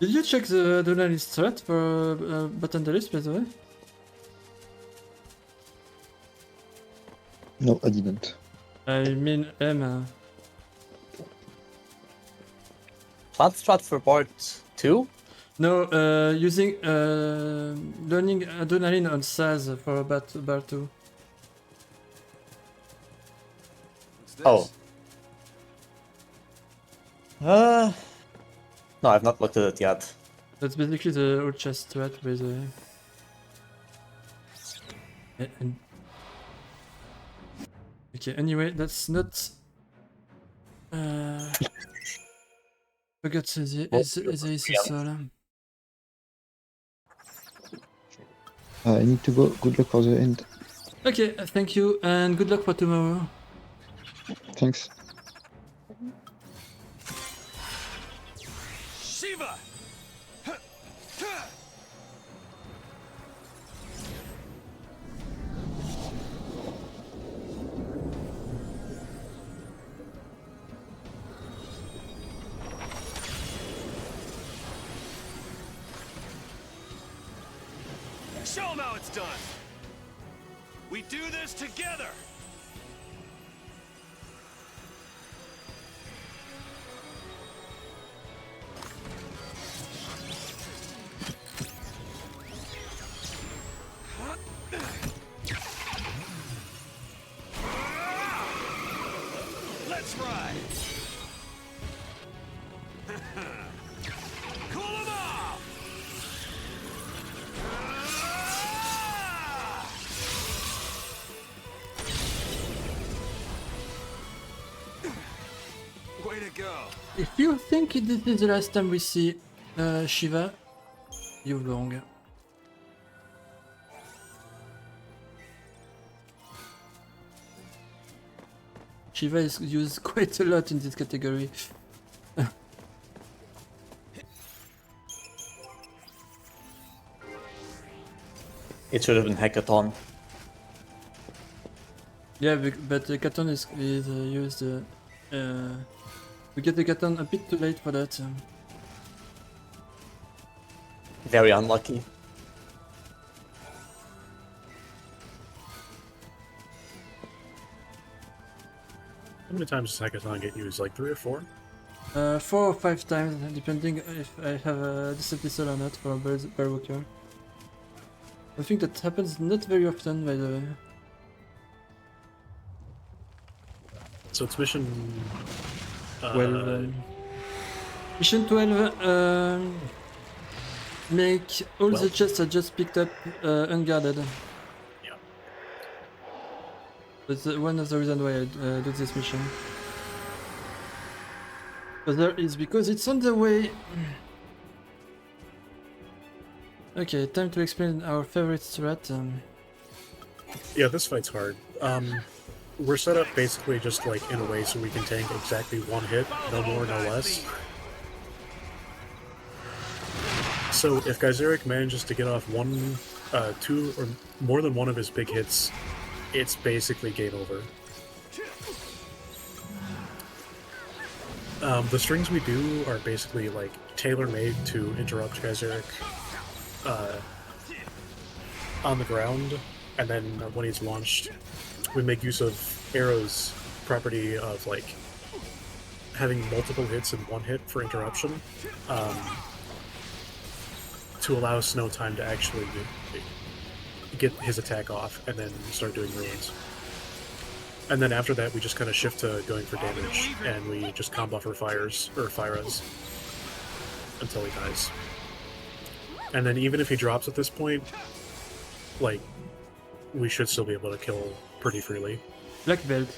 Did you check the adrenaline strat for button the list, by the way? No, I didn't. I mean, Emma. Plant strat for part 2? No, using learning adrenaline on SAS for bar 2. Oh. No, I've not looked at it yet. That's basically the old chest strat, by the way. Okay, anyway, that's not... Forgot the soul. I need to go. Good luck for the end. Okay, thank you, and good luck for tomorrow. Thanks. Shiva! Show 'em how it's done. We do this together. Let's ride. Cool 'em off. Way to go. If you think this is the last time we see Shiva, you're wrong. Shiva is used quite a lot in this category. It should have been Hackathon. Yeah, but the Katon is used. We get the Katon a bit too late for that. Very unlucky. How many times does Hackathon get used? Like 3 or 4? 4 or 5 times, depending if I have a dismissal or not for Bear Walker. I think that happens not very often, by the way. So it's mission... Mission 12, make all the chests I just picked up unguarded. Yeah. That's one of the reasons why I do this mission. Other is because it's on the way. Okay, time to explain our favorite strat. Yeah, this fight's hard. We're set up basically just like in a way so we can tank exactly 1 hit, no more, no less. So if Geyseric manages to get off 1, 2, or more than 1 of his big hits, it's basically game over. The strings we do are basically like tailor-made to interrupt Geyseric on the ground, and then when he's launched, we make use of Arrow's property of like having multiple hits in 1 hit for interruption to allow Snow time to actually get his attack off and then start doing ruins. And then after that we just kind of shift to going for damage and we just combo for fires or Fyras until he dies. And then even if he drops at this point, like, we should still be able to kill pretty freely. Black belt.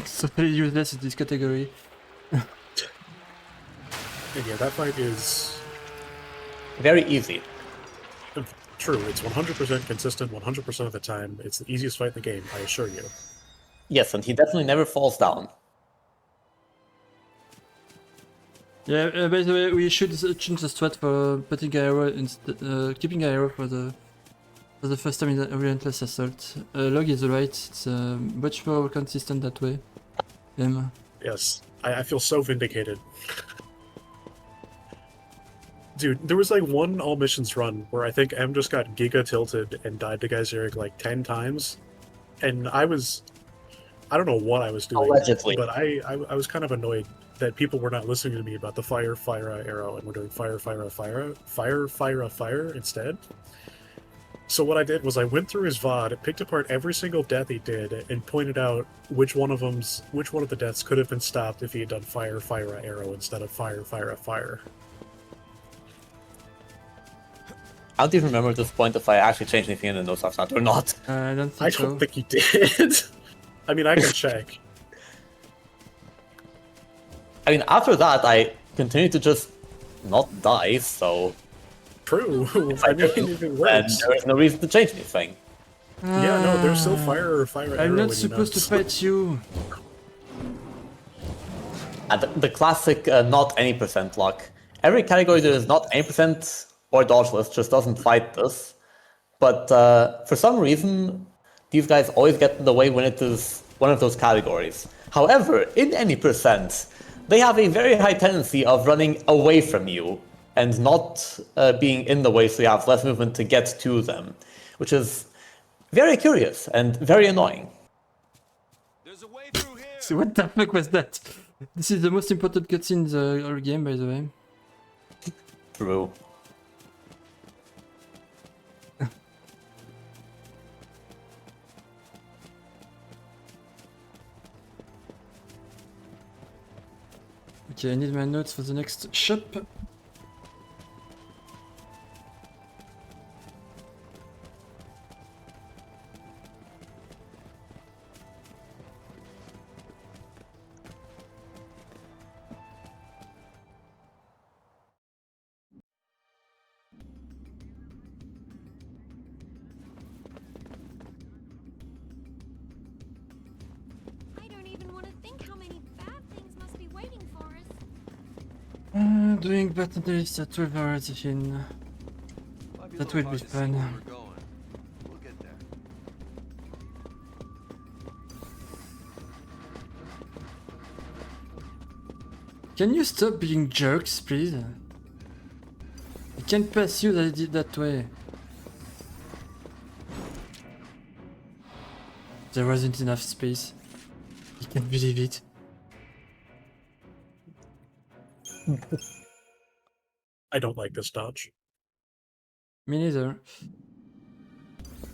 So very useless in this category. And yeah, that fight is... Very easy. True, it's 100% consistent 100% of the time. It's the easiest fight in the game, I assure you. Yes, and he definitely never falls down. Yeah, by the way, we should change the strat for putting arrow instead, keeping arrow for the first time in the Relentless Assault. Log is right, it's much more consistent that way. Yes, I feel so vindicated. Dude, there was like one all missions run where I think M just got giga tilted and died to Geyseric like 10 times. And I don't know what I was doing. Allegedly. But I was kind of annoyed that people were not listening to me about the fire, arrow, and we're doing fire instead. So what I did was I went through his VOD, picked apart every single death he did, and pointed out which one of the deaths could have been stopped if he had done fire, arrow instead of fire. I don't even remember at this point if I actually changed anything in the notes after that or not. I don't I think don't so. think he did. I mean, I can check. I mean, after that, I continued to just not die, so True. I I mean, do, even and worse. there is no reason to change anything. Yeah, no, there's still fire, arrow. I'm not in your supposed to notes. fight you. And the classic not any percent luck. Every category that is not any percent or dodgeless just doesn't fight this. But for some reason, these guys always get in the way when it is one of those categories. However, in any percent, they have a very high tendency of running away from you and not being in the way, so you have less movement to get to them, which is very curious and very annoying. There's a way through here. So what the fuck was that? This is the most important cutscene in the whole game, by the way. True. Okay, I need my notes for the next shop. I don't even want to think how many bad things must be waiting for us. Doing button list at 12 hours in. That will be fun. We'll get there. Can you stop being jerks, please? I can't pass you that I did that way. There wasn't enough space. I can't believe it. I don't like this dodge. Me neither.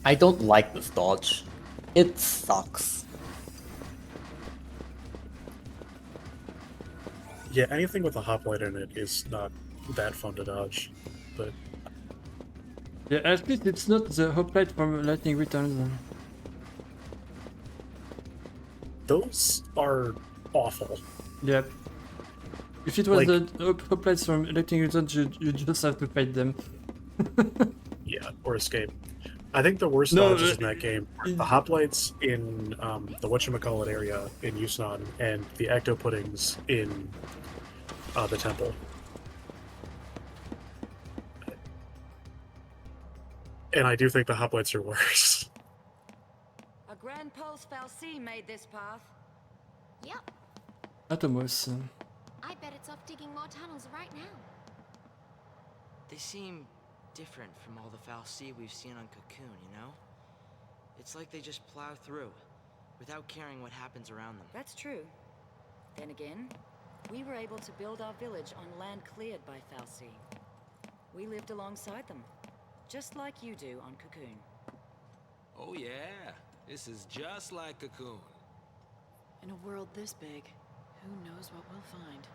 I don't like this dodge. It sucks. Yeah, anything with a hoplite in it is not that fun to dodge. But Yeah, at least it's not the hoplite from Lightning Returns. those are awful. Yep. If it was Like- the hoplites from Lightning Returns, you just have to fight them. Yeah, or escape. I think the worst No, dodges in that game are the hoplites in the whatchamacallit area in Yusnan and the ecto puddings in the temple. And I do think the hoplites are worse. A Grand Pulse Fal'Cie made this path. Yep, Atomos. I bet it's off digging more tunnels right now. They seem different from all the Fal'Cie we've seen on Cocoon, you know? It's like they just plow through, without caring what happens around them. That's true. Then again, we were able to build our village on land cleared by Fal'Cie. We lived alongside them, just like you do on Cocoon. Oh yeah, this is just like Cocoon. In a world this big, who knows what we'll find?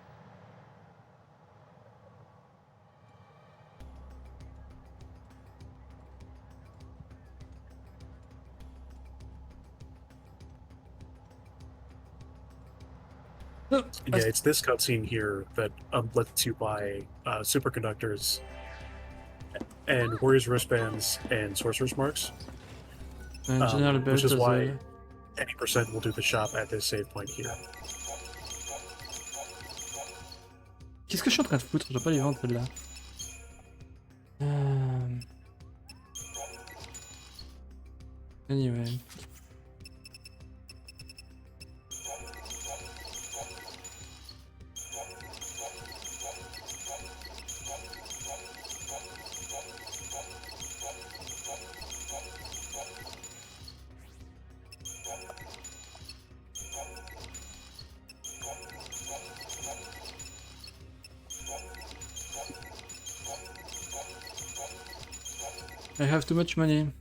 No, Yeah, it's this cutscene here that lets you buy superconductors and warriors wristbands and sorcerer's marks. and General Belt which is as why well. any percent will do the shop at this save point here. Qu'est-ce que je suis en train de foutre? Je dois pas les vendre celle-là. Anyway. I have too much money.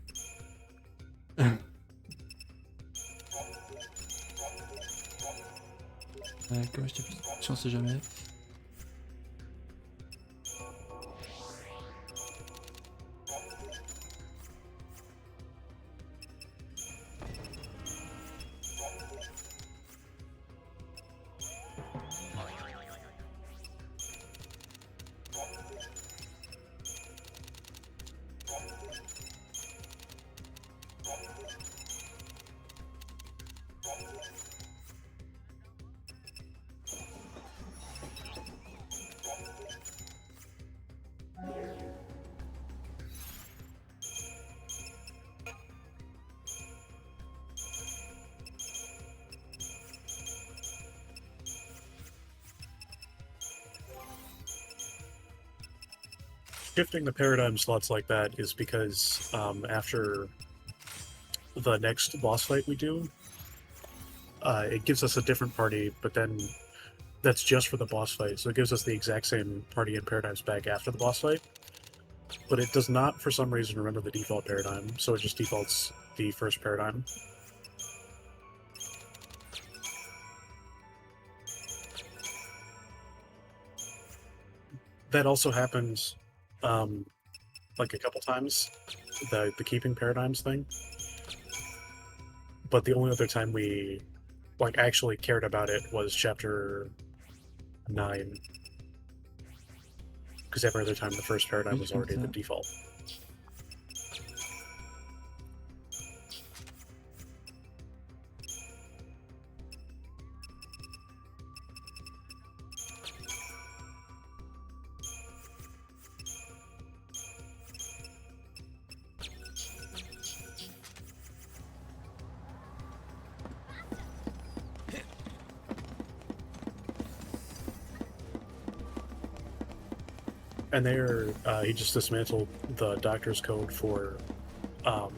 Comment je t'ai plus de chance, jamais. Shifting the paradigm slots like that is because after the next boss fight we do, it gives us a different party, but then that's just for the boss fight, so it gives us the exact same party and paradigms back after the boss fight. But it does not, for some reason, remember the default paradigm, so it just defaults the first paradigm. That also happens like a couple times, the keeping paradigms thing. But the only other time we like actually cared about it was chapter 9. Because every other time the first paradigm was already the default. And there, he just dismantled the doctor's code for a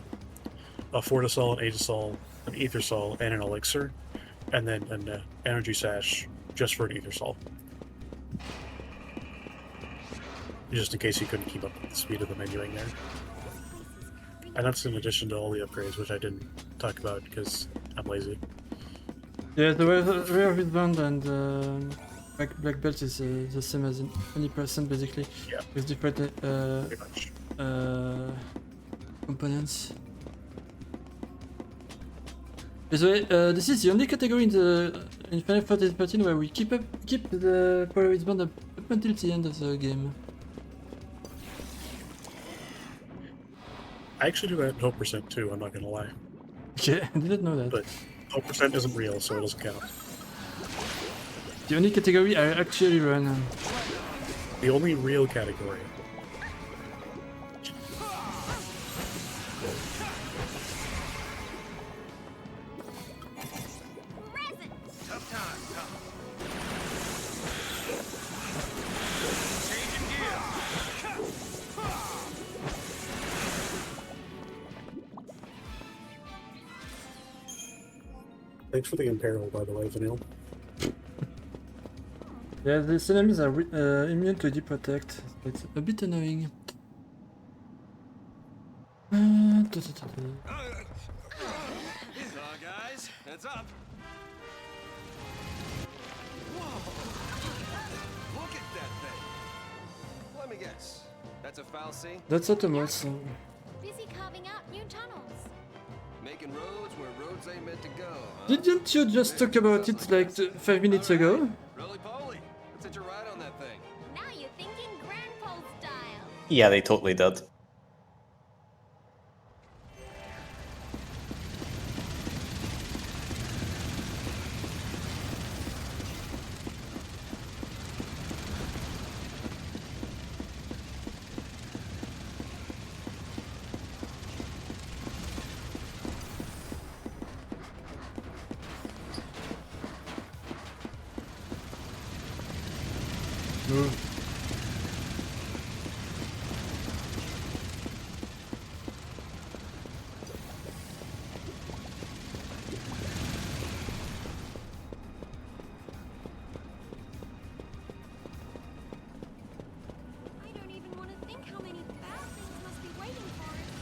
Fortisol, an Agisol, an Ethersol, and an Elixir, and then an Energy Sash just for an Ethersol. Just in case he couldn't keep up with the speed of the menuing there. And that's in addition to all the upgrades, which I didn't talk about because I'm lazy. Yeah, the rare wristband and black belt is the same as in 20% basically, Yeah. with different Pretty much. components. By the way, this is the only category in Final Fantasy XIII where we keep the power wristband up until the end of the game. I actually do that in Hope Percent too, I'm not gonna lie. Okay, I didn't know that. But Hope Percent isn't real, so it doesn't count. The only category I actually run. The only real category. Tough time, Tom. Changing gears. Thanks for the imperil, by the way, Vanille. Yeah, these enemies are immune to deep protect, so it's a bit annoying. Come on, guys. Heads up. Whoa. Look at that thing. Let me guess. That's a Fal'Cie? That's Automos. Busy carving out new tunnels. Making roads where roads ain't meant to go, huh? Didn't you just talk about it like 5 minutes ago? Roly-poly. Let's hitch a ride on that thing. Now you're thinking Grandpa style. Yeah, they totally did. No. I don't even want to think how many bad things must be waiting for us.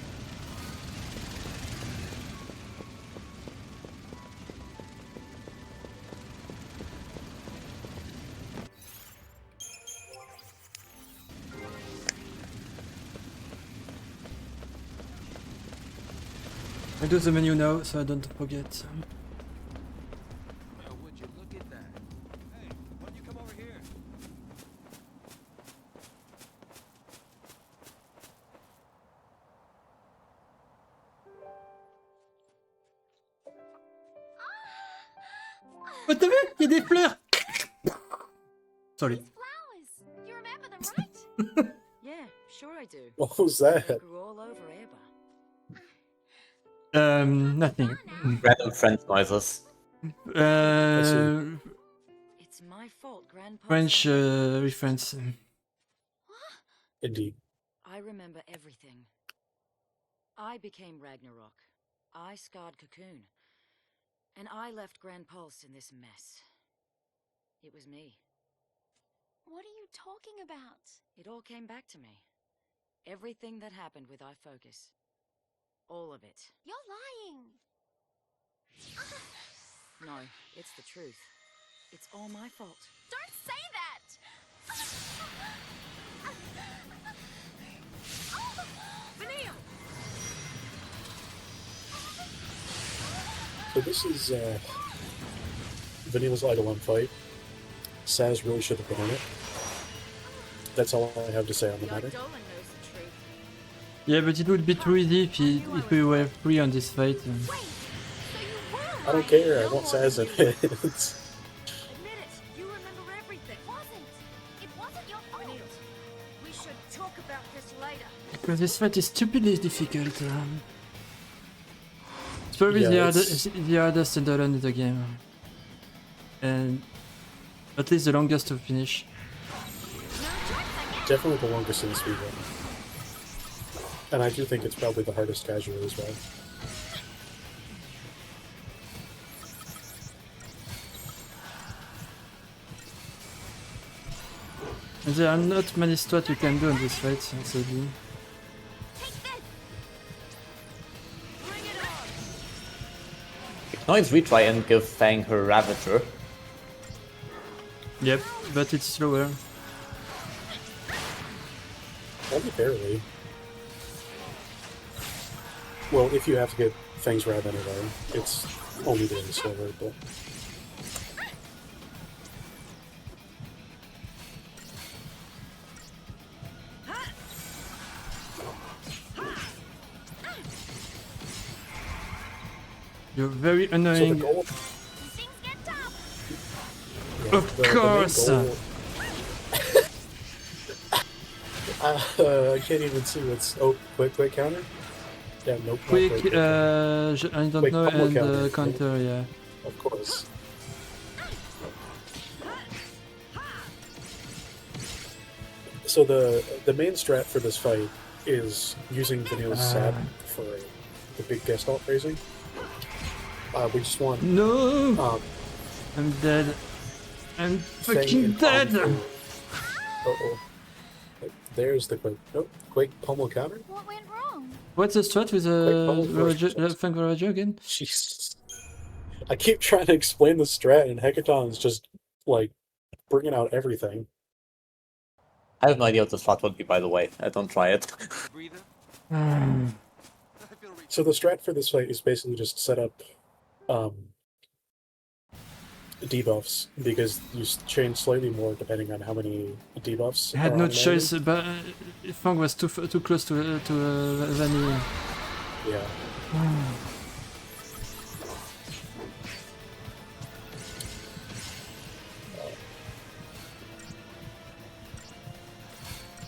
I do the menu now, so I don't forget. Well, would you look at that? Hey, why don't you come over here? Oh, t'as vu? Il y a des fleurs! Sorry. Flowers. You remember them, right? Yeah, sure I do. What was that? Grew all over Erba. Nothing. Random friend noises. It's my fault, Grandpa. French reference. Indeed. I remember everything. I became Ragnarok. I scarred Cocoon. And I left Grand Pulse in this mess. It was me. What are you talking about? It all came back to me. Everything that happened with iFocus. All of it. You're lying. No, it's the truth. It's all my fault. Don't say that! Vanille! So this is Vanille's Eidolon fight. Saz really should have been in it. That's all I have to say on the matter. Dolan knows the truth. Yeah, but it would be too easy if we were free on this fight. Wait, so you were I don't care, I want Saz in it. Admit it! You remember everything! It wasn't your fault. We should talk about this later. Because this fight is stupidly difficult. It's probably Yeah, the hardest Eidolon in the game. And at least the longest to finish. Definitely the longest in the speedrun. And I do think it's probably the hardest casual as well. And there are not many strats you can do on this fight, sadly. Noise retry and give Fang her Ravager. Yep, but it's slower. Only barely. Well, if you have to get Fang's Rab anyway, it's only doing slower, but... You're very So the annoying. goal... Things get tough. Yeah, Of the main course! goal- I can't even see what's... Oh, quick counter? Yeah, nope. not Quick, quick. I don't Quick know, combo and counter. counter, yeah. Of course. So the main strat for this fight is using Vanille's sap for the big guest alt raising. We just want No! I'm dead. I'm Fang fucking and dead! Palm to- Uh-oh. There's the quick... Nope. Quick pummel counter? What went wrong? What's the strat with Quick, Fang Ravager again? Jeez. I keep trying to explain the strat, and Hecaton's just, like, bringing out everything. I have no idea what the strat would be, by the way. I don't try it. Breather? So the strat for this fight is basically just set up debuffs, because you change slightly more depending on how many debuffs. I had are no on choice, enemy. but Fang was too close to Vanille. Yeah.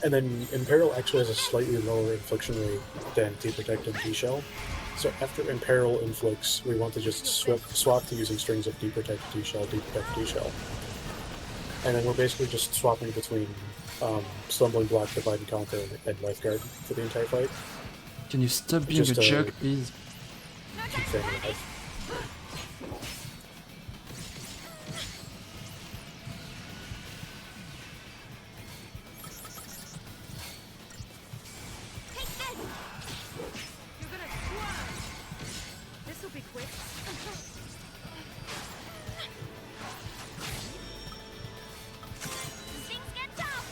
And then Imperil actually has a slightly lower infliction rate than T-Protect and T-Shell. So after Imperil inflicts, we want to just swap to using strings of T-Protect, T-Shell, T-Protect, T-Shell. And then we're basically just swapping between Stumbling Block, Divide and Conquer, and Lifeguard for the entire fight. Can you stop being Just, a jerk, please? Keep Fang alive. You're gonna squirm! This'll be quick. Things get tough.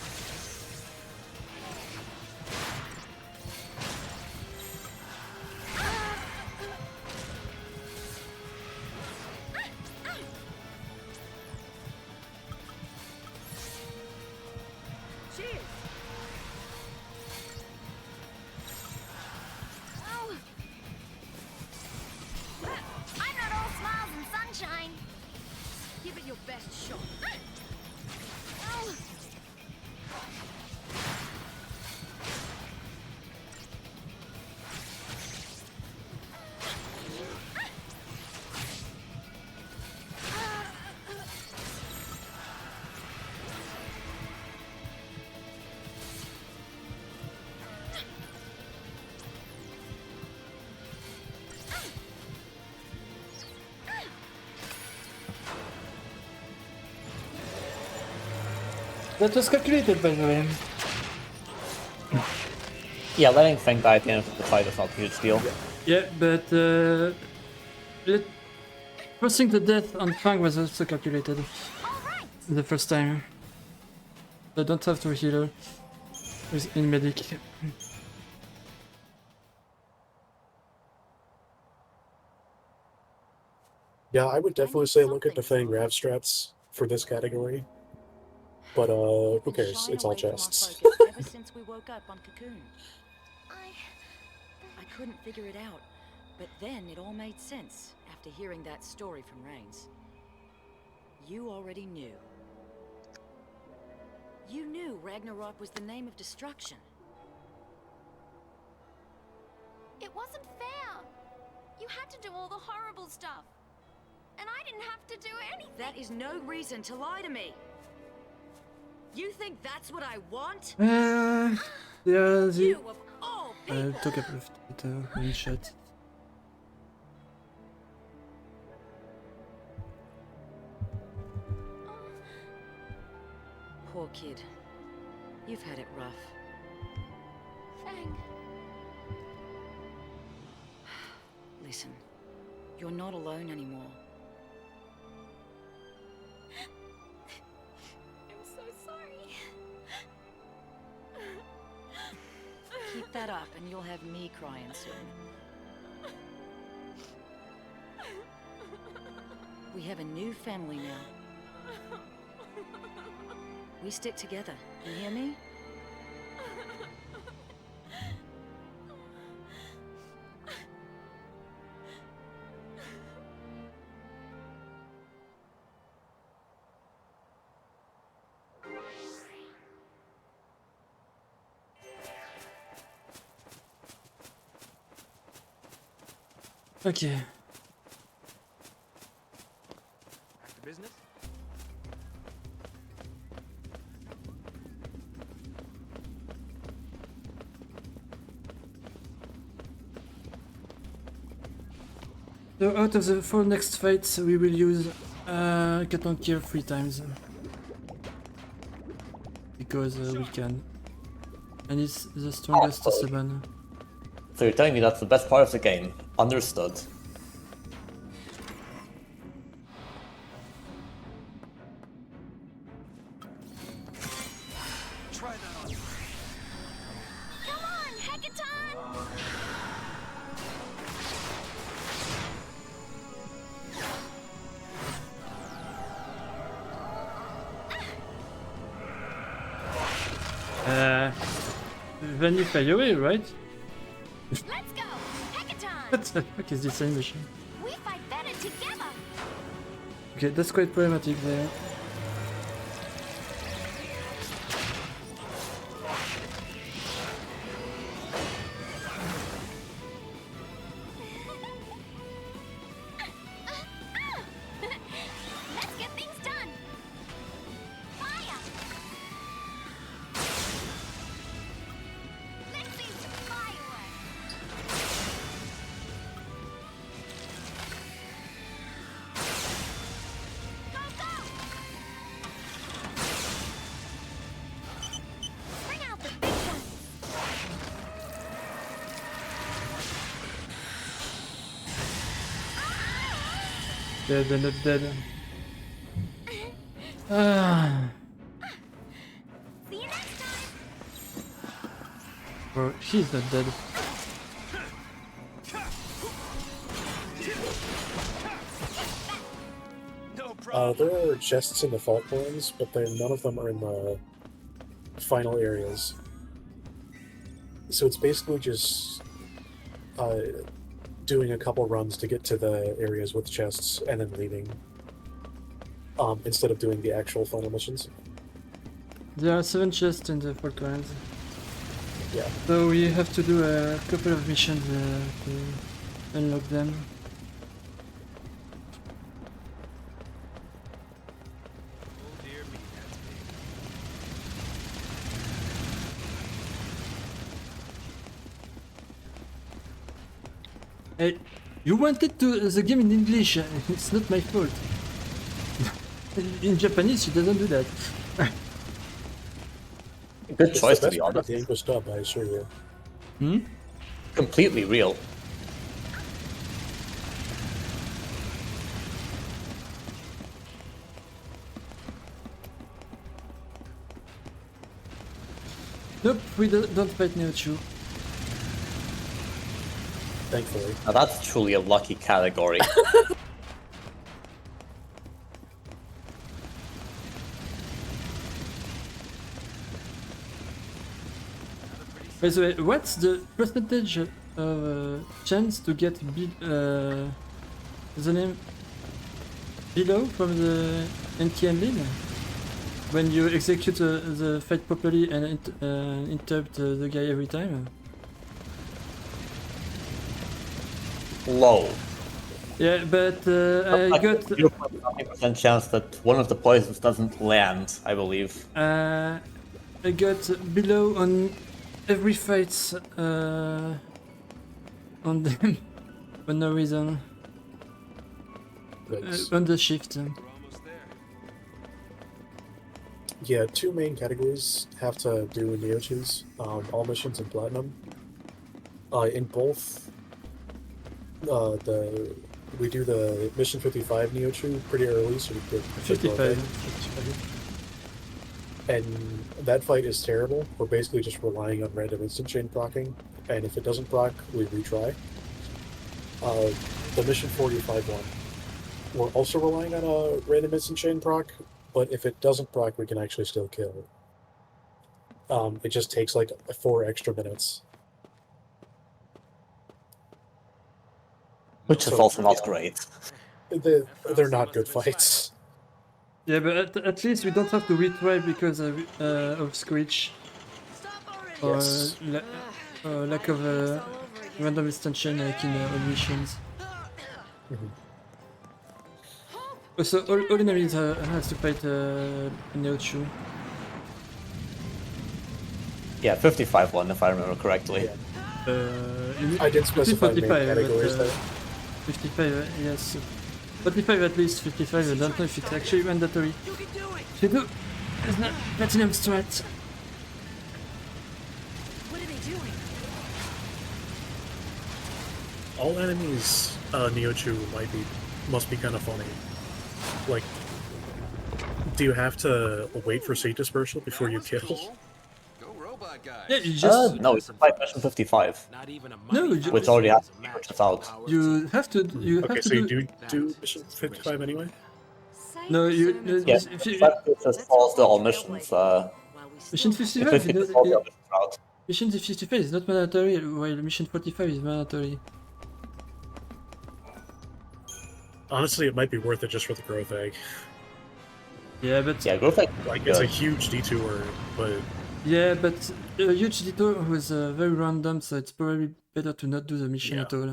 That was calculated, by the way. Yeah, letting Feng die at the end of the fight is not a huge deal. Yeah, but forcing the death on Fang was also calculated the first time. I don't have to heal her in medic. Yeah, I would definitely say look at the Fang Rav strats for this category. But who cares? It's all chests. Ever since we woke up on Cocoon. I couldn't figure it out, but then it all made sense after hearing that story from Reigns. You already knew. You knew Ragnarok was the name of destruction. It wasn't fair. You had to do all the horrible stuff. And I didn't have to do anything. That is no reason to lie to me. You think that's what I want? Yeah, You of all I people. took a bit one shot. Poor kid. You've had it rough. Fang. Listen, you're not alone anymore. I'm so sorry. Keep that up and you'll have me crying soon. We have a new family now. We stick together, you hear me? Okay. Back to business? So out of the 4 next fights, we will use Katon Kill 3 times. Because we can. And it's the strongest to summon. So you're telling me that's the best part of the game. Understood. Try that on. Come on, Hekaton! Then you fly away, right? Let's go! Hekaton! What the fuck is this animation? We fight better together! Okay, that's quite problematic there. Let's get things done! Fire! Let's see some fireworks! Go, go! Bring out the big guns! They're not dead. Ah. See you next time! Or she's not dead. No problem. There are chests in the Faultlands, but none of them are in the final areas. So it's basically just doing a couple runs to get to the areas with chests and then leaving. Instead of doing the actual final missions. There are 7 chests in the Falklands. Yeah. So we have to do a couple of missions to unlock them. Oh dear me, that's big. Hey, you wanted the game in English, it's not my fault. In Japanese, she doesn't do that. Good It's choice, the to be best part of honest. the English dub, I assure you. Hmm? Completely real. Nope, we don't fight Neochu. Thankfully. Now that's truly a lucky category. By the way, what's the percentage of chance to get the name below from the NTM lead when you execute the fight properly and interrupt the guy every time? Low. Yeah, but I Like got 0.something% chance that one of the poisons doesn't land, I believe. I got below on every fight on them for no reason. That's- On the shift. We're almost there. Yeah, two main categories have to do with Neochus, all missions and platinum. In both, we do the mission 55 Neochu pretty early, so we get the 55. And that fight is terrible. We're basically just relying on random instant chain proccing, and if it doesn't proc, we retry. The mission 45 one, we're also relying on a random instant chain proc, but if it doesn't proc, we can actually still kill. It just takes like 4 extra minutes. Which is So- also not great. They're not good fights. Yeah, but at least we don't have to retry because of Screech or Yes. lack of random extension like in all missions. Also, all enemies has to fight Neochu. Yeah, 55 one if I remember correctly. I did specify main 45, categories but, there. 55, yes. 45 at least, 55, I don't know if it's actually mandatory. If you do, it's not platinum strat. What are they doing? All enemies Neochu must be kind of funny. Like, do you have to wait for seed dispersal before you kill? Go robot guy. Yeah, you just No, it's fight mission 55, Not even a No, mighty you- which already has secrets out. you have to Okay, so you do mission 55 anyway? No, you Yeah, if you, that just follows the all missions. mission It 55 basically just follows the all missions route. mission 55 is not mandatory, while mission 45 is mandatory. Honestly, it might be worth it just for the growth egg. Yeah, but Yeah, growth like Like, it's a huge detour, but a huge detour was very random, so it's probably better to not do the mission Yeah. at all.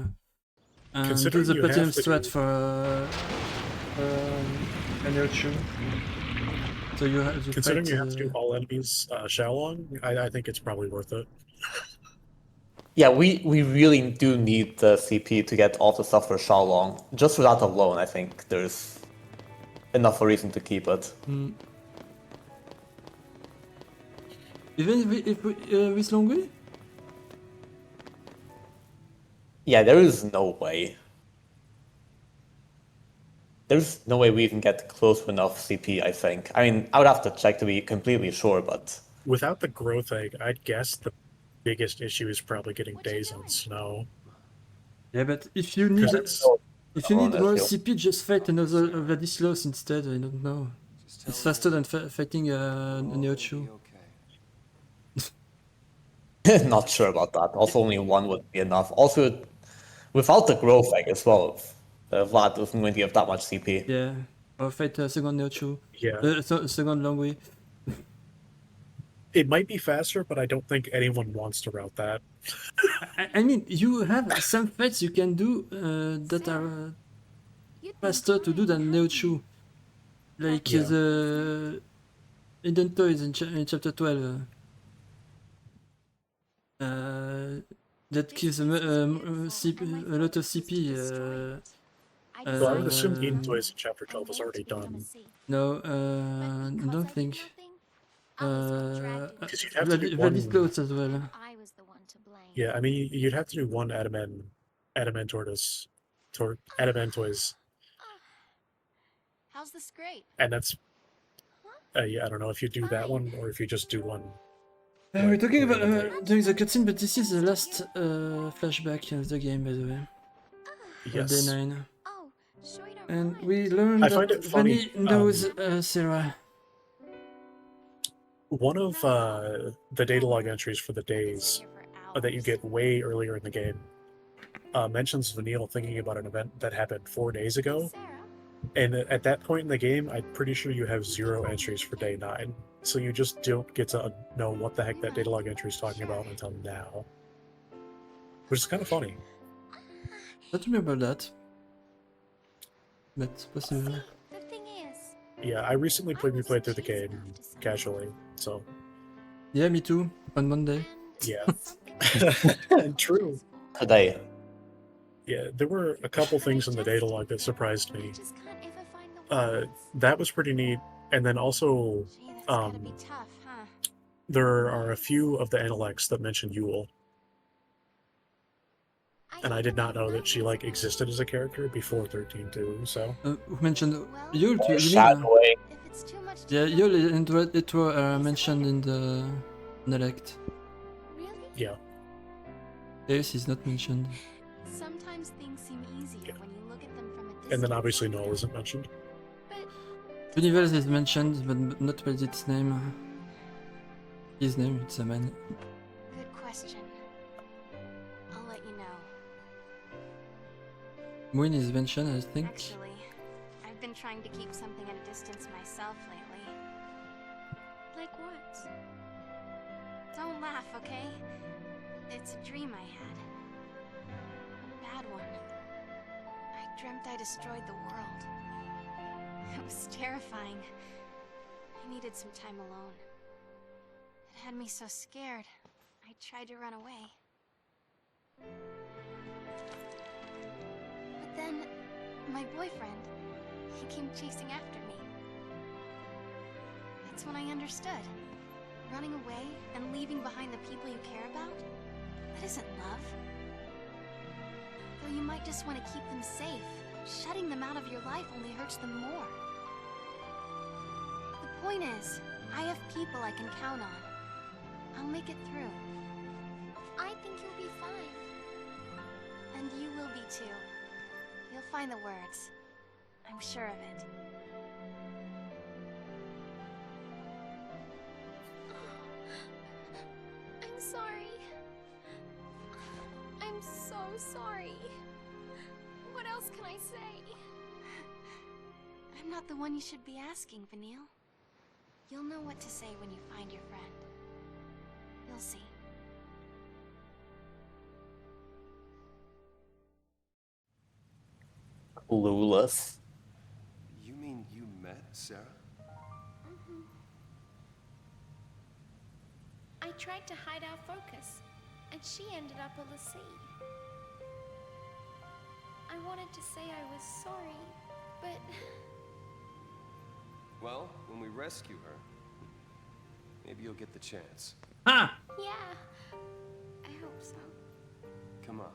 And do Considering the you platinum have to strat do- for Neochu. So you have to considering fight, you have to do all enemies Xiaolong, I think it's probably worth it. Yeah, we really do need the CP to get all the stuff for Xiaolong. Just for that alone, I think there's enough of a reason to keep it. Even if with Longui? Yeah, there is no way. There's no way we even get close to enough CP, I think. I mean, I would have to check to be completely sure, but Without the growth egg, I'd guess the biggest issue is probably getting days on snow. Yeah, but if you need Because if you need Oh, more that's CP, just fight another Vladislos instead. I don't know. It's faster than fighting Neochu. not sure about that. Also, only one would be enough. Also, without the growth egg as well, Vlad isn't going to give that much CP. Yeah, or fight second Neochu. Yeah. Second Longui. it might be faster, but I don't think anyone wants to route that. I mean, you have some fights you can do that are faster to do than Neochu. Like the Hidden Toys in chapter 12. That gives a lot of CP. Well, I would assume Hidden Toys in Chapter 12 is already done. No, I don't think. 'Cause you'd have to do very one- close as well. I was the one to blame. Yeah, I mean, you'd have to do one adamantoides, adamantoise, How's the scrape? and that's yeah. I don't know if you do that one or if you just do one. We're talking about random. during the cutscene, but this is the last flashback of the game, by the way. Yes. Day 9. Oh, sure you don't And mind. we learned I find that it funny, Vanny knows Sarah. One of the data log entries for the days that you get way earlier in the game mentions Vanille thinking about an event that happened 4 days ago. Sarah? And at that point in the game, I'm pretty sure you have 0 entries for day 9. So you just don't get to know what the heck that data log entry is talking about until now. Which is kind of funny. Don't remember that. But possible. The thing is, Yeah, I recently replayed through the game casually, so Yeah, me too. On Monday. yeah. something True. Today. Yeah, there were a couple things in the data log that surprised me. just can't ever find the words. That was pretty neat. And then also, Gee, that's gotta be tough, huh? there are a few of the Analects that mention Yule. And I did not know that she like existed as a character before 13.2, so Who mentioned Yule? You mean? Shadowing. If it's too much Yeah, to Yule it was mentioned in the elect. Really? yeah. Ace is not mentioned. Sometimes things seem easier when you look at them from a distance. And then obviously Null isn't mentioned. But Universe is mentioned, but not by its name. His name, it's a man. good question. I'll let you know. Moon is mentioned, I think. Actually, I've been trying to keep something at a distance myself lately. Like what? Don't laugh, okay? It's a dream I had. A bad one. I dreamt I destroyed the world. It was terrifying. I needed some time alone. It had me so scared, I tried to run away. But then, my boyfriend, he came chasing after me. That's when I understood. Running away and leaving behind the people you care about? That isn't love. Though you might just want to keep them safe, shutting them out of your life only hurts them more. The point is, I have people I can count on. I'll make it through. I think you'll be fine. And you will be too. You'll find the words. I'm sure of it. I'm sorry. I'm so sorry. What else can I say? I'm not the one you should be asking, Vanille. You'll know what to say when you find your friend. You'll see. Clueless. You mean you met Sarah? I tried to hide our focus, and she ended up on the sea. I wanted to say I was sorry, but Well, when we rescue her, maybe you'll get the chance. Ah! yeah, I hope so. Come on.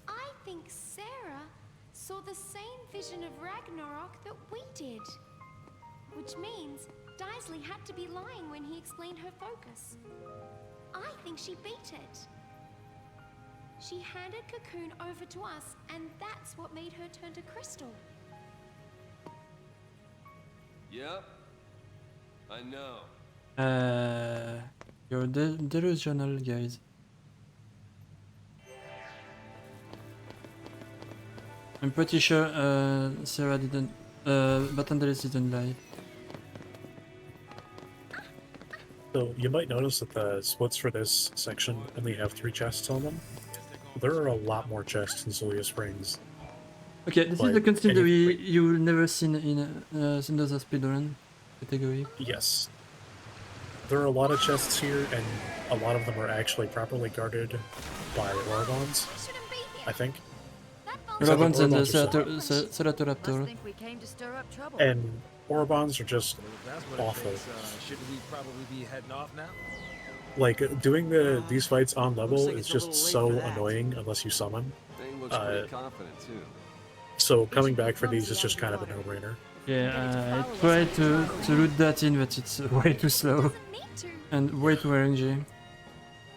I think Sarah saw the same vision of Ragnarok that we did. Which means Daisley had to be lying when he explained her focus. I think she beat it. She handed Cocoon over to us, and that's what made her turn to Crystal. Yep. I know. You're delusional, guys. I'm pretty sure Sarah didn't, Batandalis didn't lie. So you might notice that the splits for this section only have 3 chests on them. There are a lot more chests in Zulia Springs. Okay, this is Like, the concept that any- you'll never seen in Syndosa speedrun category. Yes. There are a lot of chests here, and a lot of them are actually properly guarded by Orgons, I shouldn't be here. I think. That Is that Ravons the and the Orgons or Ceratoraptor. Must think we came to stir up trouble. And Orobons are just Well, if that's what it awful. takes, shouldn't we probably be heading off now? Like doing these fights on level like is it's a just little late so for that. annoying unless you summon. Thing looks pretty confident too. So coming back for these is just kind of a no-brainer. Yeah, I tried to loot that in, but it's way too slow and way too RNG.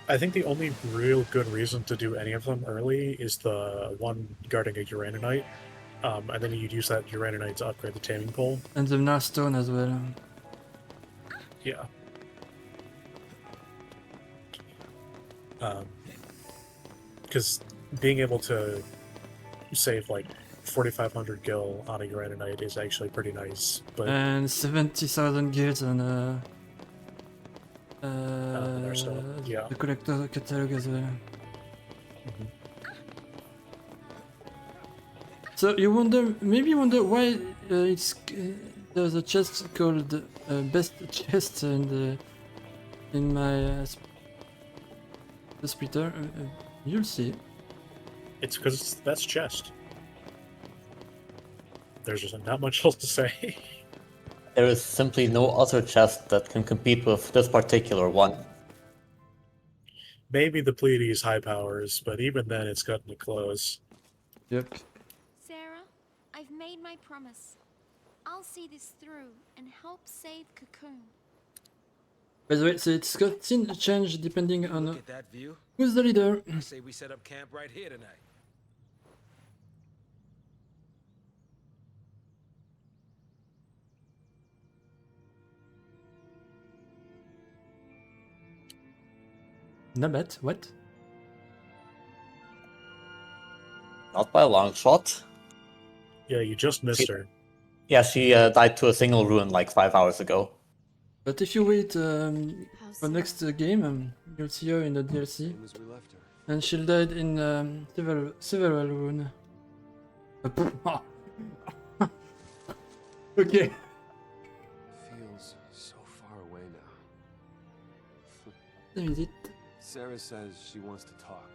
I think the only real good reason to do any of them early is the one guarding a Uraninite, and then you'd use that Uraninite to upgrade the taming pole. And the Nar Stone as well. Yeah. Because being able to save like 4,500 gil on a Uraninite is actually pretty nice. But And 70,000 gills on yeah. the collector catalog as well. So you wonder, maybe you wonder why there's a chest called best chest in my the splitter. You'll see. It's because that's chest. There's just not much else to say. There is simply no other chest that can compete with this particular one. Maybe the Pleiades high powers, but even then it's cutting it close. Yep. Sarah, I've made my promise. I'll see this through and help save Cocoon. By the way, so it's got change depending on Look at that view. who's the leader. I say we set up camp right here tonight. Nabat, what? Not by a long shot. Yeah, you just missed her. Yeah, she died to a single ruin like 5 hours ago. But if you wait for next game, you'll see her in the DLC. Same as we left her. And she died in several runes. Okay. Feels so far away now. That is it. Sarah says she wants to talk.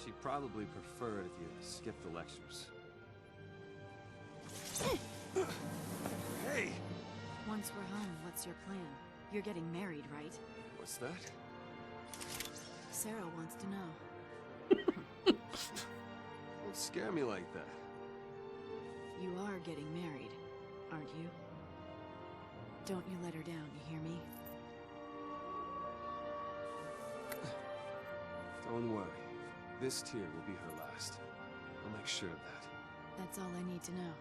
She'd probably prefer it if you skipped the lectures. Hey! Once we're home, what's your plan? You're getting married, right? What's that? Sarah wants to know. Don't scare me like that. You are getting married, aren't you? Don't you let her down, you hear me? Don't worry. This tear will be her last. I'll make sure of that. That's all I need to know.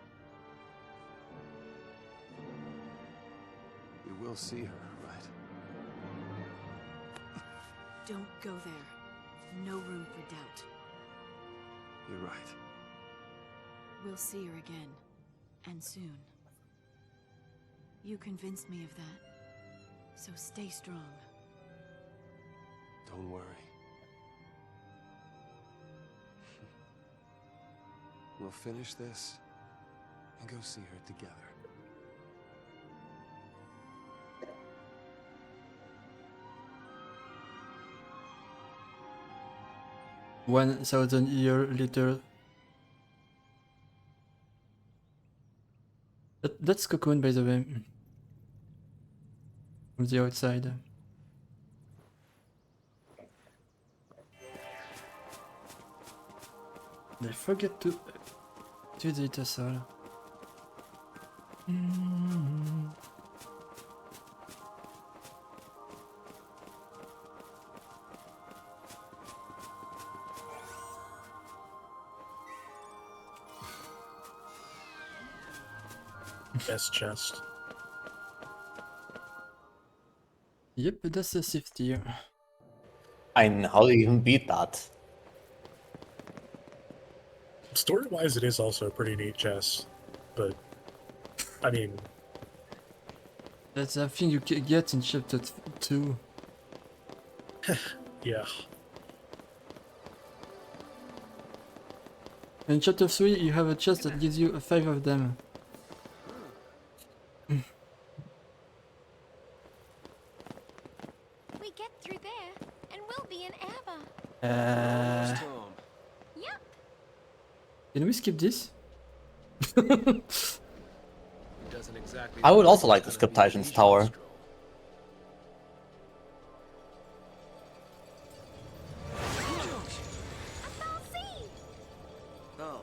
You will see her, right? Don't go there. No room for doubt. You're right. We'll see her again. And soon. You convinced me of that. So stay strong. Don't worry. We'll finish this and go see her together. One 1,000 years later. That's Cocoon, by the way. From the outside. I forget to the Itasal. Best chest. Yep, that's a 50. And how do you even beat that? Story-wise, it is also a pretty neat chest, but I mean, That's a thing you get in chapter 2. yeah. In chapter 3, you have a chest that gives you 5 of them. We get through there, and we'll be in Abba. Where's Tom? Yep. Can we skip this? Doesn't exactly I would look also like like to it's skip gonna be Titan's an Tower. easy Oh,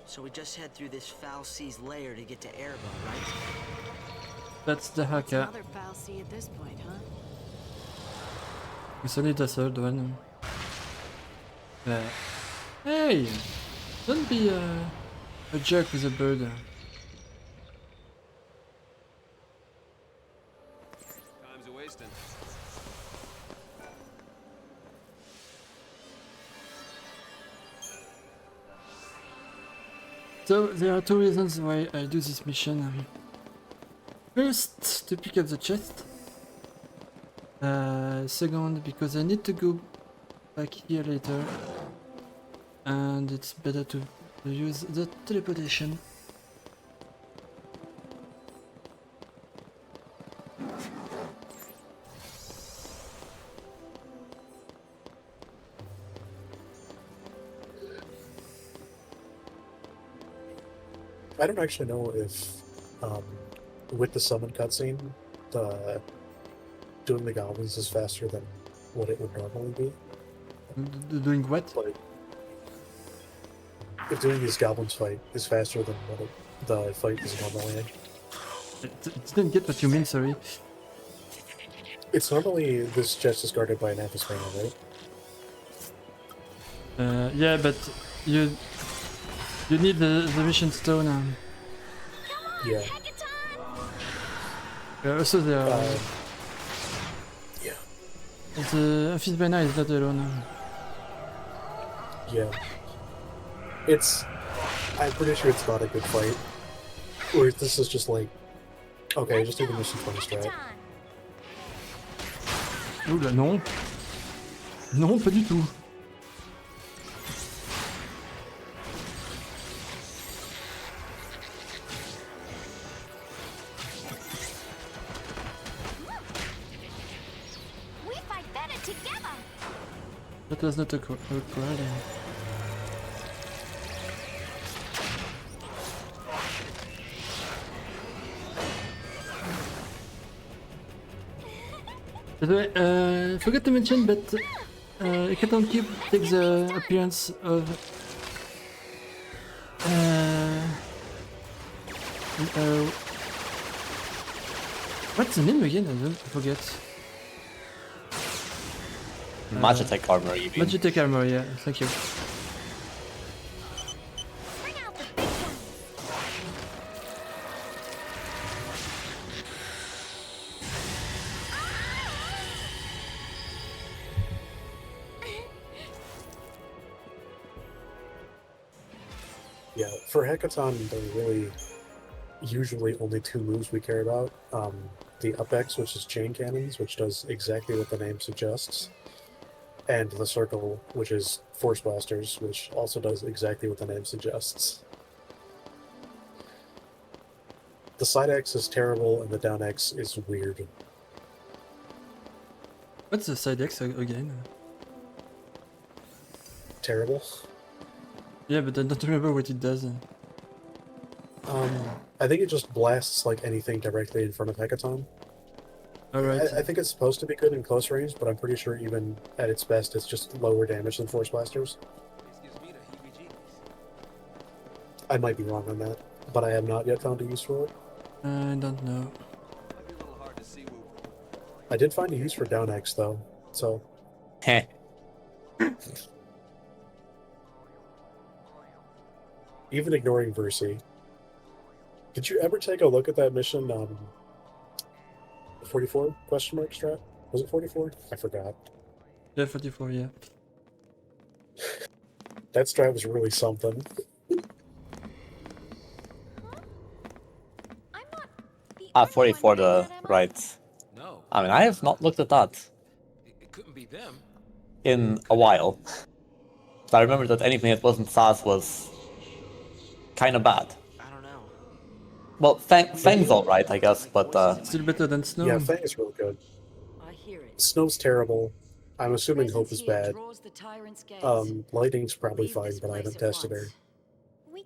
so we just head through this foul seas layer to get to Erebor, right? That's the It's hacker. another foul sea at this point, huh? We still need the third one. Hey! Don't be a jerk with a bird. Time's a wasting. So there are two reasons why I do this mission. First, to pick up the chest. Second, because I need to go back here later. And it's better to use the teleportation. I don't actually know if, with the summon cutscene, doing the goblins is faster than what it would normally be. Doing what? Like, if doing these goblins fight is faster than what the fight is normally. I didn't get what you mean, sorry. It's normally this chest is guarded by an Aphis Mana, right? Yeah, but you need the mission stone. Yeah. Also there are... Yeah. The Amphibiana is not alone. Yeah. I'm pretty sure it's not a good fight. Or this is just like, okay, just do the mission 20 strat. Oula, non. Non, pas du tout. We fight better together. That was not a crowd. By the way, I forgot to mention, but Hackathon Cube takes the appearance of what's the name again? I forget. Magitech armor, you mean? Magitech armor, yeah, thank you. Yeah, for Hackathon, there are really usually only two moves we care about. The up X, which is chain cannons, which does exactly what the name suggests, and the circle, which is force blasters, which also does exactly what the name suggests. The side X is terrible, and the down X is weird. What's the side X again? Terrible? Yeah, but I don't remember what it does. I think it just blasts like anything directly in front of Hackathon. Alright. I think it's supposed to be good in close range, but I'm pretty sure even at its best, it's just lower damage than force blasters. I might be wrong on that, but I have not yet found a use for it. I don't know. I did find a use for down X though, so. Heh. Even ignoring Versi. Did you ever take a look at that mission, 44 question mark strat? Was it 44? I forgot. Yeah, 44, yeah. That strat was really something. Ah, 44 the right. No. I mean, I have not looked at that It couldn't be them. in a while. I remember that anything that wasn't SAS was kind of bad. I don't know. Well, Fang's alright, I guess, but Still better than Snow. Yeah, Fang is real good. I hear it. Snow's terrible. I'm assuming Hope is bad. Draws the tyrant's gaze. Lightning's probably fine, but I haven't tested her.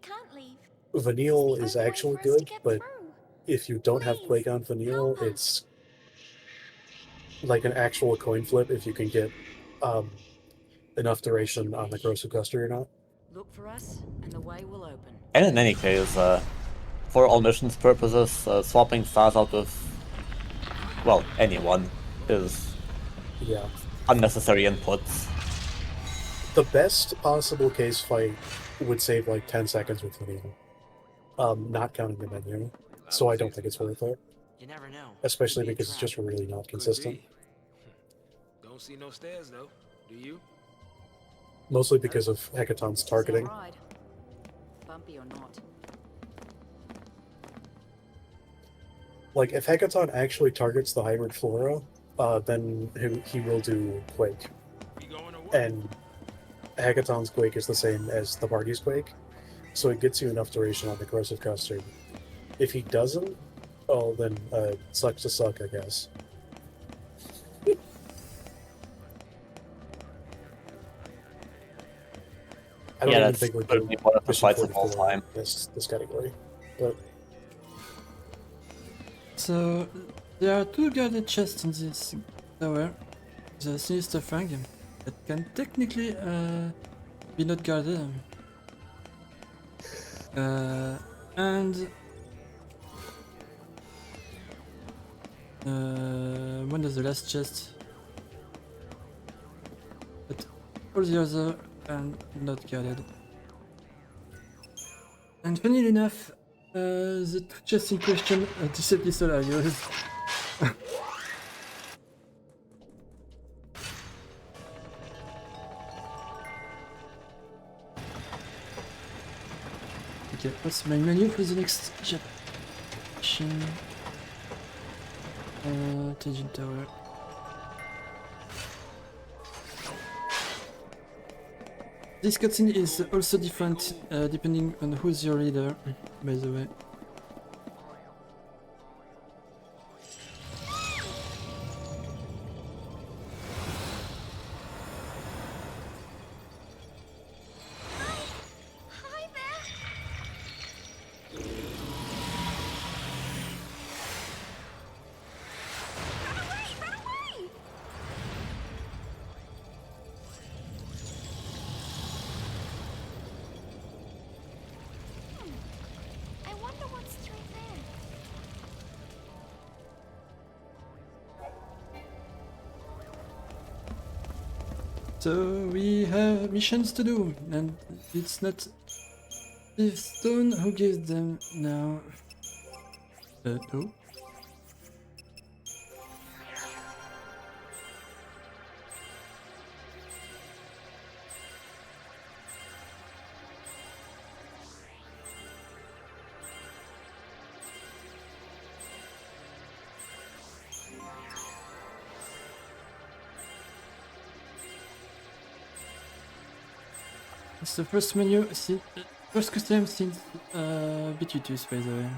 can't leave. Vanille is only way actually for us to good, get but through. if you don't have Quake on Vanille, help us. it's like an actual coin flip if you can get enough duration on the Gross Guster or not. Look for us, and the way will open. And in any case, for all missions purposes, swapping stars out with, well, anyone is Yeah. unnecessary inputs. The best possible case fight would save like 10 seconds with Vanille. Not counting the menu. So I don't think it's worth it. You never know. Especially Could be a because it's trap. just really not Could consistent. be. Don't see no stairs though, do you? Mostly because of Hecaton's targeting. Ride. Bumpy or not. Like, if Hecaton actually targets the hybrid Flora, then he will do Quake. And Hecaton's Quake is the same as the party's Quake, so it gets you enough duration on the Corrosive Custard. If he doesn't, oh, then sucks to suck, I guess. I don't even think we're doing one of the Mission fights of all 44 time. this category, but So there are two guarded chests in this tower. The Sinister Fang that can technically be not guarded. And when is the last chest? But all the other are not guarded. And funnily enough, the two chests in question disappear are yours. Okay, what's my menu for the next mission? Tangent Tower. This cutscene is also different depending on who's your leader, by the way. Hi there. Run away! I wonder what's through there. So we have missions to do, and it's not Steve Stone who gives them now. No. It's the first menu, first custom since Bitutus, by the way.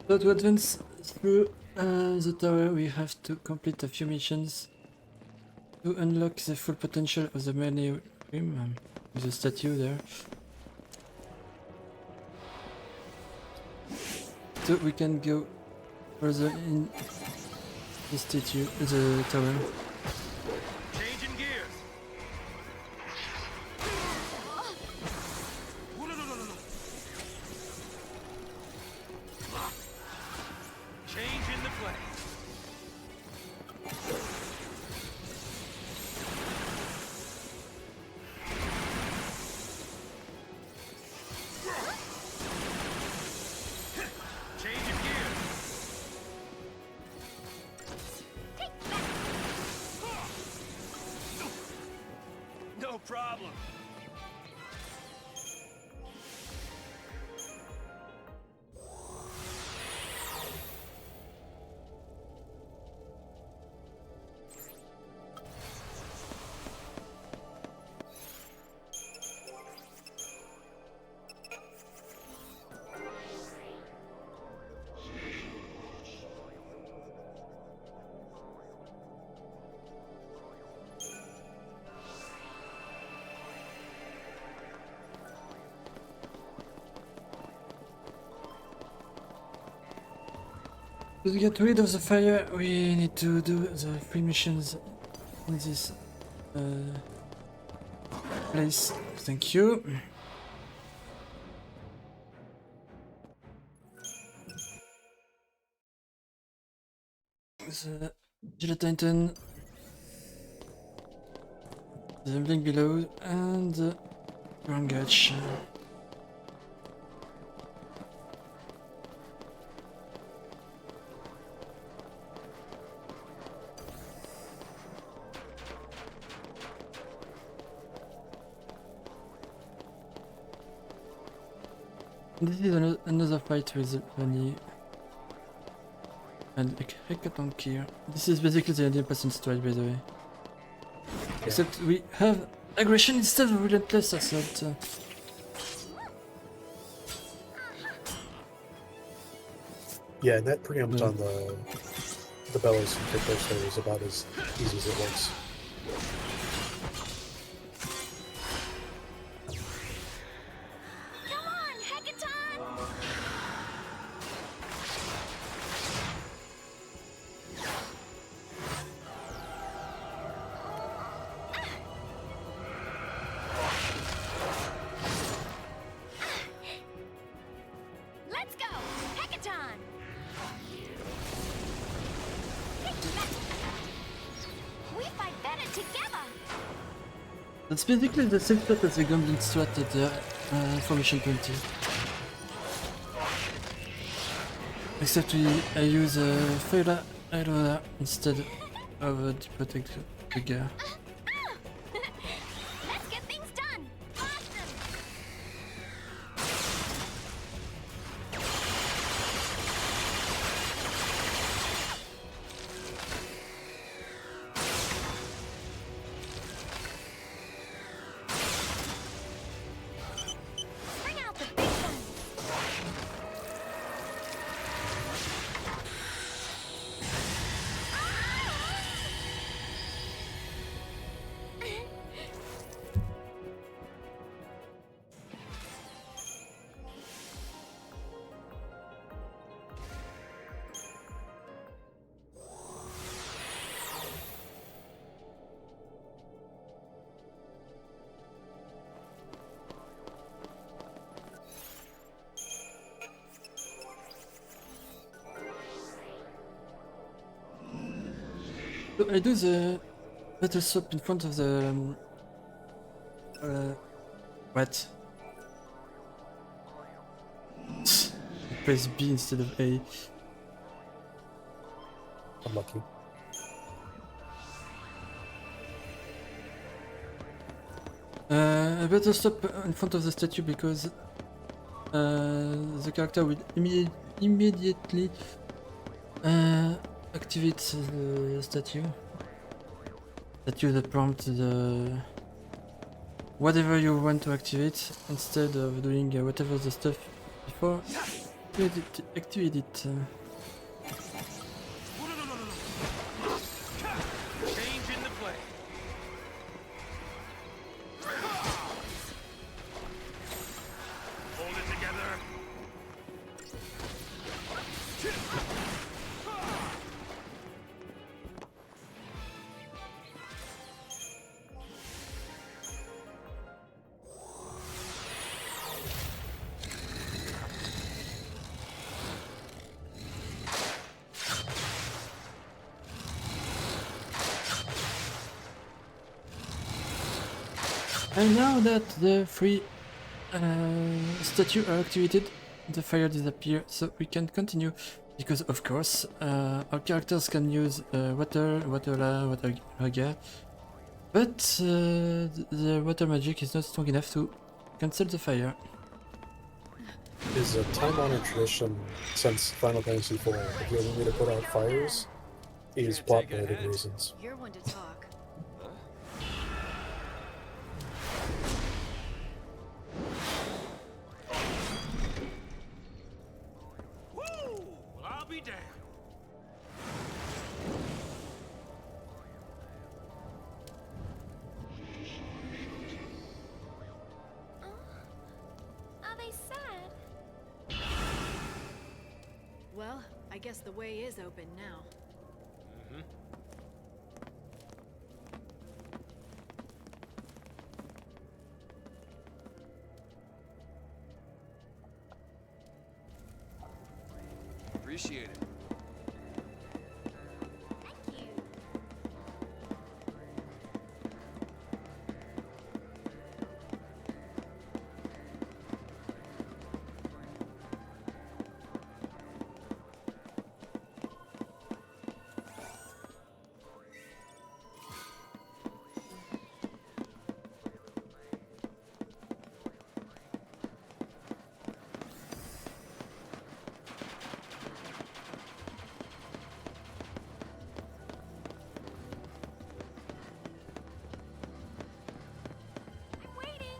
So to advance through the tower, we have to complete a few missions to unlock the full potential of the menu room with the statue there. so we can go further in the statue, the tower. Changing gears. Changing the play. Changing gears. No problem. To get rid of the fire, we need to do the 3 missions in this place. Thank you. The Gelatinton, the link below, and the Rangach. This is another fight with Vanny and Hekatonk here. This is basically the 100% strat, by the way. Yeah. Except we have aggression instead of relentless assault. Yeah, and that preempt on the bellows from Crypto is about as easy as it looks. Come on, Hekaton! Let's go, Hekaton! We fight better together! That's basically the same strat as the Gambling strat at the Formation 20. Except I use Fire Idler instead of the Protect Trigger. Let's get things done! Faster! Bring out the big guns! So I do the battle swap in front of the what? Press B instead of A. Unlucky. I better stop in front of the statue because the character will immediately activate the statue. Statue that prompts the whatever you want to activate instead of doing whatever the stuff before you activate it. Changing the play. Hold it together. And now that the three statues are activated, the fire disappears, so we can continue. Because of course, our characters can use water, water raga, but the water magic is not strong enough to cancel the fire. Is a time-honored tradition since Final Fantasy IV. If you ever need to put out fires, is plot-related reasons. You're one to talk. Woo! Well, I'll be damned. Are they sad? Well, I guess the way is open now. Appreciate it. Thank you. I'm waiting.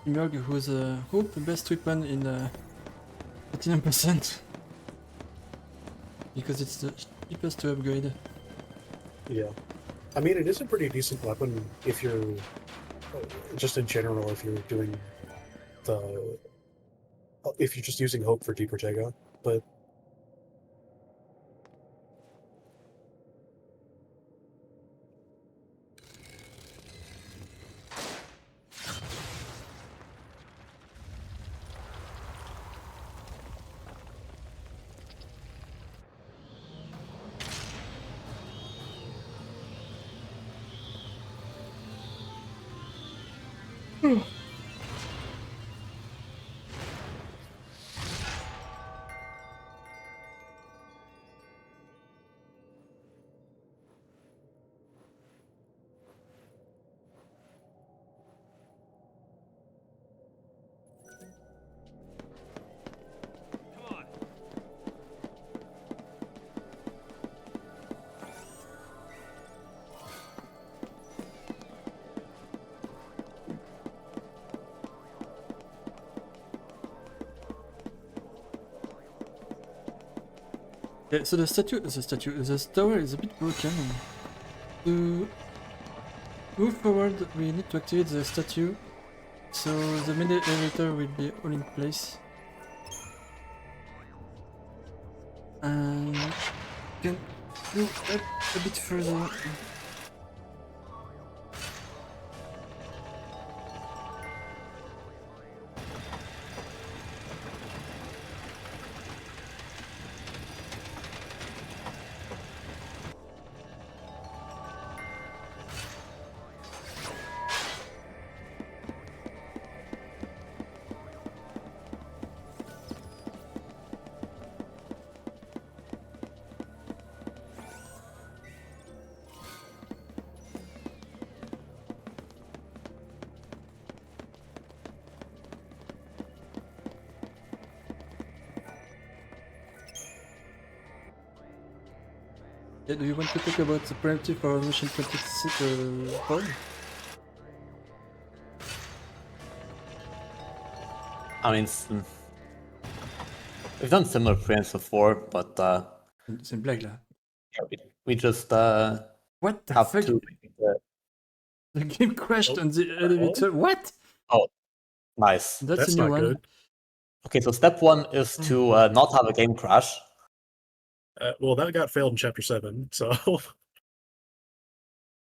Imurg, who's hope the best weapon in 89%. Because it's the cheapest to upgrade. Yeah. I mean, it is a pretty decent weapon if you're, just in general, if you're doing if you're just using Hope for Deeper Jaga, but Come on. Yeah, so the tower is a bit broken. To move forward, we need to activate the statue, so the mini elevator will be all in place. And can go up a bit further. Yeah, do you want to talk about the priority for mission 24? I mean, we've done similar plans before, but C'est une blague là. yeah, we just What the have fuck? to. The game crashed on the elevator. What? Oh, nice. That's a new not one. good. Okay, so step one is to not have a game crash. Well, that got failed in Chapter 7, so...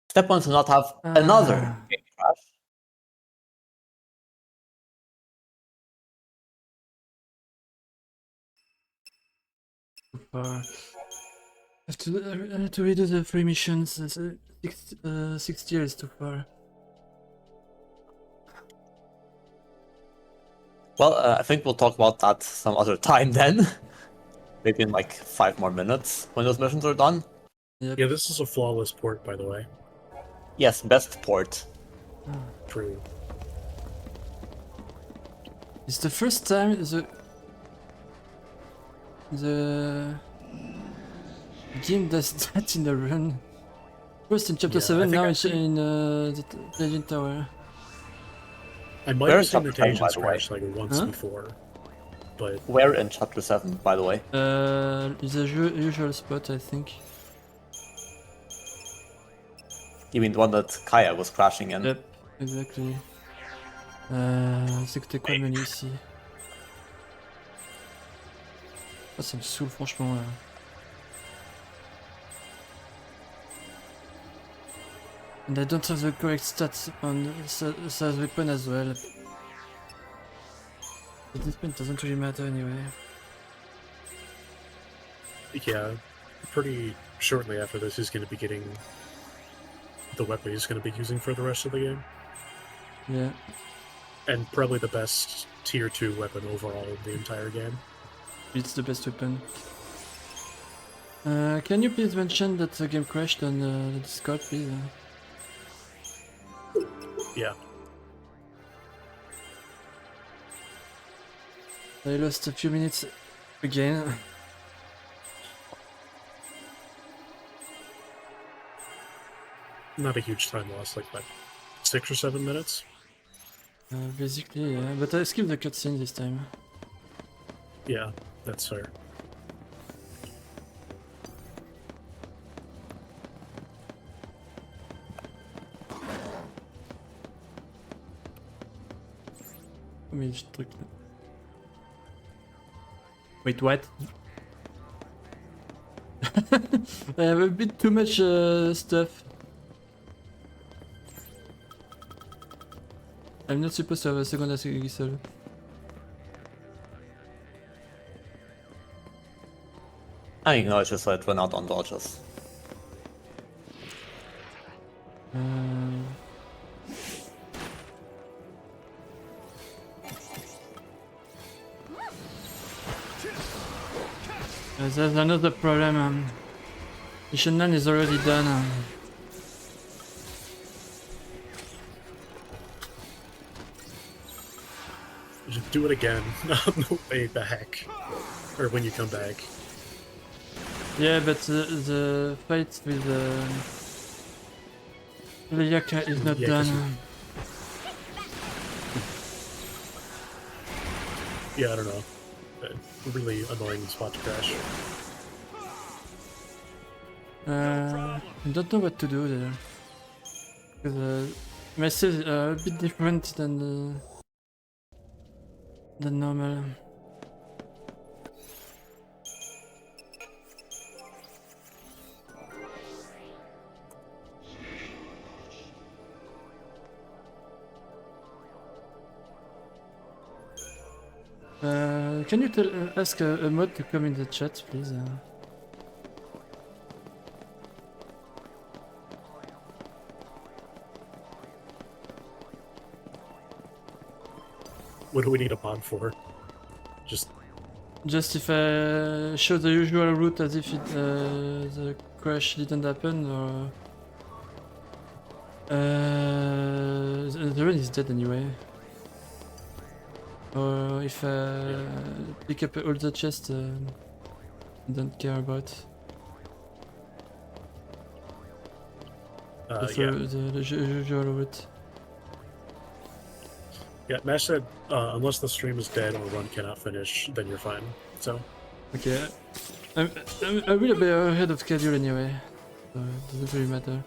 Step one is to not have another game crash. I have to redo the 3 missions. 6 years too far. Well, I think we'll talk about that some other time then. Maybe in like 5 more minutes when those missions are done. Yep. Yeah, this is a flawless port, by the way. Yes, best port. True. It's the first time the game does that in a run. First in chapter Yeah, 7, now actually, in the Legend Tower. I might Where have is seen the chapter 7, by Asians the way? crash like once before, but Where in chapter 7, by the way? It's a usual spot, I think. You mean the one that Kaya was crashing in? Yep, exactly. C'était quoi le menu ici? Ah, ça me saoule franchement là. And I don't have the correct stats on Saz weapon as well. But this point doesn't really matter anyway. yeah, pretty shortly after this, he's going to be getting the weapon he's going to be using for the rest of the game. Yeah. And probably the best tier 2 weapon overall in the entire game. It's the best weapon. Can you please mention that the game crashed on the Discord, please? Yeah. I lost a few minutes again. Not a huge time loss, like what, 6 or 7 minutes? Basically, yeah. But I skipped the cutscene this time. Yeah, that's fair. Mais je truc là. Wait, what? I have a bit too much stuff. I'm not supposed to have a second Agisol. I acknowledge this, so it run out on dodges. There's another problem. Mission 9 is already done. You should do it again on the way back. Or when you come back. Yeah, but the fight with the Yaka is not done. Yeah, I don't know. Really annoying spot to crash. I don't know what to do there. Because my saves are a bit different than normal. Can you ask a mod to come in the chat, please? What do we need a mod for? Just if I show the usual route as if the crash didn't happen, or the run is dead anyway. Or if I pick up all the chests, I don't care about. The usual route. yeah, Nash said unless the stream is dead or run cannot finish, then you're fine. So Okay, I will be ahead of schedule anyway, so it doesn't really matter.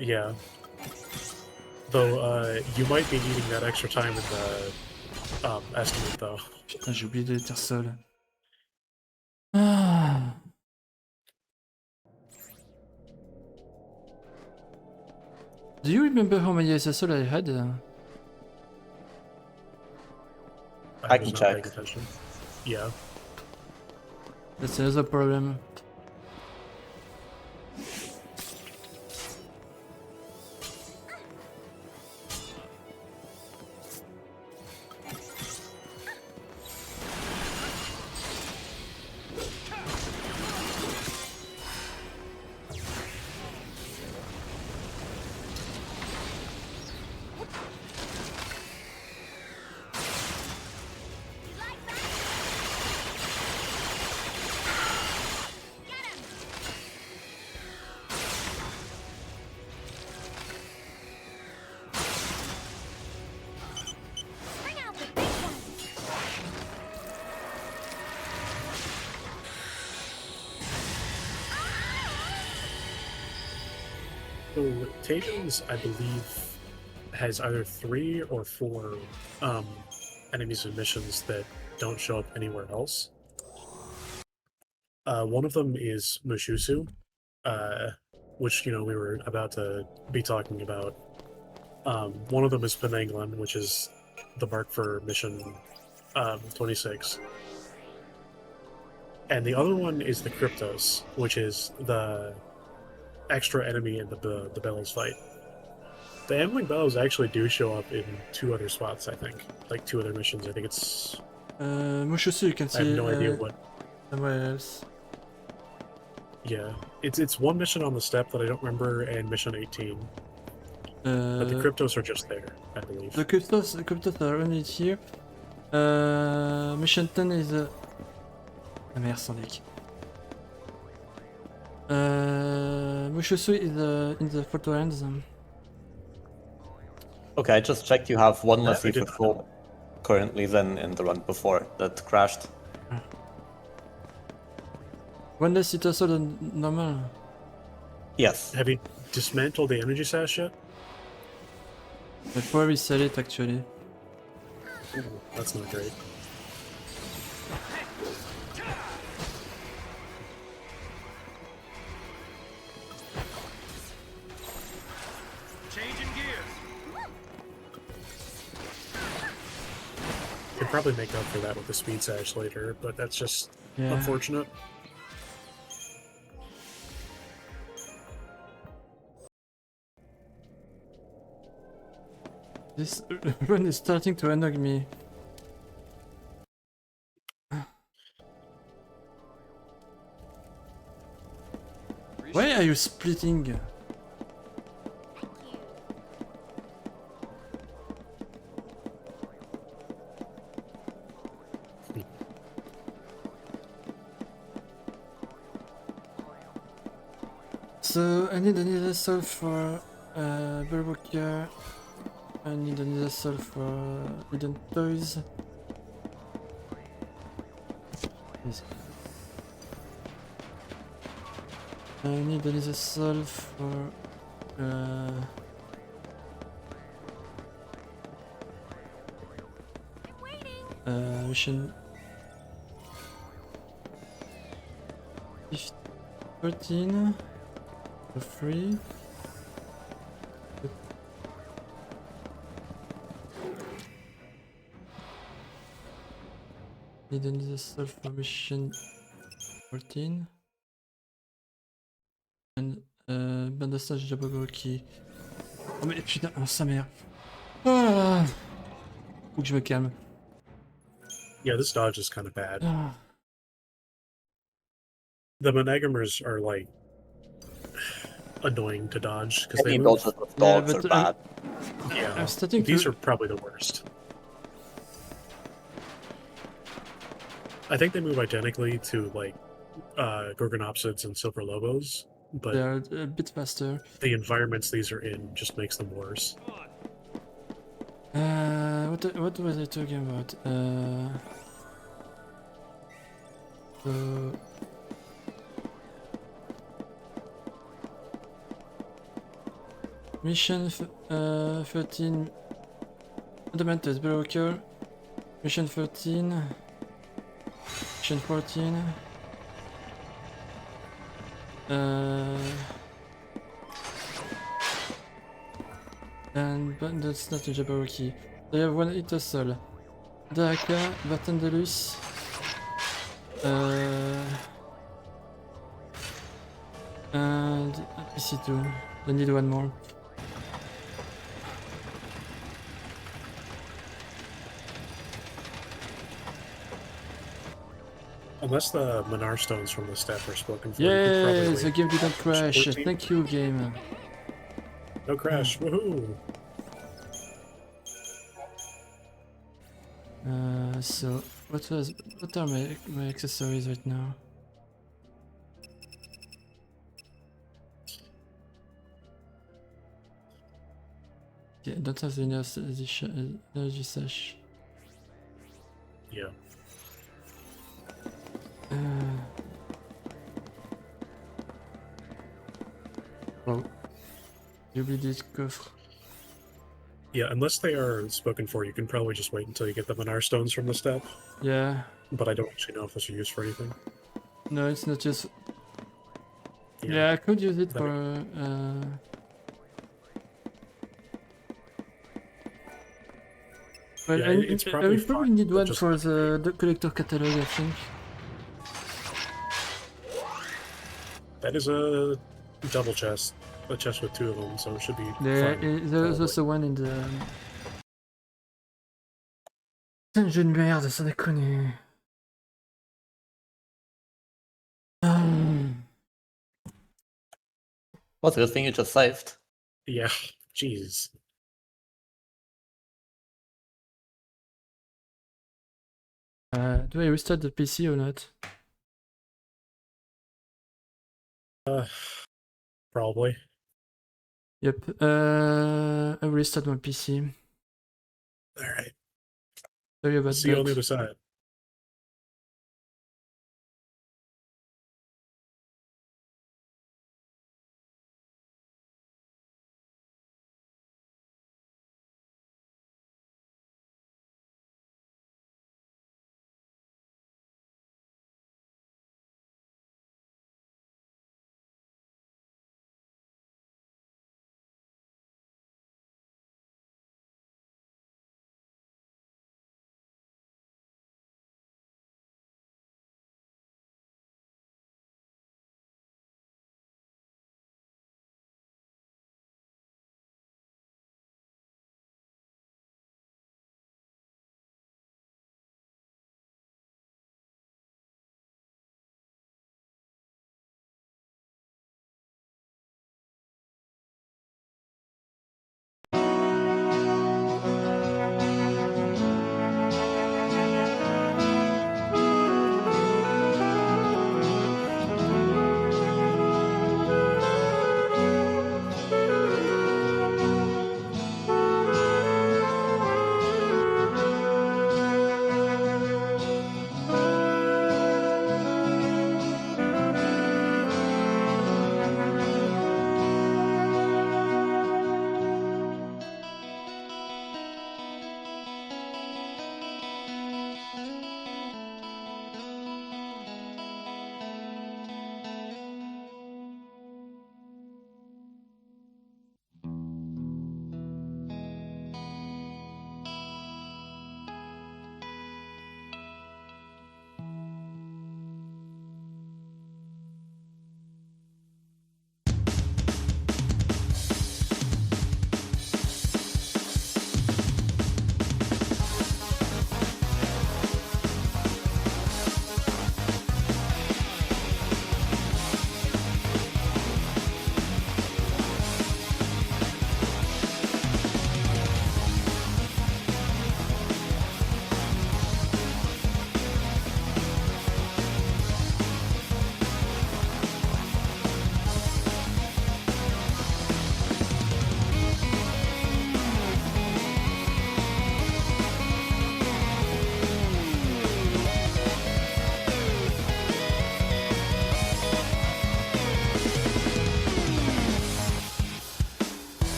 yeah. Though you might be needing that extra time in the estimate though. Putain, j'ai oublié de dire seul. Ah. Do you remember how many SSL I had? I can was not check. paying attention. Yeah. That's another problem. So Tavians, I believe, has either 3 or 4 enemies and missions that don't show up anywhere else. One of them is Mushusu, which we were about to be talking about. One of them is Penanglan, which is the mark for mission 26. And the other one is the Kryptos, which is the extra enemy in the Bellows fight. The Ambling Bellows actually do show up in 2 other spots, I think. Like 2 other missions. I think it's... Mushosu, you can see. I have no idea what... somewhere else. Yeah. It's one mission on the step that I don't remember, and mission 18. But the Kryptos are just there, I believe. The Kryptos are only here. Mission 10 is... Ah merde, sans deck. Mushosu is in the photo ends. Okay, I just checked. You have 1 less C4 currently than in the run before that crashed. One less it also than normal. Yes. Have you dismantled the energy sash yet? Before we sell it, actually. Ooh, that's not great. Changing gears. Could probably make up for that with the speed sash later, but that's just unfortunate. This run is starting to annoy me. Why are you splitting? So I need another soul for Bellwalker. I need another soul for Hidden Toys. Yes. I need another soul for mission 13 for free. Need another soul for mission 14. And bandastage Jabberwocky. Oh mais putain, oh, sa mère. Ah, faut que je me calme. Yeah, this dodge is kind of bad. Ah. The Monogamers are like annoying to dodge because they Any move. dodges with dogs are bad. Yeah, I'm starting these to... are probably the worst. I think they move identically to like Gorgonopsids and Silver Lobos, but They're a bit faster. the environments these are in just makes them worse. What was I talking about? So mission 13 Fundamentals Bellwalker. Mission 13. Mission 14. But that's not a Jabberwocky. They have one hit soul. Daraka, Bartendalus. And PC2. They need one more. Unless the Minar stones from the staff are spoken for. Yay! The game didn't crash. 14. Thank you, game. No crash. Woohoo! So what are my accessories right now? Yeah, I don't have the energy sash. Yeah. Well, J'ai oublié des coffres. Yeah, unless they are spoken for, you can probably just wait until you get the Minar stones from the step. Yeah. But I don't actually know if those are used for anything. No, it's not just... Yeah, I could use it for... Well, yeah, it's I probably will probably fine, need but one just for the collector catalog, I think. that is a double chest. A chest with 2 of them, so it should be There's fine. also one in the... C'est un jeu de merde, sans déconner. What's a good thing you just saved? Yeah, jeez. Do I restart the PC or not? Probably. Yep. I will restart my PC. Alright. Sorry about See you on the that. other side.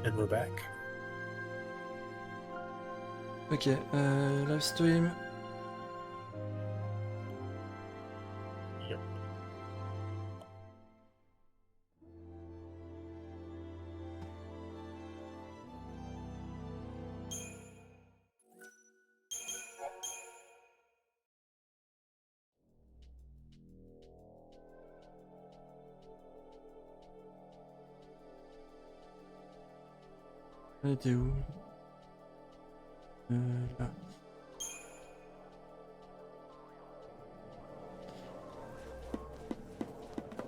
And we're back. Ok, live stream. Yep. Elle était où? Là.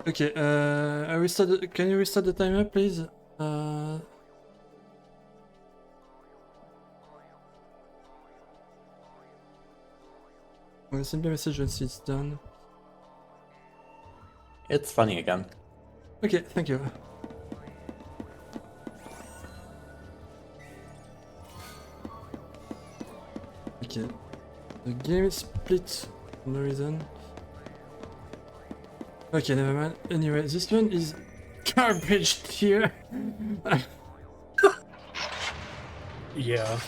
Okay, I restart can you restart the timer, please? Send me a message once it's done. It's funny again. Okay, thank you. Okay. The game is split for no reason. Okay, never mind. Anyway, this one is garbage tier. Yeah.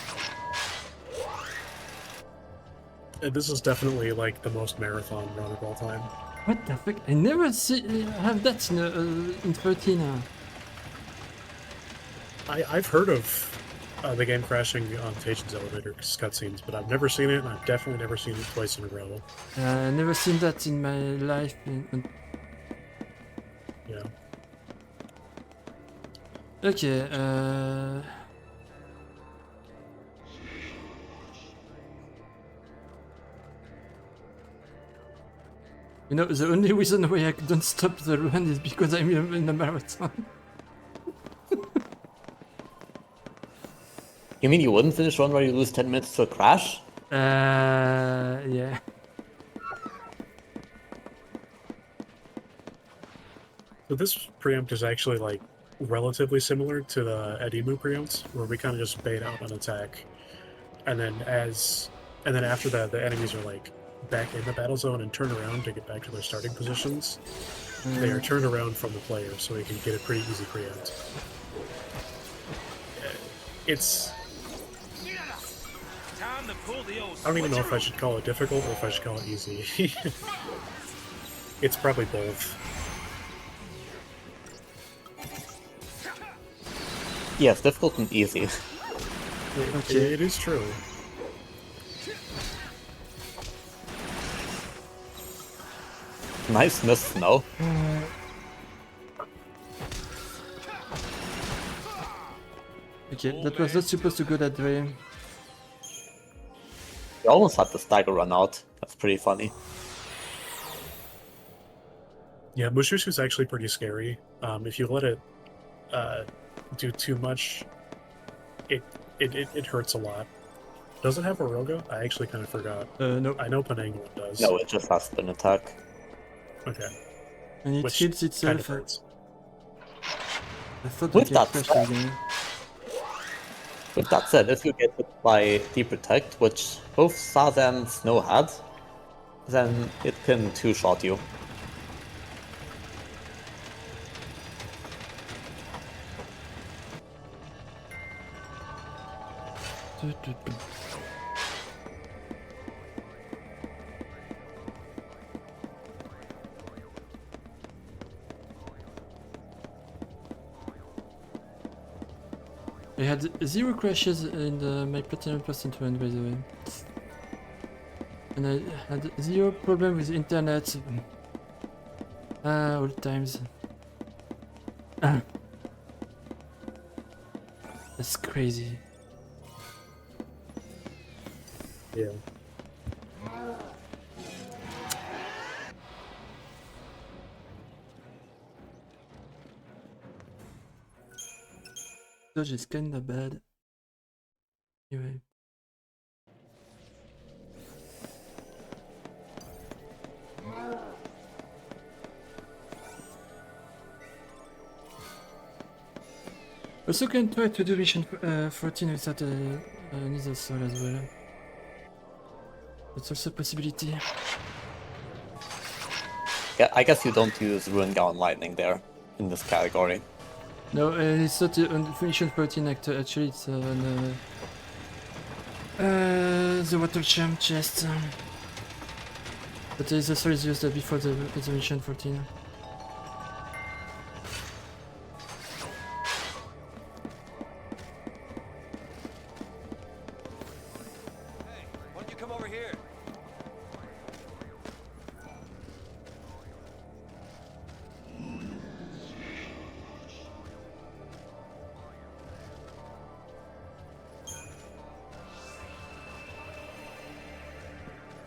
This is definitely like the most marathon run of all time. What the fuck? I never see have that in 13. I've heard of the game crashing on Tation's elevator cutscenes, but I've never seen it, and I've definitely never seen it twice in a row. I never seen that in my life. Yeah. Okay, you know, the only reason why I couldn't stop the run is because I'm in a marathon. You mean you wouldn't finish one where you lose 10 minutes to a crash? Yeah. So this preempt is actually like relatively similar to the Edimu preempt, where we kind of just bait out an attack, and then after that, the enemies are like back in the battle zone and turn around to get back to their starting positions. They are turned around from the player, so we can get a pretty easy preempt. It's... I don't even know if I should call it difficult or if I should call it easy. It's probably both. Yes, difficult and easy. Okay. It is true. Nice miss, no? Okay, that was not supposed to go that way. You almost had the stagger run out. That's pretty funny. Yeah, Mushushu's actually pretty scary. If you let it do too much, it hurts a lot. Does it have a Roga? I actually kind of forgot. No. I know Penanguin does. No, it just has an attack. Okay. And it Which heals kind of itself. hurts. I thought With it that crashed said- again. With that said, if you get hit by Deprotect, which both Saz and Snow had, then it can two-shot you. I had 0 crashes in my Platinum Percent run, by the way. And I had 0 problem with internet. All times. That's crazy. Yeah. Dodge is kinda bad. Anyway. Also can try to do mission 14 without neither soul as well. That's also a possibility. Yeah, I guess you don't use Ruin Gown Lightning there, in this category. No, it's not on mission 14 actually, it's on the Water Champ chest. But the soul is used before the mission 14. Why don't you come over here?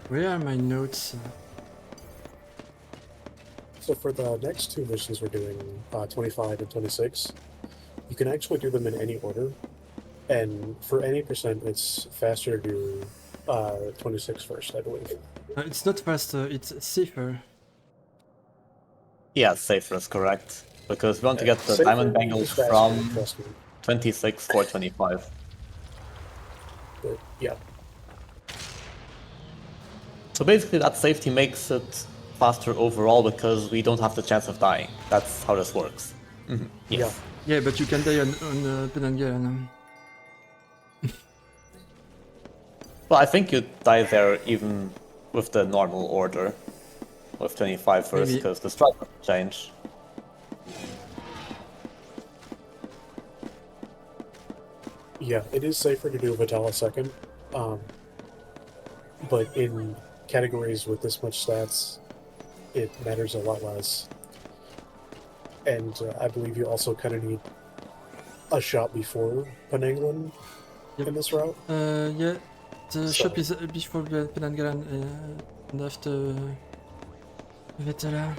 Where are my notes? So for the next two missions we're doing, 25 and 26, you can actually do them in any order. And for any percent, it's faster to do 26 first, I believe. It's not faster, it's safer. Yeah, safer is correct. Because we want to Yeah, get the safer diamond is bangles faster, from trust me. 26 for 25. But yeah, So basically that safety makes it faster overall because we don't have the chance of dying. That's how this works. Yes. Yeah, but you can die on Penanggalan. Well, I think you die there even with the normal order. With 25 first, Maybe. because the strike doesn't change. yeah, it is safer to do Vitala second. But in categories with this much stats, it matters a lot less. And I believe you also kind of need a shot before Penanggalan in this route. Yeah, the So- shop is before Penanggalan and after Vetala.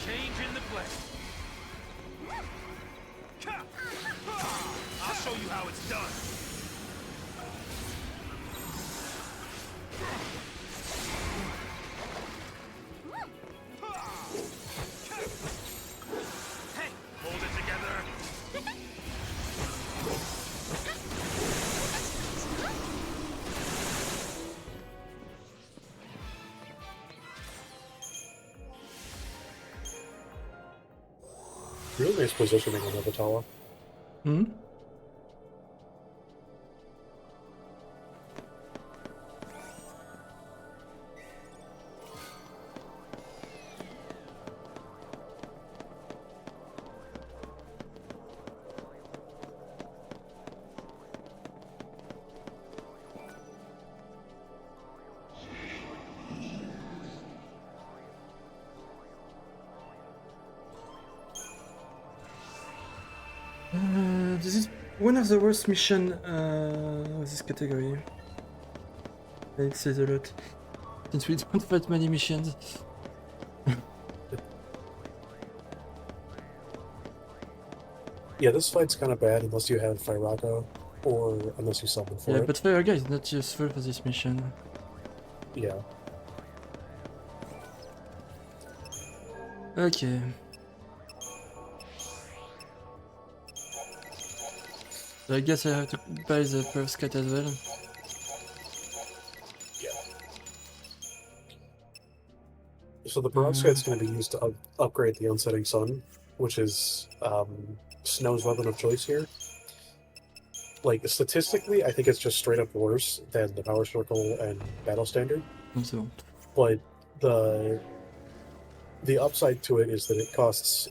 Change in the play. I'll show you how it's done. Hey, hold it together. Really nice positioning on the Vitala. Hmm? This is one of the worst missions of this category. It says a lot. Since we don't fight many missions. Yeah, this fight's kind of bad unless you have Firako or unless you summon for Yeah, it. but Fire Guy is not useful for this mission. Yeah. Okay. So I guess I have to buy the Perf Cat as well. So the perovskite's going to be used to upgrade the Unsetting Sun, which is Snow's weapon of choice here. Like, statistically, I think it's just straight up worse than the Power Circle and Battle Standard. So, But the upside to it is that it costs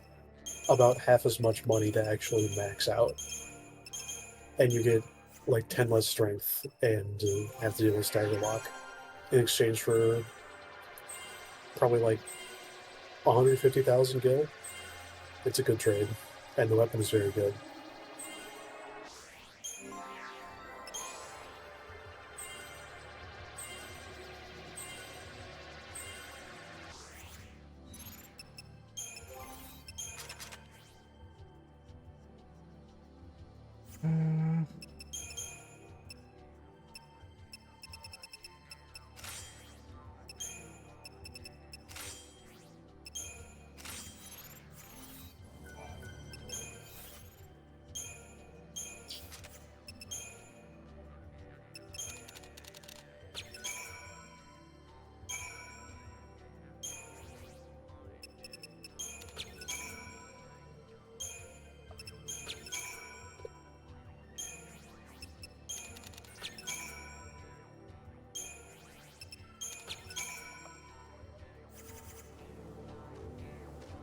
about half as much money to actually max out. And you get like 10 less strength and have to deal with stagger lock in exchange for probably like 150,000 gil. It's a good trade, and the weapon is very good.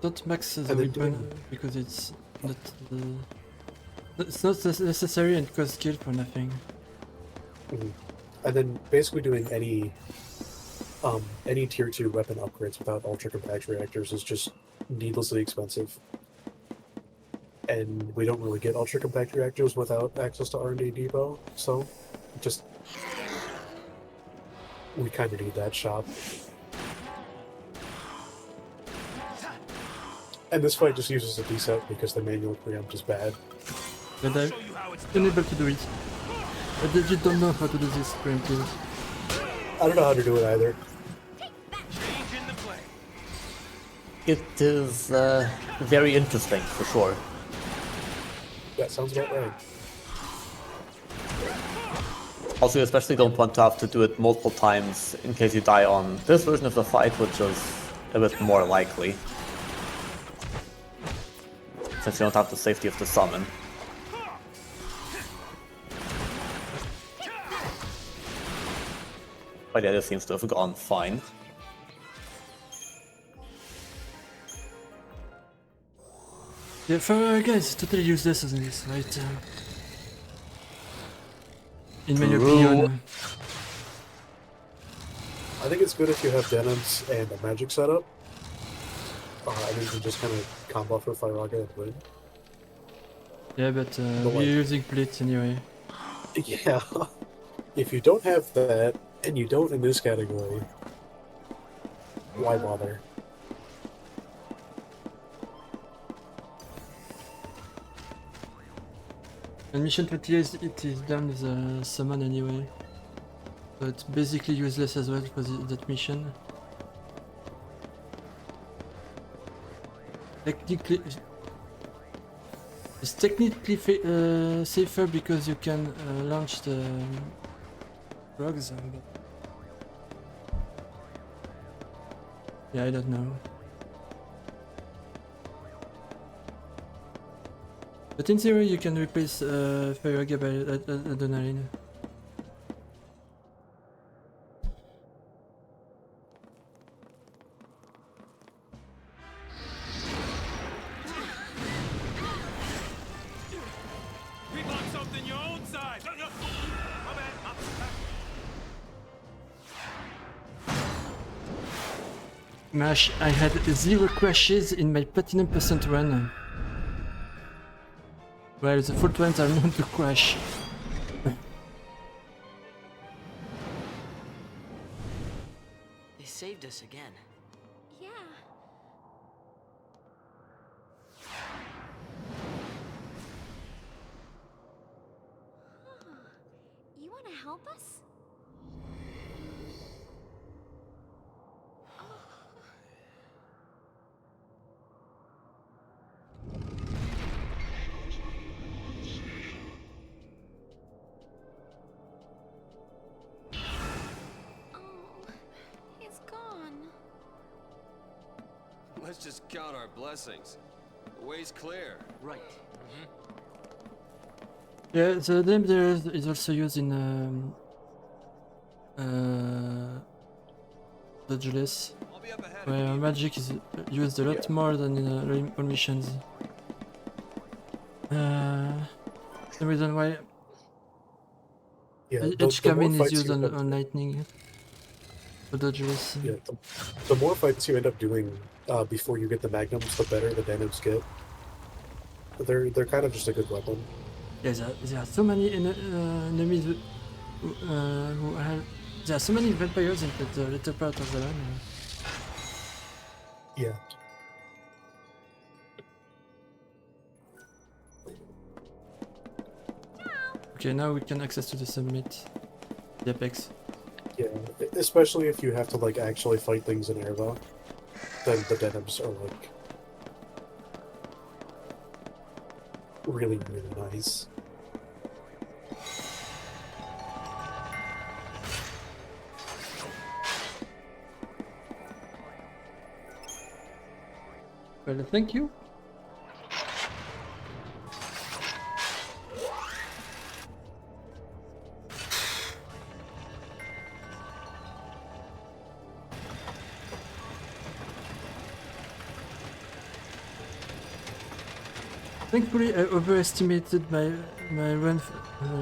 don't max the And then weapon because it's not necessary and costs skill for nothing. Mhm. And then basically doing any tier 2 weapon upgrades without ultra compact reactors is just needlessly expensive. And we don't really get ultra compact reactors without access to R&D Depot, so just we kind of need that shop. And this fight just uses a D-set because the manual preempt is bad. But I'm unable to do it. I legit don't know how to do this preemptive. I don't know how to do it either. It is very interesting, for sure. That sounds about right. Also, you especially don't want to have to do it multiple times in case you die on this version of the fight, which is a bit more likely. Since you don't have the safety of the summon. But yeah, this seems to have gone fine. Yeah, for guys, totally useless as this, right? In my opinion. I think it's good if you have denims and a magic setup. I mean, you can just kind of combo for Fire Rocket and win. Yeah, but we're using plates anyway. Yeah. If you don't have that, and you don't in this category, why bother? And mission 28 it is done with a summon anyway. So it's basically useless as well for that mission. Technically, it's technically safer because you can launch the drugs. But yeah, I don't know. But in theory, you can replace Firaga by Adrenaline. Mash, I had 0 crashes in my platinum % run. Well, the full ones are known to crash. They saved us again. Yeah. You want to help us? Let's just count our blessings. The way's clear. Right. Yeah, the Limiter is also used in Dodgeless, where magic is used a lot more than in all missions. The reason why each Kamin is used on lightning for Dodgeless. Yeah, the more fights you end up doing before you get the magnums, the better the denims get. They're kind of just a good weapon. Yeah, there are so many enemies who have. There are so many vampires in the later part of the run. Yeah. Okay, now we can access to the summit, the apex. Yeah, especially if you have to like actually fight things in Erva, then the denims are like really, really nice. Well, thank you. Thankfully, I overestimated my run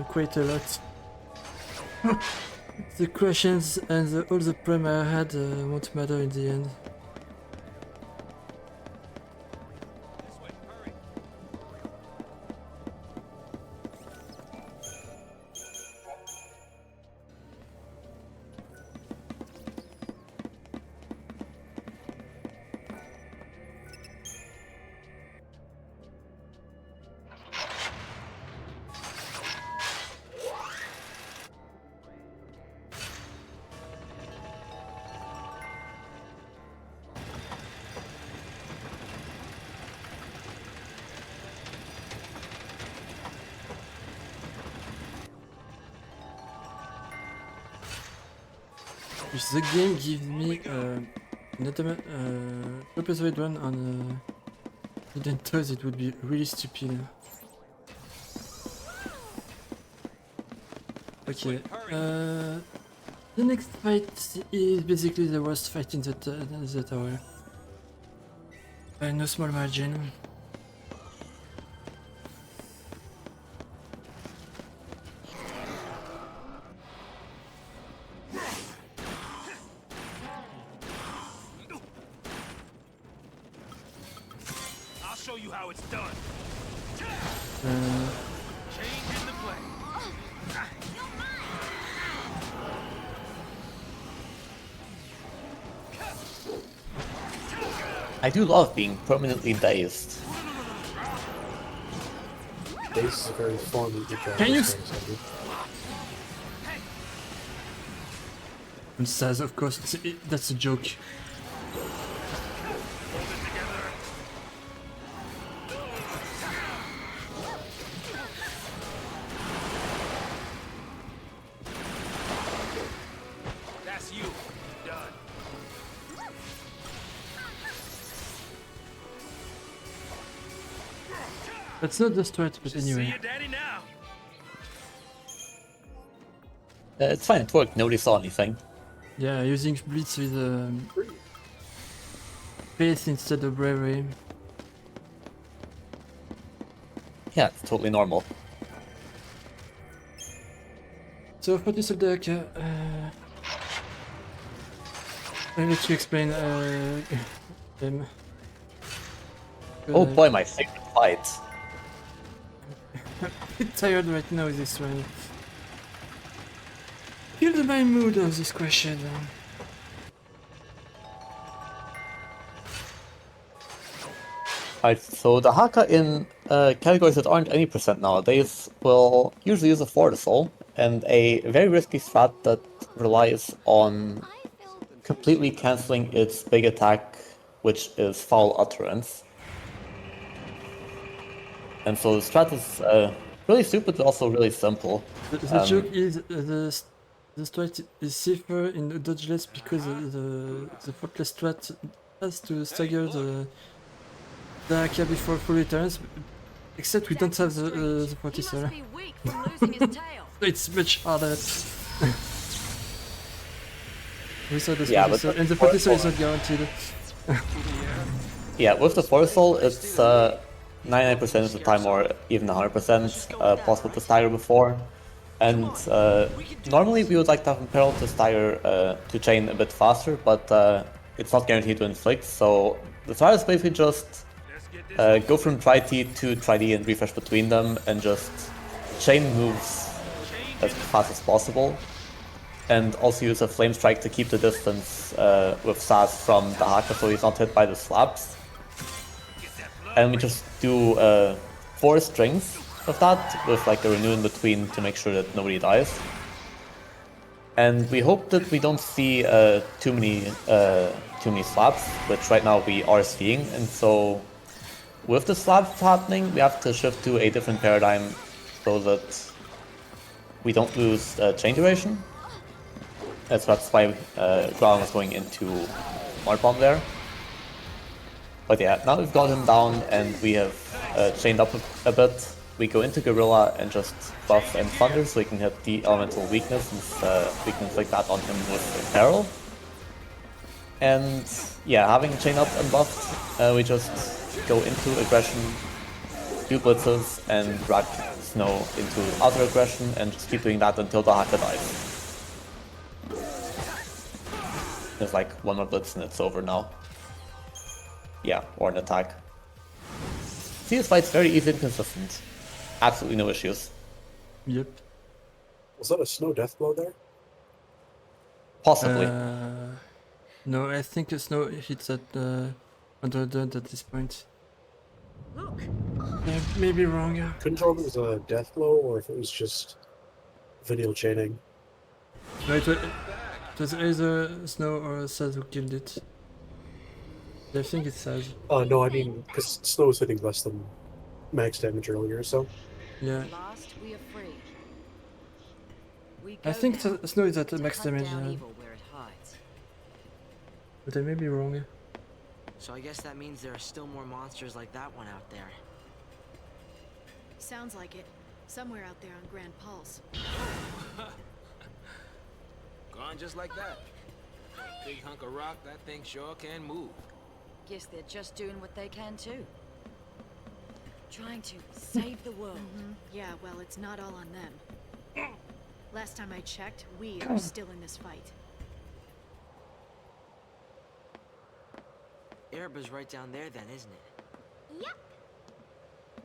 quite a lot. The crashes and all the prem I had won't matter in the end. If the game gives me an purposely run on hidden toys, it would be really stupid. Okay, the next fight is basically the worst fight in the tower. By no small margin. I'll show you how it's done. Change in the play. I do love being permanently dazed. Dazed is a very fun Can you And says, of course, that's a joke. That's you. Done. That's not the strat, but See anyway. your daddy now. It's fine, it worked, nobody saw anything. Yeah, using Blitz with faith instead of bravery. Yeah, it's totally normal. So for this deck, I'll let you explain them. Oh boy, my favorite fight. I'm a bit tired right now with this one. Feel my mood of this question. Alright, so the Haka in categories that aren't any percent nowadays will usually use a Fortisol, and a very risky strat that relies on completely cancelling its big attack, which is Foul Utterance. And so the strat is really stupid, but also really simple. The joke is the strat is safer in dodgeless because the faultless strat has to stagger the Haka before full returns, except we don't have the Fortisol. It's much harder. We saw the Yeah, Fortisol, and the Fortisol is not guaranteed. Yeah, with the Fortisol, it's 99% of the time, or even 100% possible to stagger before. And normally we would like to have Imperil to stagger to chain a bit faster, but it's not guaranteed to inflict, so the strat is basically just go from Tri-T to Tri-D and refresh between them, and just chain moves as fast as possible. And also use a Flame Strike to keep the distance with Saz from the Haka so he's not hit by the slaps. And we just do 4 strings of that with like a renew in between to make sure that nobody dies. And we hope that we don't see too many slaps, which right now we are seeing. And so with the slaps happening, we have to shift to a different paradigm so that we don't lose chain duration. That's why Ground was going into Smart Bomb there. But yeah, now we've got him down and we have chained up a bit. We go into Gorilla and just buff and Thunder so we can hit the elemental weakness and we can inflict that on him with Imperil. And yeah, having chain up and buffed, we just go into aggression, do blitzes, and rack Snow into other aggression and just keep doing that until the Haka dies. There's like one more blitz and it's over now. Yeah, or an attack. See, this fight's very easy and consistent. Absolutely no issues. Yep. Was that a Snow Death Blow there? Possibly. No, I think a Snow hits at under at this point. Look. Yeah, maybe wrong. Yeah. Couldn't tell if it was a Death Blow or if it was just Vanille chaining. No, it was either Snow or Saz who killed it. I think it's Saz. No, I mean, because Snow was hitting less than max damage earlier, so. Yeah. Last we are free. We I go think now Snow is at to max hunt damage. down evil where it hides. but I may be wrong. So I guess that means there are still more monsters like that one out there. Sounds like it. Somewhere out there on Grand Pulse. Gone just like that. A big hunk of rock, that thing sure can move. Guess they're just doing what they can too. Trying to save the world. Yeah, well, it's not all on them. Last time I checked, we are still in this fight. Ereba's right down there then, isn't it? Yep.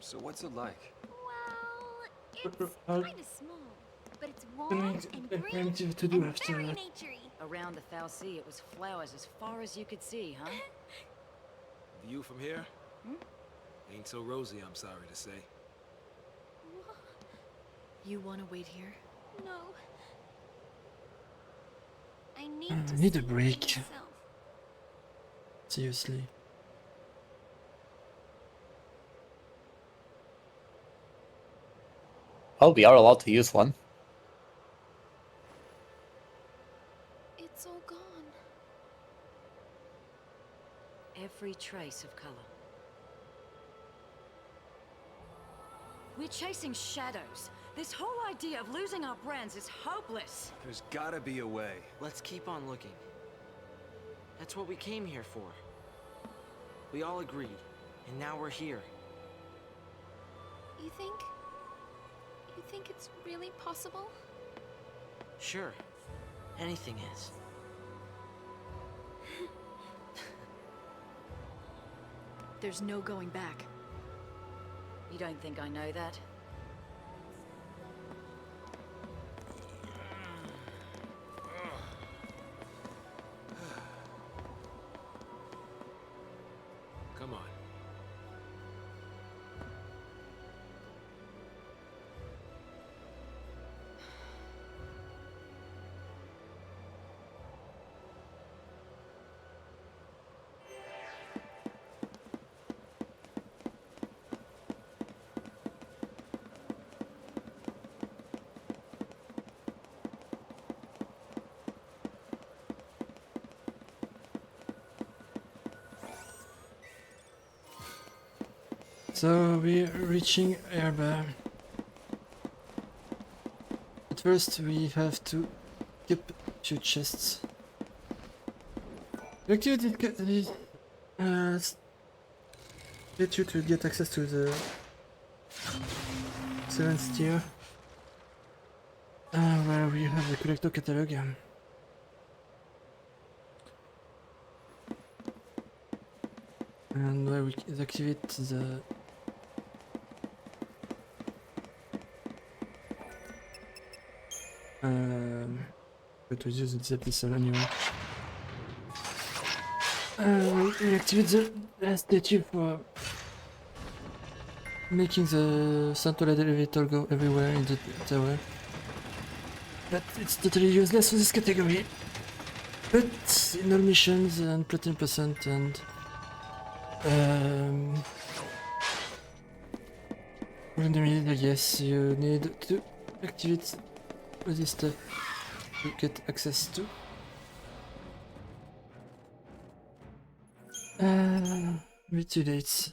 So what's it like? Well, it's kind of small, but it's warm and green To and do after very that. naturey. Around the Foul Sea, it was flowers as far as you could see, huh? View from here? Ain't so rosy, I'm sorry to say. You want to wait here? No. I need I to need see a it for break. myself. Seriously. Well, we are allowed to use one. It's all gone. Every trace of color. We're chasing shadows. This whole idea of losing our brands is hopeless. There's gotta be a way. Let's keep on looking. That's what we came here for. We all agreed, and now we're here. You think it's really possible? Sure. Anything is. There's no going back. You don't think I know that? Come on. So we're reaching Erba. At first we have to skip a few chests. The activity let you to get access to the 7th tier, where we have the collector catalog. And where we activate the but we use this episode anyway. We activate the statue for making the Santola elevator go everywhere in the tower. But it's totally useless for this category. But in all missions and platinum percent and yes, you need to activate all this stuff to get access to. Mutilates.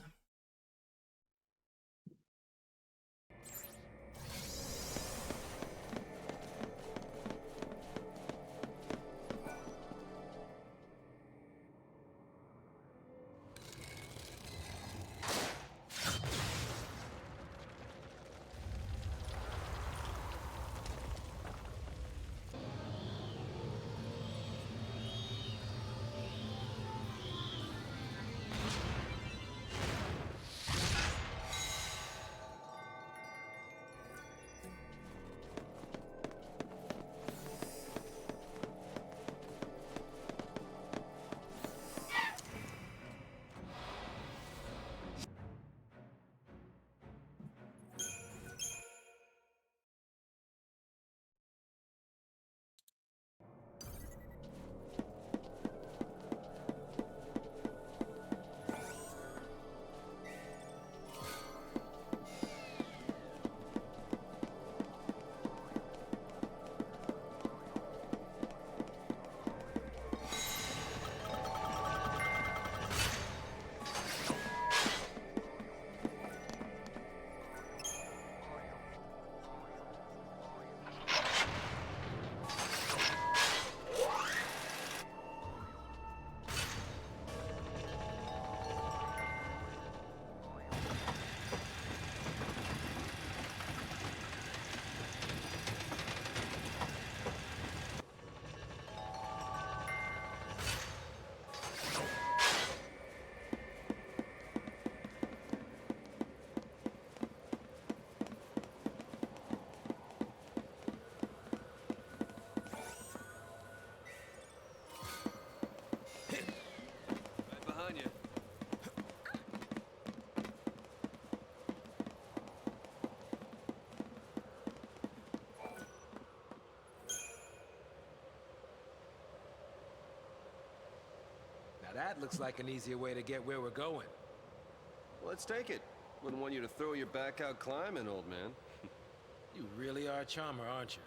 That looks like an easier way to get where we're going. Let's take it. Wouldn't want you to throw your back out climbing, old man. You really are a charmer, aren't you?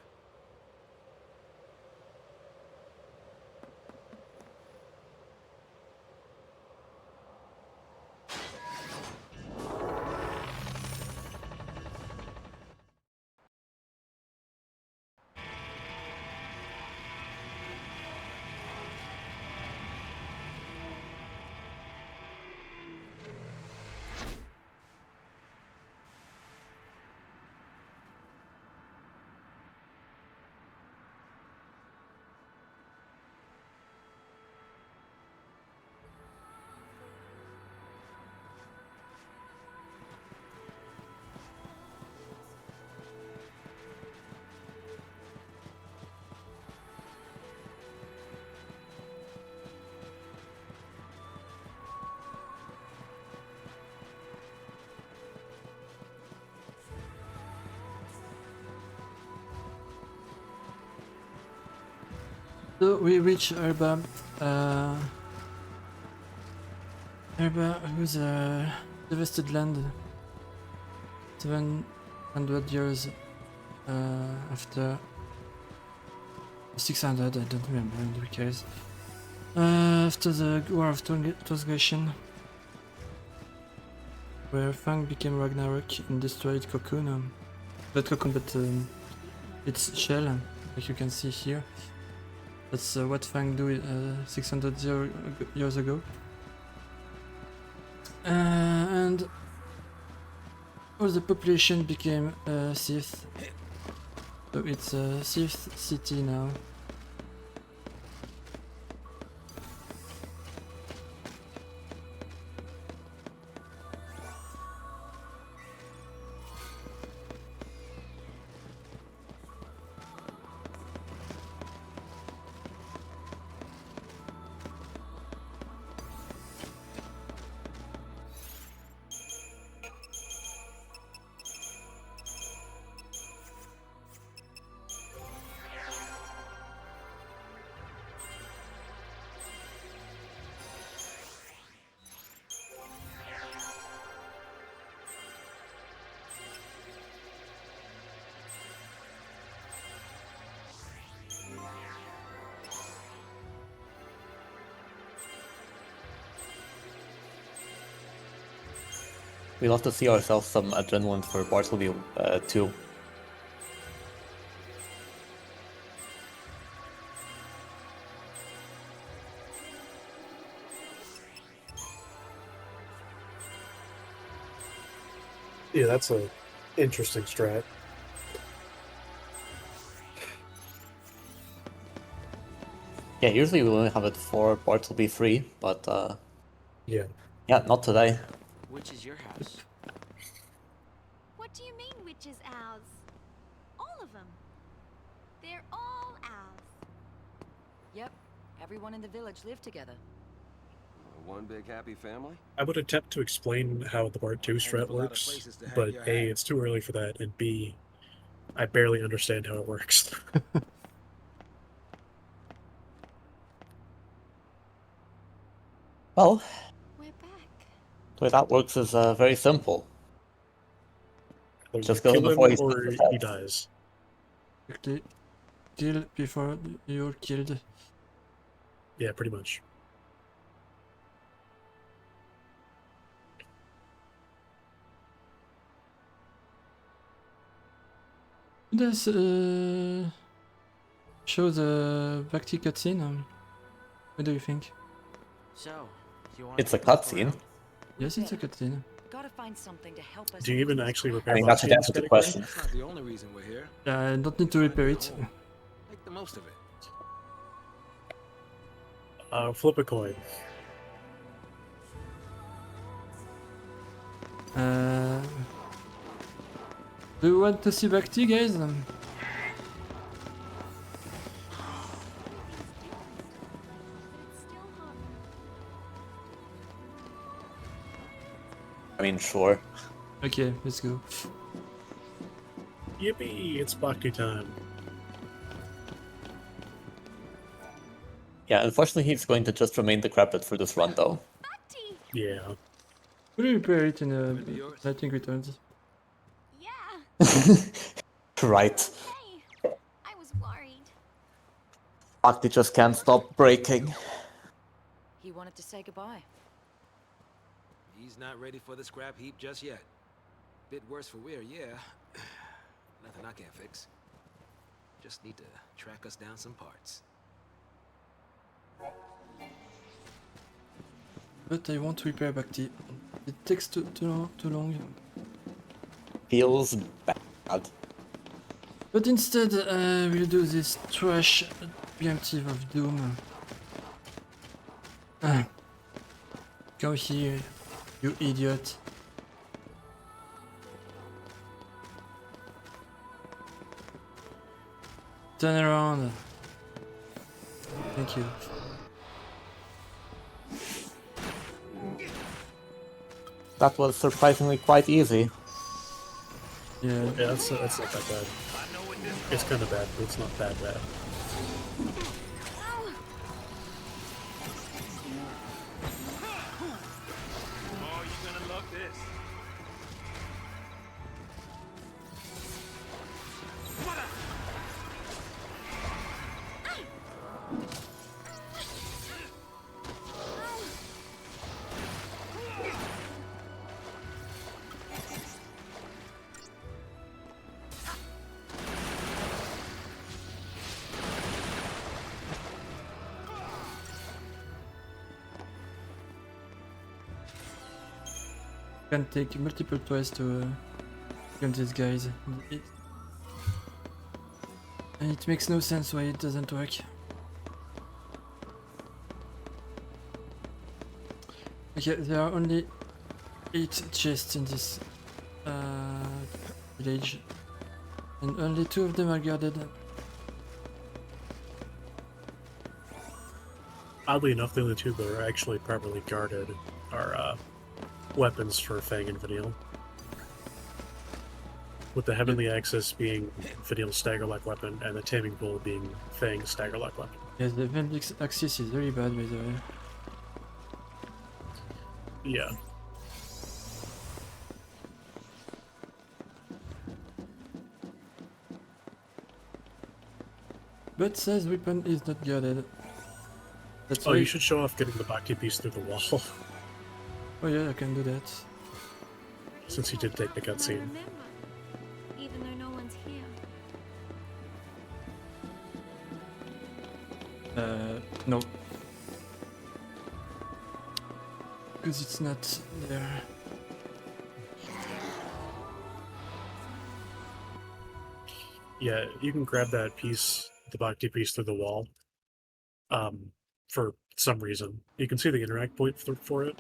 So we reach Herba. Herba, who's a devastated land 700 years after 600, I don't remember, who cares. After the War of Transgression, where Fang became Ragnarok and destroyed Cocoon. Not Cocoon, but its shell, like you can see here. That's what Fang do 600 years ago. And all the population became Sith. So it's a Sith city now. We love to see ourselves some adrenaline for Bartleby 2. Yeah, that's a interesting strat. Yeah, usually we only have it for Bartleby 3, but yeah, not today. Which is your house? What do you mean, which is ours? All of them. They're all ours. Yep, everyone in the village lived together. One big happy family? I would attempt to explain how the Part 2 strat works, but A, it's too early for that, and B, I barely understand how it works. Well, We're back. the way that works is very simple. Either Just you go kill before him he or starts he the dies. Kill before you're killed. Yeah, pretty much. Let's show the Bhakti cutscene. What do you think? So, you want It's a cutscene. Yes, it's a cutscene. Gotta find something to help us. Do you even actually repair I mean, that should Bastian's answer the category? question. That's not the only reason we're here. I don't need to repair it. Make the most of it. Flip a coin. Do you want to see Bhakti, guys? I mean, sure. Okay, let's go. Yippee! It's Bhakti time. Yeah, unfortunately he's going to just remain decrepit for this run though. Yeah. Could you repair it in lightning returns? Yeah. Right. Hey, I was worried. Bhakti just can't stop breaking. He wanted to say goodbye. He's not ready for the scrap heap just yet. Bit worse for wear, yeah. Nothing I can't fix. Just need to track us down some parts. But I want to repair Bhakti. It takes too long. Feels bad. But instead, we'll do this trash preemptive of Doom. Go here, you idiot. Turn around. Thank you. That was surprisingly quite easy. Yeah. Yeah, that's not that bad. It's kind of bad, but it's not that bad. Oh, you're gonna love this. Can take multiple tries to kill these guys. And it makes no sense why it doesn't work. Okay, there are only 8 chests in this village, and only 2 of them are guarded. Oddly enough, the only two that are actually properly guarded are weapons for Fang and Vanille. With the Heavenly Axis being Vanille's Staggerlock weapon, and the Taming Bull being Fang's Staggerlock weapon. Yes, the Heavenly Axis is very bad, by the way. Yeah. But says weapon is not guarded. That's Oh, why you should show off getting the Bhakti piece through the wall, Oh yeah, I can do that. since you did take the cutscene. Remember, even though no one's here. No. Because it's not there. Yeah, you can grab that piece, the Bhakti piece, through the wall. For some reason. You can see the interact point for it,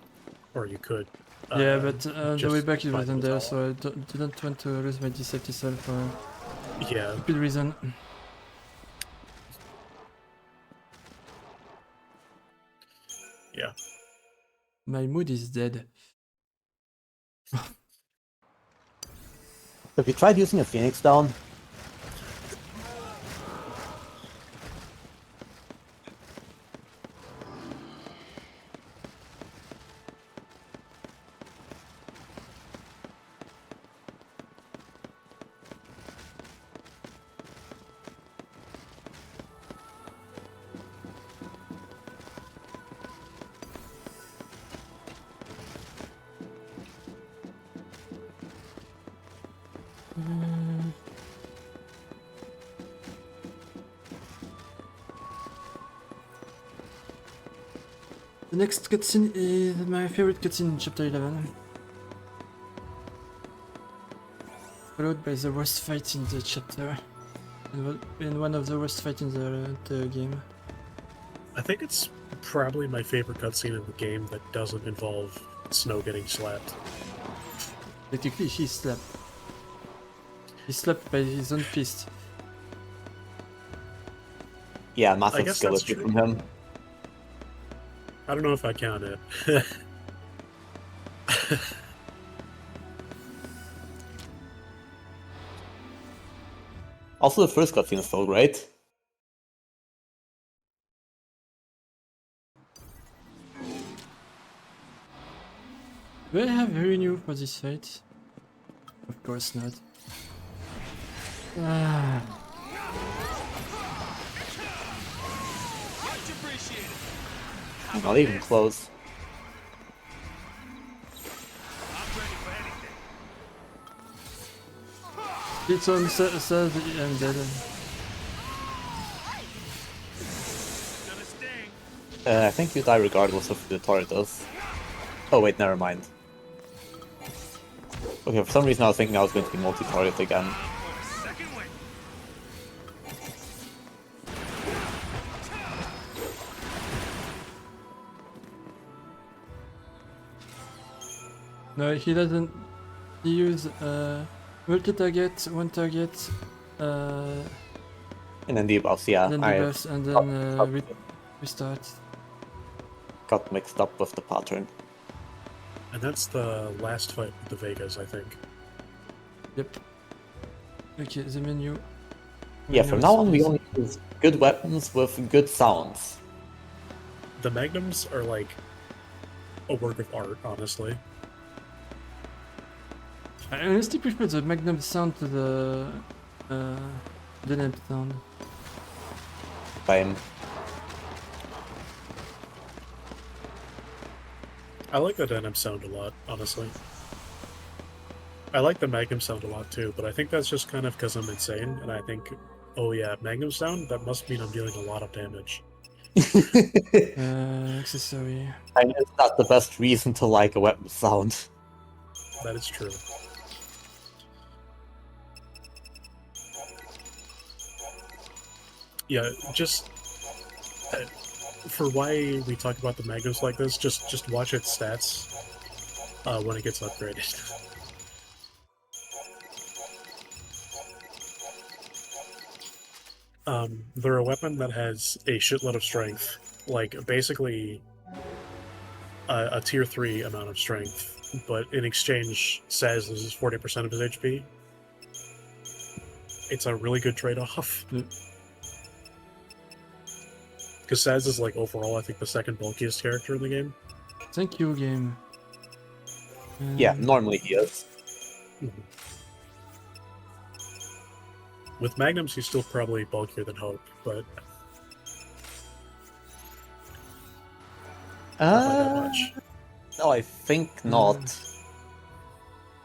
or you could. Yeah, but the just way back it find wasn't the there, tower. so I didn't want to lose my deceptive self for a Yeah, stupid reason. yeah. My mood is dead. Have you tried using a Phoenix down? The next cutscene is my favorite cutscene in chapter 11. Followed by the worst fight in the chapter. And one of the worst fights in the game. I think it's probably my favorite cutscene in the game that doesn't involve Snow getting slapped. Technically, he's slapped. He's slapped by his own fist. Yeah, I massive guess skill that's issue true. from him. I don't know if I count it. Also, the first cutscene is so great. Do I have renew for this fight? Of course not. Ah. Much appreciated. Not even close. I'm ready for anything. It's on says I'm dead. Gonna sting. I think you die regardless of who the turret is. Oh wait, never mind. Okay, for some reason I was thinking I was going to be multi-target again. For a second win. No, he doesn't. He use multi-target, one target, And then debuffs, yeah. then I debuffs, and then restart. got mixed up with the pattern. And that's the last fight with the Vegas, I think. Yep. Okay, the menu. Yeah, from now on we only use good weapons with good sounds. The Magnums are like a work of art, honestly. I honestly prefer the Magnum sound to the Denem sound. Same. I like the Denim sound a lot, honestly. I like the Magnum sound a lot too, but I think that's just kind of because I'm insane, and I think, oh yeah, Magnum sound? That must mean I'm dealing a lot of damage. Accessory. I mean, it's not the best reason to like a weapon sound. That is true. Yeah, just for why we talk about the Magnums like this, just watch its stats when it gets upgraded. They're a weapon that has a shitload of strength, like basically a tier 3 amount of strength, but in exchange, Saz loses 40% of his HP. It's a really good trade-off. Because Saz is, like, overall, I think the second bulkiest character in the game. Thank you, game. Yeah, normally he is. With Magnums, he's still probably bulkier than Hope, but not by that much. No, I think not.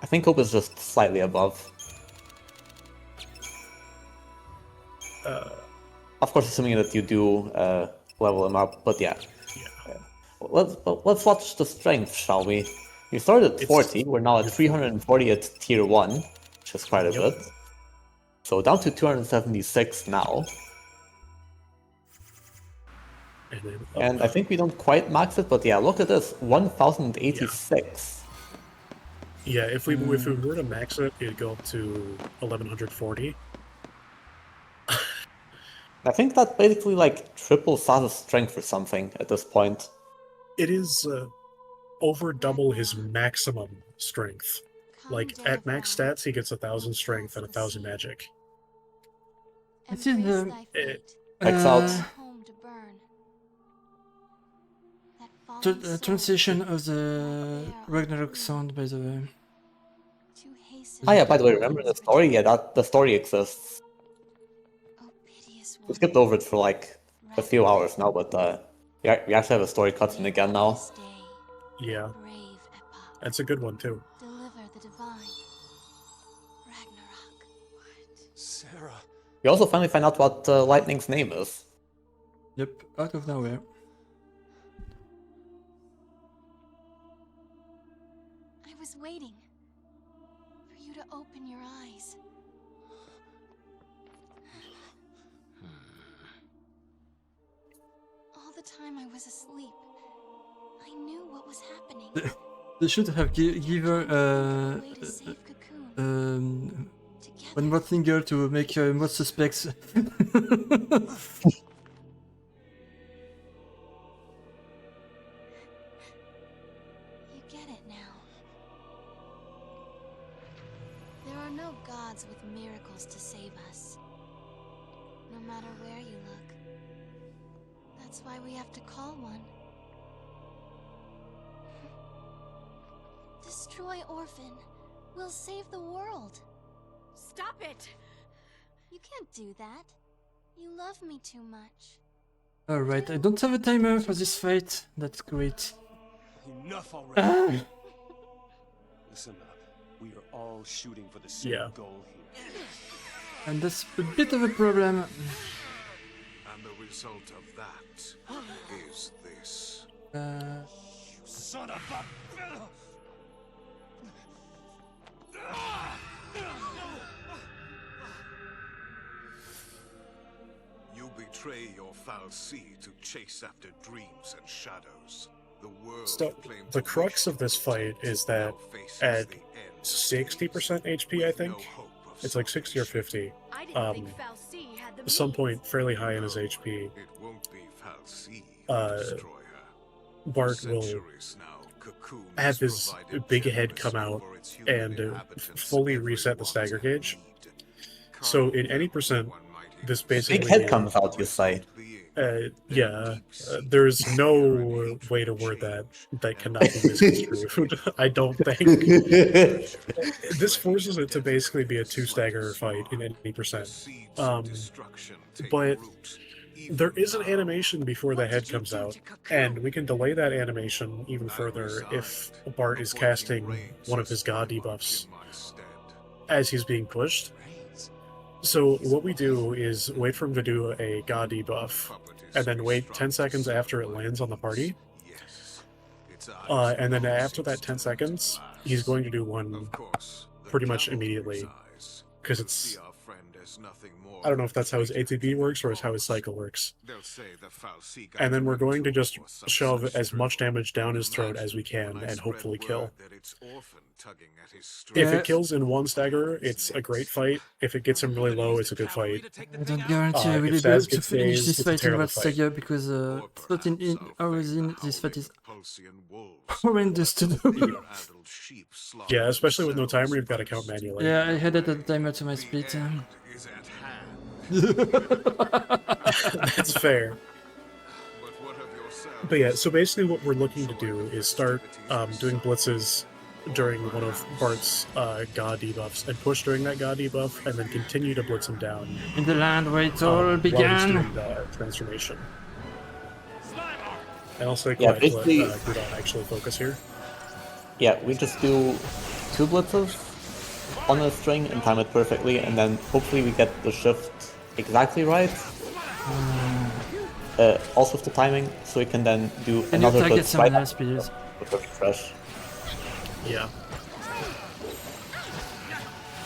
I think Hope is just slightly above. Of course, assuming that you do level him up, but yeah. Let's watch the strength, shall we? We started at 40, we're now at 340 at tier 1, which is quite a bit. So down to 276 now. And I think we don't quite max it, but yeah, look at this, 1086. Yeah, if we were to max it, it'd go up to 1140. I think that basically like triple Saz's strength or something at this point. It is over double his maximum strength. Like, at max stats, he gets 1000 strength and 1000 magic. This is the X out. Translation of the Ragnarok sound, by the way. Ah yeah, by the way, remember the story? Yeah, the story exists. We skipped over it for like a few hours now, but we actually have a story cutscene again now. Yeah. That's a good one, too. Deliver the divine. Ragnarok. Sarah. We also finally find out what Lightning's name is. Yep, out of nowhere. I was waiting for you to open your eyes. All the time I was asleep, I knew what was happening. They should have give her one more finger to make more suspects. You get it now. There are no gods with miracles to save us. No matter where you look. That's why we have to call one. destroy Orphan. We'll save the world. Stop it! You can't do that. You love me too much. Alright, I don't have a timer for this fight. That's great. Enough already. Ah! Listen up. We are all shooting for the same goal here. And that's a bit of a problem. And the result of that is this. Son of a... You betray your fal'Cie to chase after dreams and shadows. The world So, claimed the to crux wish of this for fight is that now faces at the end 60% HP, I think, it's like 60 or 50. At some point, fairly high in his HP, It won't be fal'Cie who destroy her. Bart will Centuries now, Cocoon have has his provided big head generous come out over its human and inhabitants fully every reset the want stagger and gauge. need. So in any percent, this basically... Big head comes out, you say. There's no way to word that cannot be misconstrued. I don't think. This forces it to basically be a 2-stagger fight in any percent. But there is an animation before the head comes out, and we can delay that animation even further if Bart is casting one of his god debuffs as he's being pushed. So what we do is wait for him to do a god debuff, and then wait 10 seconds after it lands on the party. And then after that 10 seconds, he's going to do one pretty much immediately. Because it's... I don't know if that's how his ATB works or how his cycle works. And then we're going to just shove as much damage down his throat as we can and hopefully kill. If it kills in 1 stagger, it's a great fight. If it gets him really low, it's a good fight. I don't guarantee I will be able to finish this fight in 1 stagger because 13 hours in, this fight is horrendous to do. Yeah, especially with no timer, you've got to count manually. Yeah, I had a timer to my split. That's fair. But yeah, so basically what we're looking to do is start doing blitzes during one of Bart's god debuffs and push during that god debuff and then continue to blitz him down. In the land where it all While he's began. doing the transformation. And I'll stay Yeah, quiet to basically- let Gudon actually focus here. Yeah, we just do 2 blitzes on a string and time it perfectly, and then hopefully we get the shift exactly right. Also with the timing, so we can then do And you another target blitz someone right else, please. with perfect fresh. Yeah.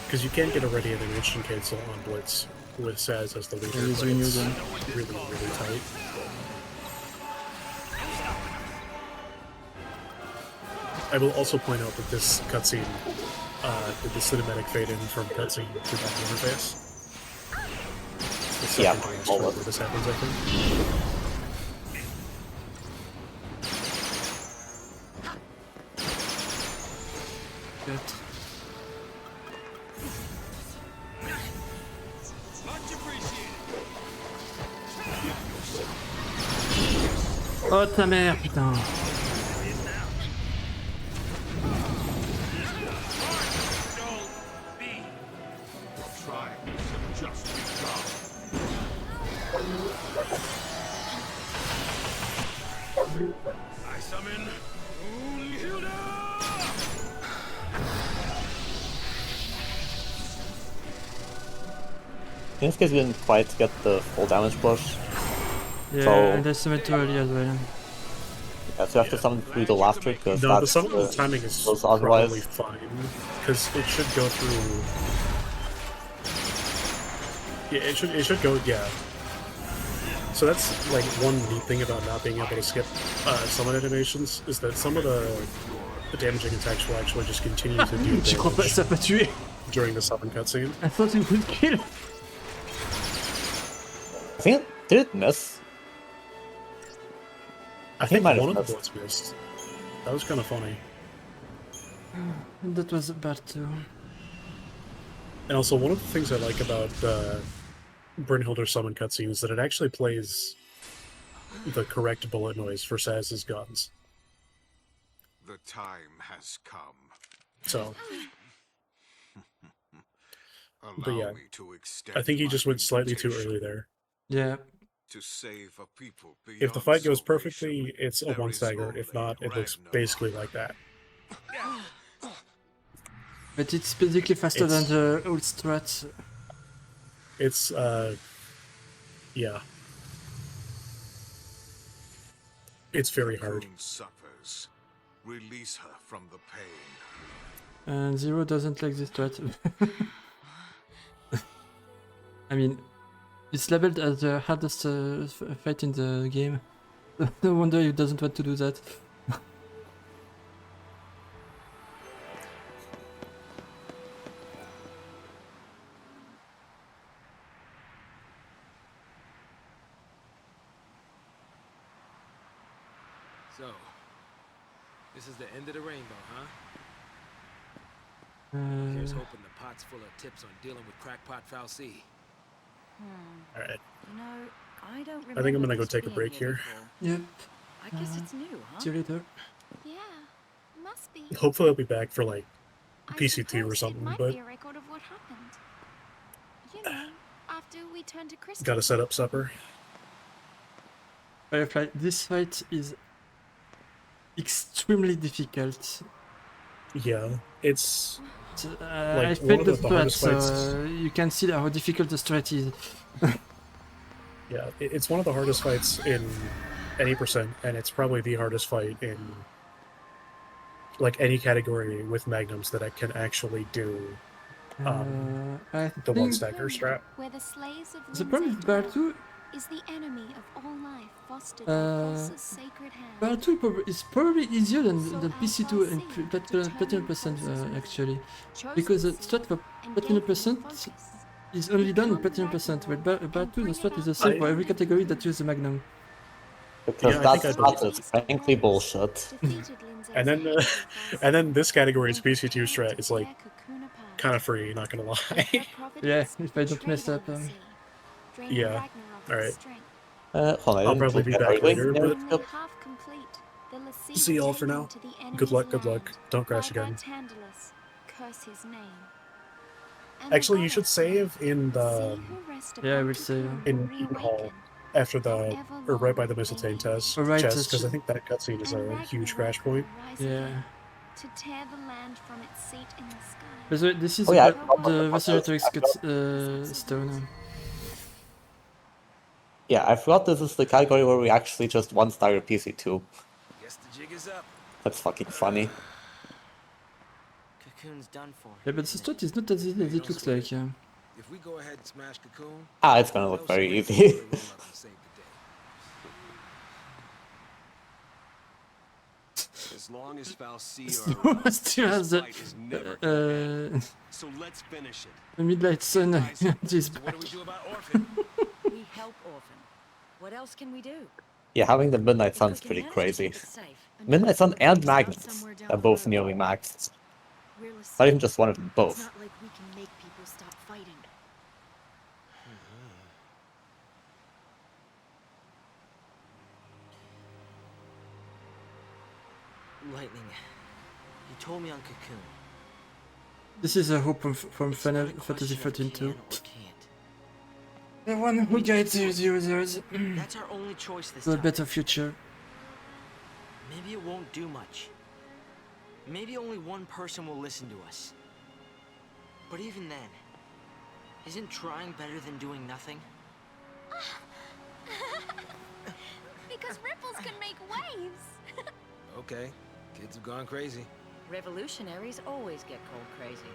Because you can't get a ready animation cancel on Blitz with Saz as the leader, Yeah, he's but it's renewed really, really tight. I will also point out that this cutscene did the cinematic fade in from cutscene to that interface. The second Yeah, to last all time of where this happens, I think. Good. Oh ta mère, putain. I summon Hilda! In this case, we didn't quite get the full damage push. Yeah, So- and I summoned too early as well. Yeah, so you have to summon through the last trick, because No, the that's summon timing is goes probably otherwise. fine, because it should go through... Yeah, it should go, yeah. So that's, like, one neat thing about not being able to skip summon animations, is that some of the damaging attacks will actually just continue to do Je crois pas que ça damage va tuer. during the summon cutscene. I thought it would kill. I think it did miss. I think think might have one of the missed. bullets missed. That was kind of funny. That was bad too. And also, one of the things I like about Brynhilder's summon cutscene is that it actually plays the correct bullet noise for Saz's guns. The time has come. So, but Allow yeah, me to extend I think he my just went slightly too invitation early there. Yeah. to save a people If the beyond fight goes salvation. perfectly, it's a There one is stagger. If only not, it looks Ragnarok. basically like that. But it's basically faster than It's- the old strat. It's yeah. It's very hard. Cocoon suffers. Release her from the pain. And Zero doesn't like this strat. I mean, it's labeled as the hardest fight in the game. No wonder he doesn't want to do that. So, this is the end of the rainbow, huh? Here's hoping the pot's full of tips on dealing with crackpot Fal'Cie. All right. You know, I don't remember I think I'm gonna go this take a being break here. before. Yep. I guess it's new, huh? See you later. Yeah, must be. Hopefully, I'll be back for like I PC2 or suppose something, it might but be a record of what happened. You know, after we turned to Crystal. gotta set up supper. Firefly, this fight is extremely difficult. Yeah, it's I one failed of the the strat, hardest so fights. you can see how difficult the strat is. Yeah, it's one of the hardest fights in any percent, and it's probably the hardest fight in like any category with magnums that I can actually do I the one think stagger strat. Where the slaves of the problem with Bar 2, is the enemy of all life fostered by uh, Falsa's sacred hand. Bar 2 is probably easier than PC2 and Platinum Percent actually, because the strat for Platinum Percent is only done in Platinum Percent, while Bar 2 the strat is the same for every category that uses the Magnum. Because Yeah, I think that I strat is frankly bullshit. And then this category's PC2 strat is like kind of free, not gonna lie. Yeah, if I don't mess up. Yeah. All right. Hold on, I I'll didn't probably click be that. back Are you going later, there? but Yep. see y'all for now. Good luck. Good luck. Don't crash again. Actually, you should save in the Yeah, I will save. in Eden Hall after the or right by the mistletoe test, Alright, because I think that cutscene is a huge crash point. Yeah. To tear the land from its seat in the sky. By the way, this is Oh, yeah, the Vacillatrix stone. Yeah, I forgot this is the category where we actually just one stagger PC2. Guess the jig is up. That's fucking funny. Cocoon's done for. Yeah, but the strat is not as easy as it looks like. Yeah. If we go ahead and smash Cocoon, It's gonna look very easy. As long as Fal'Cie Still has the so let's finish it. the Midnight Sun is What back. do we do about Orphan? We help Orphan. What else can we do? Yeah, having the Midnight Sun's pretty crazy. Midnight Sun and Magnets are both nearly maxed. Not even just one of them, both. It's not like we can make people stop fighting. Lightning, you told me on Cocoon. This is a hope from Final Fantasy XIII too. The one who guides the users That's our only choice this to a time. better future. Maybe it won't do much. Maybe only one person will listen to us. But even then, isn't trying better than doing nothing? Because ripples can make waves. Okay, kids have gone crazy. Revolutionaries always get cold crazy.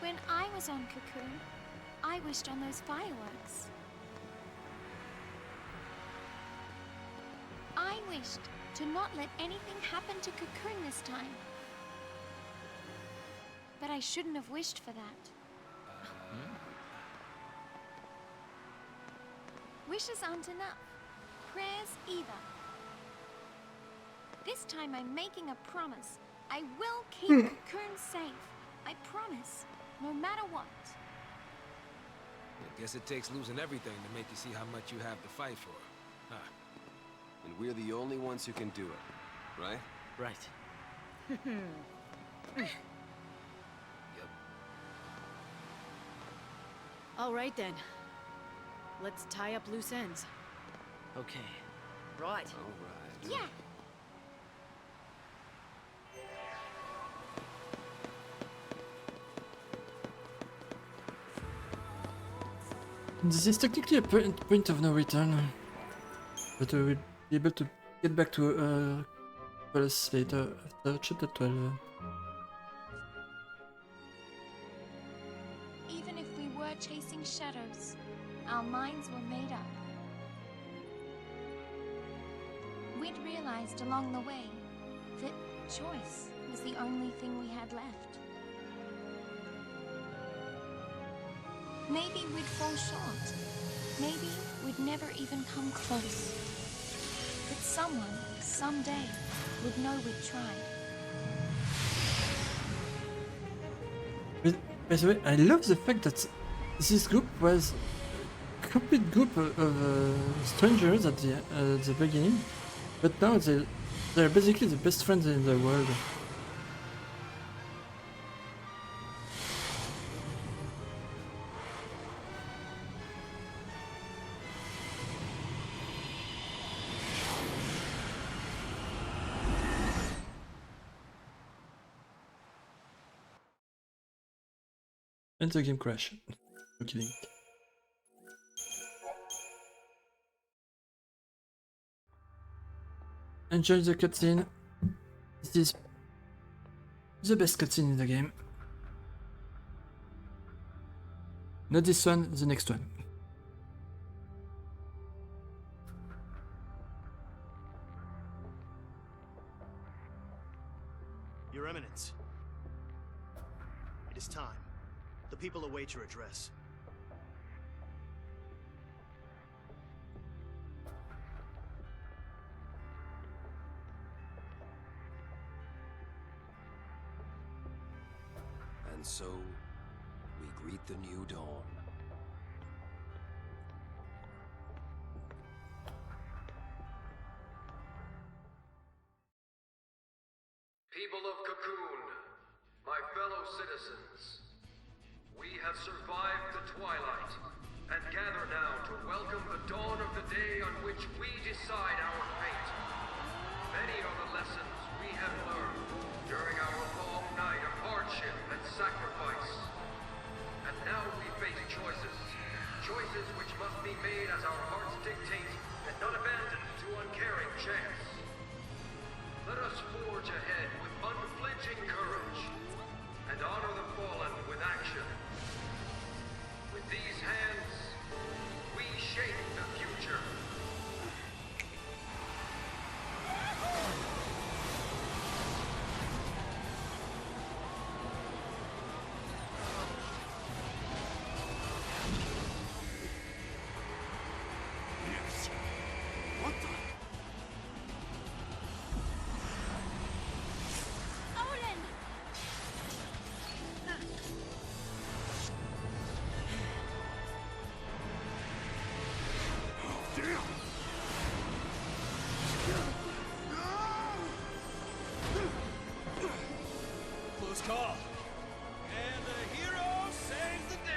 When I was on Cocoon, I wished on those fireworks. I wished to not let anything happen to Cocoon this time. But I shouldn't have wished for that. Wishes aren't enough. Prayers either. This time I'm making a promise. I will keep Cocoon safe. I promise. No matter what. I guess it takes losing everything to make you see how much you have to fight for. Huh. And we're the only ones who can do it, right? Right. Yep. All right then. Let's tie up loose ends. Okay. Right. All right. Yeah. This is technically a point of no return, but we will be able to get back to Palace later after chapter 12. Even if we were chasing shadows, our minds were made up. We'd realized along the way that choice was the only thing we had left. Maybe we'd fall short. Maybe we'd never even come close. But someone, someday, would know we'd tried. But, by the way, I love the fact that this group was a complete group of strangers at the beginning, but now they're basically the best friends in the world. And the game crash. No kidding. Enjoy the cutscene. This is the best cutscene in the game. Not this one, the next one. Your Eminence. It is time. The people await your address. And so, we greet the new dawn. People of Cocoon, my fellow citizens, we have survived the twilight and gather now to welcome the dawn of the day on which we decide our fate. Many are the lessons we have learned during our long night of hardship and sacrifice. And now we face choices. Choices which must be made as our hearts dictate and not abandoned to uncaring chance. Let us forge ahead with unflinching courage and honor the fallen with action. With these hands, we shape the future. Yes. What the? Close call. And the hero saves the day.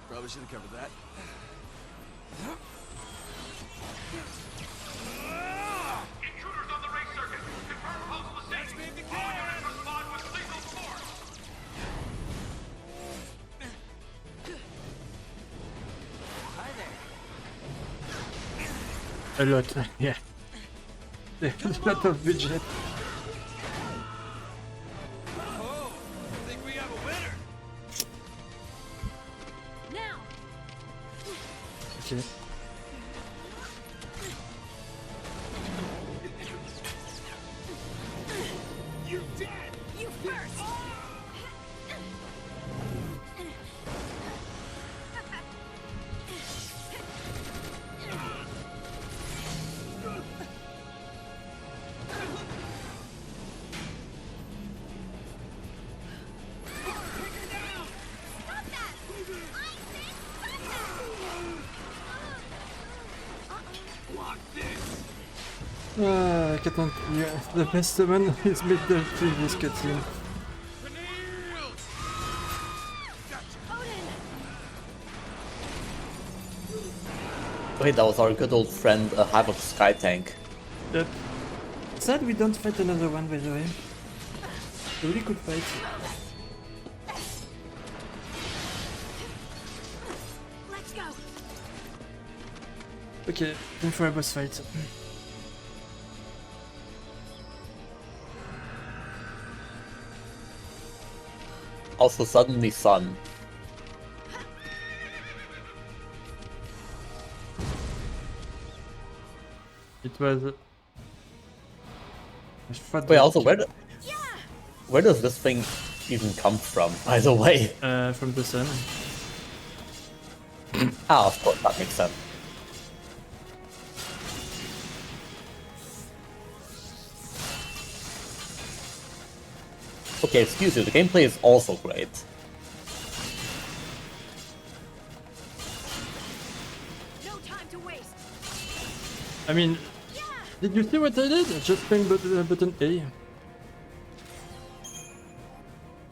Probably should have covered that. Intruders on the race circuit! Confirm post mistake! All units respond with lethal force! Hi A there. lot, yeah. There's a lot of budget. Oh, think we have a winner. Now! Okay. You dead! You first! I can't. Yeah, the best summon is made the previous cutscene. Wait, that was our good old friend, Havoc Sky Tank. Yep. Sad we don't fight another one, by the way. A really good fight. Let's go. Okay, time for a boss fight. Also, suddenly sun. It was. Wait, also, where does this thing even come from, by the way? From the sun. Ah, of course, that makes sense. Okay, excuse you, the gameplay is also great. No time to waste. I mean, did you see what I did? Just pressing button A.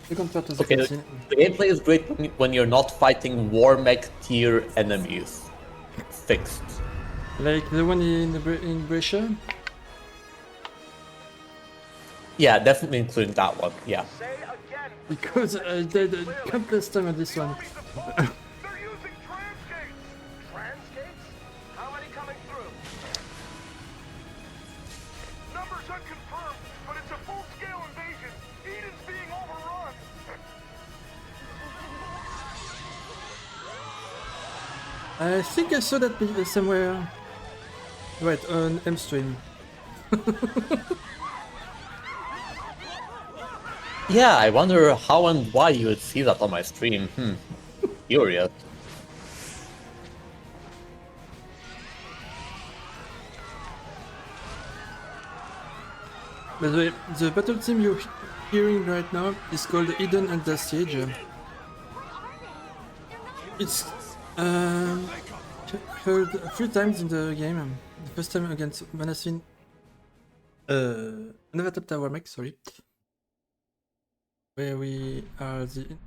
Second part of the Okay, cutscene. the gameplay is great when you're not fighting war mech tier enemies. Fixed. Like the one in Brescia? Yeah, definitely including that one, yeah. Because I died countless time on this one. How many coming through? Numbers unconfirmed, but it's a full-scale invasion. Eden's being overrun. I think I saw that somewhere. Right, on M-Stream. Yeah, I wonder how and why you would see that on my stream. Curious. By the way, the battle team you're hearing right now is called Eden Under Siege. It's heard 3 times in the game. The first time against Manassin. Another top tower mech, sorry. Where we are the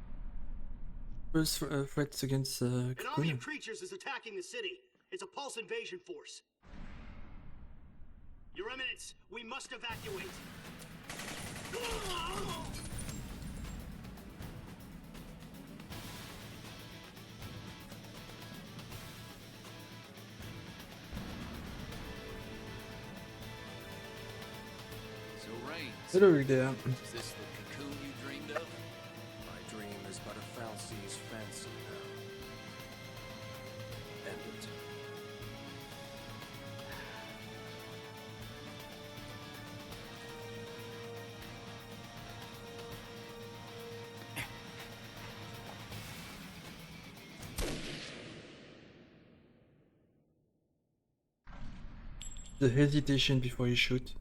first threats against An army Cocoon. of creatures is attacking the city. It's a pulse invasion force. Your Eminence, we must evacuate. So, Reigns, Hello there. is this the cocoon you dreamed of? My dream is but a Fal'Cie's fancy now. End it. The hesitation before you shoot.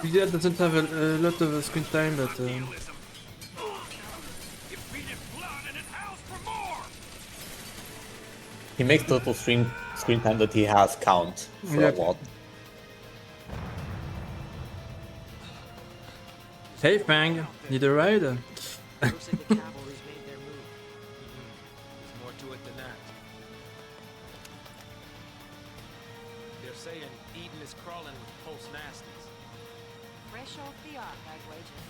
Lydia doesn't have a lot of screen time, but He makes total screen time that he has count for Yep. a lot. hey Fang, need a ride? Looks like the cavalry's made their move. There's more to it than that. They're saying Eden is crawling with pulse nasties. Fresh off the ark, I'd wager.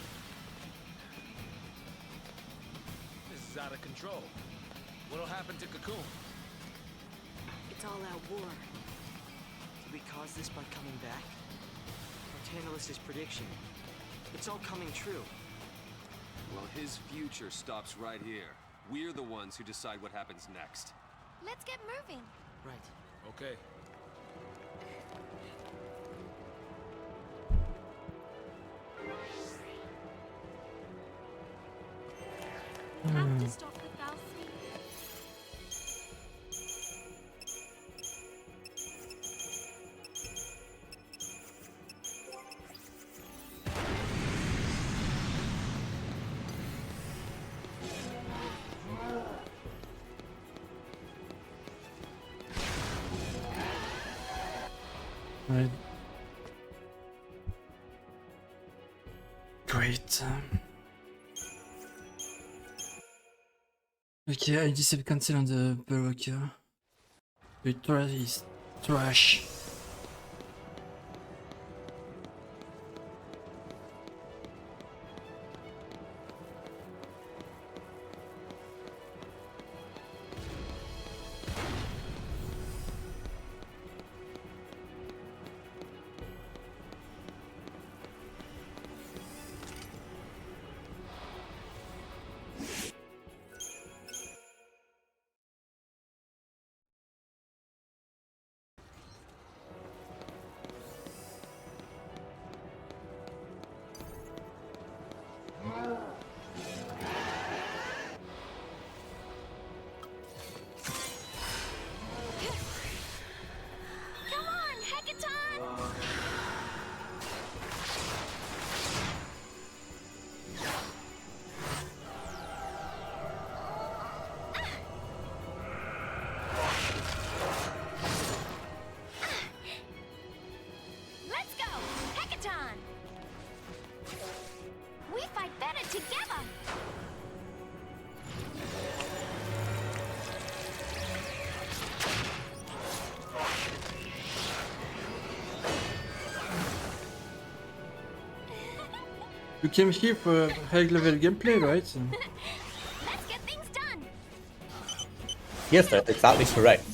This is out of control. What'll happen to Cocoon? It's all out war. Did we cause this by coming back? Or Tantalus' prediction? It's all coming true. Well, his future stops right here. We're the ones who decide what happens next. Let's get moving. Right. Okay. Have to stop the Fal'Cie. Great. Okay, I disable cancel on the blocker. The trash is trash. Come on, Hackathon! Let's go! Hackathon! We fight better together! You came here for high level gameplay, right? Let's get things done! Yes, that's exactly correct.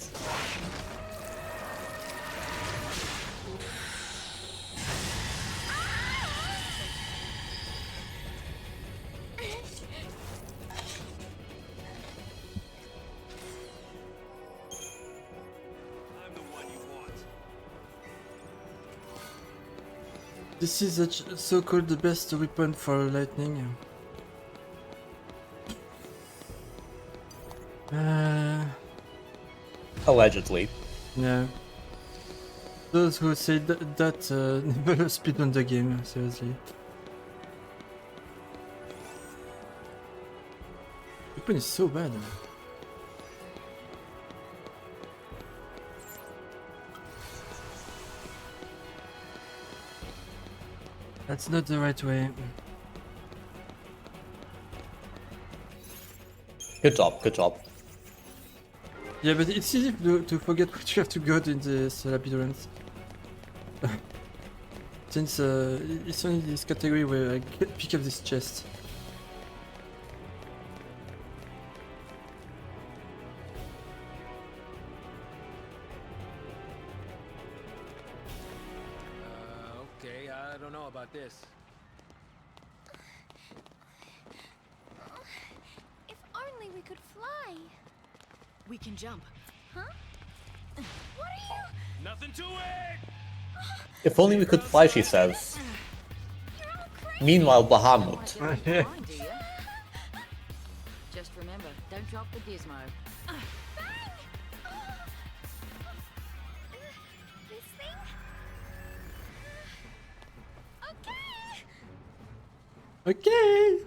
This is a so-called the best weapon for lightning. Allegedly. Yeah. Those who say that never speed on the game, seriously. Weapon is so bad. That's not the right way. Good job, good job. Yeah, but it's easy to forget what you have to go in this labyrinth. Since it's only this category where I pick up this chest. Okay, I don't know about this. If only we could fly! We can jump. Huh? What are you? Nothing to it! If only we could fly, she says. Meanwhile, Bahamut. Just remember, don't drop the gizmo. This thing? Okay! Okay!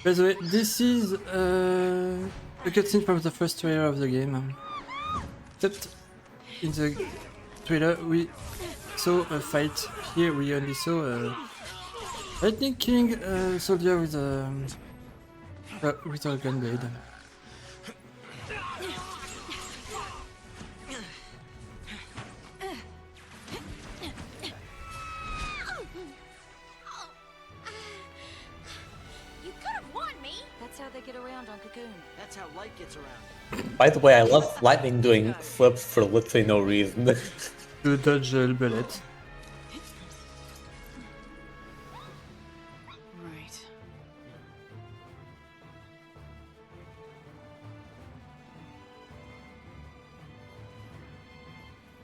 By the way, this is a cutscene from the first trailer of the game. Except in the trailer we saw a fight. Here we only saw a lightning killing a soldier with a gun blade. You could have won me! That's how they get around on Cocoon. That's how light gets around. By the way, I love Lightning doing flips for literally no reason. To dodge a bullet.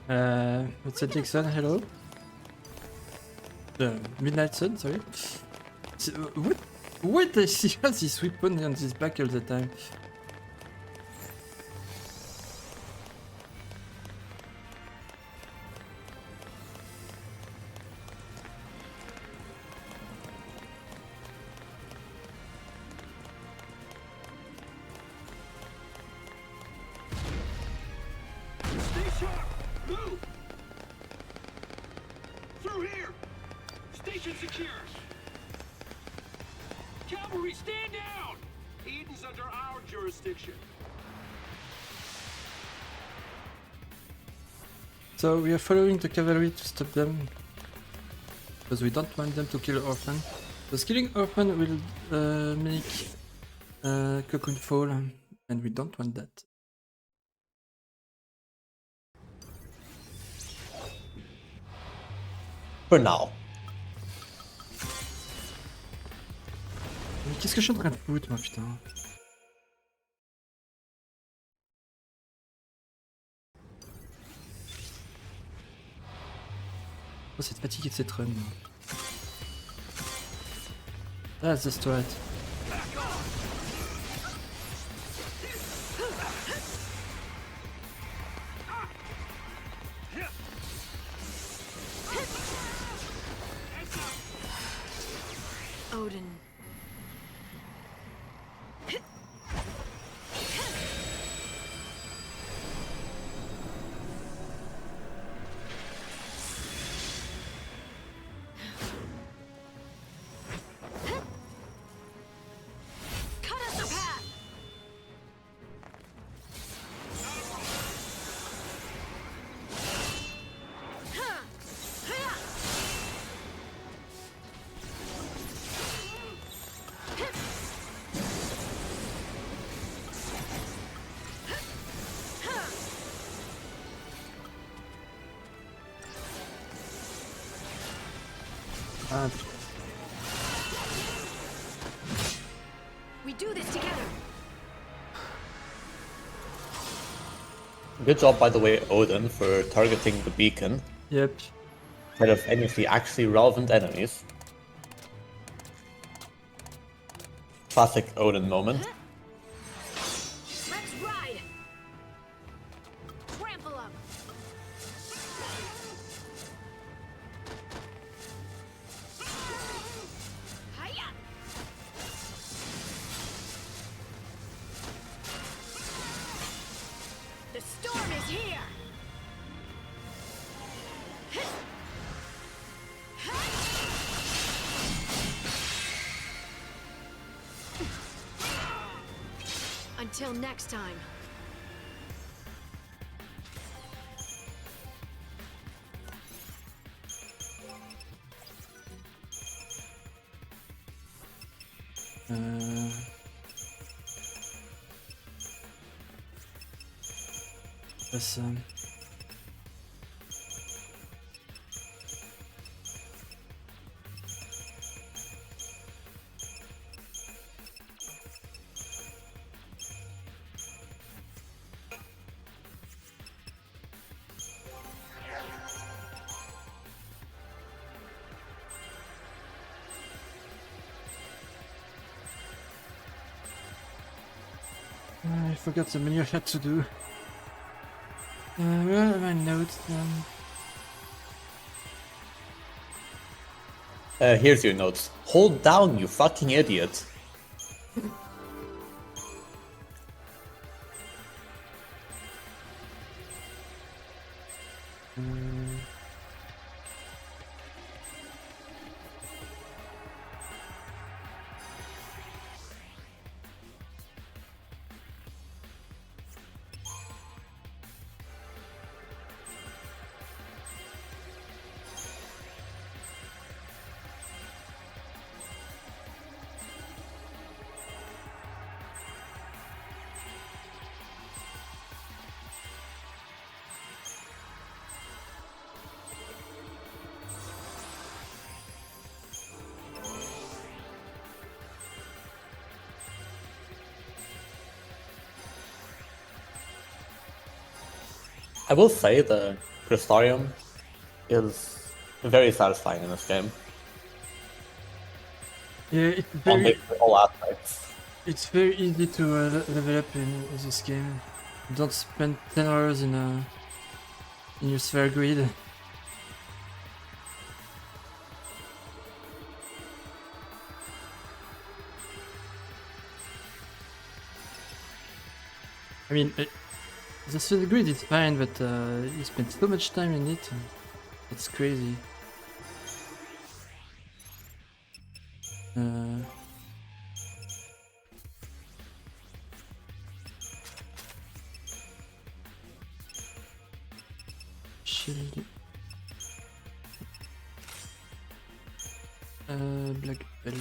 Right. What's that, Dixon? Hello? Midnight Sun, sorry. What does she have this weapon on his back all the time? through here! Station secure! Cavalry, stand down! Eden's under our jurisdiction. So we are following the cavalry to stop them. Because we don't want them to kill Orphan. Because killing Orphan will make Cocoon fall, and we don't want that. For now. Mais qu'est-ce que je suis en train de foutre, moi, putain? Oh, cette fatigue et cette run. That's the strat. Odin. Cut us a path! Ah, We do this together. Good job, by the way, Odin, for targeting the beacon. yep. Instead of any of the actually relevant enemies. Classic Odin moment. Let's ride. Trample them. Hiya! The storm is here. Until next time. That's I forgot the menu I had to do. Where are my notes then? Here's your notes. Hold down, you fucking idiot. I will say the Crystarium is very satisfying in this game. Yeah, it's On very, all aspects. it's very easy to level up in this game. Don't spend 10 hours in your sphere grid. I mean, the sphere grid is fine, but you spend so much time in it. It's crazy. Shield. Black belt.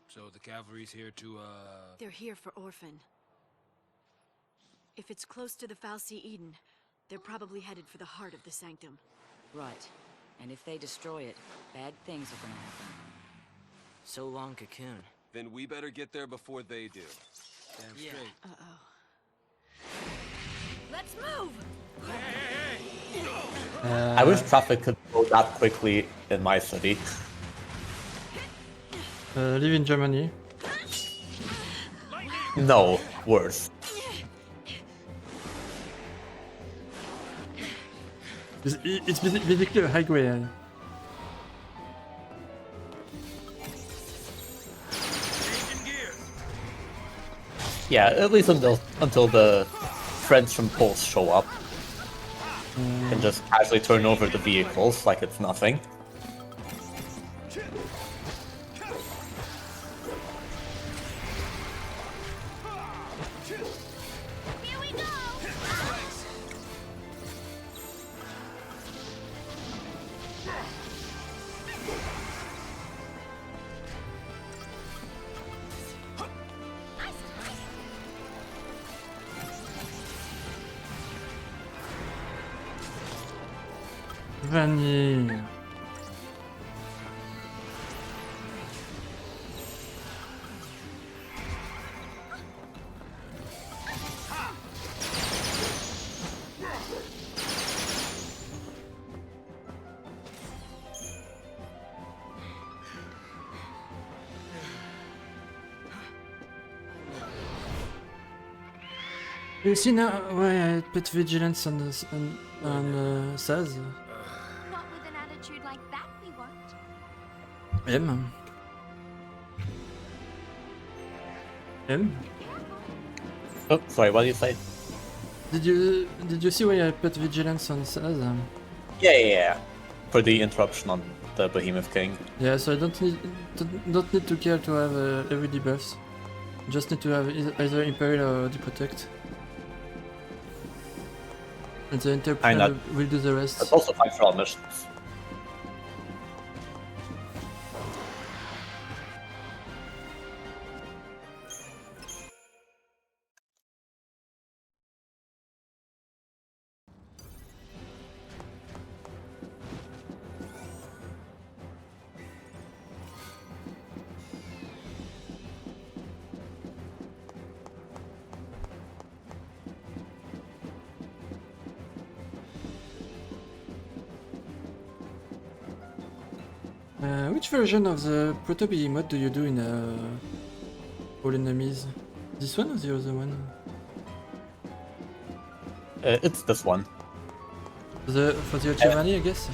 So the cavalry's here to, They're here for Orphan. If it's close to the Fal'Cie Eden, they're probably headed for the heart of the Sanctum. Right. And if they destroy it, bad things are gonna happen. So long, Cocoon. Then we better get there before they do. damn straight. Uh-oh. Let's move! I wish traffic could go that quickly in my city. Live in Germany. No, worse. It's basically a highway. Yeah, at least until the friends from Pulse show up. And just casually turn over the vehicles like it's nothing. Vanille. You see now why I put vigilance on this on Saz? Not with an attitude like that, we won't. M. M. Oh, sorry, what did you say? Did you see why I put vigilance on Saz? Yeah. For the interruption on the Behemoth King. Yeah, so I don't need to care to have every debuffs. Just need to have either Imperial or Deprotect. And the Interpreter will do the rest. That's also fine for all missions. Which version of the Proto-Behemoth do you do in all enemies? This one or the other one? It's this one. For the Ochimani, I guess?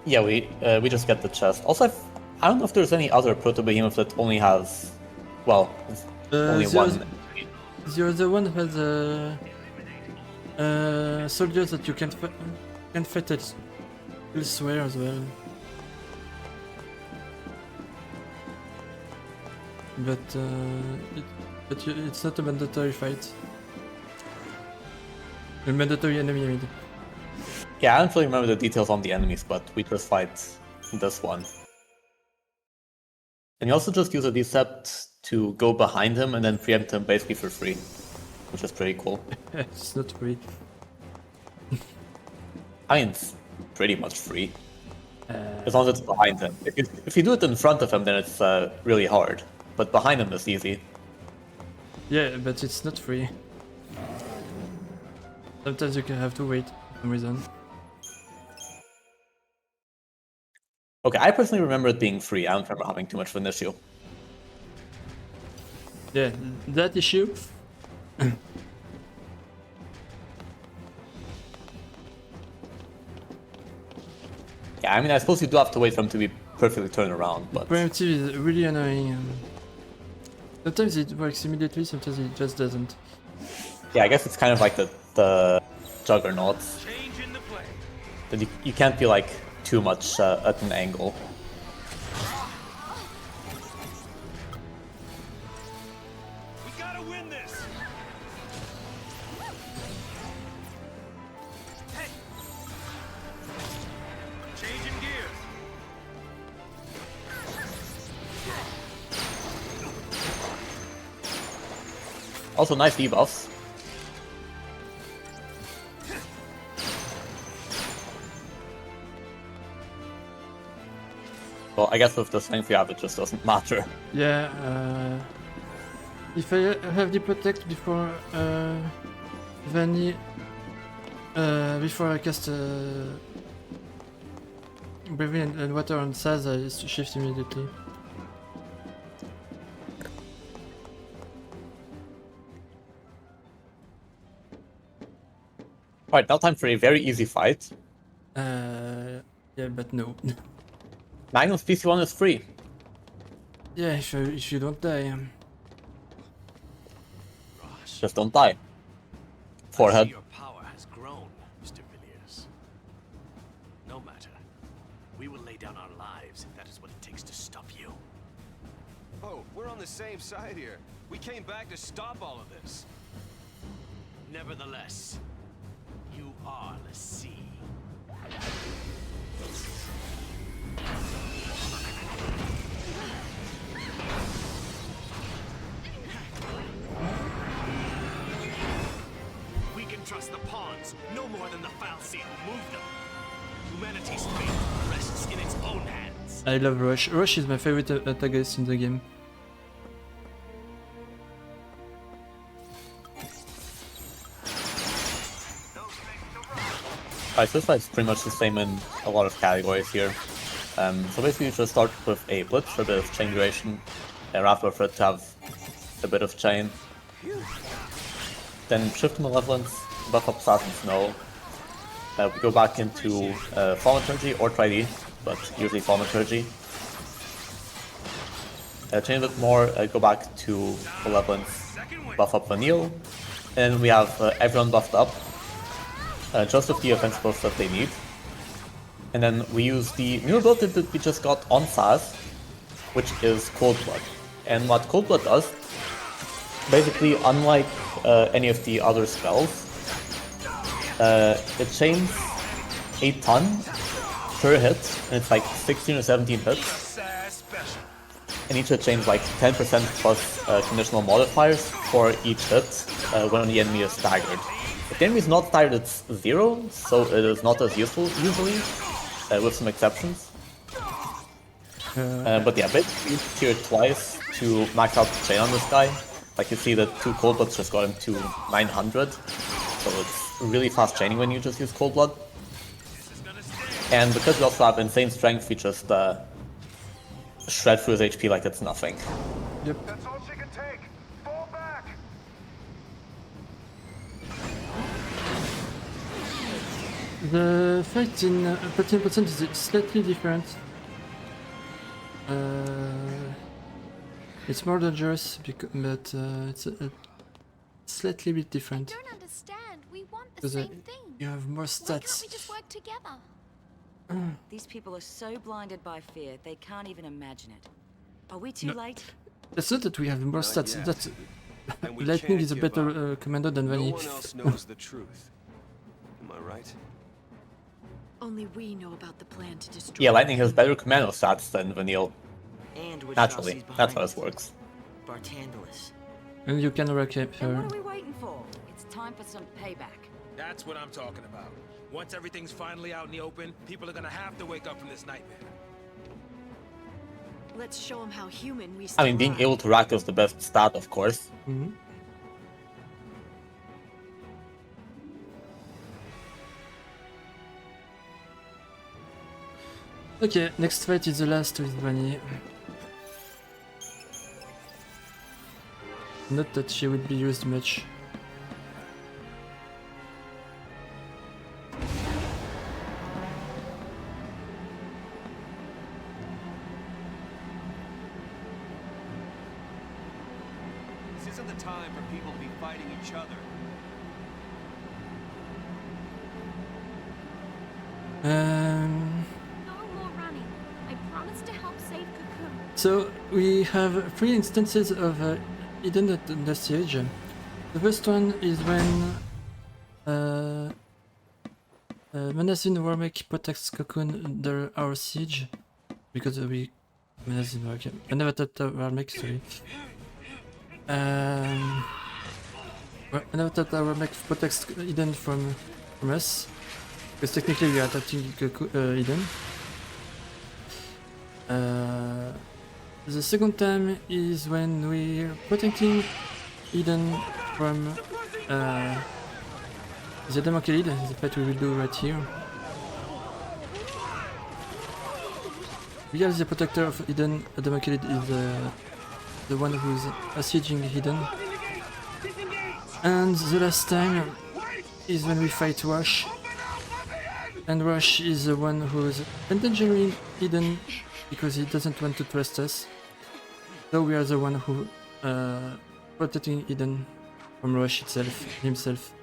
Yeah, we just get the chest. Also, I don't know if there's any other Proto-Behemoth that only has... Well, only one. The other one has soldiers that you can fight elsewhere as well. But it's not a mandatory fight. A mandatory enemy, I mean. Yeah, I don't really remember the details on the enemies, but we just fight this one. And you also just use a Decept to go behind him and then preempt him basically for free, which is pretty cool. It's not free. I mean, it's pretty much free. As long as it's behind him. If you do it in front of him, then it's really hard. But behind him is easy. Yeah, but it's not free. Sometimes you can have to wait for some reason. Okay, I personally remember it being free. I don't remember having too much of an issue. Yeah, that issue. Yeah, I mean, I suppose you do have to wait for him to be perfectly turned around, but... Preemptive is really annoying. Sometimes it works immediately, sometimes it just doesn't. Yeah, I guess it's kind of like the juggernauts. That you can't be like too much at an angle. We gotta win this. Hey. Changing gears. Also, nice debuffs. Well, I guess with the strength you have, it just doesn't matter. Yeah, if I have the protect before Vanny, before I cast Breathing and Water on Saz, I shift immediately. Alright, now time for a very easy fight. Yeah, but no. Magnum's PC1 is free. Yeah, if you don't die. Just don't die. Forehead. Your power has grown, Mr. Villiers. No matter. We will lay down our lives if that is what it takes to stop you. Oh, we're on the same side here. We came back to stop all of this. Nevertheless, you are the sea. We can trust the pawns no more than the foul sea who moved them. Humanity's fate rests in its own hands. I love Rush. Rush is my favorite antagonist in the game. Alright, so this fight's pretty much the same in a lot of categories here. So basically you just start with a blitz for a bit of chain duration, after for it to have a bit of chain. Then shift to Malevolence, buff up Assassin Snow. We go back into Thaumaturgy or Tri-D, but usually Thaumaturgy. Chain a bit more, go back to Malevolence, buff up Vanille. And we have everyone buffed up. Just with the offensive buffs that they need. And then we use the new ability that we just got on Saz, which is Cold Blood. And what Cold Blood does, basically unlike any of the other spells, it chains a ton per hit, and it's like 16 or 17 hits. And each hit chains like 10% plus conditional modifiers for each hit when the enemy is staggered. If the enemy is not staggered, it's 0, so it is not as useful usually, with some exceptions. But yeah, basically tier twice to max out the chain on this guy. Like you see that 2 Cold Bloods just got him to 900, so it's really fast chaining when you just use Cold Blood. And because we also have insane strength, we just shred through his HP like it's nothing. Yep. That's all she can take. Fall back. The fight in 13% is slightly different. It's more dangerous, but it's slightly bit different. I don't understand. We want the Because same thing. you have more Why can't stats. we just work together? These people are so blinded by fear, they can't even imagine it. Are we too No. late? It's not that we have more Not stats. yet. That's And we Lightning can't is a give better commander than No Vanny. one else knows the truth. Am I right? Only we know about the plan to destroy. Yeah, Lightning has better commando stats than Vanille. And which Naturally, Chelsea's that's behind how us? this works. Bartandalus. And you can wreck Then her. what are we waiting for? It's time for some payback. That's what I'm talking about. Once everything's finally out in the open, people are gonna have to wake up from this nightmare. Let's show them how human we I still mean, being are. able to rack is the best stat, of course. Mhm. Okay, next fight is the last with Vanny. Not that she would be used much. This isn't the time for people to be fighting each other. No more running. I promise to help save Cocoon. So we have 3 instances of Eden at the siege. The first one is when Menacing Warmake protects Cocoon under our siege, because we Menacing Warmake. I never thought Warmake, sorry. Well, I never thought Warmake protects Eden from us, because technically we are attacking Eden. The second time is when we're protecting Eden from the Democlid, the fight we will do right here. We are the protector of Eden. Democlid is the one who is besieging Eden. And the last time is when we fight Rush. And Rush is the one who is endangering Eden because he doesn't want to trust us. So we are the one who protecting Eden from Rush himself.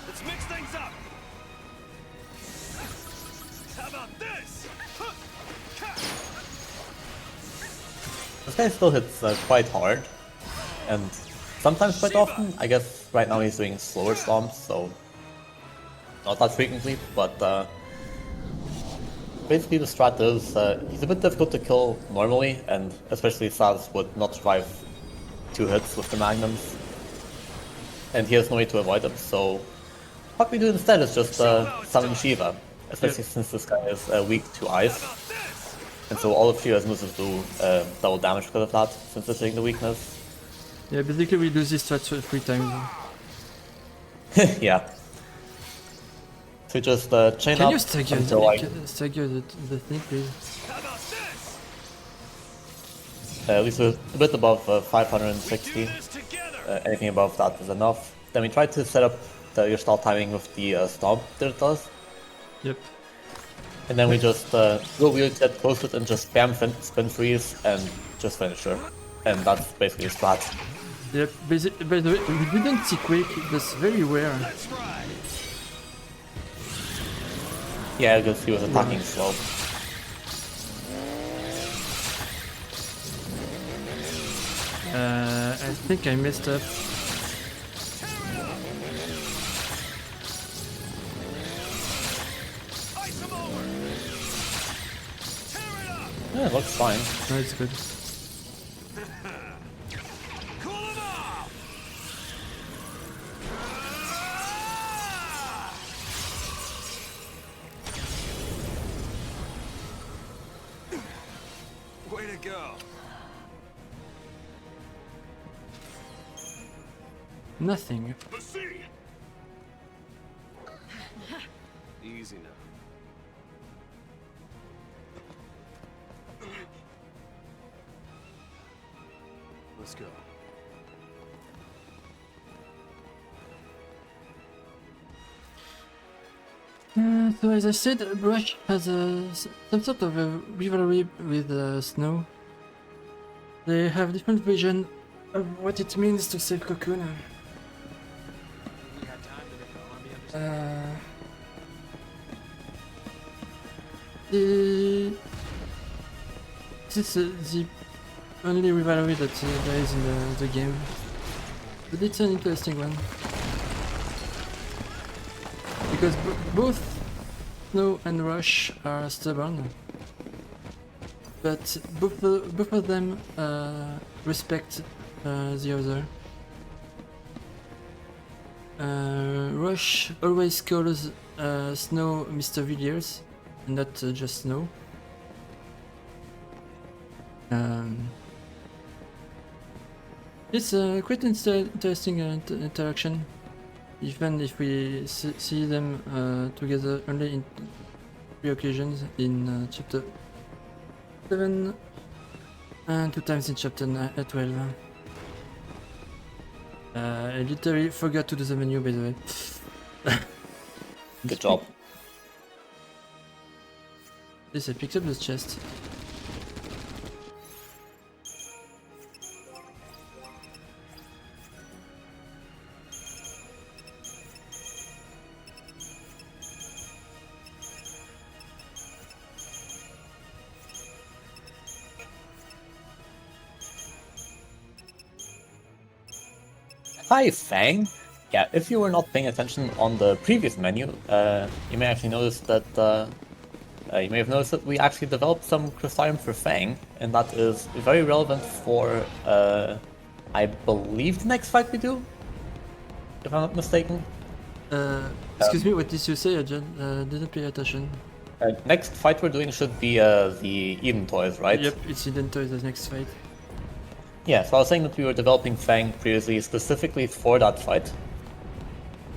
Let's mix things up. How about this? This guy still hits quite hard, and sometimes quite often. I guess right now he's doing slower stomps, so not that frequently, but basically the strat is he's a bit difficult to kill normally, and especially Saz would not survive 2 hits with the magnums, and he has no way to avoid them, so what we do instead is just summon Shiva, especially since this guy is weak to ice, and so all of Shiva's moves do double damage because of that, since it's taking the weakness. Yeah, basically we do this strat 3 times. Yeah. So just chain Can up you stagger the thing, please? At least a bit above 560. Anything above that is enough. Then we try to set up your stall timing with the stomp that it does. Yep. And then we just go really get close to it and just spam spin freeze and just finish her. And that's basically a strat. Yep, by the way, we didn't see Quake, that's very rare. Yeah, because he was attacking slow. I think I messed up. Yeah, it looks fine. No, it's good. Way to go. Nothing. Easy now. Let's go. So as I said, Brush has some sort of a rivalry with Snow. They have different vision of what it means to save Cocoon. This is the only rivalry that there is in the game, but it's an interesting one. Because both Snow and Rush are stubborn, but both of them respect the other. Rush always calls Snow Mr. Villiers, and not just Snow. It's quite interesting interaction. Even if we see them together only in 3 occasions in chapter 7 And 2 times in chapter 12. I literally forgot to do the menu, by the way. Good job. Yes, I picked up the chest. Hi, Fang. Yeah, if you were not paying attention on the previous menu, you may actually notice that you may have noticed that we actually developed some crystalium for Fang, and that is very relevant for, I believe, the next fight we do, if I'm not mistaken. Excuse me, what did you say? I didn't pay attention. Next fight we're doing should be the Eden toys, right? Yep, it's Eden Toys, the next fight. Yeah, so I was saying that we were developing Fang previously specifically for that fight.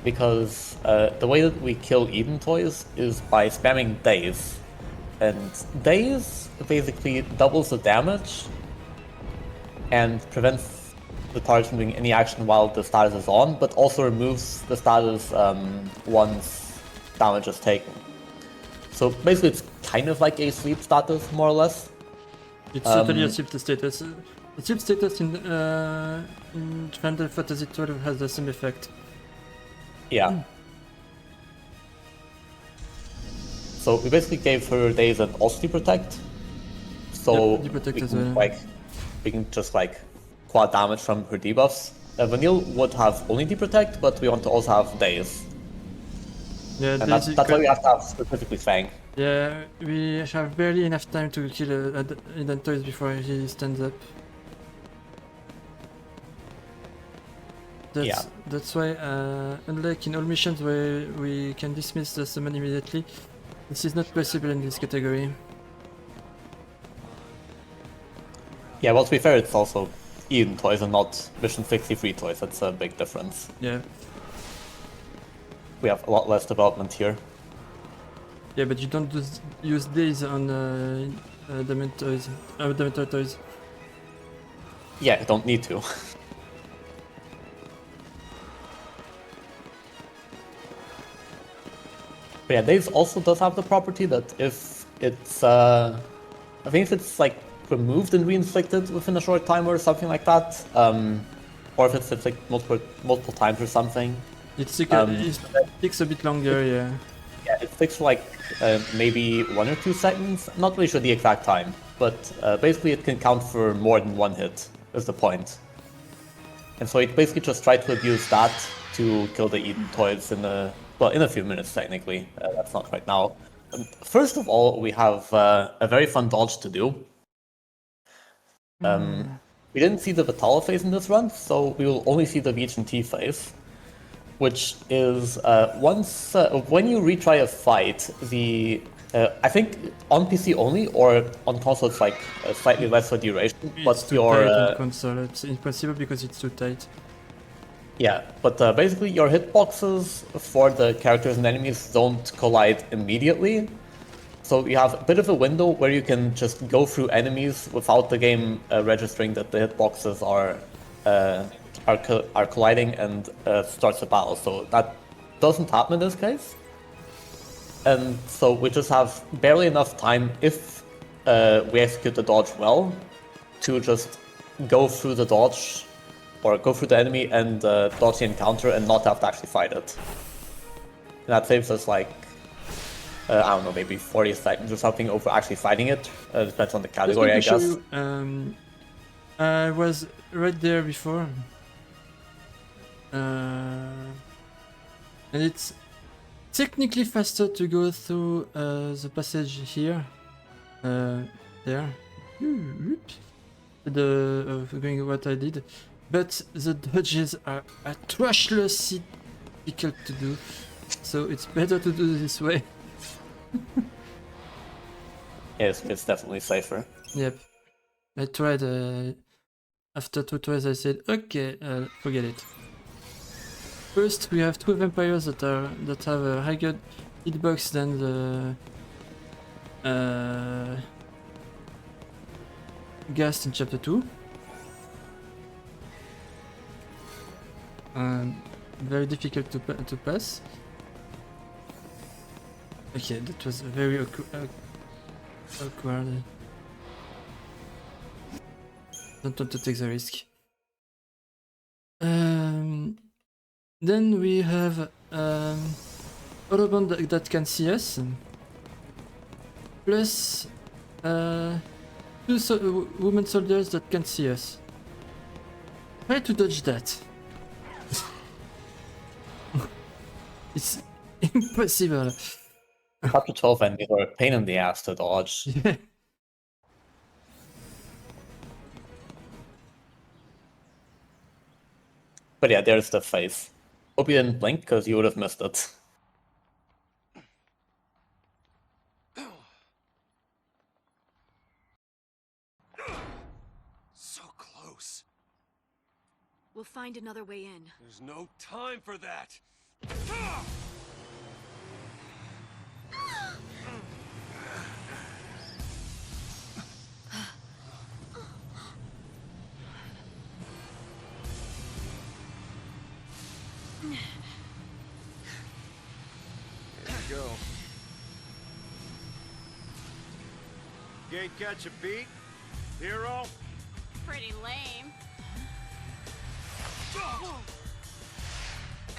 Because the way that we kill Eden toys is by spamming Daze. And Daze basically doubles the damage and prevents the target from doing any action while the status is on, but also removes the status once damage is taken. So basically it's kind of like a sleep status, more or less. It's certainly a sleep status. The sleep status in Final Fantasy XII has the same effect. Yeah. So we basically gave her Daze and also Protect. So yep, we can just like quad damage from her debuffs. Vanille would have only Protect, but we want to also have Daze. Yeah, and that's why we have to have specifically Fang. Yeah, we have barely enough time to kill Eden Toys before he stands up. That's why, unlike in all missions where we can dismiss the summon immediately, this is not possible in this category. Yeah, well, to be fair, it's also Eden toys and not Mission 63 toys. That's a big difference. Yeah. We have a lot less development here. Yeah, but you don't use these on Dementor toys. Yeah, you don't need to. But yeah, Daze also does have the property that if it's, I think if it's like removed and reinflicted within a short time or something like that, or if it's like multiple times or something. It takes a bit longer, yeah. Yeah, it takes like maybe 1 or 2 seconds. I'm not really sure the exact time, but basically it can count for more than 1 hit, is the point. And so it basically just tried to abuse that to kill the Eden toys in a few minutes, technically. That's not right now. First of all, we have a very fun dodge to do. We didn't see the Vitala phase in this run, so we will only see the VHT phase. Which is when you retry a fight, I think on PC only, or on console it's like a slightly lesser duration. It's too tight on console. It's impossible because it's too tight. Yeah, but basically your hitboxes for the characters and enemies don't collide immediately. So you have a bit of a window where you can just go through enemies without the game registering that the hitboxes are colliding and starts the battle. So that doesn't happen in this case. And so we just have barely enough time, if we execute the dodge well, to just go through the dodge, or go through the enemy and dodge the encounter and not have to actually fight it. And that saves us like, I don't know, maybe 40 seconds or something over actually fighting it. Depends on the category, I guess. I was right there before. And it's technically faster to go through the passage here. There. Going what I did. But the dodges are atrociously difficult to do. So it's better to do this way. Yes, it's definitely safer. Yep. I tried after 2 tries I said, okay, forget it. First we have 2 vampires that have a higher hitbox than Ghast in chapter 2. Very difficult to pass. Okay, that was very awkward. Don't want to take the risk. Then we have other band that can see us, plus 2 women soldiers that can see us. Try to dodge that. It's impossible. Chapter 12 enemies are a pain in the ass to dodge. Yeah. But yeah, there's the face. Hope you didn't blink, because you would have missed it. So close. We'll find another way in. There's no time for that. There you go. Gate catch a beat? Hero? Pretty lame.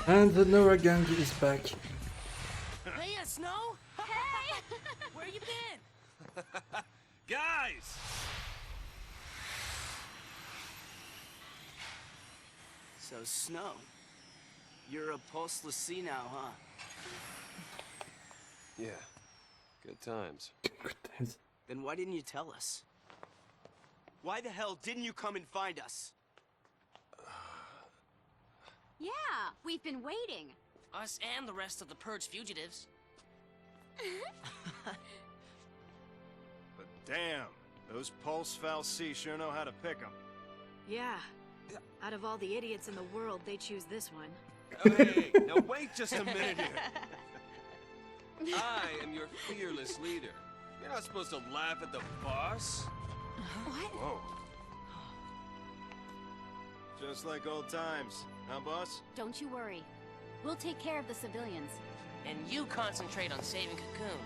And the Nora gang is back. Hey, Snow! Hey! Where you been? Guys! So, Snow, you're a pulseless sea now, huh? Yeah. Good times. Then why didn't you tell us? Why the hell didn't you come and find us? Yeah, we've been waiting. Us and the rest of the Purge fugitives. But damn, those Pulse Fal'Cie sure know how to pick 'em. Yeah. Out of all the idiots in the world, they choose this one. Oh, hey, now wait just a minute here. I am your fearless leader. You're not supposed to laugh at the boss. What? Whoa. Just like old times, huh, boss? Don't you worry. We'll take care of the civilians. And you concentrate on saving Cocoon.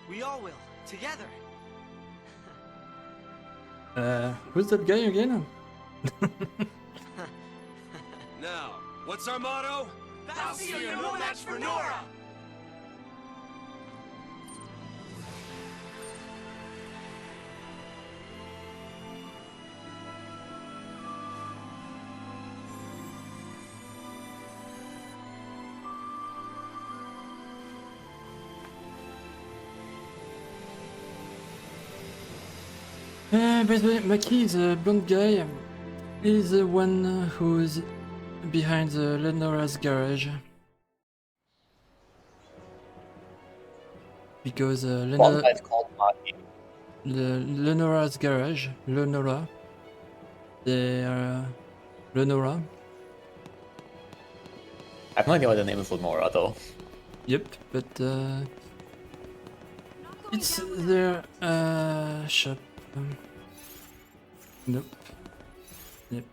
We all will, together. Who's that guy again? Now, what's our motto? Fal'Cie are no match for Nora! By the way, Maki, the blonde guy, is the one who's behind the Lenora's garage. Because One guy's called Maki. Lenora's garage, Lenora, they are Lenora. I have no idea why the name is Lenora, though. Yep, but it's their shop. Nope. Yep.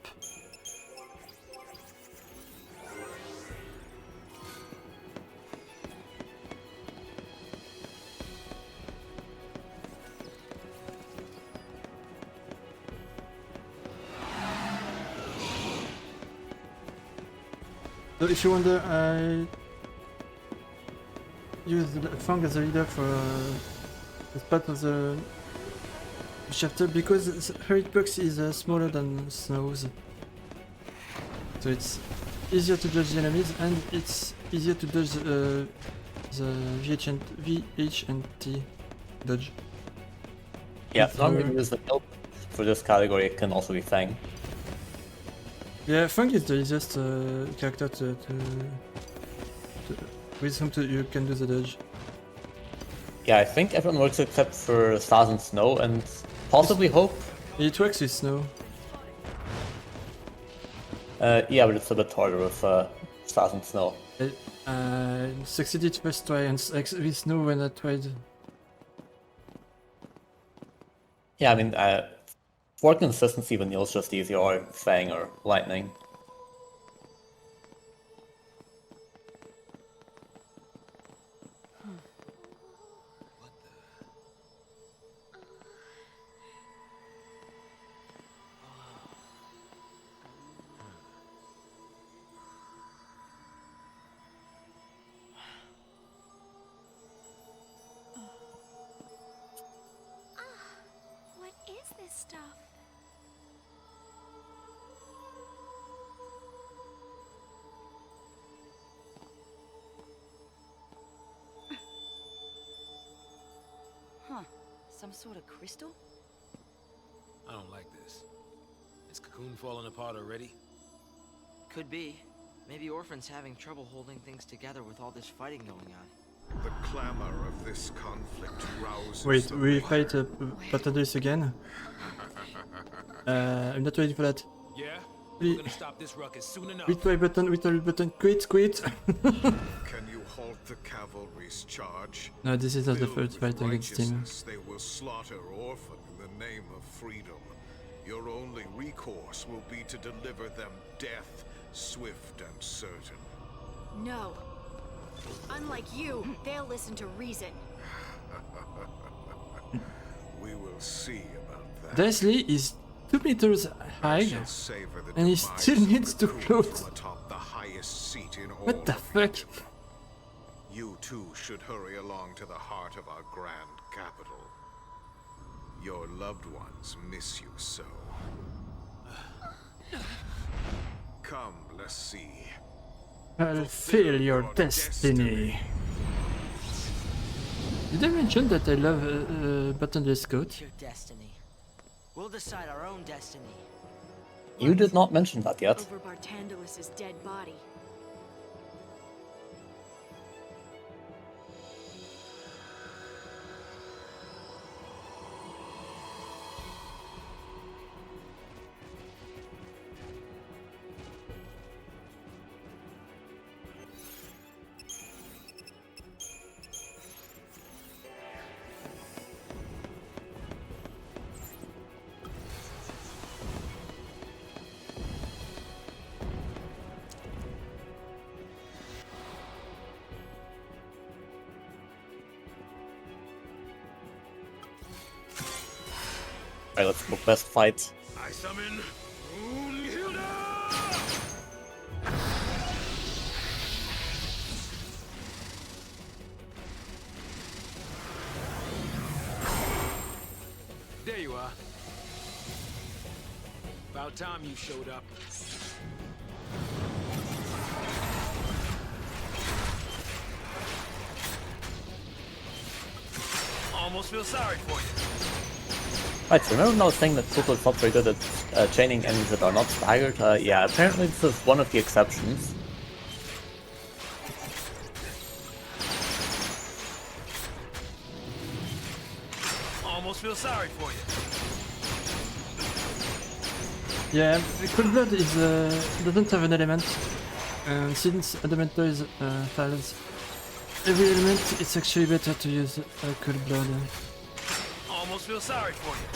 So if you wonder, I used Fang as a leader for as part of the chapter because her hitbox is smaller than Snow's. So it's easier to dodge the enemies and it's easier to dodge the VH and T dodge. Yeah, normally use the help for this category, it can also be Fang. Yeah, Fang is the easiest character with whom you can do the dodge. Yeah, I think everyone works except for Stars and Snow and possibly Hope. It works with Snow. Yeah, but it's a bit harder with Stars and Snow. Succeeded first try and with Snow when I tried. Yeah, I mean, For consistency, Vanille's just easier, or Fang or Lightning. What is this stuff? Huh. Some sort of crystal? I don't like this. Is Cocoon falling apart already? Could be. Maybe Orphan's having trouble holding things together with all this fighting going on. The clamor of this conflict rouses. Wait, the we man. fight Patanus again? I'm not ready for that. Yeah? We- We're gonna stop this ruckus soon enough. Retry button, quit! Can you halt the cavalry's charge? No, this is not the Filled first with fight against him. righteousness, they will slaughter Orphan in the name of freedom. Your only recourse will be to deliver them death, swift and certain. No. Unlike you, they'll listen to reason. We will see about that. Leslie is 2 meters high, Shall savor the and he demise still of needs to Cocoon float. from atop the highest seat in all What the of fuck? Freedom. You too should hurry along to the heart of our grand capital. Your loved ones miss you so. Come, let's see. Fulfill your destiny. Did I mention that I love buttonless coat? Your destiny. We'll decide our own destiny. You did not mention that yet. Over Bartandalus's dead body. Alright, let's go best fight. I summon Brunhilde! There you are. About time you showed up. Almost feel sorry for you. Right, so remember when I was saying that Total is not very good at chaining enemies that are not staggered? Yeah, apparently this is one of the exceptions. Almost feel sorry for you. Yeah, Cool Blood is doesn't have an element, and since Adamantoise fails every element, it's actually better to use Cool Blood. Almost feel sorry for you.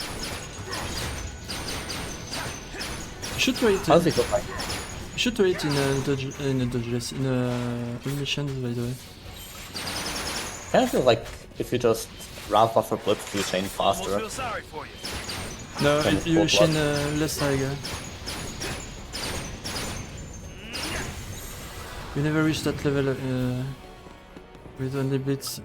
You should try it. How's it go like? You should try it in missions, by the way. Kind of feels like if you just Wrath Buffer Blitz, you chain Almost faster. feel sorry for you. No, Kind of you cool chain blood. less Tiger. We never reached that level with only Blitz.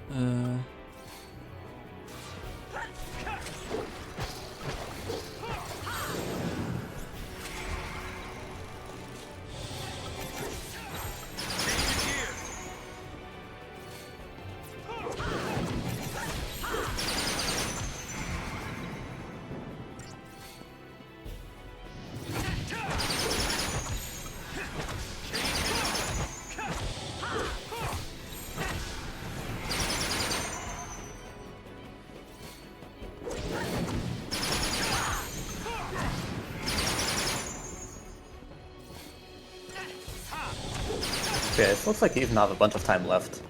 Okay, it looks like you even have a bunch of time left.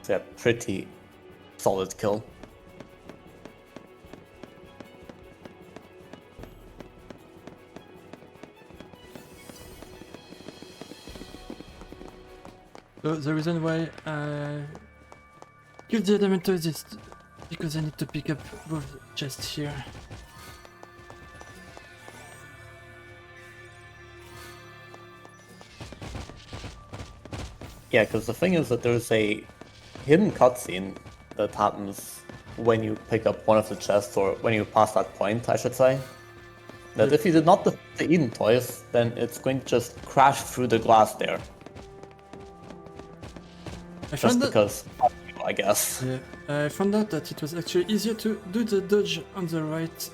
So yeah, pretty solid kill. So the reason why I killed the elementals is because I need to pick up both chests here. Yeah, because the thing is that there's a hidden cutscene that happens when you pick up one of the chests, or when you pass that point, I should say. That if you did not defeat the Eden toys, then it's going to just crash through the glass there. Just because, I guess. Yeah, I found out that it was actually easier to do the dodge on the right.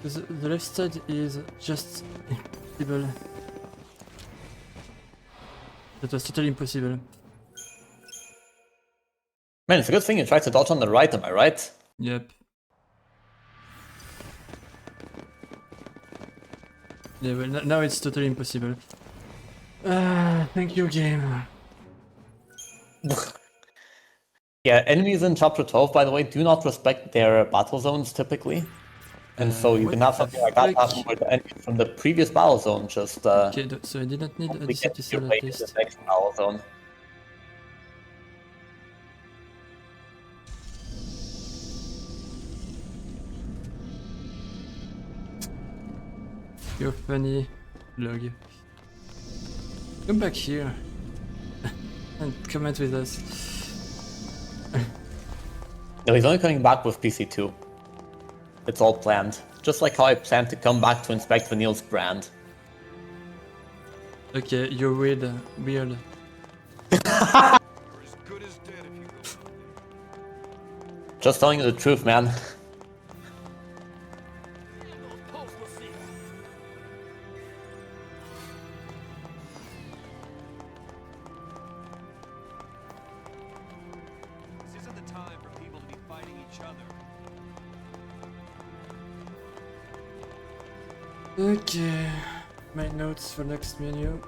Because the left side is just impossible. That was totally impossible. Man, it's a good thing you tried to dodge on the right, am I right? Yep. Yeah, well, now it's totally impossible. Thank you, game. Yeah, enemies in Chapter 12, by the way, do not respect their battle zones typically. And so you can have something like that happen where the enemies from the previous battle zone just Okay, so I didn't need a get DC your cell way at to least. the next battle zone. You're funny, log. Come back here and comment with us. No, he's only coming back with PC2. It's all planned. Just like how I planned to come back to inspect Vanille's brand. Okay, you're weird. Weird. Just telling you the truth, man. This isn't the time for people to be fighting each other. Okay, my notes for next menu.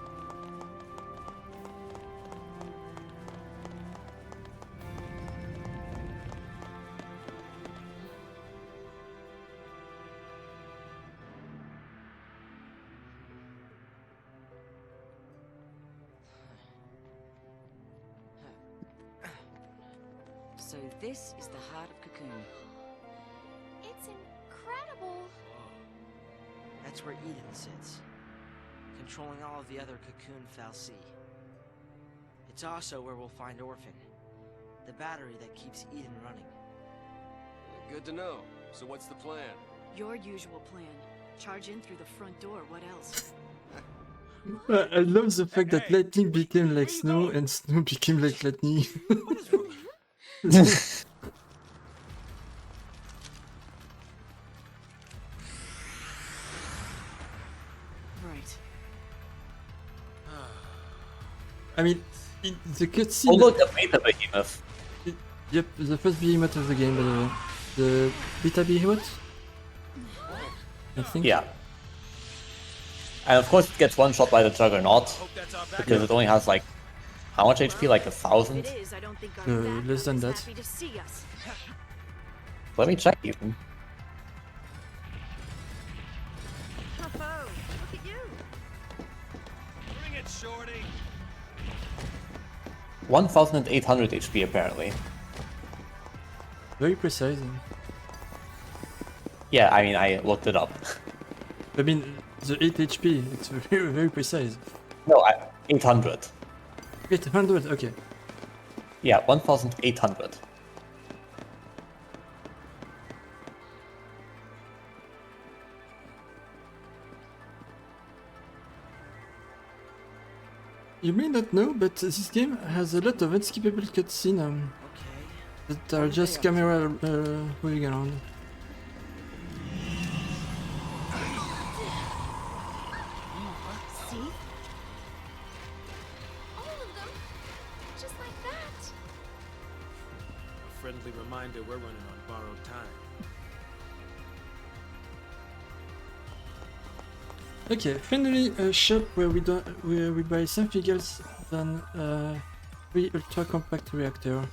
So this is the heart of Cocoon. It's incredible. That's where Eden sits, controlling all of the other Cocoon Fal'Cie. It's also where we'll find Orphan, the battery that keeps Eden running. Good to know. So what's the plan? Your usual plan. Charge in through the front door, what else? I love the fact that lightning became like snow and snow became like lightning. Right. I mean, the cutscene. Oh look, a beta behemoth. Yep, the first behemoth of the game, by the way. The beta behemoth? I think. Yeah. And of course it gets one shot by the Juggernaut, because it only has like, how much HP? Like 1,000? Less than that. Let me check even. Look at you. Bring it, shorty. 1,800 HP apparently. Very precise. Yeah, I mean, I looked it up. I mean, the 8 HP, it's very, very precise. No, 800. 800, okay. Yeah, 1,800. You may not know, but this game has a lot of unskippable cutscenes that are just camera moving around. See? All of them. Just like that. A friendly reminder we're running on borrowed time. Okay, finally a shop where we buy something else than 3 ultra compact reactor.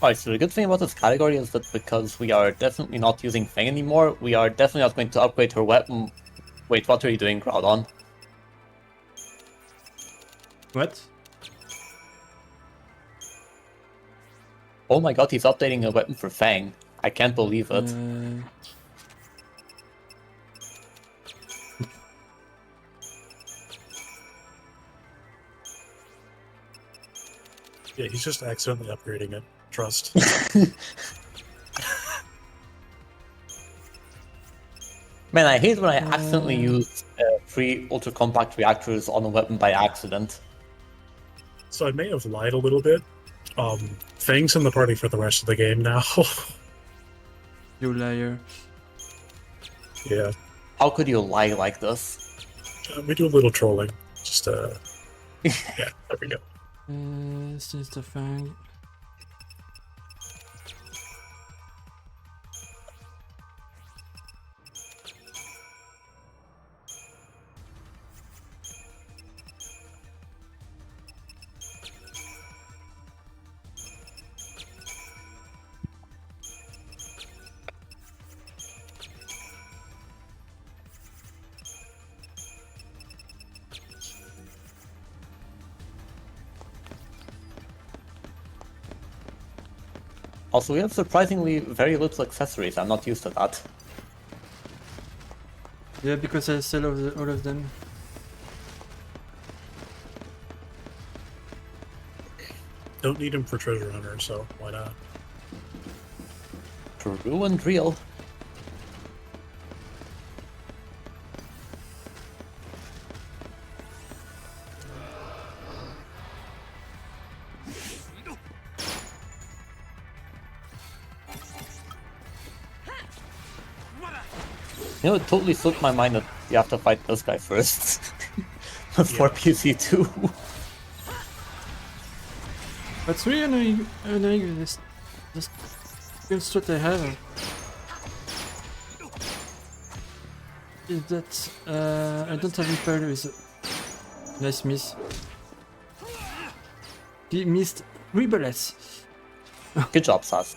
Alright, so the good thing about this category is that because we are definitely not using Fang anymore, we are definitely not going to upgrade her weapon. Wait, what are you doing, Groudon? What? Oh my god, he's updating a weapon for Fang. I can't believe it. Yeah, he's just accidentally upgrading it. Trust. Man, I hate when I accidentally use 3 ultra compact reactors on a weapon by accident. So I may have lied a little bit. Fang's in the party for the rest of the game now. You liar. Yeah. How could you lie like this? We do a little trolling. Just, yeah, there we go. Sinister Fang. Also, we have surprisingly very little accessories. I'm not used to that. Yeah, because I sell all of them. Don't need him for Treasure Hunter, so why not? True and real. You know, it totally slipped my mind that you have to fight this guy first. Before PC2. What's really annoying is this skills what I have is that I don't have Impel with nice miss. He missed 3 bullets. Good job, Sas.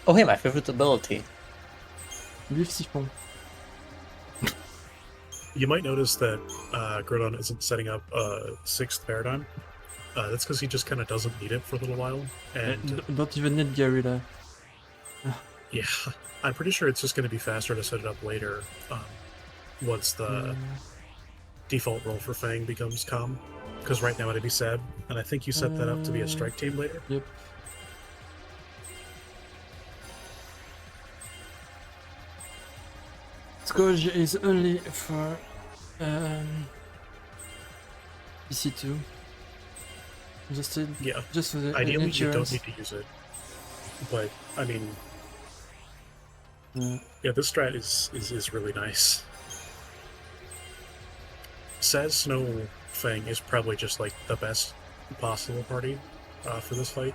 Oh hey, my favorite ability. Leaf Siphon. You might notice that Groudon isn't setting up a 6th paradigm. That's because he just kind of doesn't need it for a little while. And don't even need Garilla. yeah, I'm pretty sure it's just going to be faster to set it up later once the default role for Fang becomes calm. Because right now it'd be sad, and I think you set that up to be a strike team later. Yep. Scourge is only for PC2. Just for the Ideally, you don't endurance. need to use it, but I mean, yeah, this strat is really nice. Saz Snow Fang is probably just like the best possible party for this fight.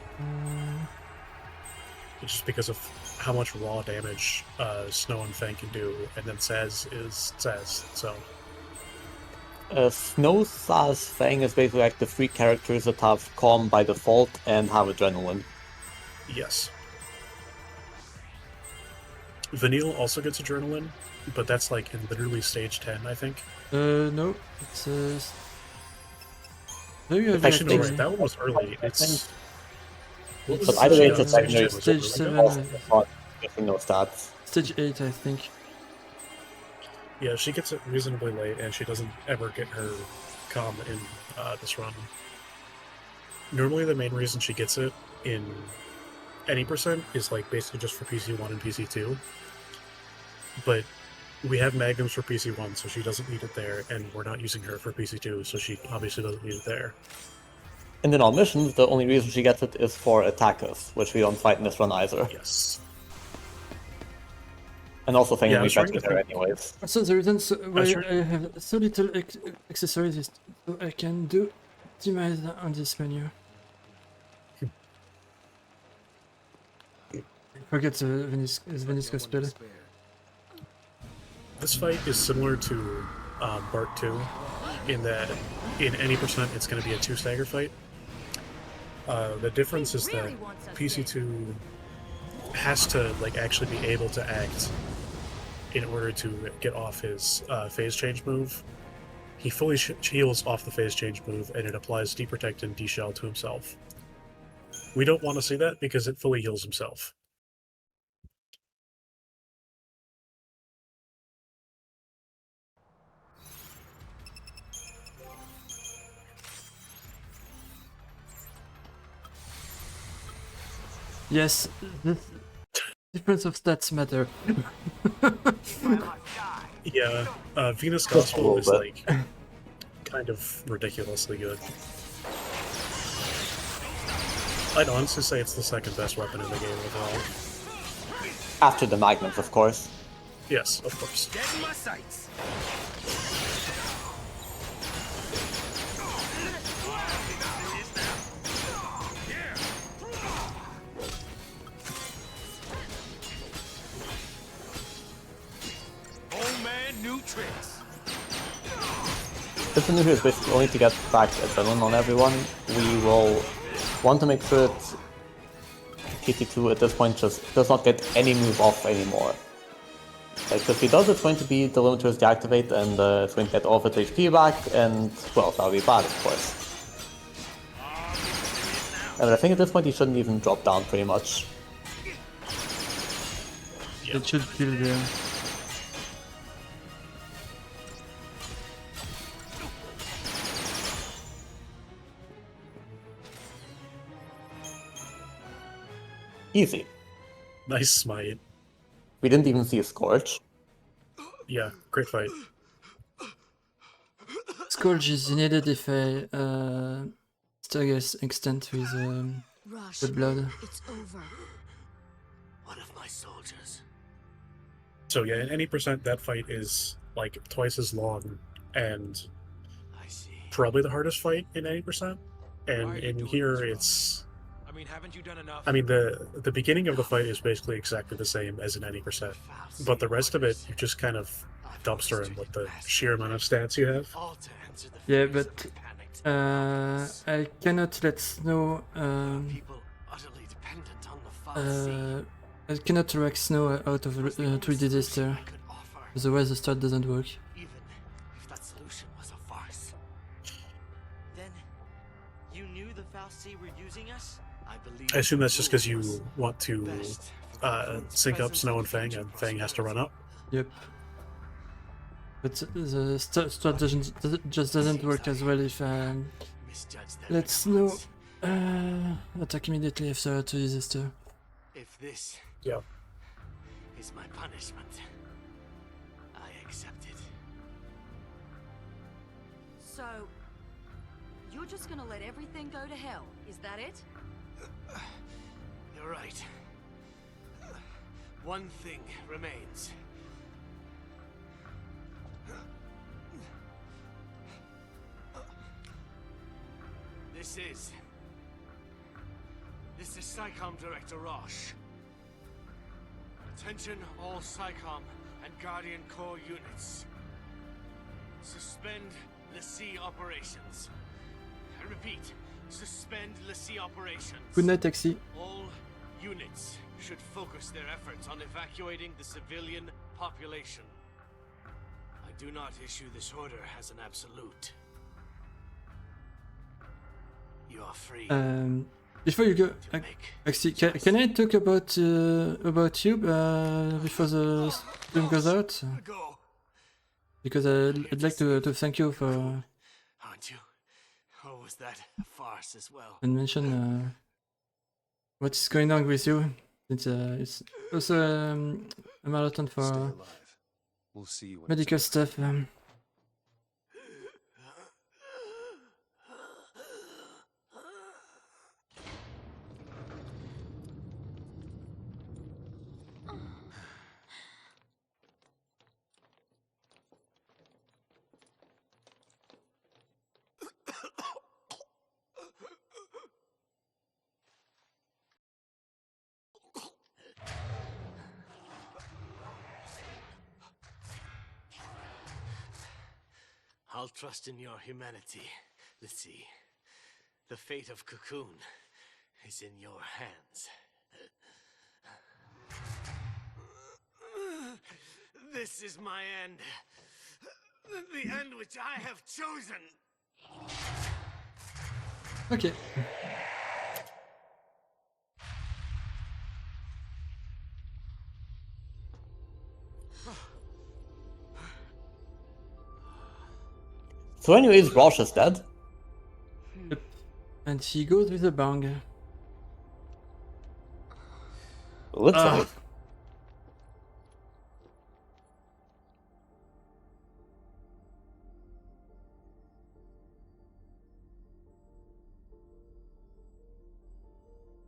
Just because of how much raw damage Snow and Fang can do, and then Saz is Saz, so... Snow, Saz, Fang is basically like the 3 characters that have Calm by default and have Adrenaline. Yes. Vanille also gets Adrenaline, but that's like in literally stage 10, I think. No, it's very Actually, no, right, that one was early. It's... But either way, it's a secondary stage 7. No stats. Stage 8, I think. Yeah, she gets it reasonably late, and she doesn't ever get her calm in this run. Normally, the main reason she gets it in any percent is like basically just for PC1 and PC2. But we have Magnums for PC1, so she doesn't need it there, and we're not using her for PC2, so she obviously doesn't need it there. in the non-missions, the only reason she gets it is for attackers, which we don't fight in this run either. Yes. And also thinking Yeah, I we was trying better to there think. anyways. So the reason why sure. I have so little accessories is so I can do optimize on this menu. Forget the Venisco spell. This fight is similar to Bark 2 in that in any percent it's going to be a 2-stagger fight. The difference is that PC2 has to like actually be able to act in order to get off his phase change move. He fully heals off the phase change move and it applies Deprotect and Deshell to himself. We don't want to see that because it fully heals himself. Yes, the difference of stats matter. Yeah, Venus Gospel is like kind of ridiculously good. I'd honestly say it's the second best weapon in the game overall. After the magnets, of course. Yes, of course. Get in my sights. Old man, new tricks. If the new here is basically only to get back adrenaline on everyone, we will want to make sure that PT2 at this point just does not get any move off anymore. Like, if he does, it's going to be the limiters deactivate and it's going to get all of its HP back, and, well, that'll be bad, of course. And I think at this point he shouldn't even drop down pretty much. It should kill there. Easy. Nice smite. We didn't even see a Scorch. Yeah, great fight. Scourge is needed if I stagger extent with the blood. It's over. One of my soldiers. So yeah, in any percent, that fight is like twice as long and probably the hardest fight in any percent. And in here, it's. I mean, haven't you done enough? I mean, the beginning of the fight is basically exactly the same as in any percent, but the rest of it you just kind of dumpster in with the sheer amount of stats you have. Yeah, but I cannot let snow. I cannot track snow out of 3D disaster, otherwise the start doesn't work. Even if that solution was a farce. Then you knew the Fal'Cie were using us? I assume that's just because you want to sync up Snow and Fang has to run up. Yep. But the start just doesn't work as well if let Snow attack immediately after 2 disaster. If this is my punishment, I accept it. So, you're just gonna let everything go to hell, is that it? You're right. One thing remains. This is SciComm Director Roche. Attention all SciComm and Guardian Corps units. Suspend l'Cie operations. I repeat, suspend l'Cie operations. Good night, Taxi. All units should focus their efforts on evacuating the civilian population. I do not issue this order as an absolute. You are free. Before you go, actually, can I talk about you before the stream goes out? Because I'd like to thank you for. Aren't you? Or was that a farce as well? And mention what's going on with you. It's also a marathon for We'll see you medical stuff. I'll trust in your humanity. Let's see. The fate of Cocoon is in your hands. This is my end. The end which I have chosen. Ok. So anyways, Rosh is dead. Yep. And she goes with a bang. Literally.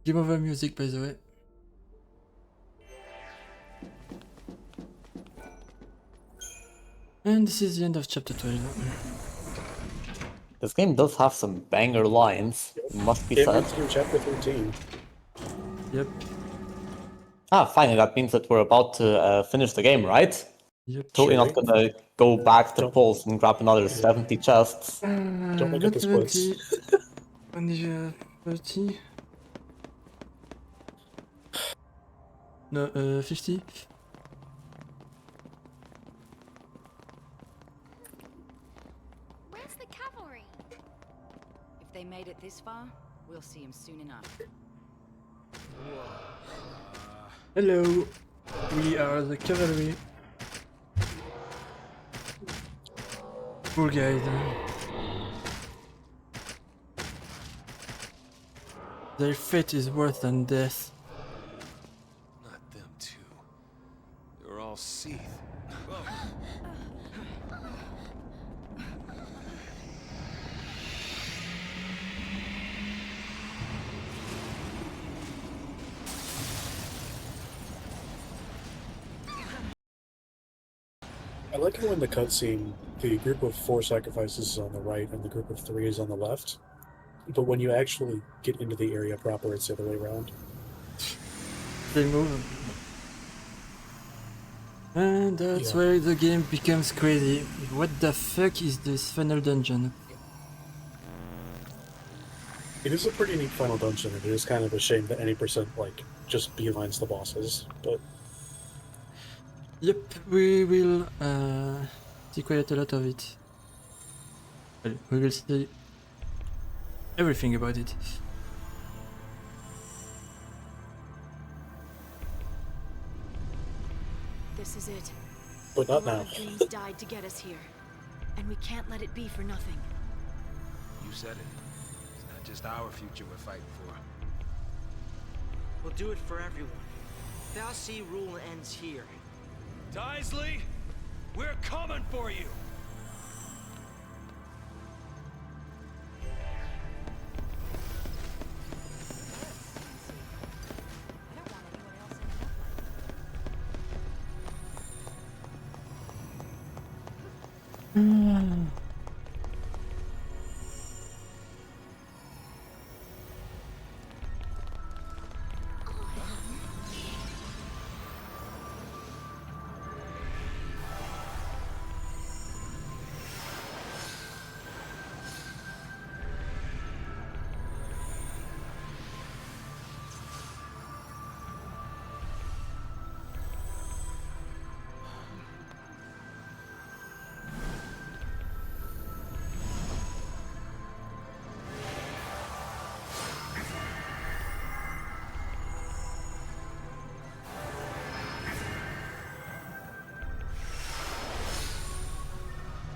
Game over music, by the way. And this is the end of chapter 12. This game does have some banger lines, must be said. Through chapter 13. Yep. Ah, finally, that means that we're about to finish the game, right? Yep. Totally not gonna go back to Pulse and grab another 70 chests. Don't look at Not the splits. 70. Only 30. No, 50. Where's the cavalry? If they made it this far, we'll see him soon enough. Hello. We are the cavalry. Poor guys. Their fate is worse than death. Not them too. They're all Seath. I like how in the cutscene, the group of 4 sacrifices is on the right and the group of 3 is on the left. But when you actually get into the area proper, it's the other way around. They move. And that's Yeah. where the game becomes crazy. What the fuck is this final dungeon? It is a pretty neat final dungeon. It is kind of a shame that any percent, like, just beelines the bosses, but... Yep, we will see quite a lot of it. Well, we will see everything about it. This is it. But not A lot now. of dreams died to get us here, and we can't let it be for nothing. You said it. It's not just our future we're fighting for. We'll do it for everyone. Fal'Cie rule ends here. Daisley, we're coming for you.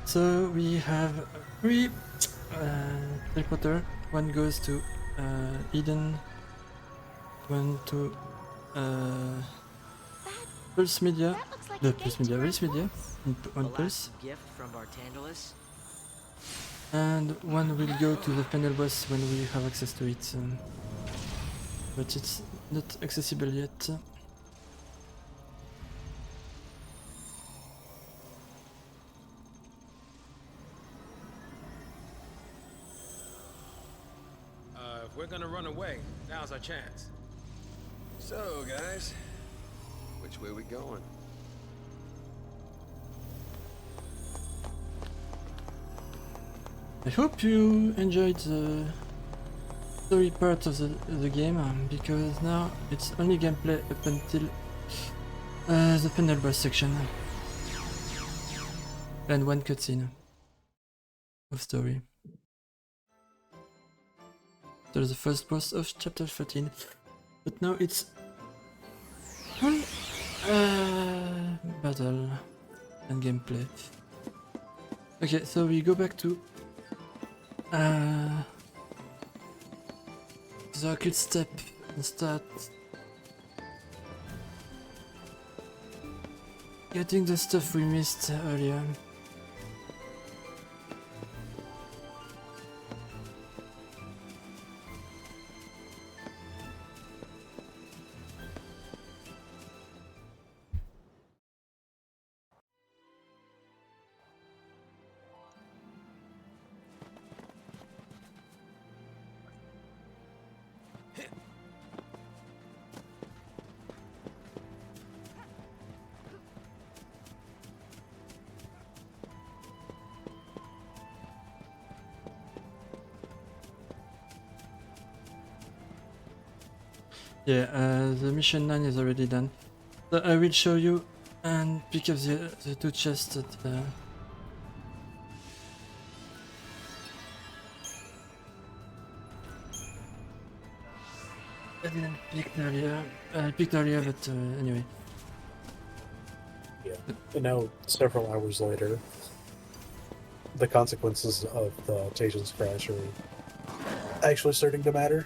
So we have 3 teleporter. One goes to Eden, one to Pulse Media, Pulse Media, Race Media, on Pulse, Gift from Bartandalus. and one will go to the panel boss when we have access to it, but it's not accessible yet. If we're gonna run away, now's our chance. So, guys, which way we going? I hope you enjoyed the story part of the game, because now it's only gameplay up until the final boss section. And one cutscene of story. So the first boss of chapter 13. But now it's full battle and gameplay. Okay, so we go back to the arcade step and start getting the stuff we missed earlier. Yeah, the mission 9 is already done. So I will show you and pick up the two chests that I didn't pick earlier. I picked earlier, but anyway. Yeah, and now several hours later, the consequences of the Tation's crash are actually starting to matter.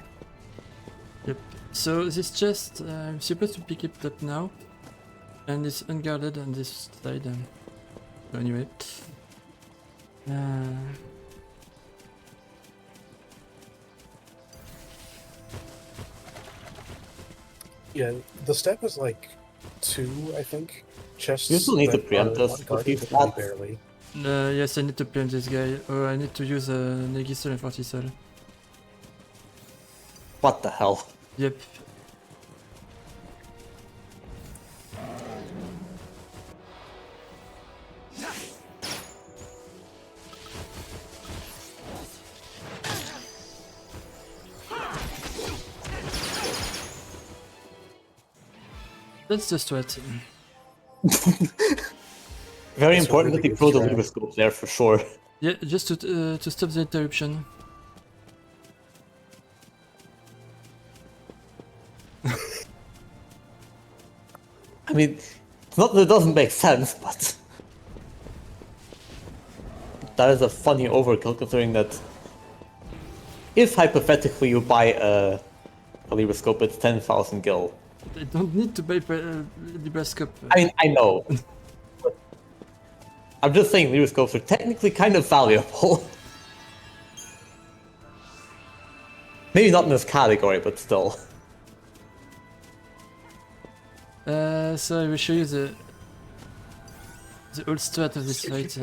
Yep. So this chest, I'm supposed to pick it up now, and it's unguarded on this side. So anyway, yeah, the step is like 2, I think. Chests. You still need to that preempt are us with unguarded, these but only stats. barely. yes, I need to preempt this guy, or I need to use a Negisol and Fortisol. What the hell? Yep. That's the strat. Very That's a important really that you good throw the strat. lever scope there for sure. Yeah, just to stop the interruption. I mean, it's not that it doesn't make sense, but that is a funny overkill considering that if hypothetically you buy a lever scope, it's 10,000 gil. I don't need to buy Librascope. I mean, I know. I'm just saying lever scopes are technically kind of valuable. Maybe not in this category, but still. So I will show you the old strat of this fight.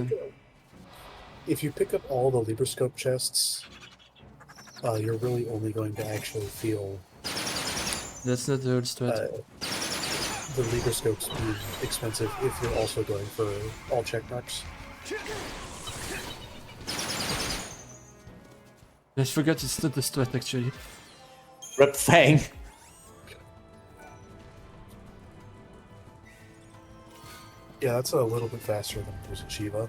If you pick up all the Librascope chests, you're really only going to actually feel That's not the old strat. the Librascopes being expensive if you're also going for all check marks. I forgot it's not the strat actually. Rip Fang. Yeah, that's a little bit faster than using Shiva.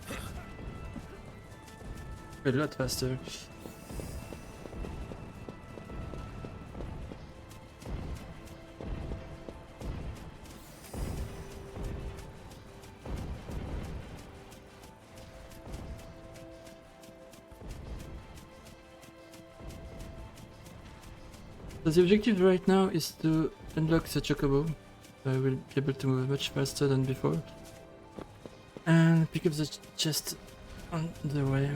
A lot faster. So the objective right now is to unlock the Chocobo. So I will be able to move much faster than before. And pick up the chest on the way.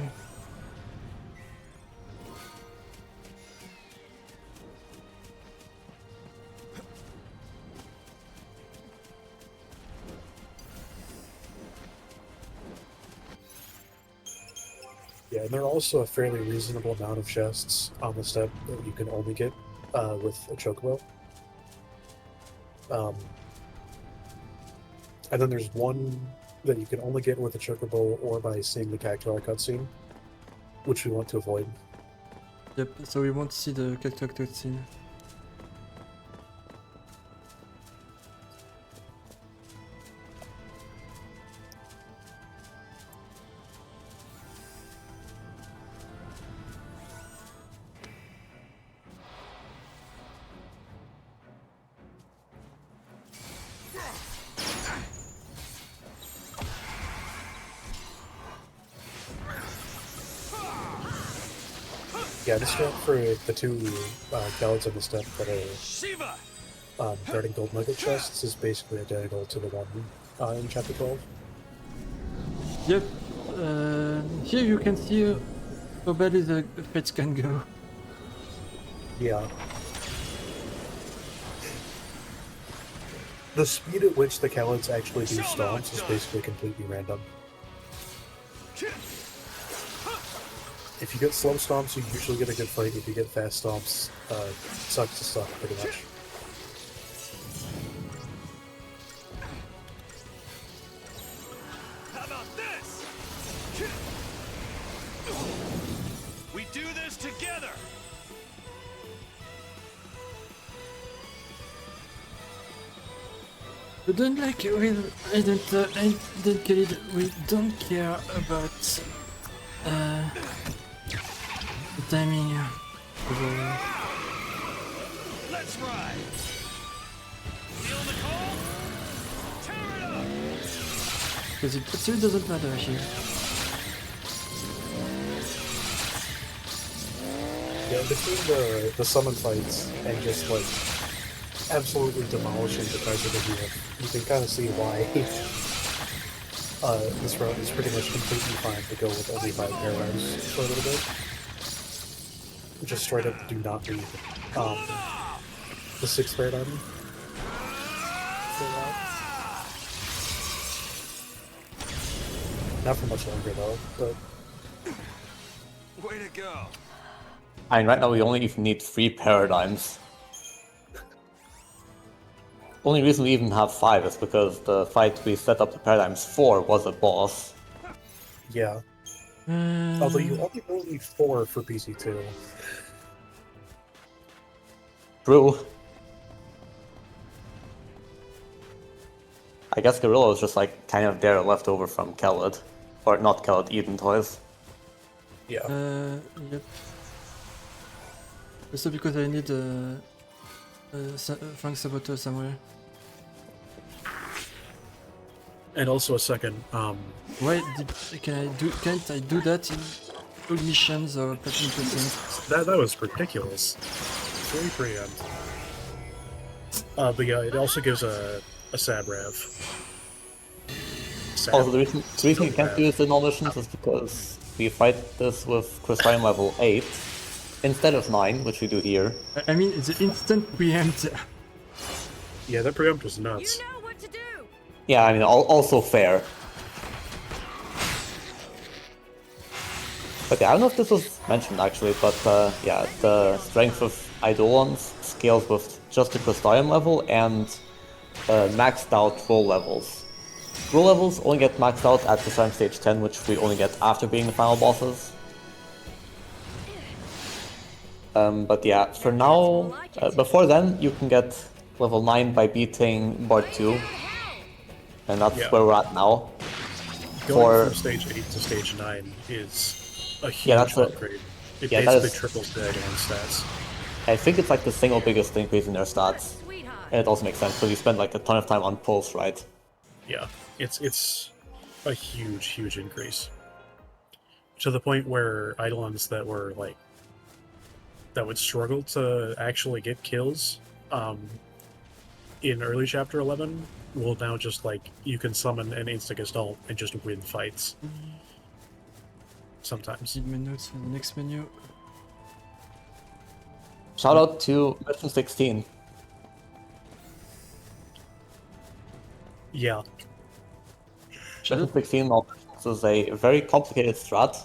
Yeah, and there are also a fairly reasonable amount of chests on the step that you can only get with a Chocobo. And then there's one that you can only get with a Chocobo or by seeing the Cactuar cutscene. which we want to avoid. Yep, so we won't see the cutscene. Yeah, the step for the two Galads in the step that are guarding gold nugget chests is basically identical to the one in chapter 12. Yep, here you can see how badly the pets can go. Yeah. The speed at which the Galads actually do stomps is basically completely random. If you get slow stomps, you usually get a good fight. If you get fast stomps, sucks to suck, pretty much. How about this? We do this together. We don't like it. I don't get it. We don't care about the timing. Let's ride. Feel the cold? Tear it up. Because it still doesn't matter here. Yeah, between the summon fights and just like absolutely demolishing the President here, you can kind of see why this route is pretty much completely fine to go with only 5 paradigms for a little bit. Just straight up do not need the 6th paradigm for that. Not for much longer though, but Way to go. I mean, right now we only even need 3 paradigms. Only reason we even have 5 is because the fight we set up the paradigms for was a boss. yeah. Although you only need 4 for PC2. True. I guess Gorilla is just like kind of there left over from Khaled. Or not Khaled, Eden Toys. Yeah. Yep. Also because I need Frank Saboteur somewhere. And also a second, Why can't I do that in all missions or platinum percent? that was ridiculous. Very preempt. But yeah, it also gives a Sabrav. Also, the reason you can't do this in all missions is because we fight this with Crystalline level 8 instead of 9, which we do here. I mean, it's an instant preempt. Yeah, that preempt was nuts. Yeah, I mean, also fair. But yeah, I don't know if this was mentioned actually, but yeah, the strength of Eidolons scales with just the Crystalline level and maxed out roll levels. Roll levels only get maxed out at the time stage 10, which we only get after being the final bosses. But yeah, for now, before then, you can get level 9 by beating Board 2. And that's where we're at now. Going from stage 8 to stage 9 is a huge upgrade. It basically triples the Eidolon stats. I think it's like the single biggest increase in their stats. And it also makes sense, because you spend like a ton of time on pulse, right? Yeah, it's a huge increase. To the point where Eidolons that were like that would struggle to actually get kills in early chapter 11 will now just like you can summon an insta-gestalt and just win fights. Sometimes. Need my notes for the next menu. Shout out to Mission 16. Yeah. Mission 16 is a very complicated strat.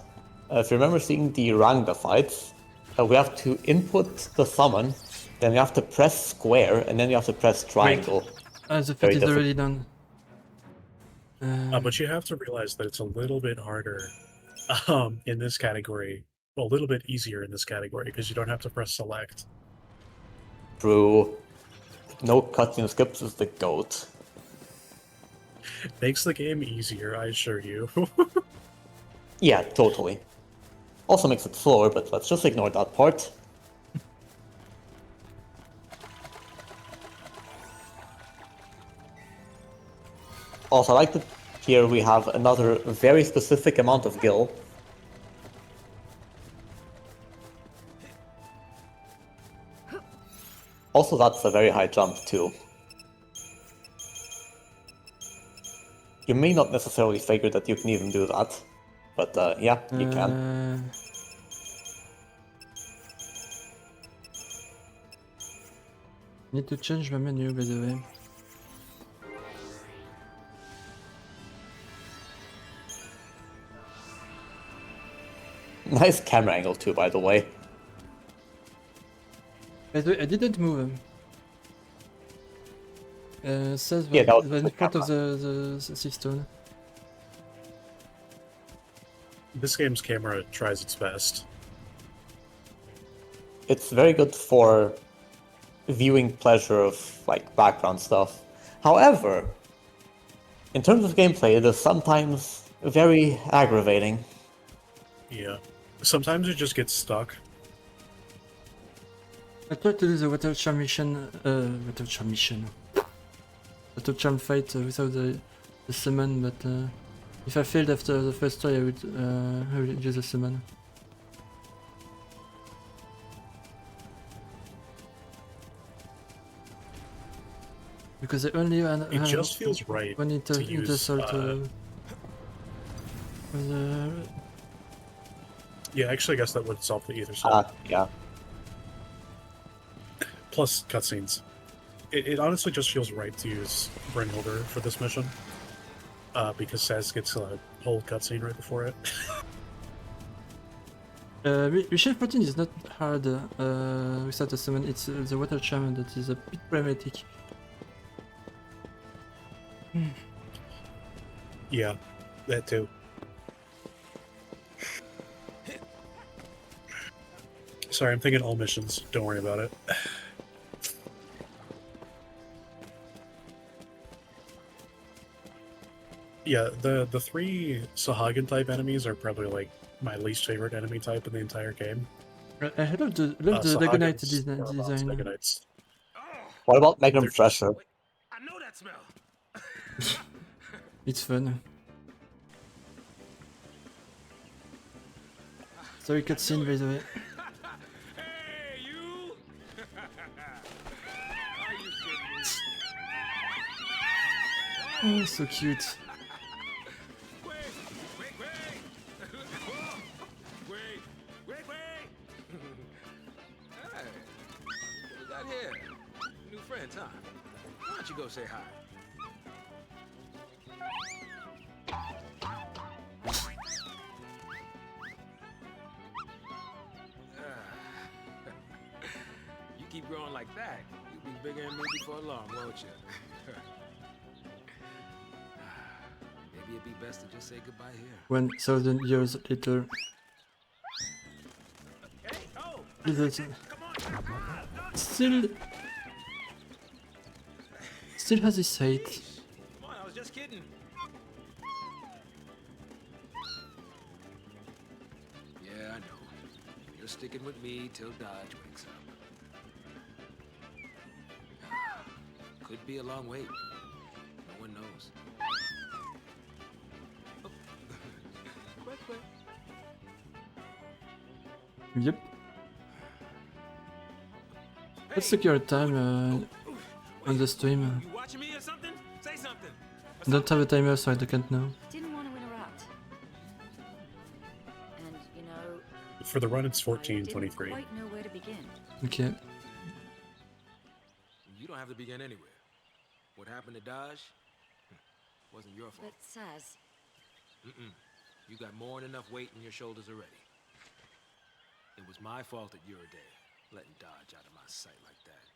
If you remember seeing the Rangda fights, we have to input the summon, then we have to press square, and then you have to press triangle. The fight is already done. But you have to realize that it's a little bit harder in this category, a little bit easier in this category because you don't have to press select. True. No cutscene skips is the GOAT. Makes the game easier, I assure you. Yeah, totally. Also makes it slower, but let's just ignore that part. Also, I like that here we have another very specific amount of gil. Also, that's a very high jump too. You may not necessarily figure that you can even do that, but yeah, you can. Need to change my menu, by the way. Nice camera angle too, by the way. By the way, I didn't move him. Says Yeah, that was in front of the sea stone. This game's camera tries its best. It's very good for viewing pleasure of like background stuff. However, in terms of gameplay, it is sometimes very aggravating. Yeah. Sometimes it just gets stuck. I tried to do the water charm fight without the summon, but if I failed after the first try, I would use the summon. Because I only It just feels right when to use. Yeah, actually, I guess that would solve the either side. Yeah. Plus cutscenes. It honestly just feels right to use Brynhilder for this mission. Because Saz gets a whole cutscene right before it. Mission 14 is not hard without a summon, it's the water charm that is a bit problematic. Yeah, that too. Sorry, I'm thinking all missions. Don't worry about it. Yeah, the three Sahagin type enemies are probably like my least favorite enemy type in the entire game. I love the Dagonite design. Dagonites. What about Magnum Fresher? I know that smell. It's fun. Sorry, cutscene by the way. Hey, you! Are you kidding me? Oh, so cute. Hey, what we got here? New friends, huh? Why don't you go say hi? You keep growing like that, you'll be bigger than me before long, won't you? Maybe it'd be best to just say goodbye here. 1,000 years later. Still has his height. Come on, I was just kidding. Yeah, I know. You're sticking with me till Dodge wakes up. Could be a long wait. No one knows. Oh. Quick. Yep. Let's take your time on the stream. You watching me or something? Say something. I don't have a timer, so I can't know. Didn't want to interrupt. And you know, For the run, it's I 14:23. didn't quite know where to begin. Okay. You don't have to begin anywhere. What happened to Dodge? Wasn't your fault. But Saz, You got more than enough weight in your shoulders already. It was my fault that you're a day, letting Dodge out of my sight like that.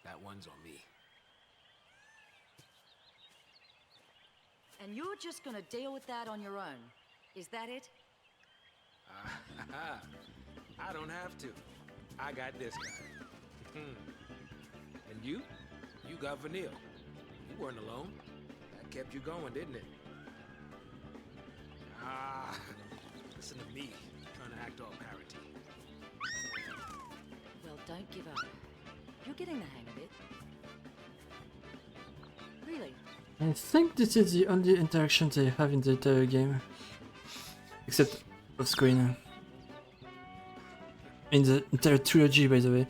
That one's on me. and you're just gonna deal with that on your own. Is that it? I don't have to. I got this guy. And you? You got Vanille. You weren't alone. That kept you going, didn't it? Listen to me, trying to act all parroty. Well, don't give up. You're getting the hang of it. Really? I think this is the only interaction they have in the entire game. Except off screen. In the entire trilogy, by the way.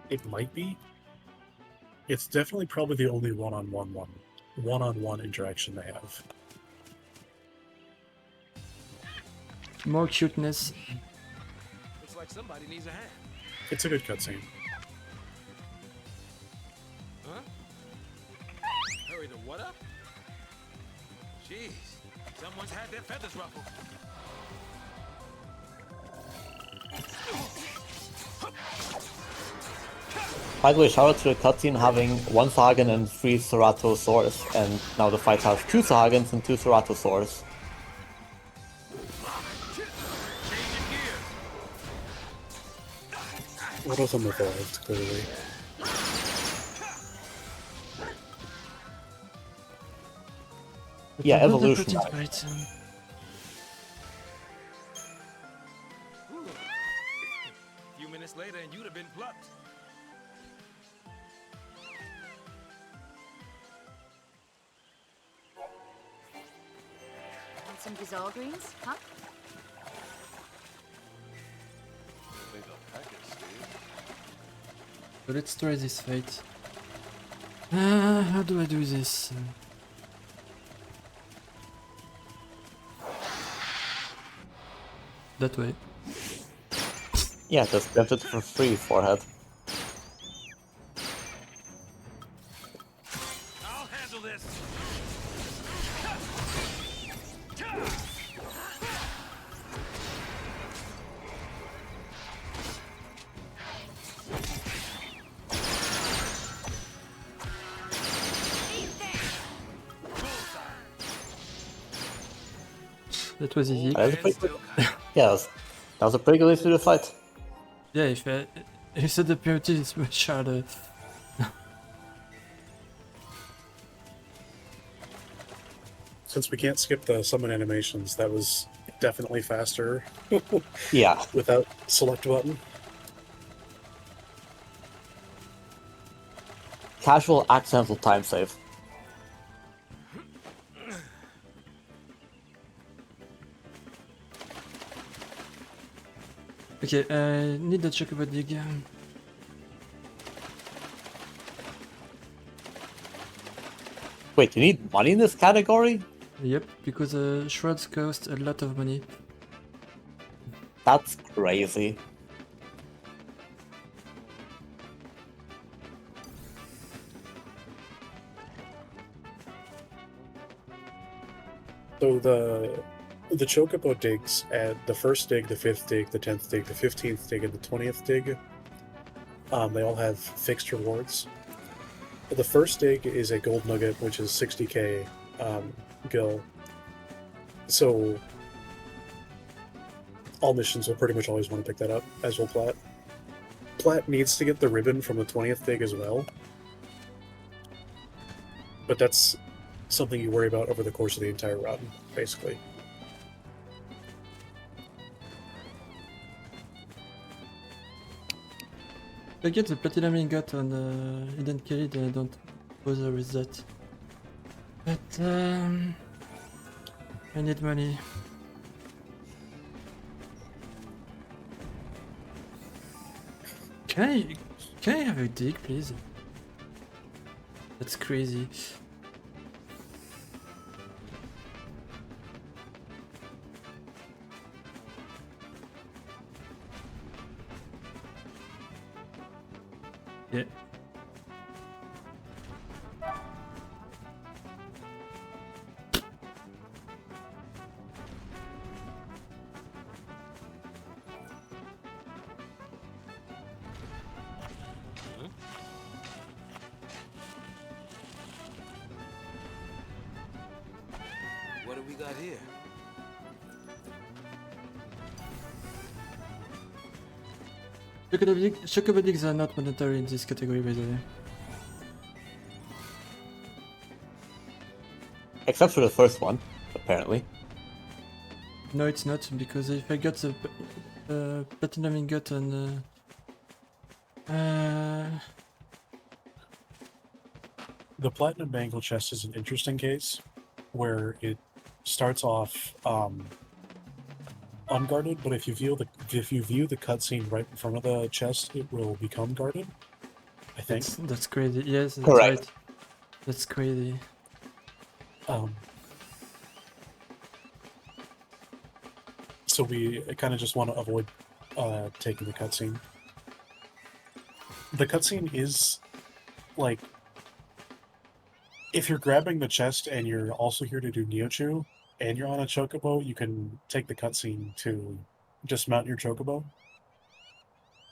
It might be. It's definitely probably the only one-on-one interaction they have. More cuteness. Looks like somebody needs a hand. It's a good cutscene. Huh? Hurry the what up? Jeez, someone's had their feathers ruffled. By the way, shout out to the cutscene having 1 Sahagin and 3 Ceratosaurs, and now the fight has 2 Sahagins and 2 Ceratosaurs. One of them evolved, clearly. Yeah, evolution. A few minutes later and you'd have been plucked. Want some gazelle greens, huh? So let's try this fight. How do I do this? That way. Yeah, just get it for free, forehead. I'll handle this. That was easy. Yes, that was a pretty good way to do the fight. Yeah, if you said the penalty is much harder. Since we can't skip the summon animations, that was definitely faster. Yeah. Without select button. Casual accidental time save. Okay, I need to check about the game. Wait, you need money in this category? Yep, because shreds cost a lot of money. That's crazy. So the Chocobo digs at the first dig, the 5th dig, the 10th dig, the 15th dig, and the 20th dig, they all have fixed rewards. The first dig is a gold nugget, which is 60k gil. So all missions will pretty much always want to pick that up, as will Plat. Plat needs to get the ribbon from the 20th dig as well. But that's something you worry about over the course of the entire run, basically. I get the platinum ingot on Hidden Carry, then I don't bother with that. But I need money. Can I have a dig, please? That's crazy. Yeah. do we got here? Chocobodics are not mandatory in this category, by the way. Except for the first one, apparently. No, it's not, because if I got the platinum ingot and The platinum bangle chest is an interesting case, where it starts off unguarded, but if you view the cutscene right in front of the chest, it will become guarded. I think that's crazy. Yes, that's Correct. right. That's crazy. So we kind of just want to avoid taking the cutscene. The cutscene is like, if you're grabbing the chest and you're also here to do Neochu, and you're on a chocobo, you can take the cutscene to just mount your chocobo.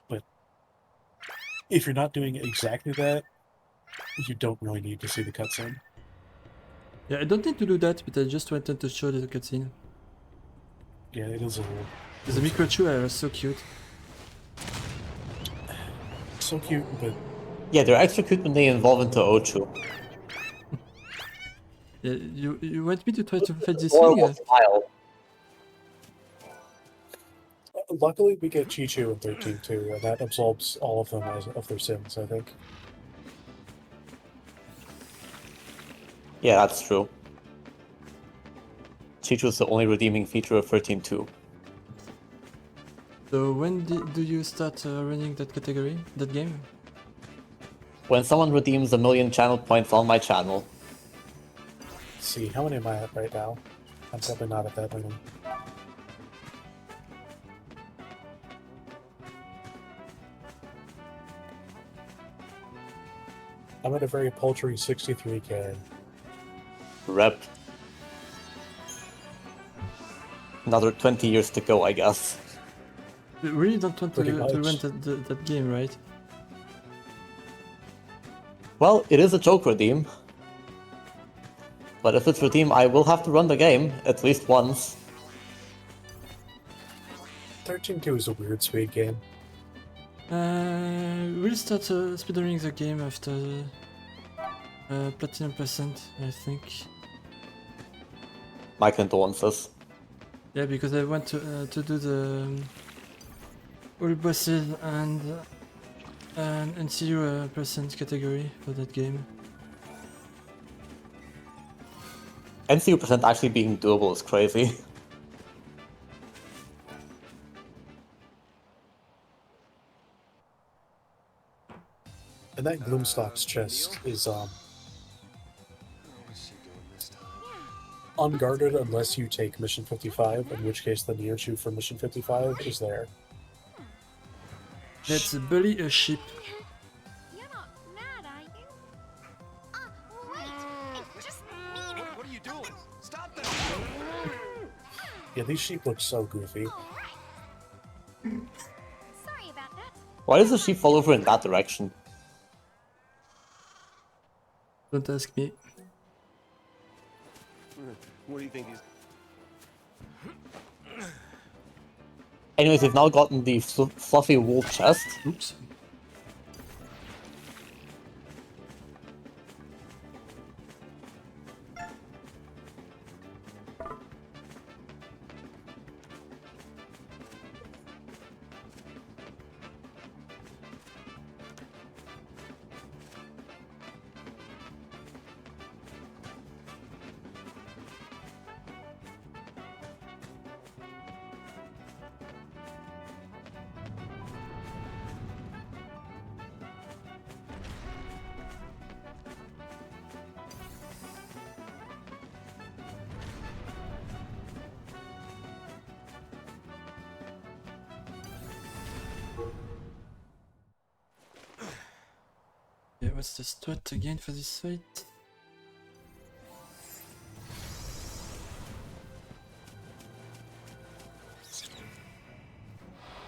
But if you're not doing exactly that, you don't really need to see the cutscene. Yeah, I don't need to do that, but I just wanted to show the cutscene. Yeah, it is a little... The Microchu are so cute. So cute, but... Yeah, they're extra cute when they evolve into Ochu. Yeah, you want me to try to fight this Horrible thing? style. Luckily, we get Chi-Chu in 13 too, and that absolves all of them of their sins, I think. Yeah, that's true. Chi-Chu is the only redeeming feature of 13.2. So when do you start running that category, that game? When someone redeems 1 million channel points on my channel. Let's see, how many am I at right now? I'm probably not at that many. I'm at a very paltry 63k. Rep. Another 20 years to go, I guess. You really don't want to Pretty much. run that game, right? Well, it is a joke redeem. But if it's redeem, I will have to run the game, at least once. 13.2 is a weird speed game. We'll start speedrunning the game after Platinum percent, I think. My condolences. Yeah, because I want to do the all bosses and NCU percent category for that game. NCU percent actually being doable is crazy. And that Gloomstock's chest is unguarded unless you take Mission 55, in which case the Neochu for Mission 55 is there. Let's bully a sheep. You're not mad, are you? Wait, it's just mean. What are you doing? Stop that! Yeah, these sheep look so goofy. Sorry about that. Why does the sheep fall over in that direction? Don't ask me. What do you think he's... Anyways, we've now gotten the fluffy wool chest. Oops. Yeah, what's the strat again for this fight?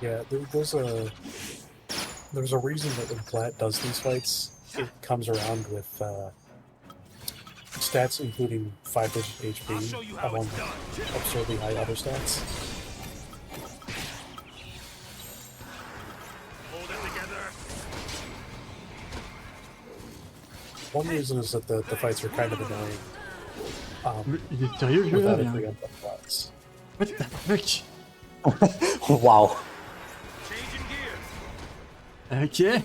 Yeah, there's a reason that when Plat does these fights, it comes around with stats including 5-digit HP among absurdly high other stats. Hold it together. One reason is that the fights are kind of annoying. Sérieux, Without là, it hein? being complex. What the fuck? Wow. Okay.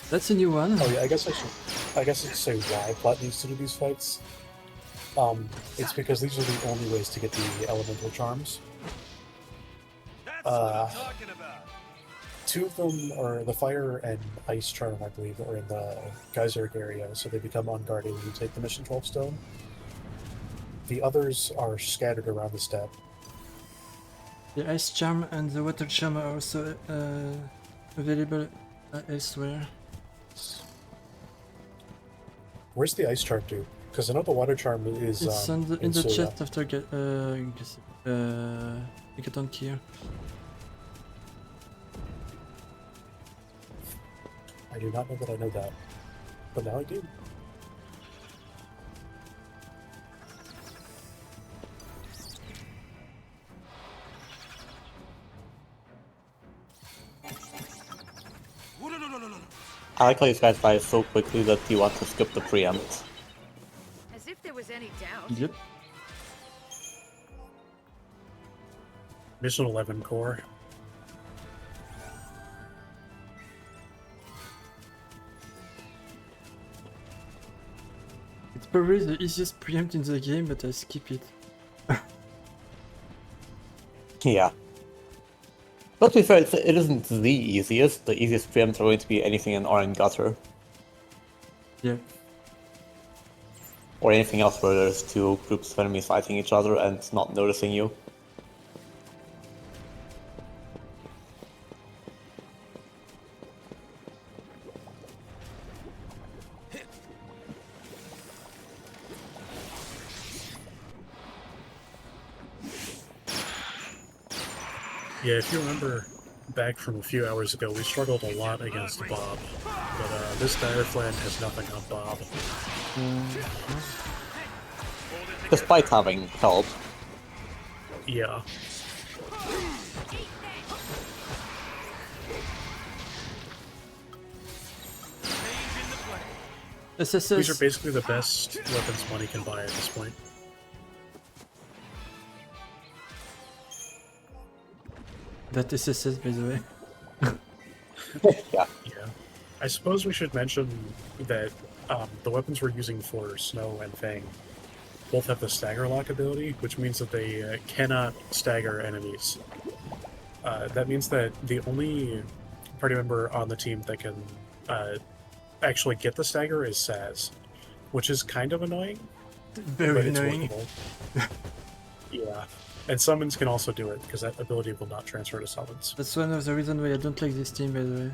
That's a new one. Oh yeah, I guess I should say why Plat needs to do these fights. It's because these are the only ways to get the elemental charms. Two of them are the fire and ice charm, I believe, are in the Geyseric area, so they become unguarded when you take the mission 12 stone. The others are scattered around the steppe. The ice charm and the water charm are also available elsewhere. Where's the ice charm to? Because I know the water charm is It's in the Soya. chest after get on here. I do not know that I know that, but now I do. I like how these guys die so quickly that you want to skip the preempt. As if there was any doubt. Yep. Mission 11 core. It's probably the easiest preempt in the game, but I skip it. Yeah. But to be fair, it isn't the easiest. The easiest preempts are going to be anything in Iron Gutter. Yeah. Or anything else where there's two groups of enemies fighting each other and not noticing you. Yeah, if you remember back from a few hours ago, we struggled a lot against Bob, but this Direfland has nothing on Bob. Despite having help. Yeah. SSS. These are basically the best weapons money can buy at this point. That SSS, by the way. Yeah. Yeah. I suppose we should mention that the weapons we're using for Snow and Fang both have the stagger lock ability, which means that they cannot stagger enemies. That means that the only party member on the team that can actually get the stagger is Saz, which is kind of annoying. Very but it's annoying. workable. Yeah. And summons can also do it, because that ability will not transfer to summons. That's one of the reasons why I don't like this team, by the way.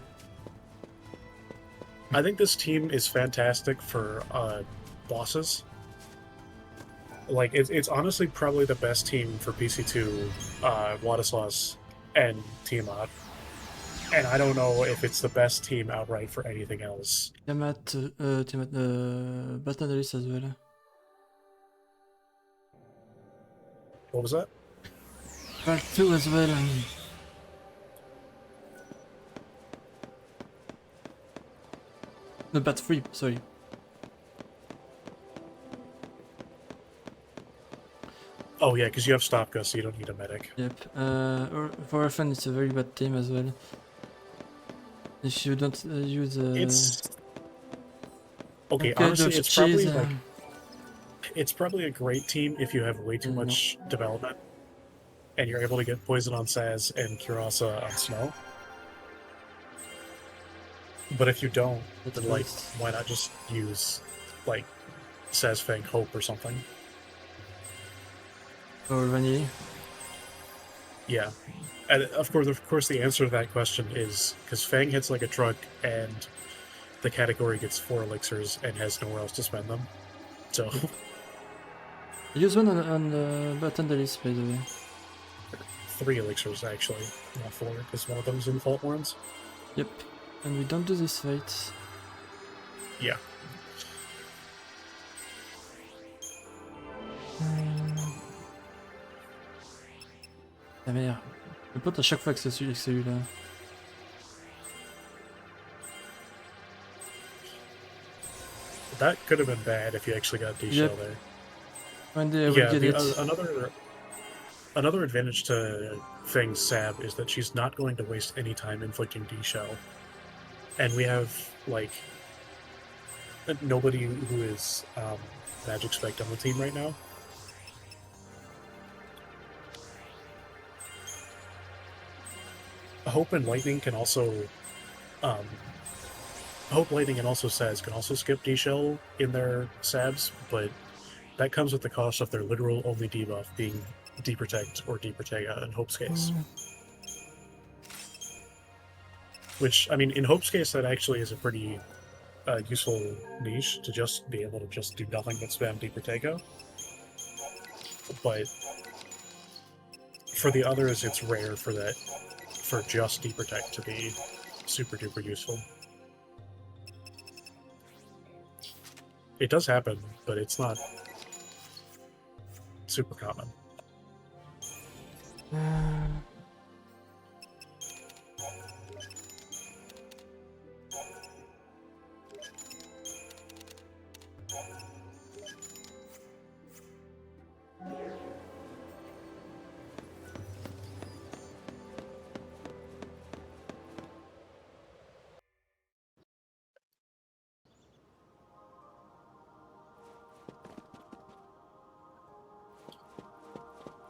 I think this team is fantastic for bosses. Like, it's honestly probably the best team for PC2, Władysław, and Tiamat. And I don't know if it's the best team outright for anything else. Tiamat, Batanalis as well. What was that? Part 2 as well. No, Part 3, sorry. Oh yeah, because you have Stopka, so you don't need a medic. Yep. For Orphan, it's a very bad team as well. If you don't use... It's... Okay, okay, honestly, those it's probably cheese, like... It's probably a great team if you have way too much development. And you're able to get Poison on Saz and Kurasa on Snow. But if you don't, then like, why not just use, like, Saz Fang Hope or something? Or Vanille. Yeah. And of course the answer to that question is because Fang hits like a truck and the category gets 4 elixirs and has nowhere else to spend them. So Use one on Batanalis, by the way. 3 elixirs actually, not 4, because one of them is in Fault Worms. Yep. And we don't do this fight. Yeah. La merde. Je pote à chaque fois que c'est celui-là. That could have been bad if you actually got D-Shell Yep. there. One day I will Yeah, get it. another advantage to Fang's Sab is that she's not going to waste any time inflicting D-Shell. And we have, like, nobody who is Magic Spect on the team right now. Hope and Lightning can also... Hope, Lightning, and also Saz can also skip D-Shell in their Sabs, but that comes at the cost of their literal only debuff being D-Protect or D-Protega in Hope's case. Which, I mean, in Hope's case, that actually is a pretty useful niche to just be able to just do nothing but spam D-Protega. But for the others, it's rare for that, for just D-Protect to be super duper useful. It does happen, but it's not super common.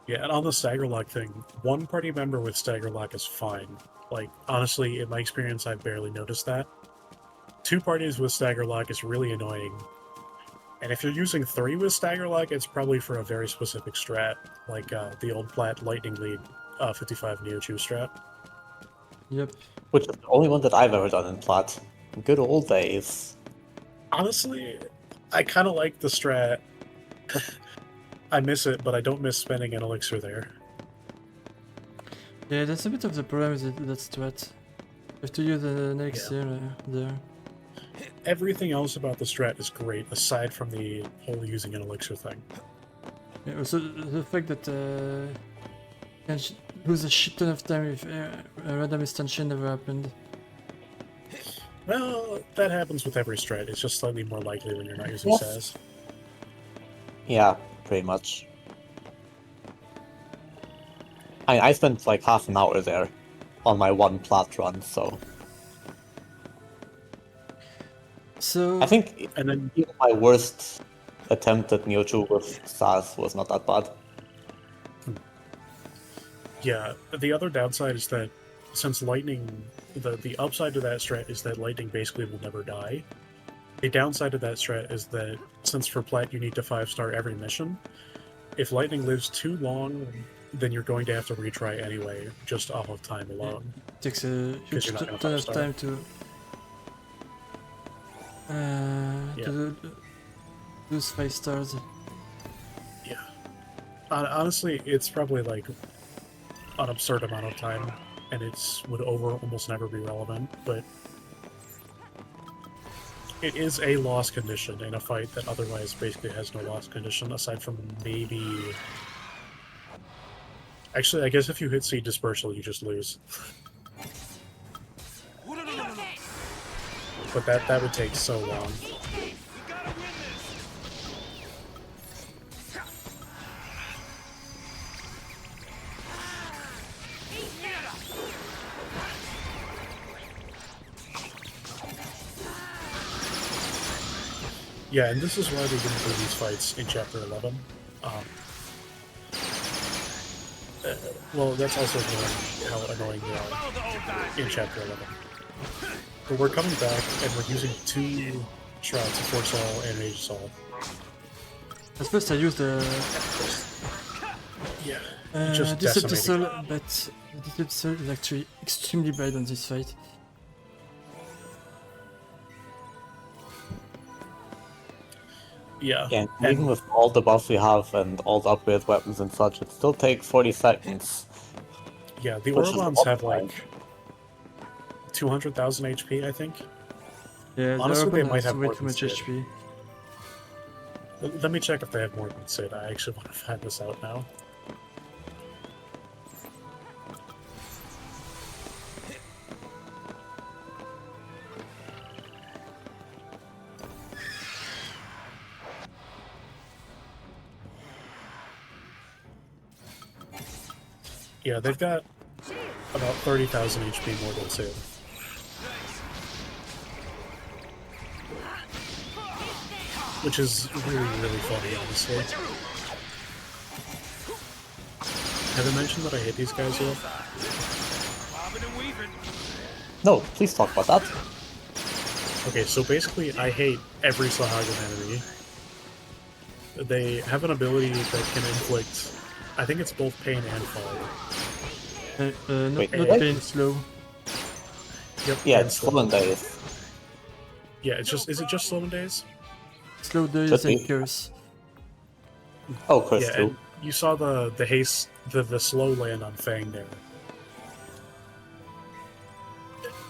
Yeah, and on the Staggerlock thing, one party member with Staggerlock is fine. Like, honestly, in my experience, I've barely noticed that. 2 parties with Staggerlock is really annoying. And if you're using 3 with Staggerlock, it's probably for a very specific strat, like the old Plat Lightning Lead 55 Neo Chew strat. Yep. Which is the only one that I've ever done in Plat. Good old days. Honestly, I kind of like the strat. I miss it, but I don't miss spending an elixir there. Yeah, that's a bit of the problem with that strat. You have to use the next year there. Everything else about the strat is great, aside from the whole using an elixir thing. Yeah, also the fact that you can lose a shit ton of time if a random extension never happened. Well, that happens with every strat. It's just slightly more likely when you're not using Yes. Saz. Yeah, pretty much. I spent like half an hour there on my one Plat run, so... So I think even my worst attempt at Mewtwo with Saz was not that bad. Yeah, the other downside is that since Lightning, the upside to that strat is that Lightning basically will never die. The downside to that strat is that since for Plat you need to 5-star every mission, if Lightning lives too long, then you're going to have to retry anyway, just off of time alone. It takes a huge ton of time to lose 5 stars. Yeah. Honestly, it's probably like an absurd amount of time, and it would almost never be relevant, but it is a loss condition in a fight that otherwise basically has no loss condition, aside from maybe... Actually, I guess if you hit Seed Dispersal, you just lose. But that would take so long. Yeah, and this is why they didn't do these fights in Chapter 11. Well, that's also how annoying they are in Chapter 11. But we're coming back, and we're using 2 Shrouds of Force All and Age Assault. At first I used the... Yeah, just Disruptor, but Disruptor is actually extremely bad on this fight. Yeah. And even with all the buffs we have and all the upgrade weapons and such, it still takes 40 seconds. Yeah, the Orlons have like 200,000 HP, I think. Yeah, honestly, they might have way more too much than HP. Let me check if they have more than Sid. I actually want to find this out now. Yeah, they've got about 30,000 HP more than Sid. Which is really, really funny, honestly. Have I mentioned that I hate these guys yet? No, please talk about that. Okay, so basically I hate every Sahagan enemy. They have an ability that can inflict, I think it's both pain and fire. Wait, not what? pain, slow. Yep, Yeah, and it's slow and days. Yeah, it's just, is it just slow days? Slow days Could and be. curse. Oh, curse Yeah, too. and you saw the haste, the slow land on Fang there.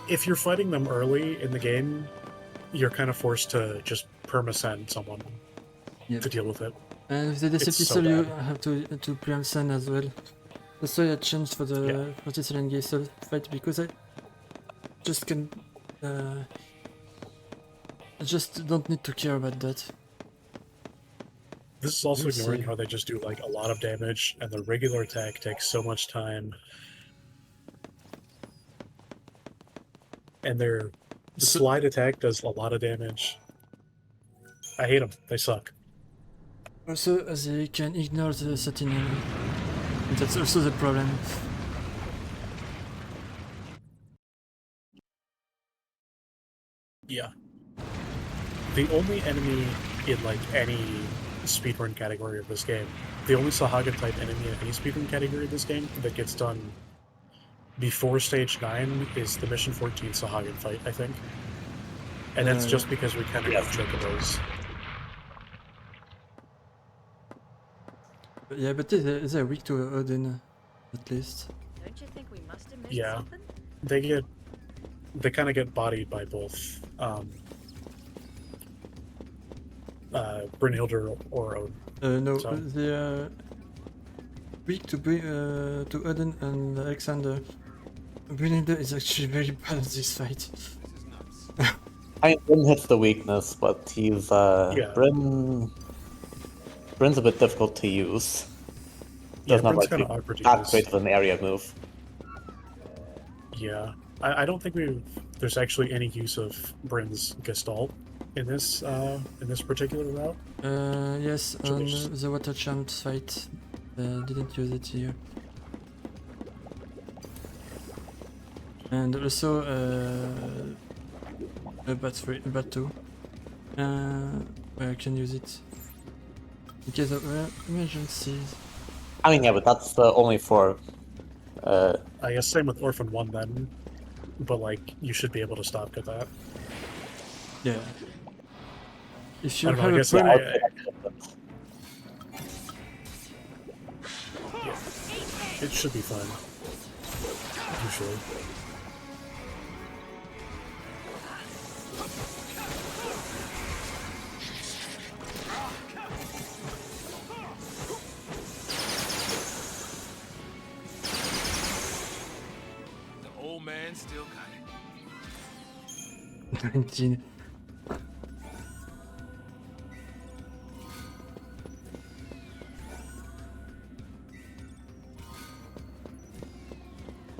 If you're fighting them early in the game, you're kind of forced to just perma-send someone to deal with it. And with the It's Deceptive so Soul, you bad. have to preempt Sun as well. That's why I changed for the Fortisol and Soul fight, because I just can. I just don't need to care about that. This is also Let's ignoring see. how they just do like a lot of damage, and the regular attack takes so much time. And their slide attack does a lot of damage. I hate them. They suck. Also, as they can ignore the Sentinel. That's also the problem. Yeah. The only enemy in like any speedrun category of this game, the only Sahagan type enemy in any speedrun category of this game that gets done before stage 9 is the Mission 14 Sahagan fight, I think. And that's just because we kind of got chocobos. Yeah, but they're weak to Odin, at least. Don't you think we must have missed Yeah. something? They kind of get bodied by both Brynhilde or Odin. No, So- they are weak to Odin and Alexander. Brynhilde is actually very bad at this fight. I mean, Bryn hits the weakness, but he's Bryn's a bit difficult to use. Yeah, Does not Bryn's like kinda awkward to that use. great of an area move. Yeah, I don't think there's actually any use of Bryn's Gestalt in this particular route. Yes, So on there's- the Water Champ fight, didn't use it here. And also, Bat 2, where I can use it in case of emergencies. I mean, yeah, but that's only for. I guess same with Orphan 1 then, but like you should be able to stop at that. Yeah. If you I don't know, have I a guess problem, it should be fine. Usually. The old man still got it. 19.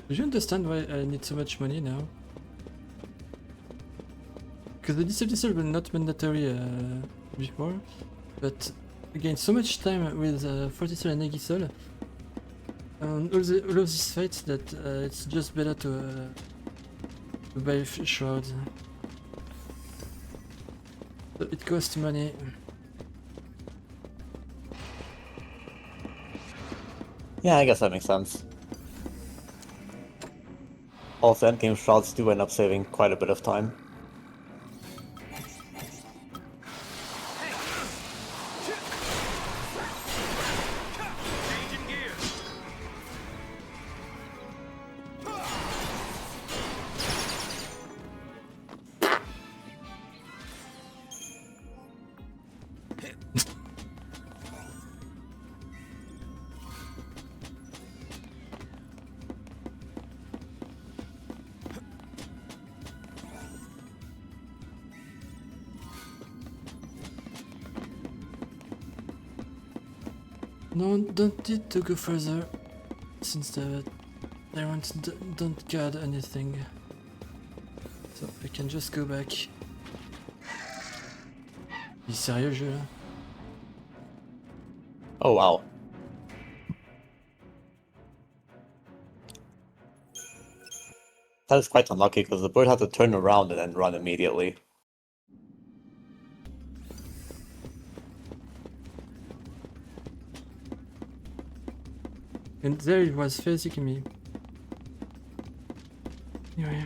Do you understand why I need so much money now? Because the Deceptive Soul were not mandatory before, but again, so much time with Fortisol and Aegisol on all of these fights that it's just better to buy shards. So it costs money. Yeah, I guess that makes sense. Also, endgame shots do end up saving quite a bit of time. No, don't need to go further, since the tyrants don't guard anything. So I can just go back. You serious, jeu? Oh wow. That is quite unlucky because the bird had to turn around and then run immediately. And there it was facing me. Anyway.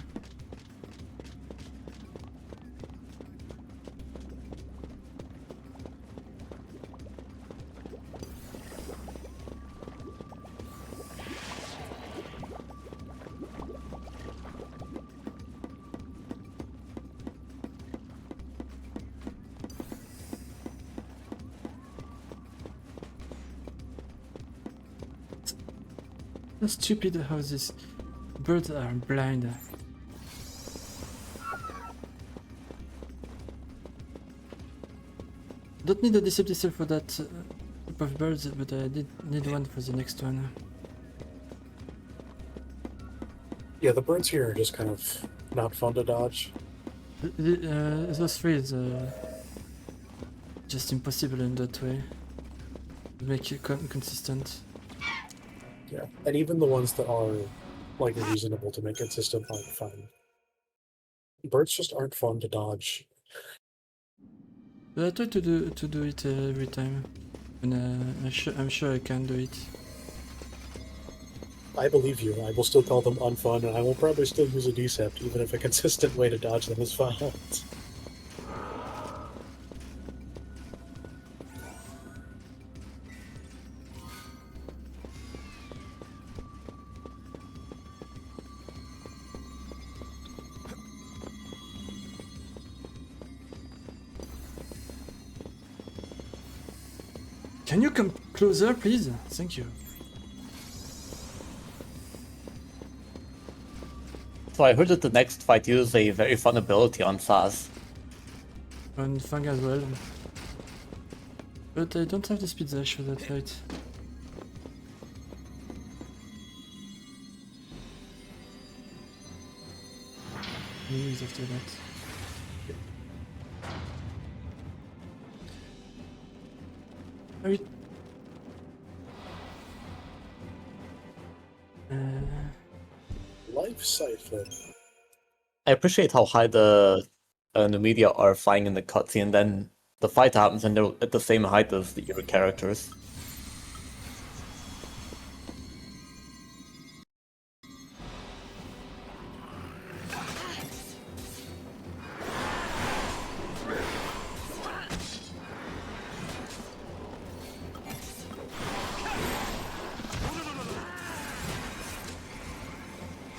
So stupid how these birds are blind. Don't need a deceptive for that type of birds, but I did need one for the next one. Yeah, the birds here are just kind of not fun to dodge. Those three is just impossible in that way. Make it consistent. Yeah, and even the ones that are like reasonable to make consistent aren't fun. Birds just aren't fun to dodge. But I try to do it every time, and I'm sure I can do it. I believe you. I will still call them unfun, and I will probably still use a decept, even if a consistent way to dodge them is found. Can you come closer, please? Thank you. So I heard that the next fight uses a very fun ability on Saz. On Fang as well. But I don't have the speed dash for that fight. Maybe after that. Are you... Life Siphon. I appreciate how high the Numidia are flying in the cutscene, and then the fight happens and they're at the same height as your characters.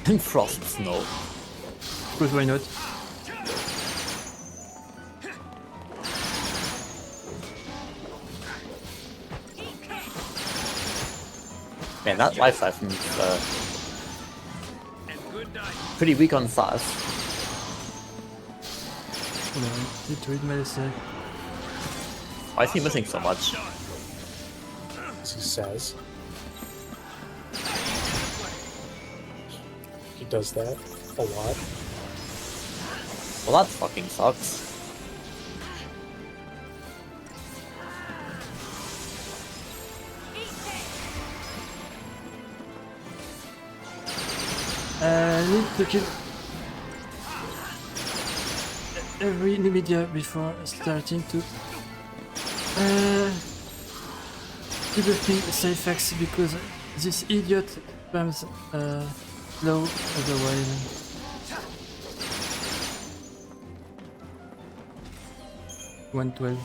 And Frost Snow. Because why not? Man, that life siphon is pretty weak on Saz. Hold on, need to read my essay. Why is he missing so much? As he says. He does that a lot. Well, that fucking sucks. I need to kill every Numidia before starting to debuff me Cyphex because this idiot spams low otherwise. $112.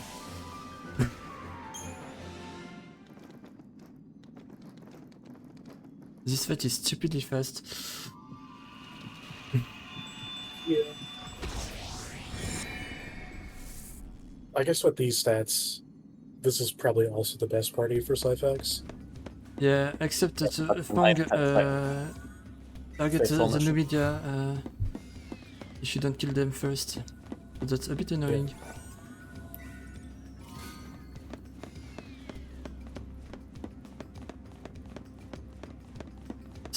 This fight is stupidly fast. Yeah. I guess with these stats, this is probably also the best party for Cyphex. Yeah, except that Fang targets the Numidia if you don't kill them first. So that's a bit annoying. Yeah.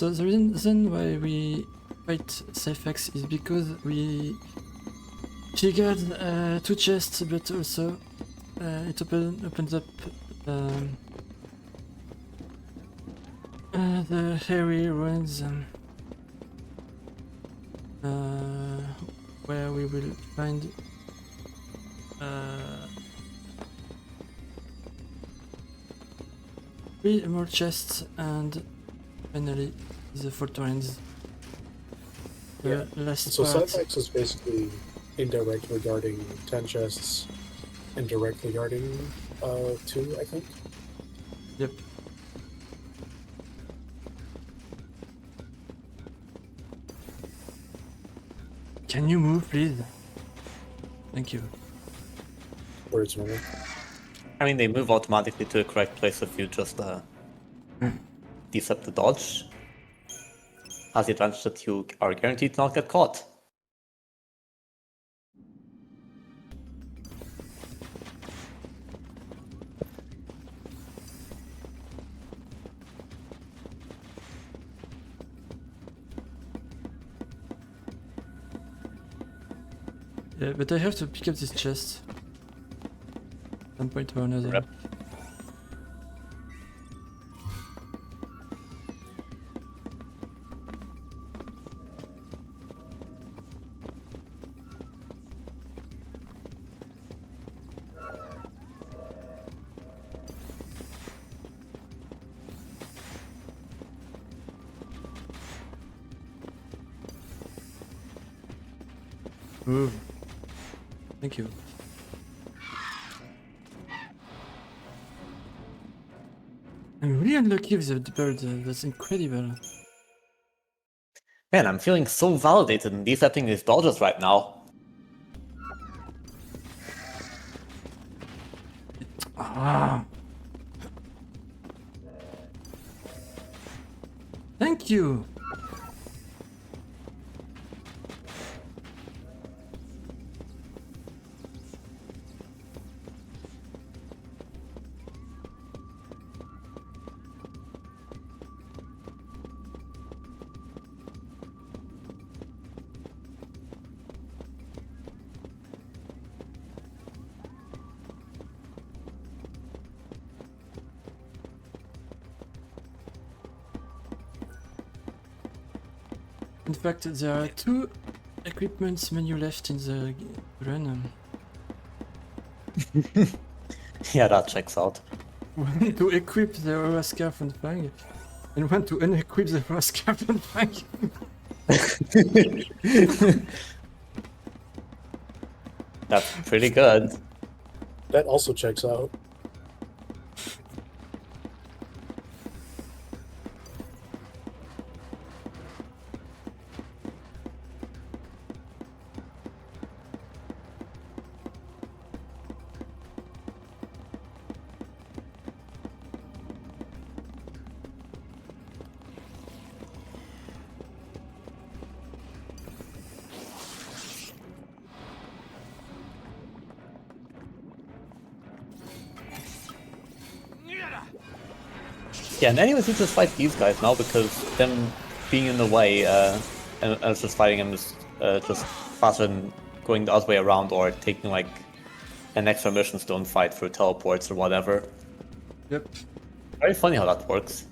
So the reason why we fight Safex is because we figured 2 chests, but also it opens up the hairy ruins where we will find 3 more chests and finally the Fortress. Yeah. Last So part. Safex is basically indirectly guarding 10 chests and directly guarding 2, I think. Yep. Can you move, please? Thank you. Where it's moving. I mean, they move automatically to the correct place if you just decept the dodge. Has the advantage that you are guaranteed to not get caught. Yeah, but I have to pick up this chest. At some point or another. Rep. Ooh. Thank you. I'm really unlucky with the bird, that's incredible. Man, I'm feeling so validated in decepting these dodges right now. Ah. Thank you. In fact, there are 2 equipments menu left in the run. Yeah, that checks out. One to equip the Aura Scarf and Fang, and one to unequip the Aura Scarf and Fang. That's pretty good. That also checks out. Yeah, and anyways, we just fight these guys now because them being in the way and us just fighting them is just faster than going the other way around or taking like an extra mission stone fight through teleports or whatever. Yep. Very funny how that works.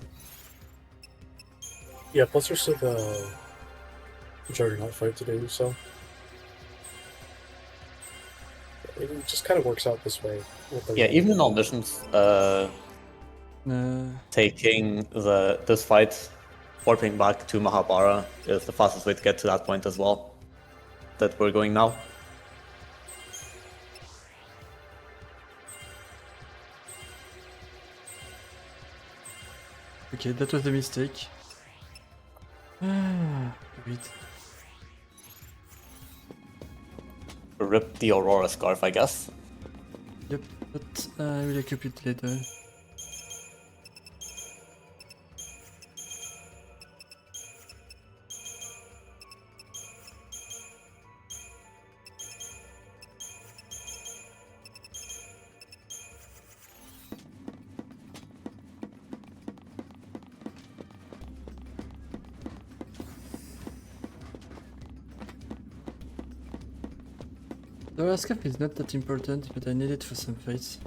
Yeah, plus there's still the Juggernaut fight to do, so it just kind of works out this way. Yeah, even in all missions, taking this fight, warping back to Mahabara is the fastest way to get to that point as well. That we're going now. Okay, that was a mistake. Wait. Rip the Aurora Scarf, I guess. Yep, but I will equip it later. The aura scarf is not that important, but I need it for some fights.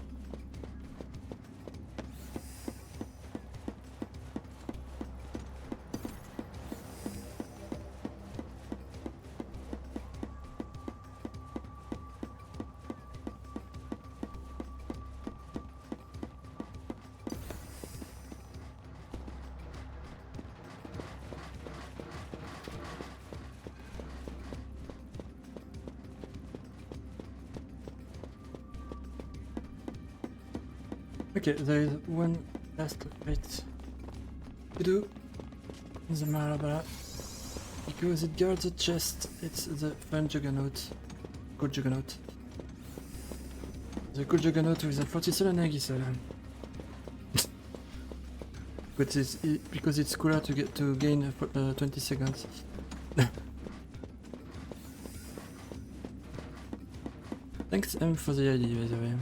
Okay, there is one last fight to do in the Marabara. Because it guards the chest, it's the fun juggernaut. Cool juggernaut. The cool juggernaut with a 47 Agisal. But because it's cooler to get to gain 20 seconds. Thanks M for the ID, by the way.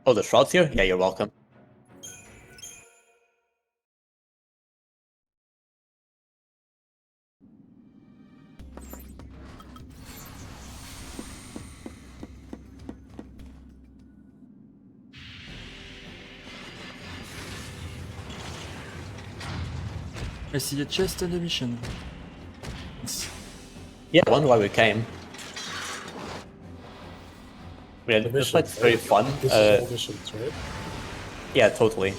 Oh, the shroud's here? Yeah, you're welcome. I see a chest and a mission. Yeah, I wonder why we came. Yeah, this fight's very fun. This is all missions, right? Yeah, totally.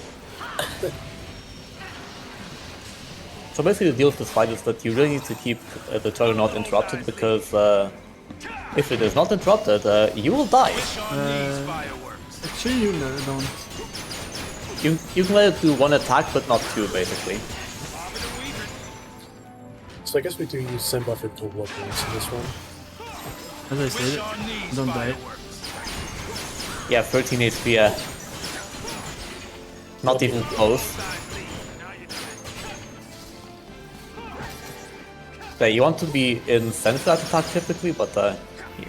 So basically the deal with this fight is that you really need to keep the turtle not interrupted, because if it is not interrupted, you will die. Actually, you don't. You can let it do one attack, but not two, basically. So I guess we do use send buffer to blood points in this one. As I said, don't die. Yeah, 13 HP, not even close. Yeah, you want to be in sense that attack typically, but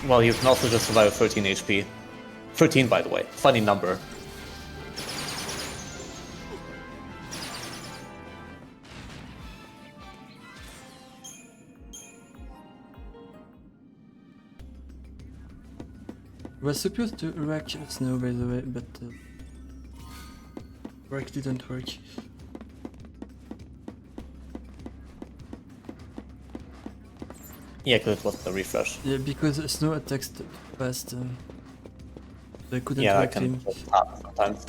well, you can also just survive 13 HP. 13, by the way, funny number. Was supposed to rack snow, by the way, but rack didn't work. Yeah, because it wasn't a refresh. Yeah, because snow attacks fast. They couldn't Yeah, I rack can him. just happen sometimes.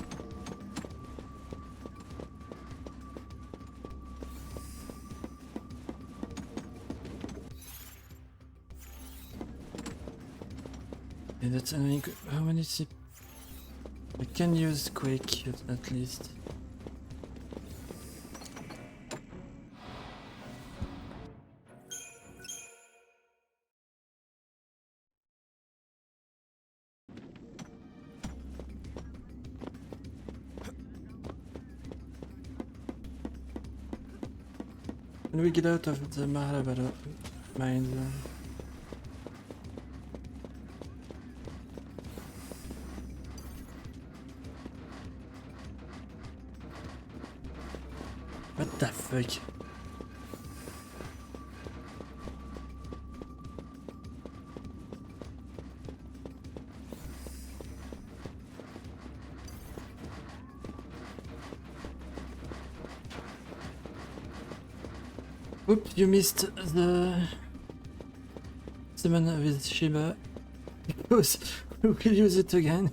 Yeah, that's annoying. How many I can use Quake at least. When we get out of the Mahabharata mine, what the fuck? Oops, you missed the summon with Shiba because we will use it again.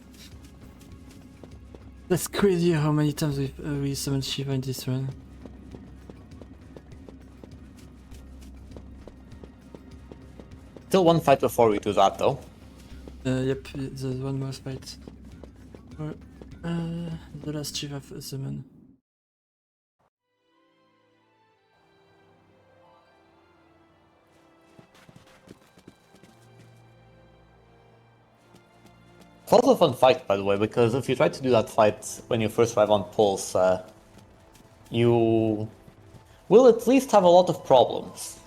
That's crazy how many times we summoned Shiva in this run. Still one fight before we do that, though. Yep, there's one more fight. Or the last Shiva summon. It's also a fun fight, by the way, because if you try to do that fight when you first arrive on Pulse, you will at least have a lot of problems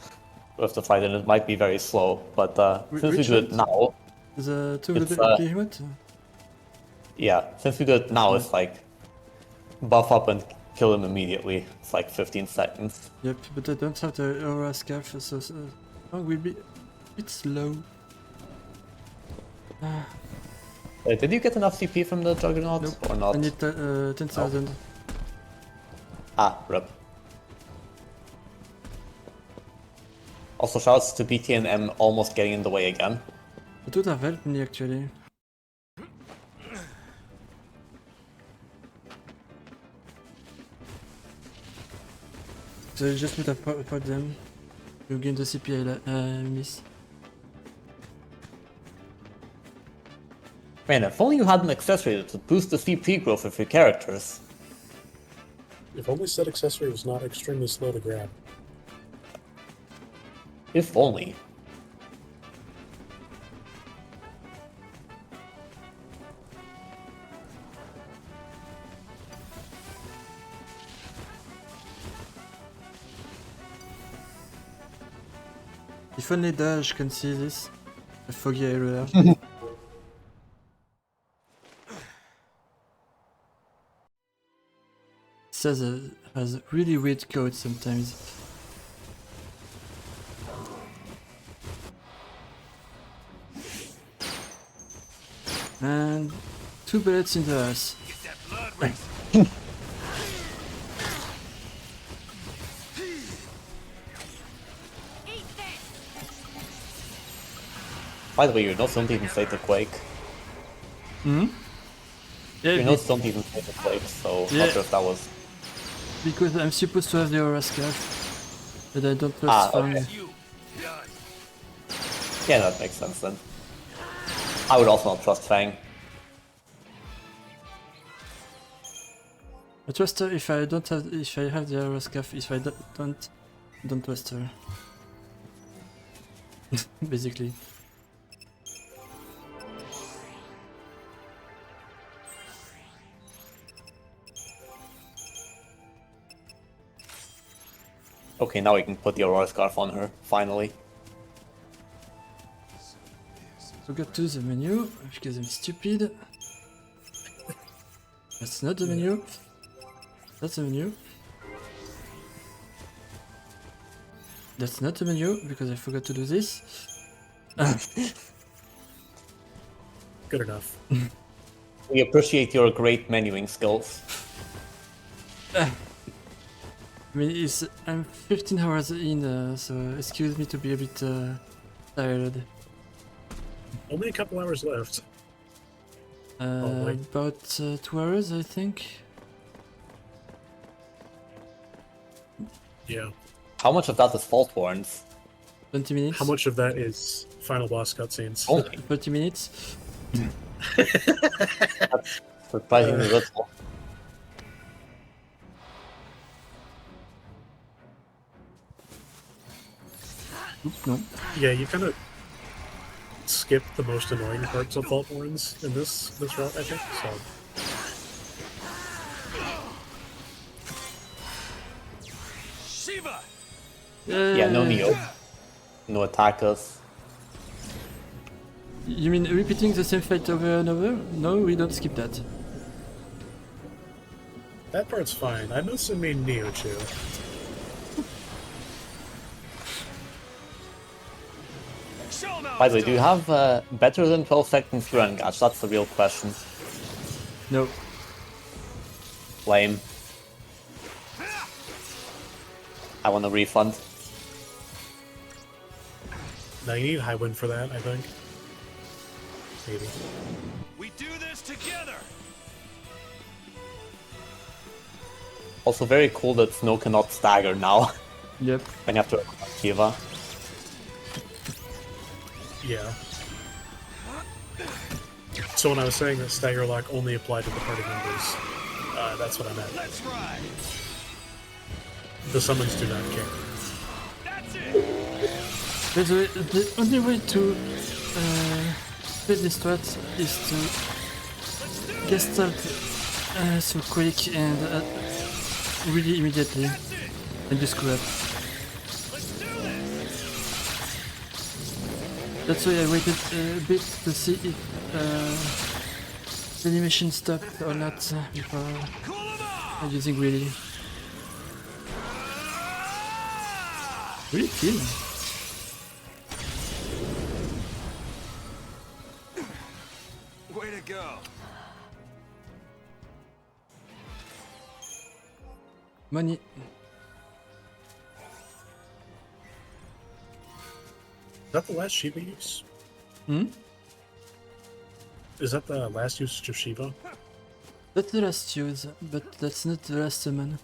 with the fight, and it might be very slow. But since we do it now, The two it's, behemoth? yeah, since we do it now, it's like buff up and kill him immediately. It's like 15 seconds. Yep, but I don't have the aura scarf, so long will be bit slow. Did you get enough CP from the Juggernaut Nope. or not? I need 10,000. Oh. Ah, rip. Also, shouts to BTNM almost getting in the way again. It would have helped me actually. So I just would have fought them to gain the CP I miss. Man, if only you had an accessory to boost the CP growth of your characters. If only said accessory was not extremely slow to grab. If only. If only Dash can see this. A foggy area. Says has really weird codes sometimes. And 2 bullets in the ass. By the way, your notes don't even say the Quake. Hmm? Yeah, Your notes don't even say the Quake, so not sure if that was... Because I'm supposed to have the aura scarf, but I don't trust Fang. Okay. Yeah, that makes sense then. I would also not trust Fang. I trust her if I don't have the aura scarf. If I don't trust her. Basically. Okay, now we can put the Aurora Scarf on her, finally. So go to the menu, because I'm stupid. That's not the menu. That's the menu. That's not the menu, because I forgot to do this. Good enough. We appreciate your great menuing skills. I mean, I'm 15 hours in, so excuse me to be a bit tired. Only a couple hours left. About 2 hours, I think. Yeah. How much of that is Fault Warrants? 20 minutes. How much of that is final boss cutscenes? Only 30 minutes. That's surprisingly little. Oops, no. Yeah, you kind of skip the most annoying parts of Fault Warrens in this route, I think. So. Shiva! Yeah, no Neo. No attackers. You mean repeating the same fight over and over? No, we don't skip that. That part's fine. I mostly mean Neo too. By the way, do you have better than 12 seconds to engage? That's the real question. No. Lame. I want a refund. Now you need high wind for that, I think. Maybe. We do this together. Also very cool that Snow cannot stagger now. Yep. When you have to Kiva. Yeah. So when I was saying that stagger lock only applied to the party members, that's what I meant. Let's ride. The summons do not care. That's it. By the way, the only way to play this strat is to get start so quick and really immediately and just grab. That's why I waited a bit to see if the animation stopped or not before using really. Really kill. Money. Is that the last Shiva use? Hmm? Is that the last usage of Shiva? That's the last use, but that's not the last summon.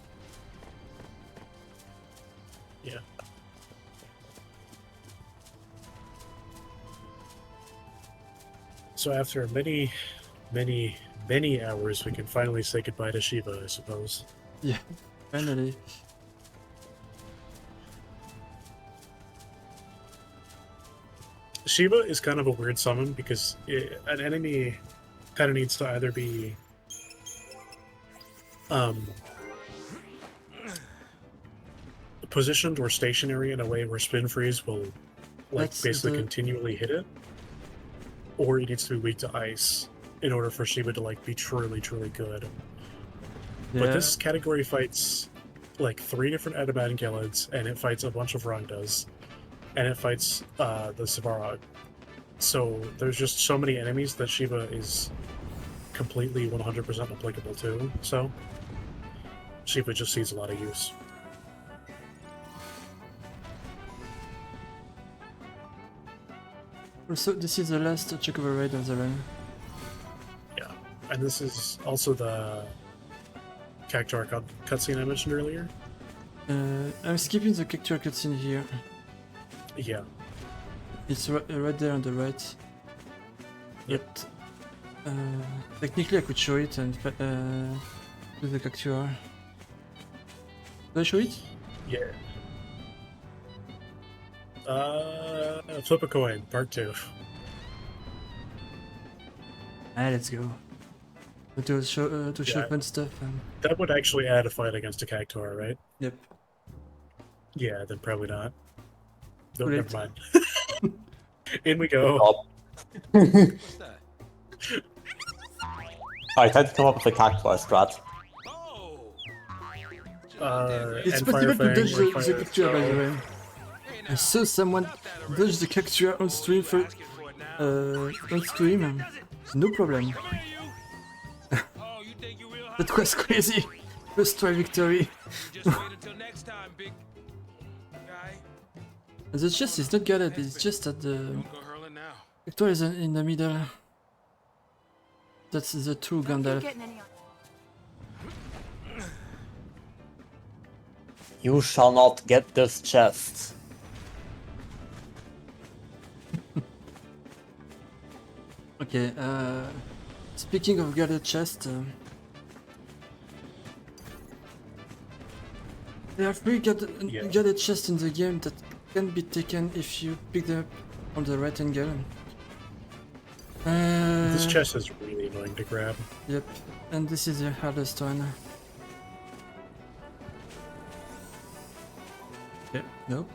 Yeah. So after many hours, we can finally say goodbye to Shiva, I suppose. Yeah, finally. Shiva is kind of a weird summon because an enemy kind of needs to either be positioned or stationary in a way where Spin Freeze will basically continually hit it, or it needs to be weak to ice in order for Shiva to be truly good. Yeah. But this category fights 3 different Adamantalids, and it fights a bunch of Rangdas, and it fights the Svarog. So there's just so many enemies that Shiva is completely 100% applicable to. So Shiva just sees a lot of use. Also, this is the last Chocobo raid of the run. Yeah, and this is also the Cactuar cutscene I mentioned earlier. I'm skipping the Cactuar cutscene here. Yeah. It's right there on the right. But technically I could show it and do the Cactuar. Do I show it? Yeah. Flip a coin, part 2. Let's go. To show fun stuff. That would actually add a fight against a Cactuar, right? Yep. Yeah, then probably not. No, Great. never mind. In we go. I tried to come up with a Cactuar strat. It's and possible to dodge the fire Cactuar, by the way. I saw someone dodge the Cactuar on stream for no problem. That was crazy. First try victory. The chest is not guarded, it's just that the Cactuar is in the middle. That's the true Gandalf. You shall not get this chest. Okay, speaking of guarded chest, there are 3 guarded chests in the game that can be taken if you pick them up on the right angle. This chest is really annoying to grab. Yep, and this is the hardest one. Okay, nope.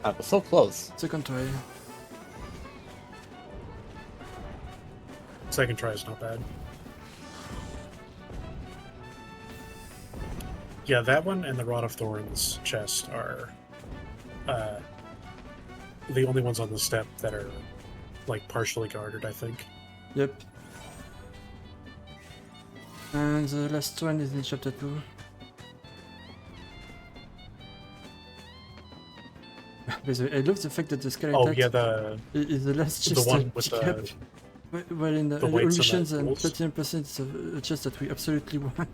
I was so close. Second try. Second try is not bad. Yeah, that one and the Rod of Thorns chest are the only ones on the step that are partially guarded, I think. Yep. And the last one is in chapter 2. I love the fact that the skeleton is the last chest one with pick up. Well, in the missions and 13% is a chest that we absolutely want.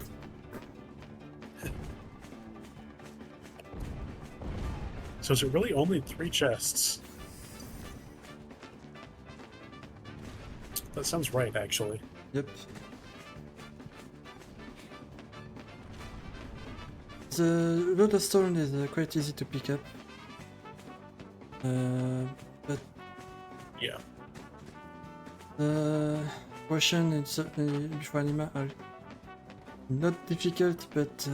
So is it really only 3 chests? That sounds right, actually. Yep. The Load of Stone is quite easy to pick up. But yeah, the potion and certainly before anima are not difficult, but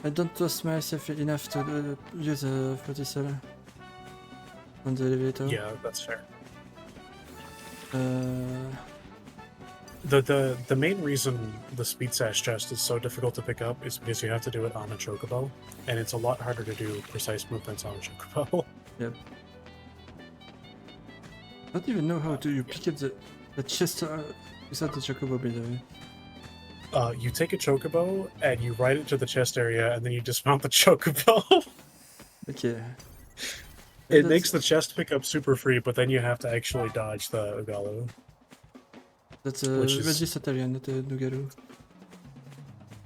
I don't trust myself enough to use a 47 on the elevator. Yeah, that's fair. The main reason the Speed Sash chest is so difficult to pick up is because you have to do it on a Chocobo, and it's a lot harder to do precise movements on a Chocobo. Yep. I don't even know how to pick up the chest Is that the chocobo, by the way? You take a chocobo and you ride it to the chest area, and then you dismount the chocobo. Okay. It makes the chest pickup super free, but then you have to actually dodge the Ugalo. That's a vegetarian, not a Nugaru.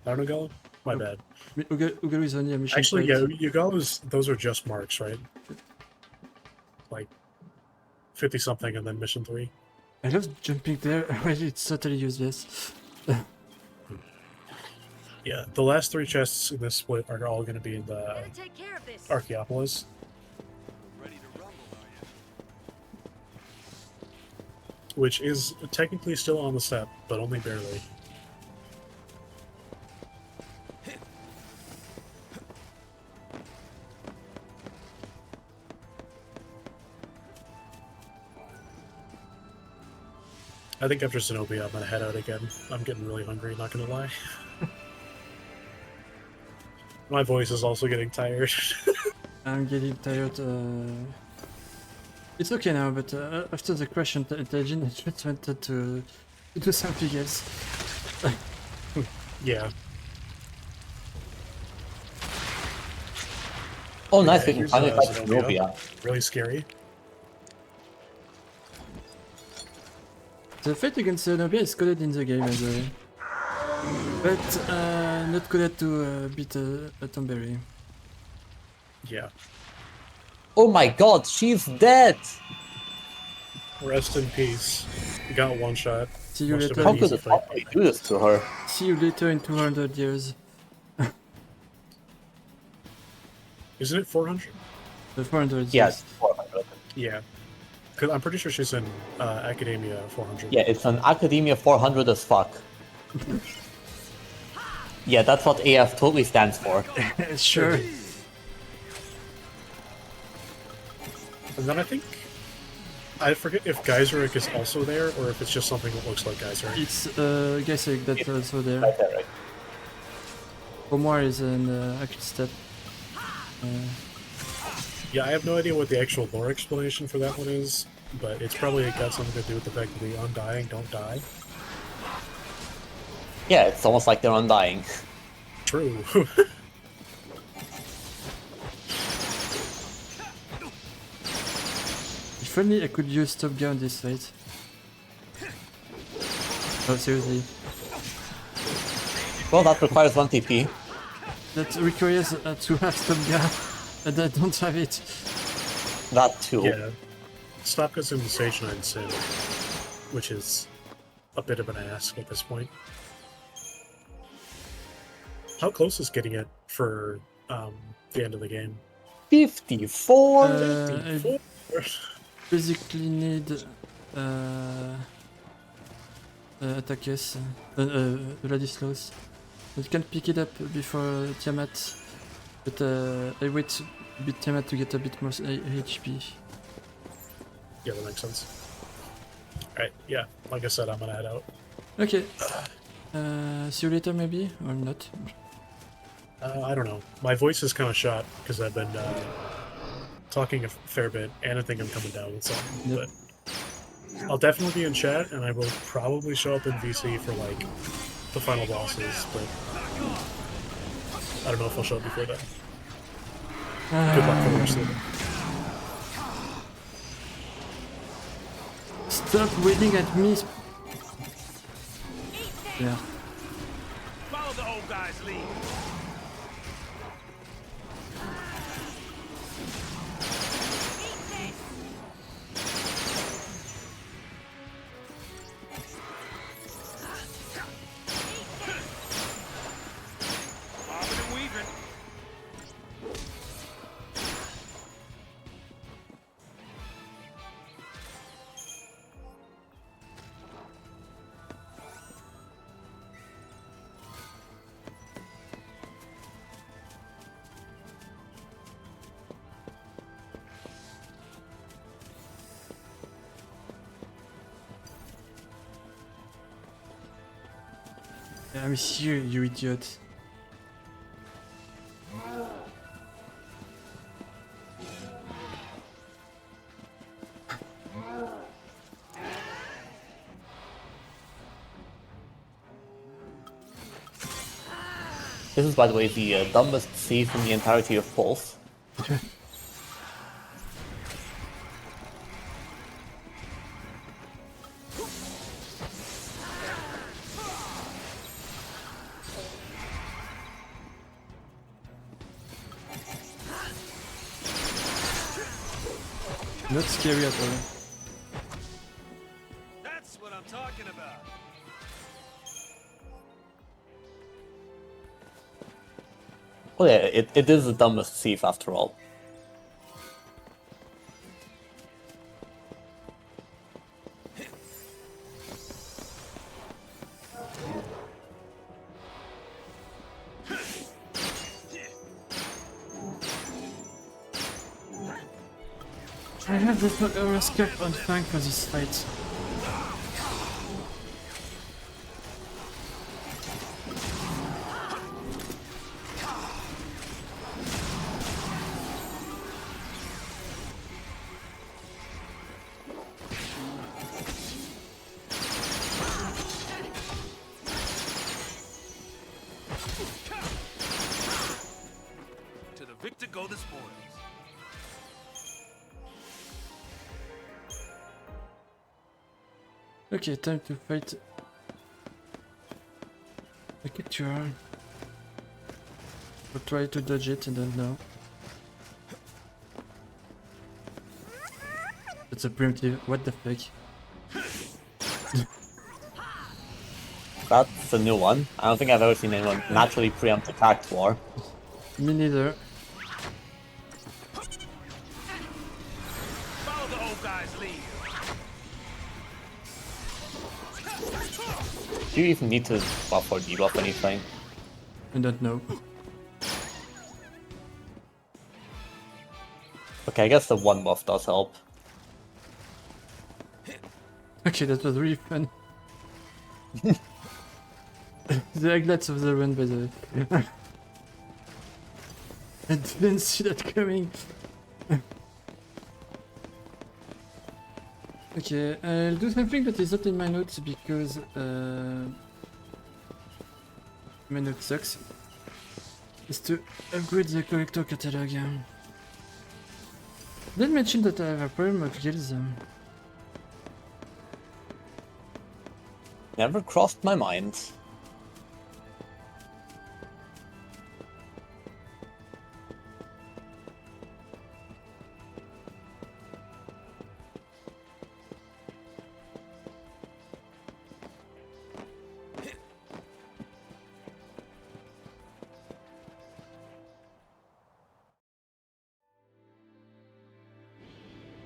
Not Ugalo? My bad. Ugaru is only a mission. Actually, yeah, Ugalos, those are just marks, right? Like 50 something and then mission 3. I love jumping there. It's totally useless. Yeah, the last 3 chests in this split are all going to be in the Archaeopolis. Which is technically still on the step, but only barely. I think after Zenobia, I'm gonna head out again. I'm getting really hungry, not gonna lie. My voice is also getting tired. I'm getting tired. It's okay now, but after the crash intelligence, I just wanted to do something else. Yeah. Oh, nice, we can Here's, finally fight Zenobia. Really scary. The fight against Zenobia is coded in the game as well. But not coded to beat a Tomberry. Yeah. Oh my god, she's dead! Rest in peace. You got one shot. See you later. How could the do this to her? See you later in 200 years. Isn't it 400? 400 Yeah, years. 400. Yeah. Because I'm pretty sure she's in Academia 400. Yeah, it's an Academia 400 as fuck. Yeah, that's what AF totally stands for. Sure. And then I forget if Geyseric is also there, or if it's just something that looks like Geyseric. It's Geyseric that's also there. Omar is an actual step. Yeah, I have no idea what the actual lore explanation for that one is, but it's probably got something to do with the fact that the Undying don't die. Yeah, it's almost like they're undying. True. If only I could use Top Gear on this fight. Oh, seriously. Well, that requires 1 TP. That requires to have Top Gear, and I don't have it. That too. Yeah. Stop goes into Stage 9 Sin, which is a bit of an ask at this point. How close is getting it for the end of the game? 54? 54? Basically need attack us, Vladislaus. I can pick it up before Tiamat, but I wait a bit Tiamat to get a bit more HP. Yeah, that makes sense. Alright, yeah, like I said, I'm gonna head out. Okay. See you later maybe, or not? I don't know. My voice is kind of shot because I've been talking a fair bit, and I think I'm coming down with something. Yep. But I'll definitely be in chat, and I will probably show up in VC for like the final bosses. But I don't know if I'll show up before that. Good luck for the rest of them. Stop waiting at me. Yeah. Follow the old guy's lead. Bobbing and weaving. I'm here, you idiot. This is, by the way, the dumbest thief in the entirety of Pulse. Not scary at all. That's what I'm talking about. Well, yeah, it is the dumbest thief after all. I have this Euroscape on flank for this fight. To the victor go the spoils. Okay, time to fight a capture. I'll try to dodge it, I don't know. That's a primitive, what the fuck? That's a new one. I don't think I've ever seen anyone naturally preempt attack war. Me neither. Follow the old guy's lead. Do you even need to buff or debuff anything? I don't know. Okay, I guess the one buff does help. Okay, that was really fun. The highlights of the run, by the way. I didn't see that coming. Okay, I'll do something that is not in my notes because my note sucks. Is to upgrade the collector catalog. Didn't mention that I have a problem of guilds. Never crossed my mind.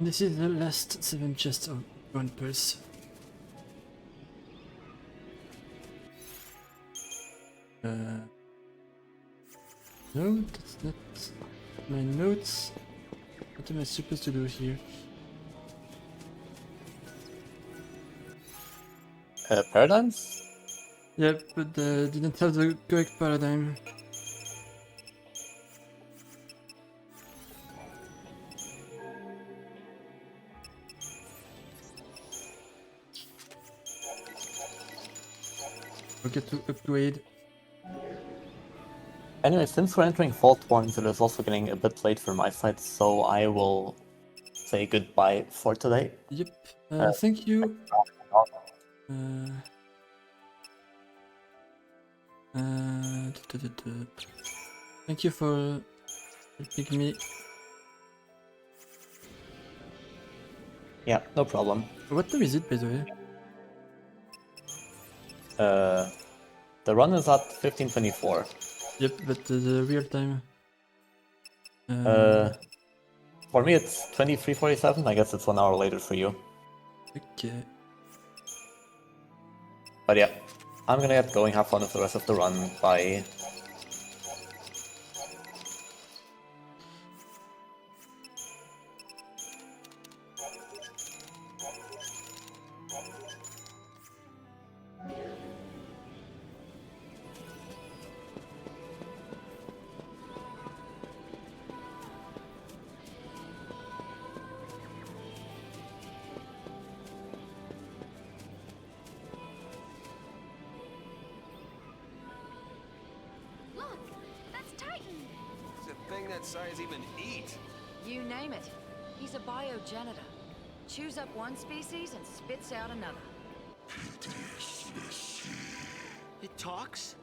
This is the last 7 chests of one pulse. No, that's not my notes. What am I supposed to do here? Paradigms? Yep, but didn't have the correct paradigm. Forget to upgrade. Anyway, since we're entering Fault Warrens, it is also getting a bit late for my side, so I will say goodbye for today. Yep, thank you. Thank you for helping me. Yeah, no problem. What time is it, by the way? The run is at 15:24. Yep, but the real time. For me it's 23:47. I guess it's 1 hour later for you. Okay. But yeah, I'm gonna get going. Have fun with the rest of the run. Bye. thing that size even eat? You name it. He's a biogenitor. Chews up one species and spits out another. It talks?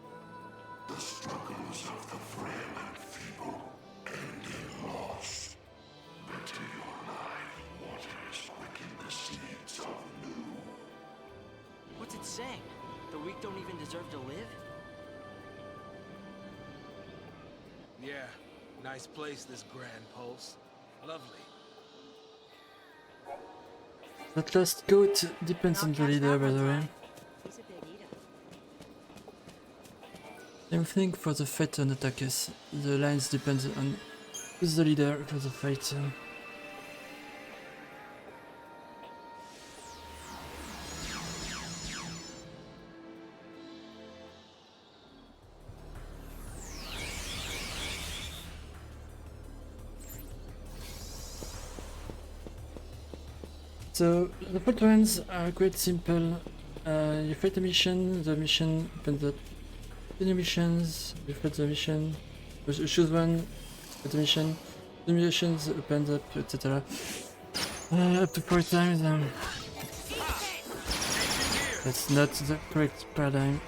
The struggles of the frail and feeble ending lost. Better your life waters quicken the seeds of new. What's it saying? The weak don't even deserve to live? Yeah, nice place, this Grand Pulse. Lovely. That last goat depends on the leader, by the way. He's a big eater. Same thing for the fight on attackers. The lines depend on who's the leader for the fight. So the patrons are quite simple. You fight a mission, the mission opens up new missions, you fight the mission, you choose one, fight the mission, the missions opens up, etc. Up to 4 times. That's not the correct paradigm.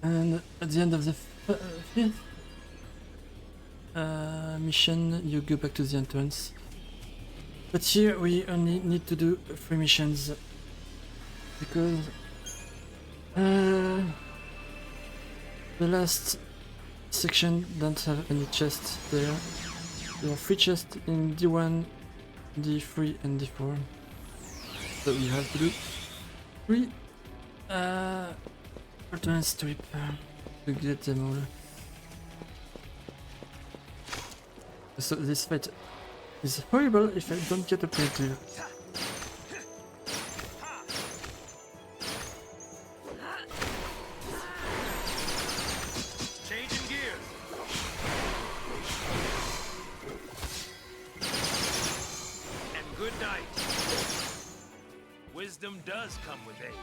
And at the end of the fifth mission, you go back to the entrance. But here we only need to do 3 missions because the last section don't have any chests there. There are 3 chests in D1, D3 and D4. So we have to do 3 return strip to get them all. So this fight is horrible if I don't get a playthrough. Changing gears. And good night. Wisdom does come with age.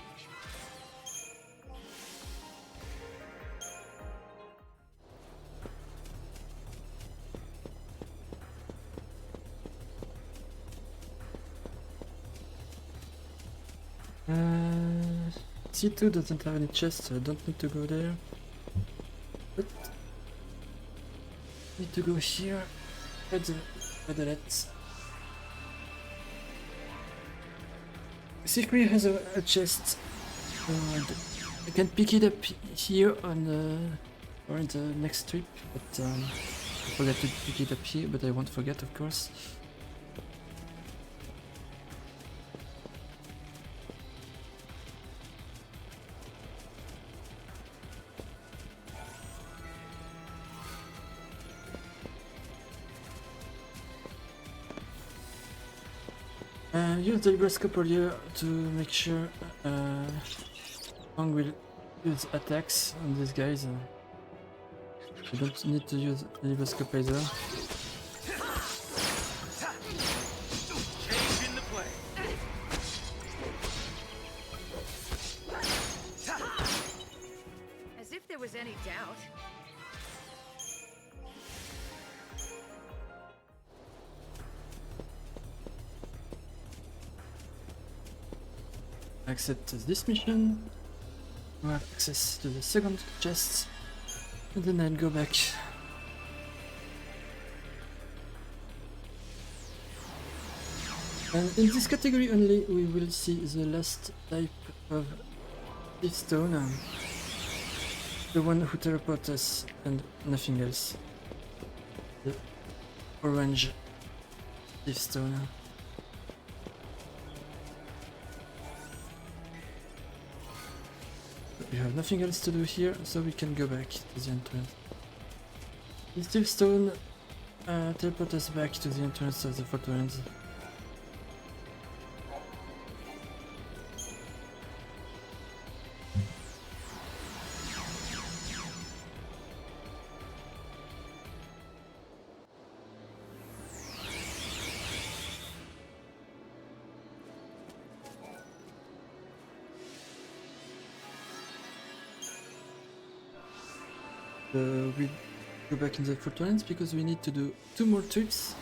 C2 doesn't have any chests, so I don't need to go there. But I need to go here at the let's. C3 has a chest. I can pick it up here on or in the next trip, but I forgot to pick it up here, but I won't forget, of course. Use the Libroscope earlier to make sure Hong will use attacks on these guys. You don't need to use the Libroscope either. Changing the play. As if there was any doubt. Accept this mission. We have access to the second chest, and then I'll go back. And in this category only, we will see the last type of Thief Stone, the one who teleports us and nothing else. The orange Thief Stone. We have nothing else to do here, so we can go back to the entrance. The Thief Stone teleports us back to the entrance of the Fortress. we go back in the Fortress because we need to do 2 more trips.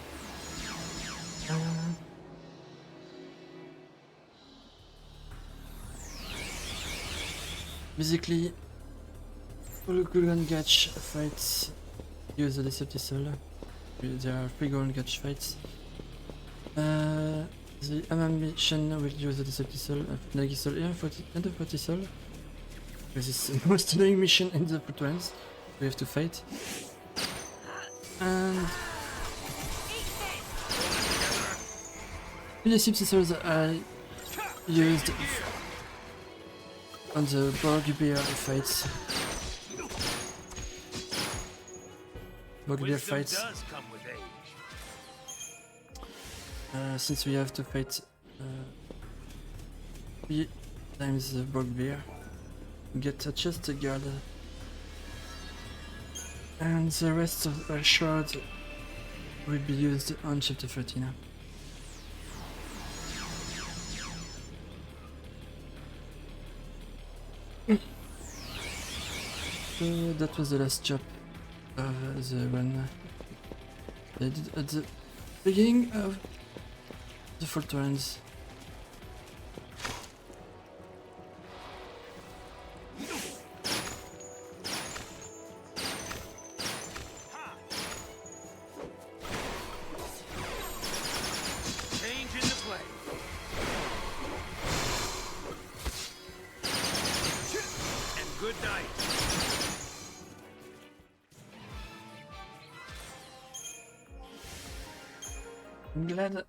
Basically, all Golden Gatch fights use the Deceptive Soul. There are 3 Golden Gatch fights. The Amam mission will use the Deceptive Soul, Nagi Soul and the 40 Soul. Because it's the most annoying mission in the Fortress we have to fight. And the Deceptive Souls are used on the Borgbear fights. Borgbear fights. Since we have to fight 3 times the Borgbear, we get a chest guard. And the rest of our shards will be used on chapter 13. So that was the last job of the run I did at the beginning of the Fortress. I'm glad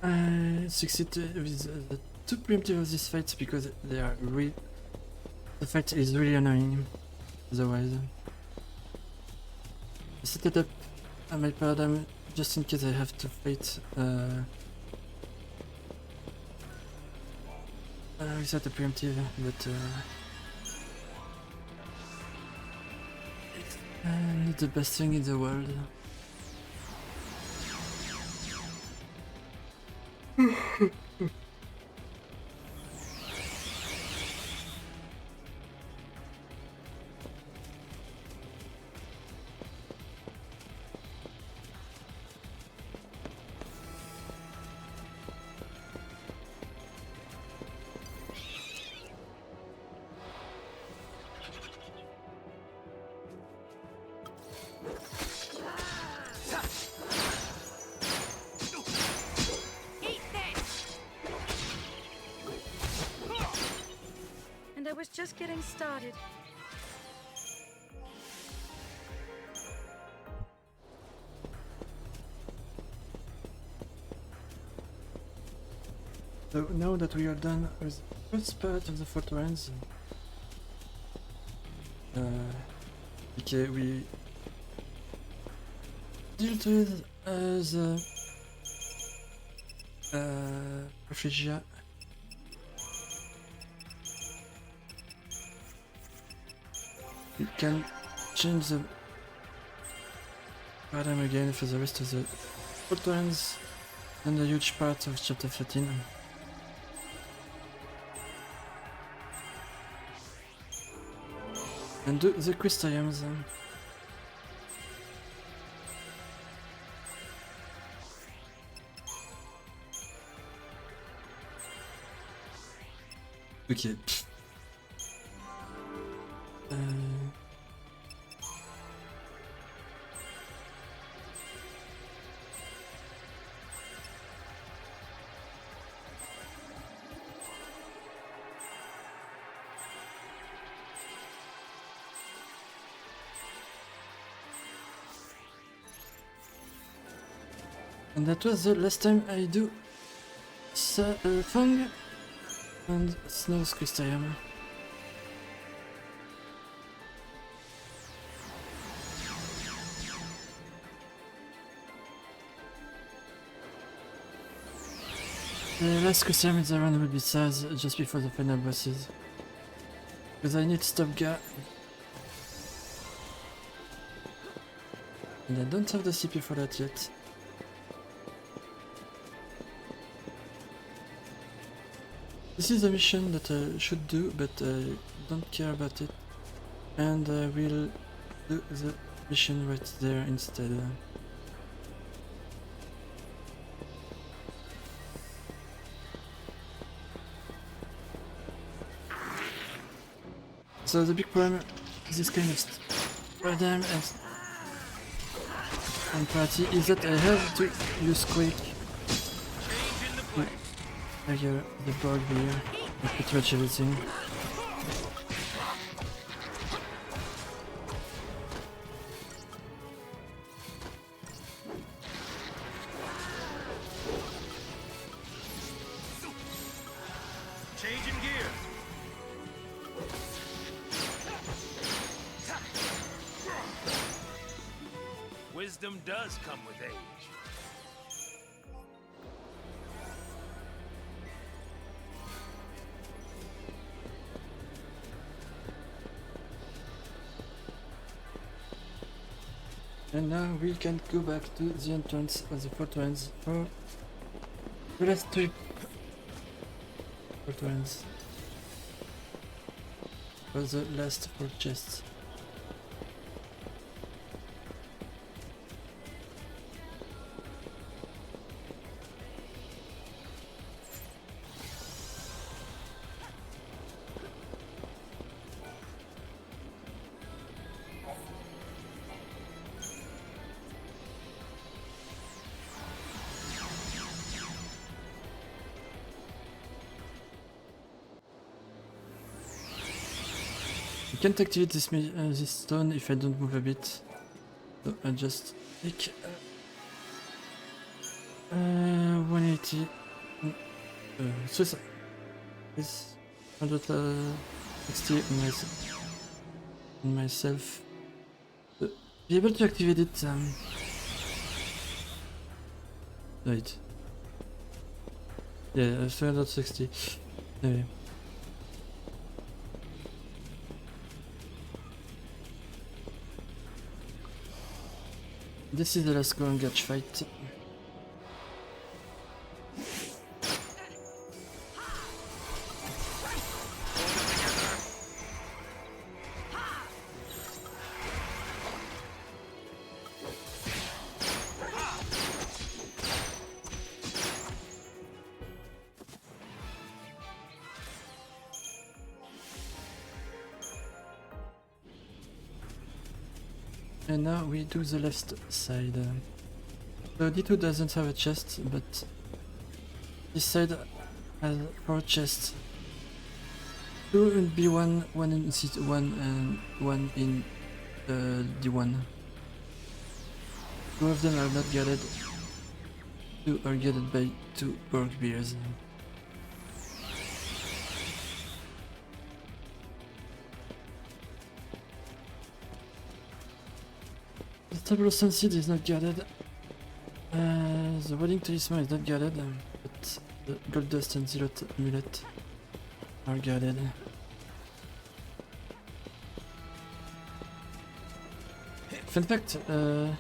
I succeeded with the 2 preemptive of these fights because they are the fight is really annoying otherwise. I set it up at my paradigm just in case I have to fight without a preemptive, but it's not the best thing in the world. And I was just getting started. So now that we are done with the first part of the Fortress, okay, we dealt with the Refugia. We can change the paradigm again for the rest of the Fortress and a huge part of chapter 13. And do the crystallums. Okay. And that was the last time I do Fang and Snow's Crystarium. The last Crystarium in the run will be Saz just before the final bosses. Because I need Stopgap. And I don't have the CP for that yet. This is a mission that I should do, but I don't care about it. And I will do the mission right there instead. So the big problem is this kind of problem and party is that I have to use Quake to fire the board here and pretty much everything. Changing gears. Wisdom does come with age. And now we can go back to the entrance of the fortress for the last trip. Fortress. For the last 4 chests. I can't activate this stone if I don't move a bit, so I just take 180. Suicide. This 160 on myself. Be able to activate it. Right. Yeah, 360. Anyway. This is the last go and catch fight. And now we do the left side. So D2 doesn't have a chest, but this side has 4 chests. 2 in B1, 1 in C1, and 1 in D1. 2 of them are not guarded. 2 are guarded by 2 orc bears. The Tableau Sunseed is not guarded. The Wedding Talisman is not guarded, but the Gold Dust and Zealot Amulet are guarded. Fun fact, the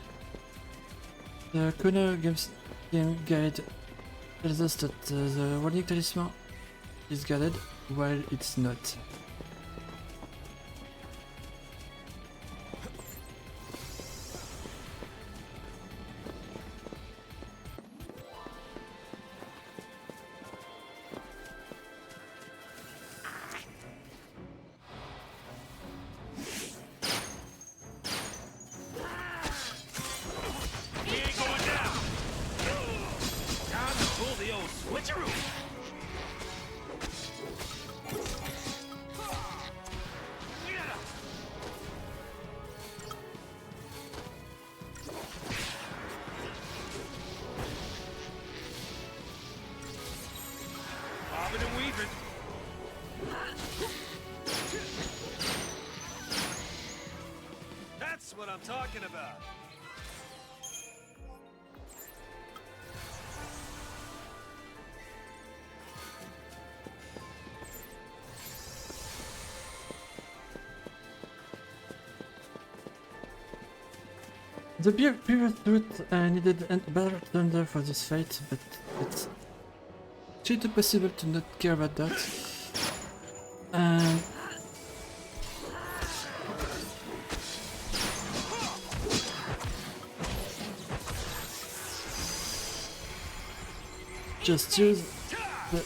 Corner Game Guide tells us that the Wedding Talisman is guarded while it's not. That's what I'm talking about. The previous route needed better thunder for this fight, but it's too possible to not care about that. just use the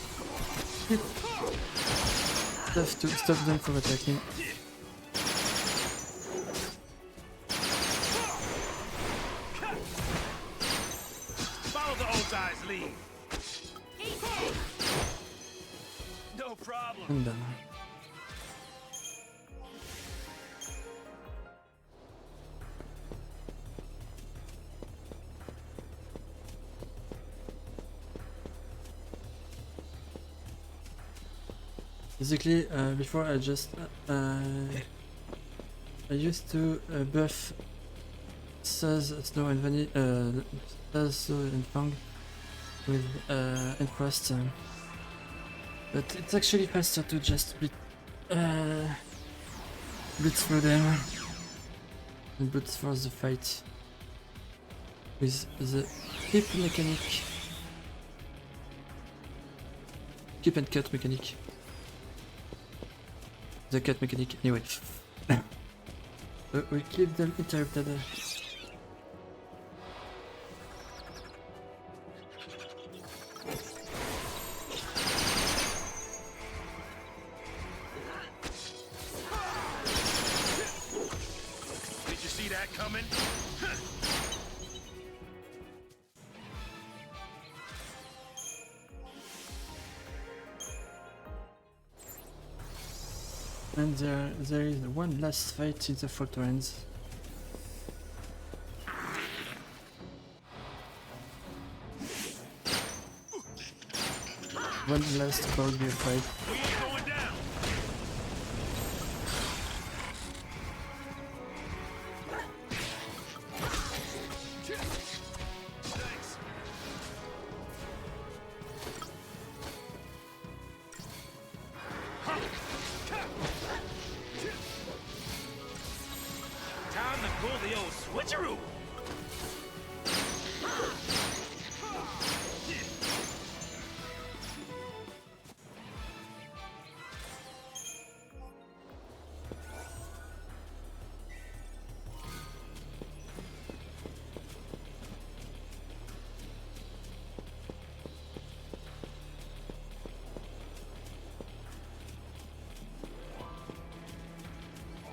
hit stuff to stop them from attacking. Follow the old guy's lead. No problem. And done. Basically, before I just I used to buff Saz, Snow and Saz, Snow and Fang with Encrust, but it's actually faster to just blitz through them and blitz for the fight with the keep mechanic, keep and cut mechanic. The cut mechanic, anyway. We keep them interrupted. Did you see that coming? And there is one last fight in the Fortress. One last bugbear fight. Time to pull the old switcheroo.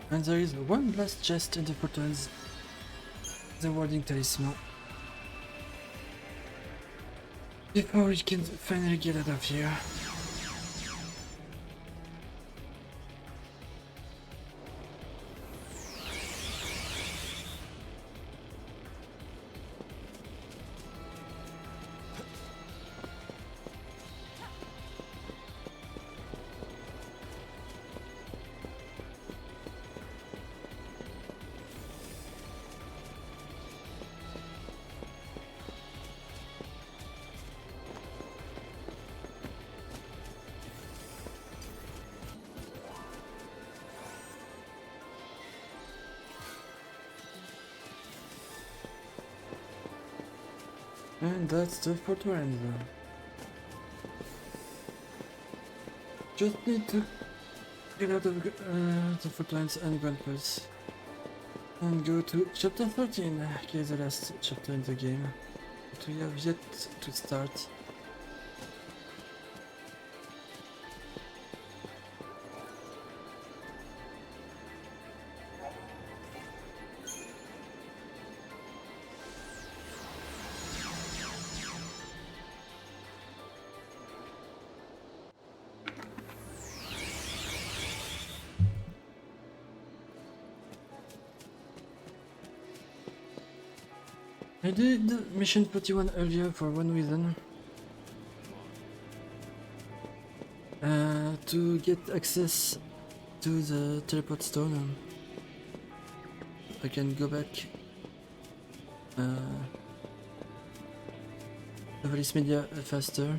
And there is one last chest in the Fortress. The warding talisman. Before we can finally get out of here. And that's the Fortress. Just need to get out of the Fortress and Grand Pulse. And go to chapter 13, okay, the last chapter in the game. But we have yet to start. I did mission 41 earlier for one reason. To get access to the teleport stone. I can go back over this media faster.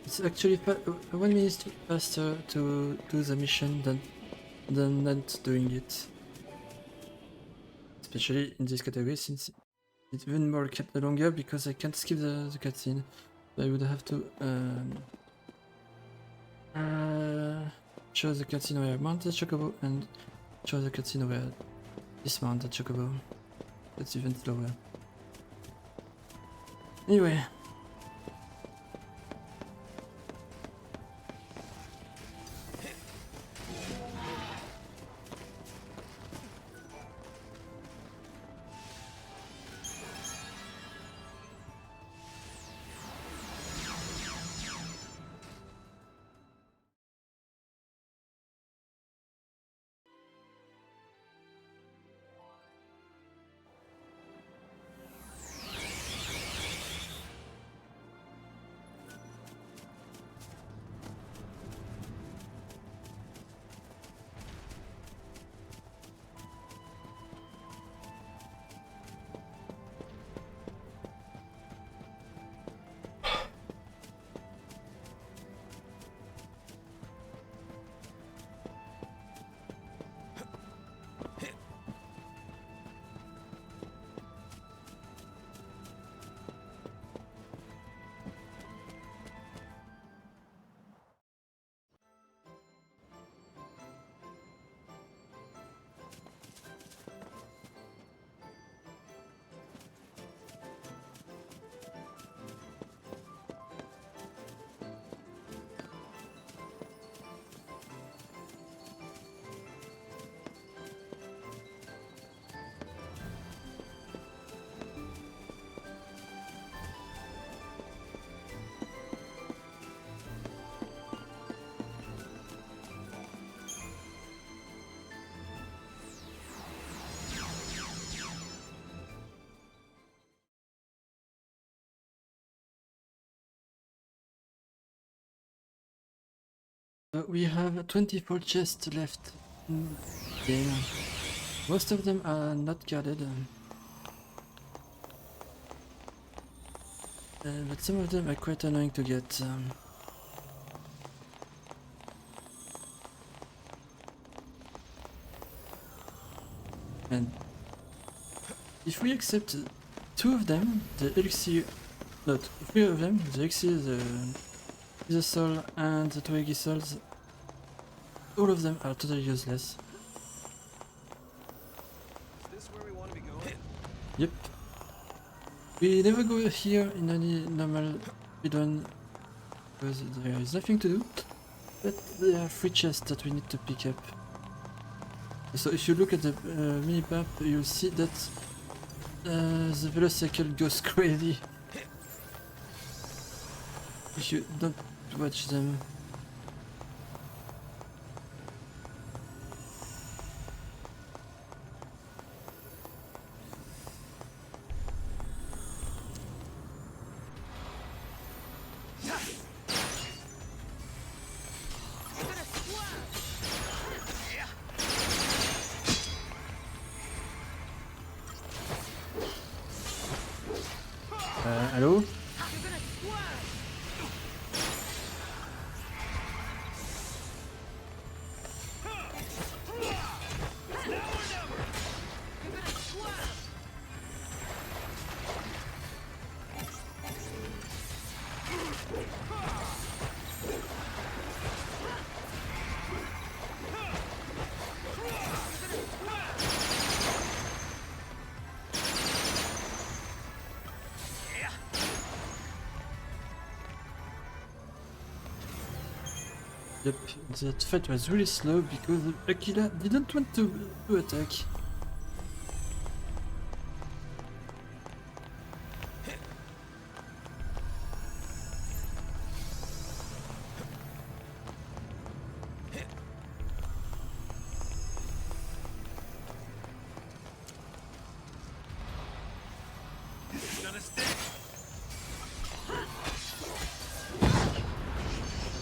It's actually 1 minute faster to do the mission than not doing it. Especially in this category, since it's even more longer because I can't skip the cutscene. So I would have to show the cutscene where I mount the chocobo and show the cutscene where I dismount the chocobo. That's even slower. Anyway, So we have 24 chests left in the game. Most of them are not guarded. But some of them are quite annoying to get. And if we accept 2 of them, the elixir, not 3 of them, the elixir, the soul and the twiggy souls, all of them are totally useless. Is this where we want to be going? Yep. We never go here in any normal speedrun because there is nothing to do, but there are 3 chests that we need to pick up. So if you look at the minimap, you'll see that the Velocycle goes crazy if you don't watch them. Hello? Yep, that fight was really slow because Aquila didn't want to attack. It's gonna stick.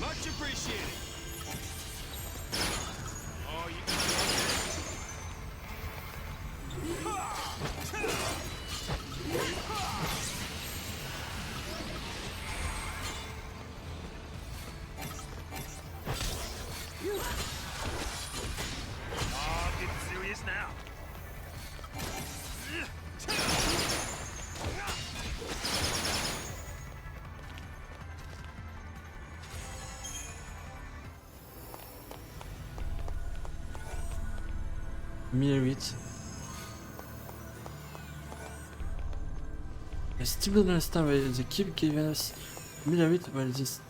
Much appreciated. Oh, you can Oh, getting serious now. Mirror it. I still don't understand why they keep giving us mirror it while this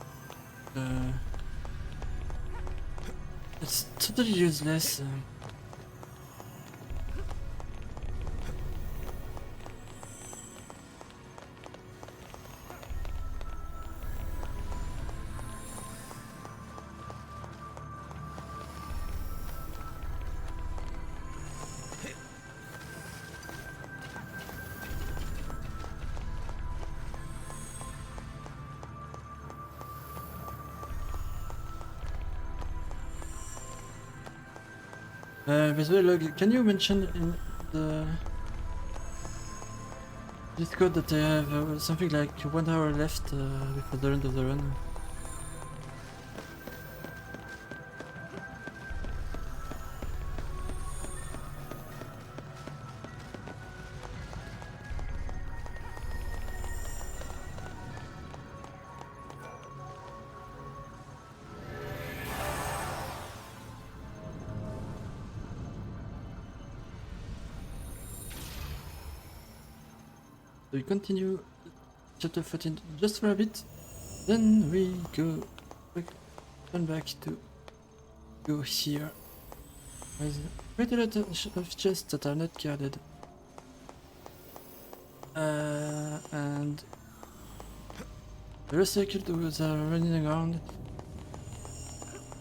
it's totally useless. By the way, Log, can you mention in the Discord that I have something like 1 hour left before the end of the run? We continue chapter 14 just for a bit, then we go back, turn back to go here. There's quite a lot of chests that are not guarded. And the recycled that are running around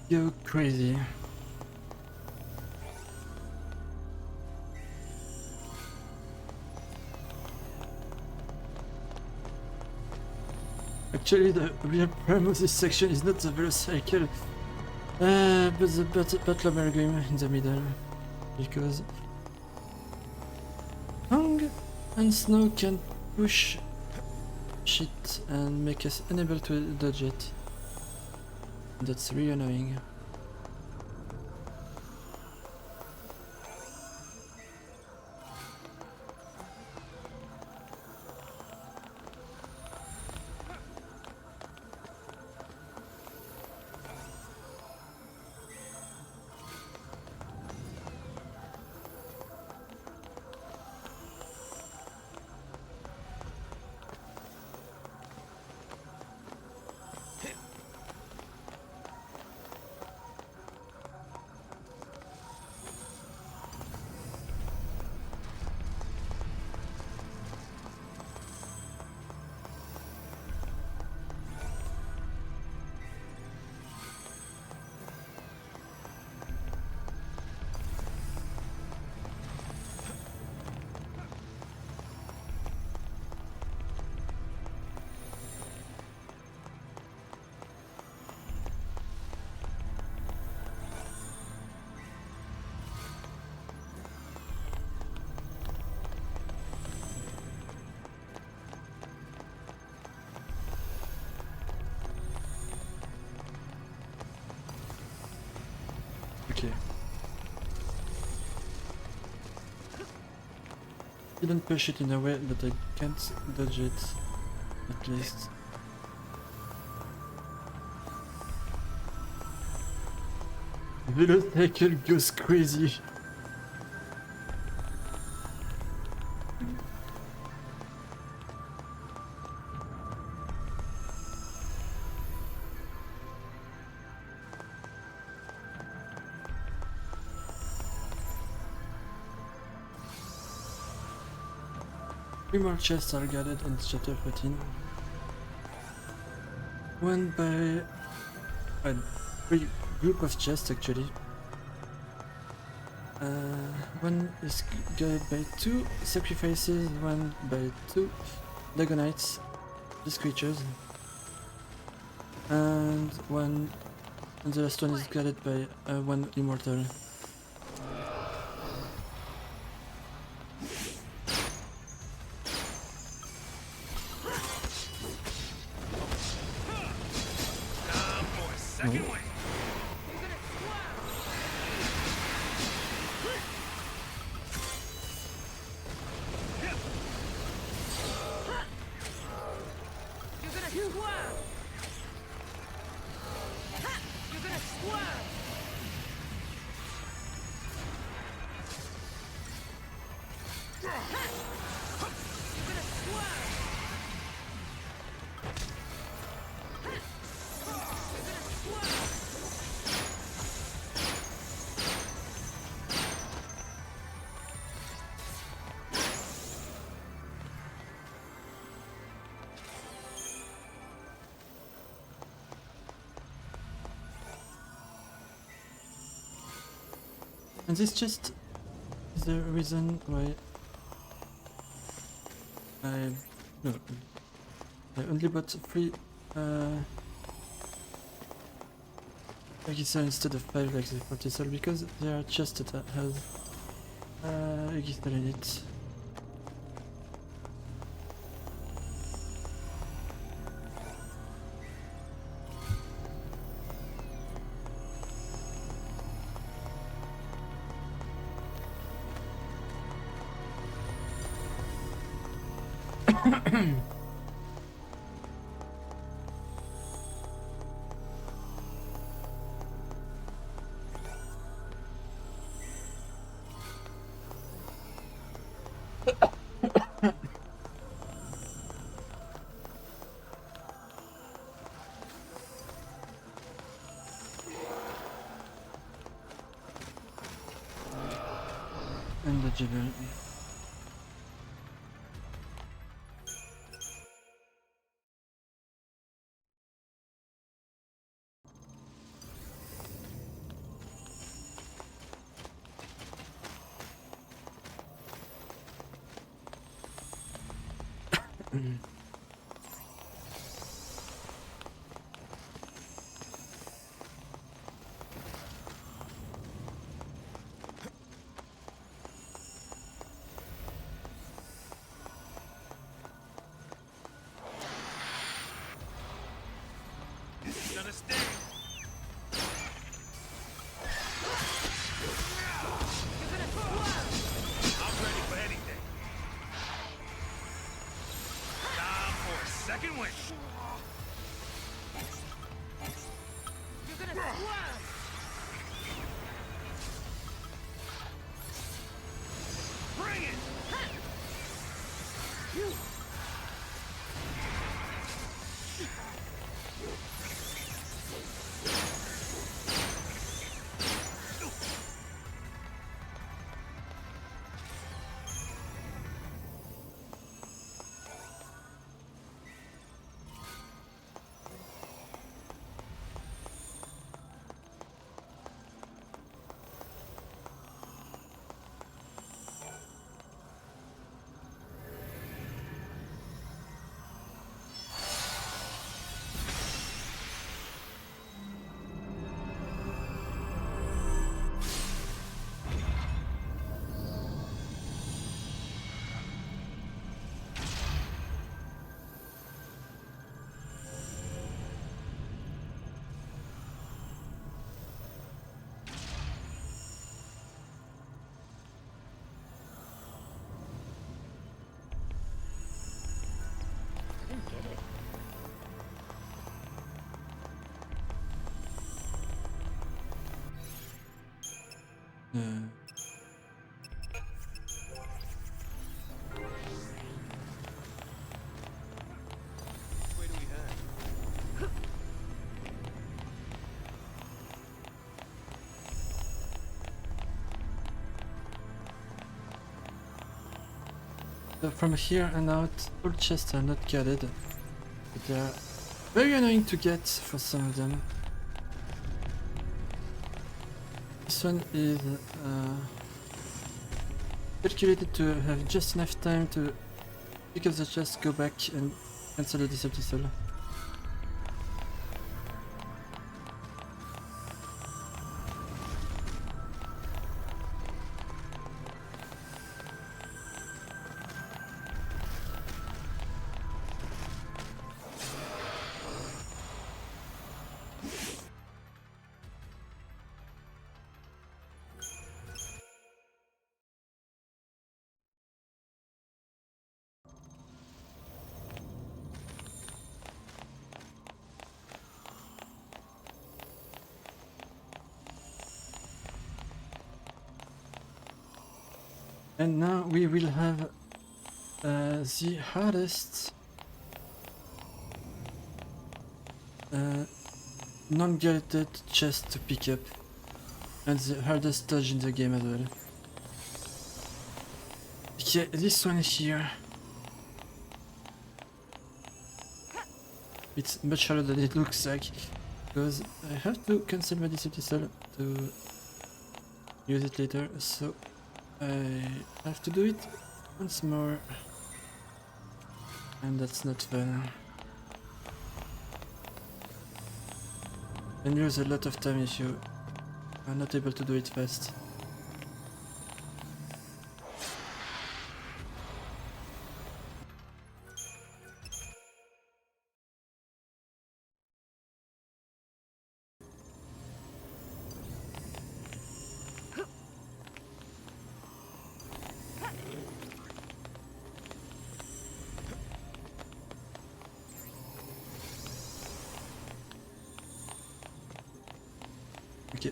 go crazy. Actually, the real problem of this section is not the Velocycle But the Butler game in the middle, because Fang and Snow can push shit and make us unable to dodge it. That's really annoying. Okay. Didn't push it in a way that I can't dodge it, at least. Velocycle goes crazy. Three more chests are guarded in chapter 14. One by a group of chests actually. One is guarded by 2 sacrifices, one by 2 Dagonites, these creatures. And the last one is guarded by 1 immortal. And this chest is the reason why I only bought 3 Aegisel instead of 5 like the Fortisol, because there are chests that has Aegisel in it. And the jibber. sting. I'm ready for anything. Time for a second wind. You're gonna swell. Bring it! Which way do we head? So from here and out, all chests are not guarded, but they are very annoying to get for some of them. This one is calculated to have just enough time to pick up the chest, go back and cancel the Decepticon. And now we will have the hardest non-guarded chest to pick up, and the hardest dodge in the game as well. Okay, this one here. It's much harder than it looks like, because I have to cancel my Decepticon to use it later, so I have to do it once more, and that's not fun. And lose a lot of time if you are not able to do it fast. Okay.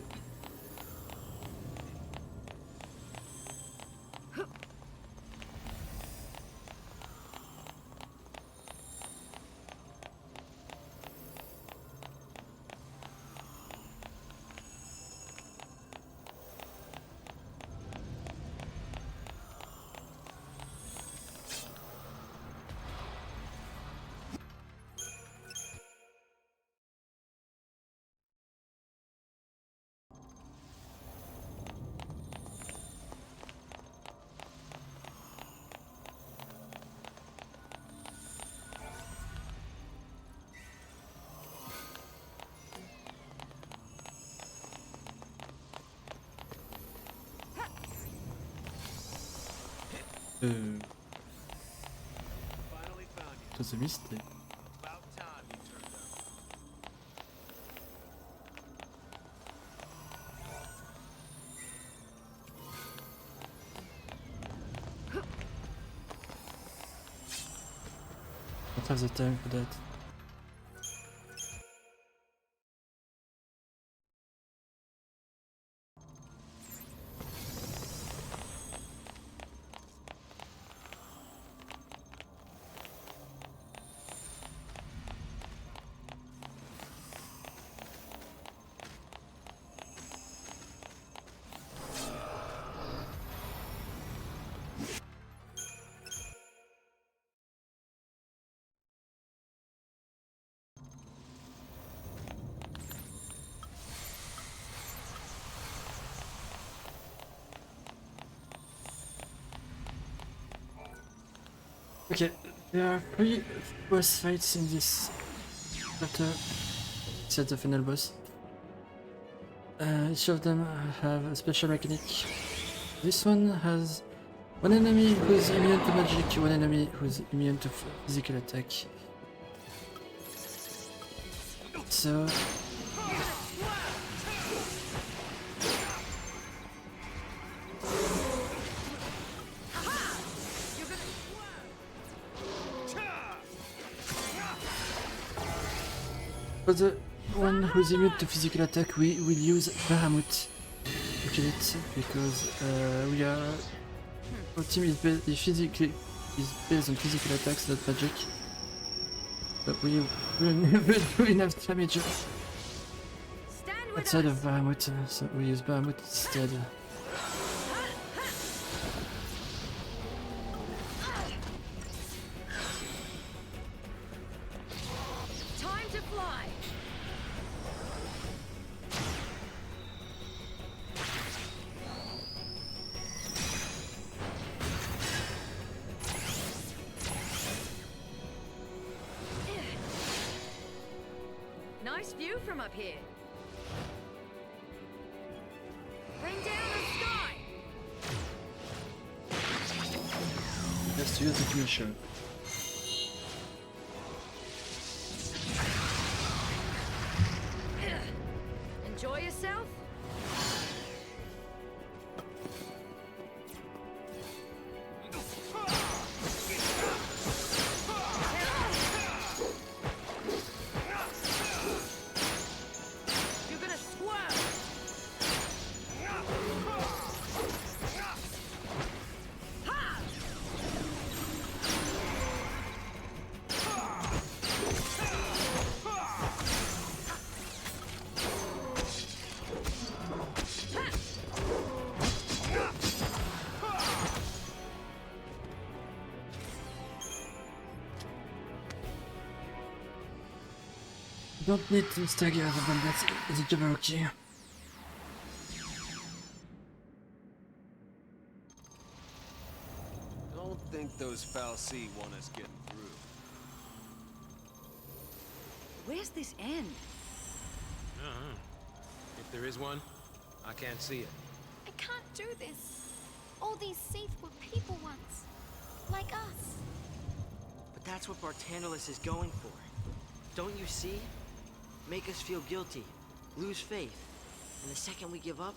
It was a mistake. About time you turned up. have the time for that. Okay, there are 3 boss fights in this chapter, except the final boss. Each of them have a special mechanic. This one has one enemy who's immune to magic, one enemy who's immune to physical attack. So... For the one who's immune to physical attack, we will use Bahamut to kill it, because we are... Our team is based on physical attacks, not magic. But we will never do enough damage outside of Bahamut, so we use Bahamut instead. Time to fly. Nice view from up here. Bring down the sky. Let's use the mission. Enjoy yourself. You're gonna squirm. Don't need to stagger the bandits, the Jabberwocky. Don't think those Fal'Cie want us getting through. Where's this end? If there is one, I can't see it. I can't do this. All these Seath were people once. Like us. But that's what Bartandalus is going for. Don't you see? Make us feel guilty, lose faith. And the second we give up,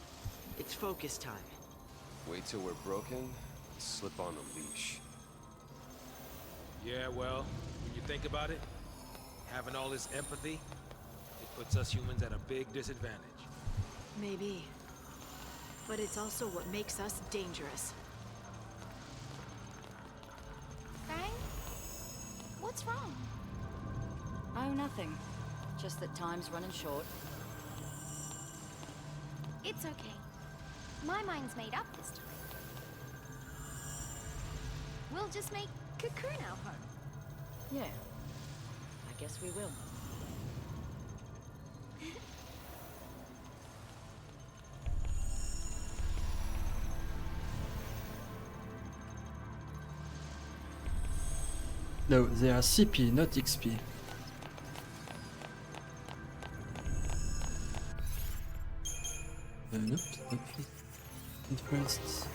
it's focus time. Wait till we're broken, and slip on the leash. Yeah, well, when you think about it, having all this empathy, it puts us humans at a big disadvantage. Maybe. But it's also what makes us dangerous. Fang? What's wrong? Oh, nothing. Just that time's running short. It's okay. My mind's made up this time. We'll just make Cocoon our home. Yeah. I guess we will. No, they are CP, not XP. Nope, not first.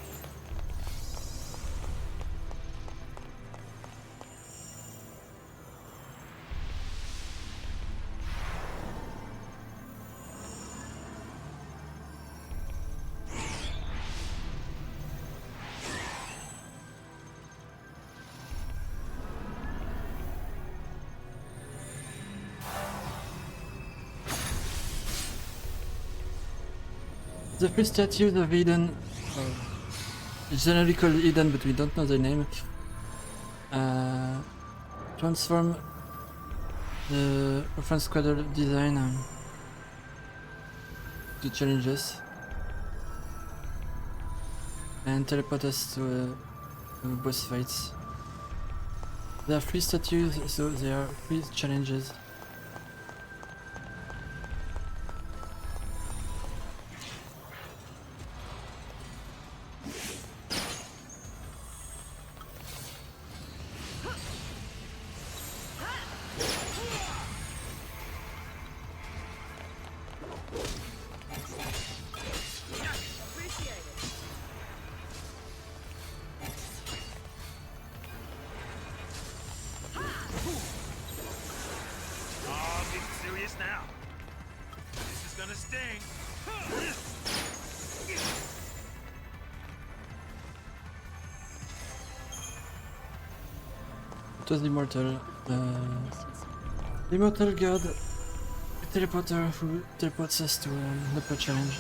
The three statues of Eden, generally called Eden, but we don't know the name, transform the Orphan Squadron design to challenges and teleport us to boss fights. There are 3 statues, so there are 3 challenges. Now. This is gonna sting. It was the Immortal. The Immortal God, a teleporter who teleports us to an upper challenge,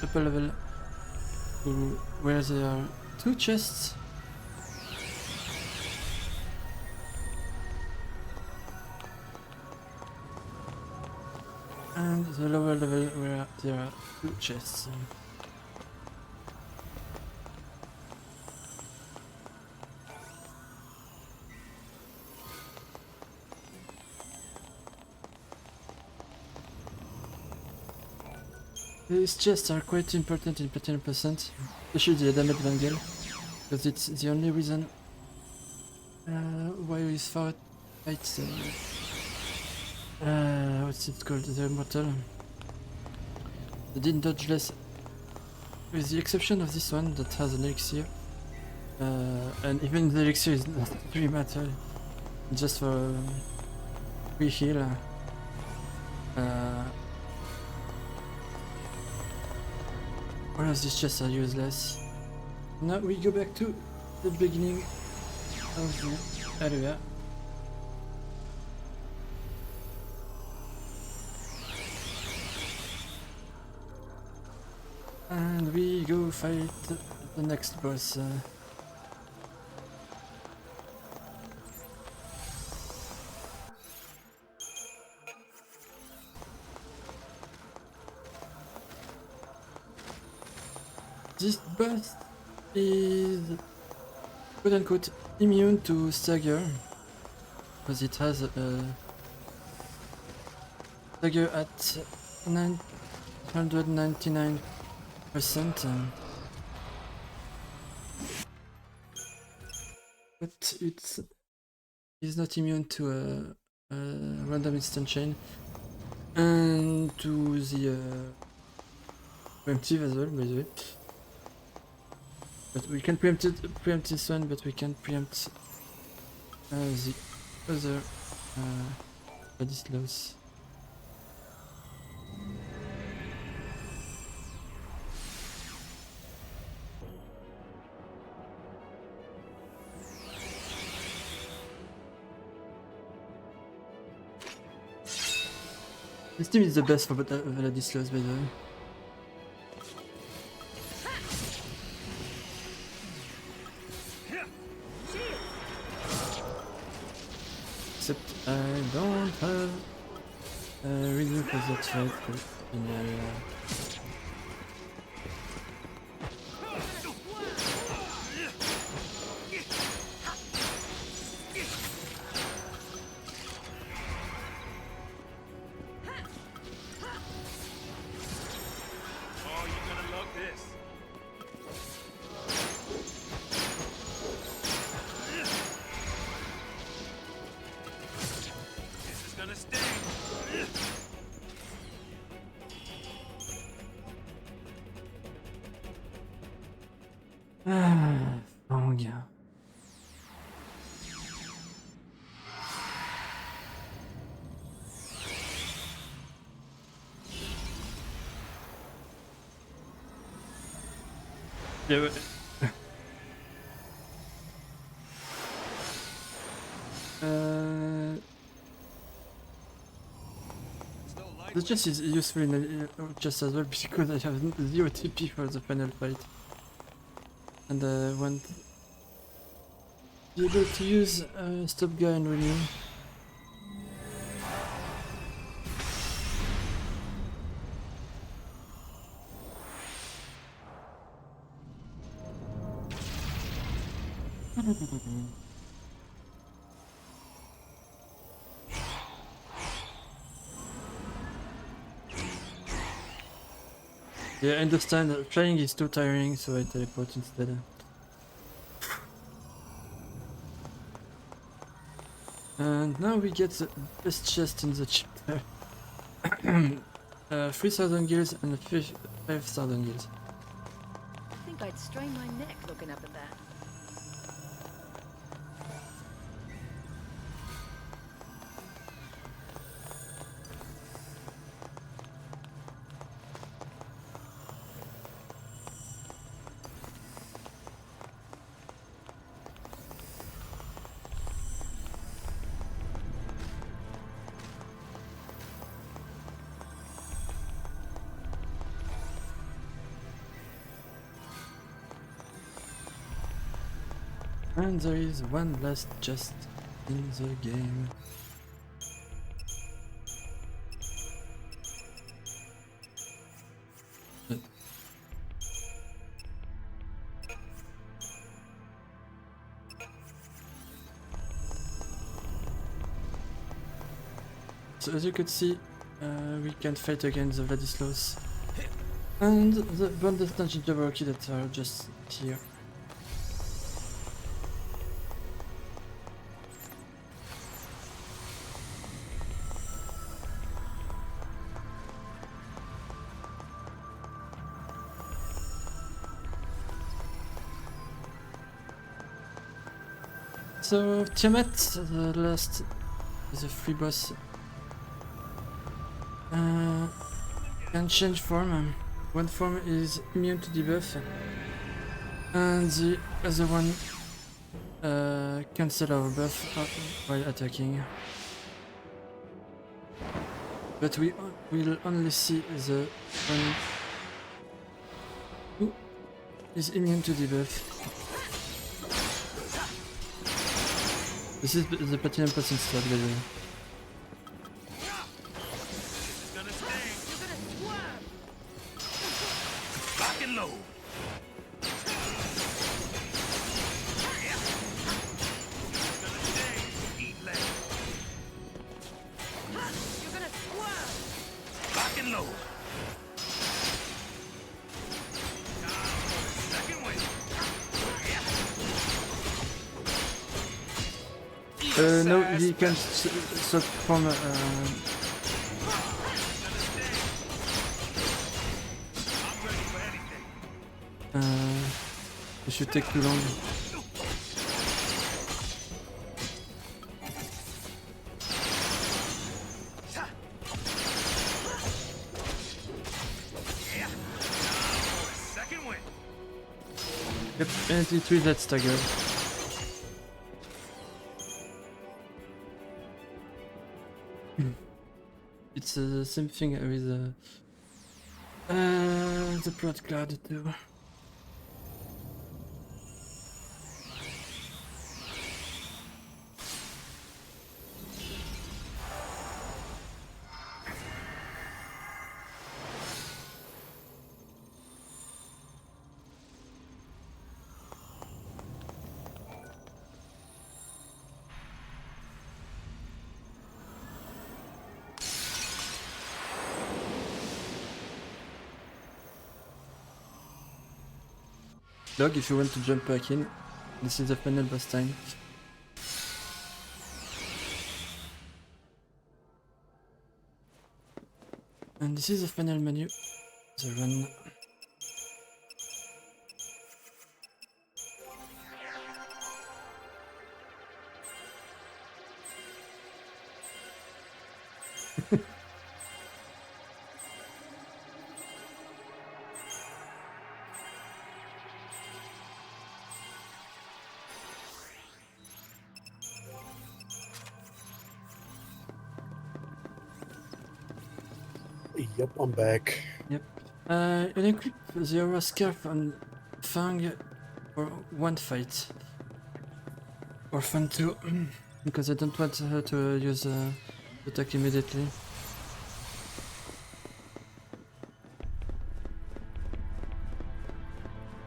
upper level, where there are 2 chests. And the lower level where there are 2 chests. These chests are quite important in Platinum %, especially the damage angle, because it's the only reason why we fight what's it called? The Immortal. They didn't dodge less, with the exception of this one that has an elixir. And even the elixir is not really matter, just for free heal. All of these chests are useless. Now we go back to the beginning of the area. And we go fight the next boss. This boss is quote unquote immune to stagger, because it has a stagger at 999%. But it is not immune to a random instant chain and to the preemptive as well, by the way. But we can preempt this one, but we can't preempt the other body slows. This team is the best for Valadi slows, by the way. Except I don't have a reason for that fight, but Fang. Yeah, but There's no light The chest is useful in the chest as well because I have 0 TP for the final fight. And I want to be able to use stop guy and renew. Yeah, I understand that flying is too tiring, so I teleport instead. And now we get the best chest in the chapter. 3,000 gills and 5,000 gills. I think I'd strain my neck looking up at that. And there is one last chest in the game. So as you could see, we can fight against the Vladislaus and the Bundesland Jabberwocky that are just here. So Tiamat, the last is a free boss. Can change form. One form is immune to debuff, and the other one cancel our buff while attacking. But we will only see the one who is immune to debuff. This is the platinum passing stat, by the way. Lock and load. You're gonna swerve. Lock and load. Second win. No, he can swap from it should take too long. Yep, and it will let stagger. It's the same thing with the Blood Cloud too. Log, if you want to jump back in, this is the final boss time. And this is the final menu, the run. Yep, I'm back. Yep. I'll equip the aura scarf on Fang for one fight. Or Fan 2, because I don't want her to use attack immediately.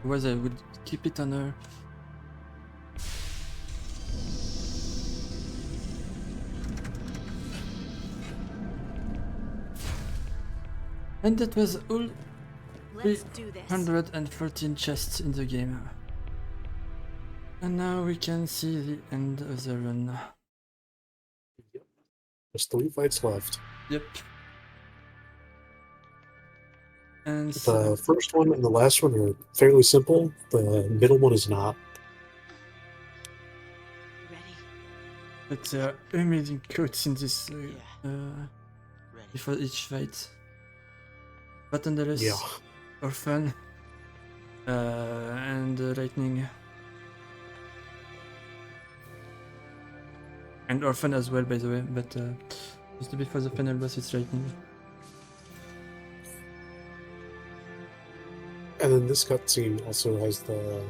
Otherwise I would keep it on her. And that was all. Let's do this. 313 chests in the game. And now we can see the end of the run. There's 3 fights left. Yep. And The first one and the last one are fairly simple. The middle one is not. But there are amazing quotes in this before each fight. But nonetheless, Orphan and Lightning. And Orphan as well, by the way, but just before the final boss, it's Lightning. And then this cutscene also has the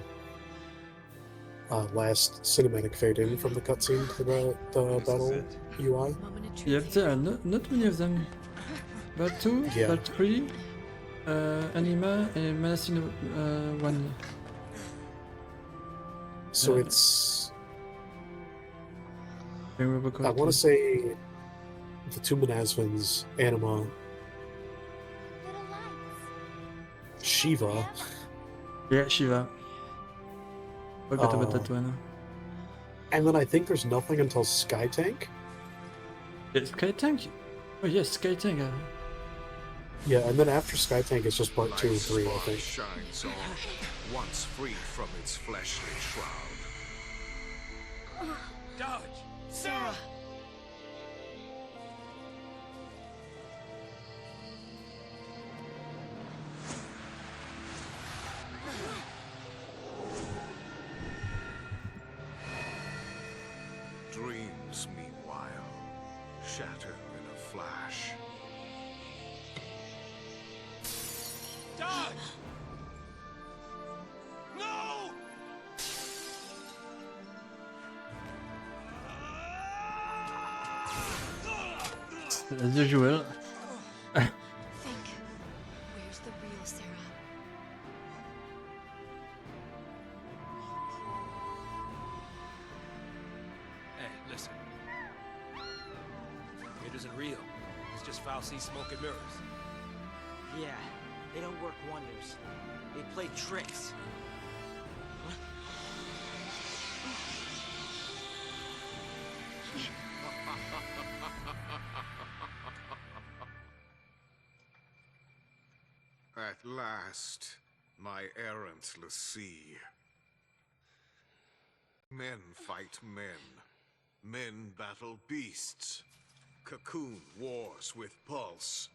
last cinematic fade in from the cutscene to the battle UI. Yep, there are not many of them. But 2, but 3, Anima, and Menacing 1. So it's... I want to say the 2 Manasvins, Anima, Shiva. Yeah, Shiva. Forgot about that one. And then I think there's nothing until Skytank. Yeah, Skytank? Oh yes, Skytank. Yeah, and then after Skytank, it's just part 2 and 3, I think. Shines on, once free from its fleshly shroud. Dodge! Sarah! Dreams, meanwhile, shatter in a flash. Dodge! No! As usual. Think. Where's the real Sarah? Hey, listen. It isn't real. It's just Falsey smoke and mirrors. Yeah, they don't work wonders. They play tricks. At last, my errant l'Cie. Men fight men. Men battle beasts. Cocoon wars with Pulse.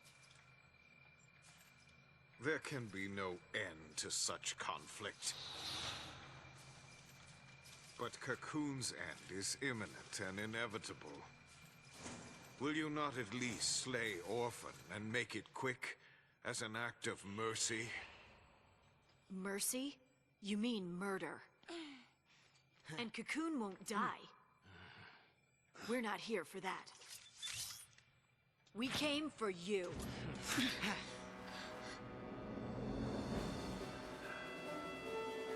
There can be no end to such conflict. But Cocoon's end is imminent and inevitable. Will you not at least slay Orphan and make it quick, as an act of mercy? Mercy? You mean murder. And Cocoon won't die. We're not here for that. We came for you.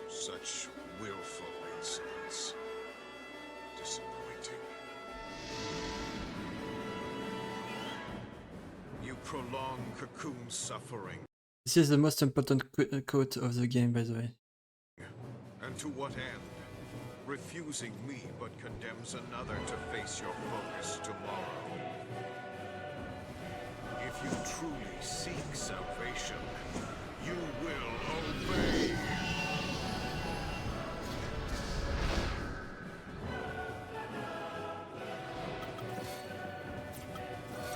Such willful insolence. Disappointing. You prolong Cocoon's suffering. This is the most important quote of the game, by the way. And to what end? Refusing me but condemns another to face your focus tomorrow. If you truly seek salvation, you will obey.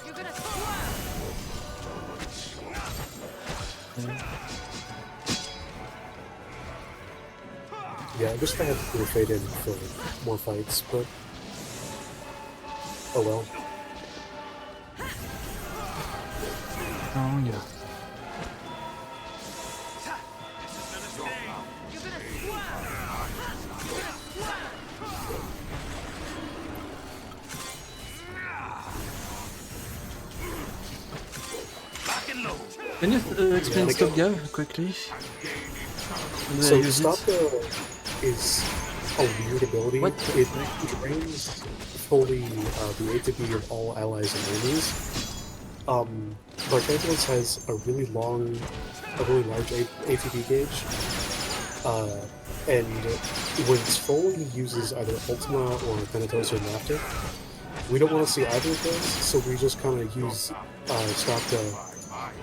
You're gonna Yeah, I wish I had to fade in for more fights, but oh well. Oh yeah. Can you explain Stop Go quickly? So Stopka is a weird ability. What? It drains fully the ATP of all allies and enemies. Gargantuous has a really large ATP gauge. And when it's full, he uses either Ultima or Thanatos or Naptic. We don't want to see either of those, so we just kind of use Stopka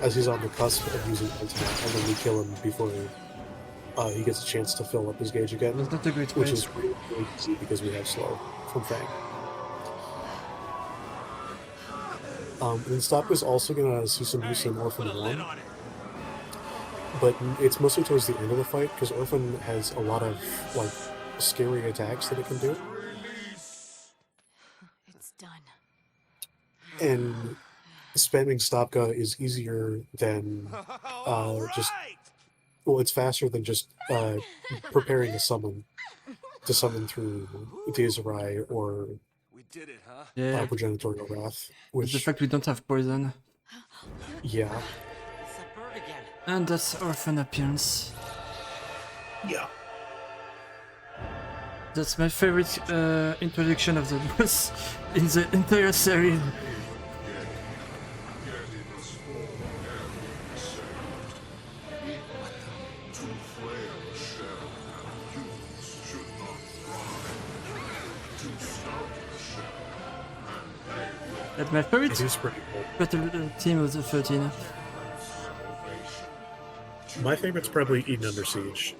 as he's on the cusp of using Ultima, and then we kill him before he gets a chance to fill up his gauge again, That's not a great which way. is really easy because we have slow from Fang. And Stopka's also going to see some use in Orphan 1, but it's mostly towards the end of the fight, because Orphan has a lot of, like, scary attacks that it can do. It's done. And spamming Stopka is easier than just... Well, it's faster than just preparing to summon through Deazerai or Yeah. Progenitorial Wrath. But the fact we don't have poison. Yeah. And that's Orphan appearance. Yeah. That's my favorite introduction of the boss in the entire series. That's my favorite It is pretty cool. battle team of the 13. My favorite's probably Eden Under Siege.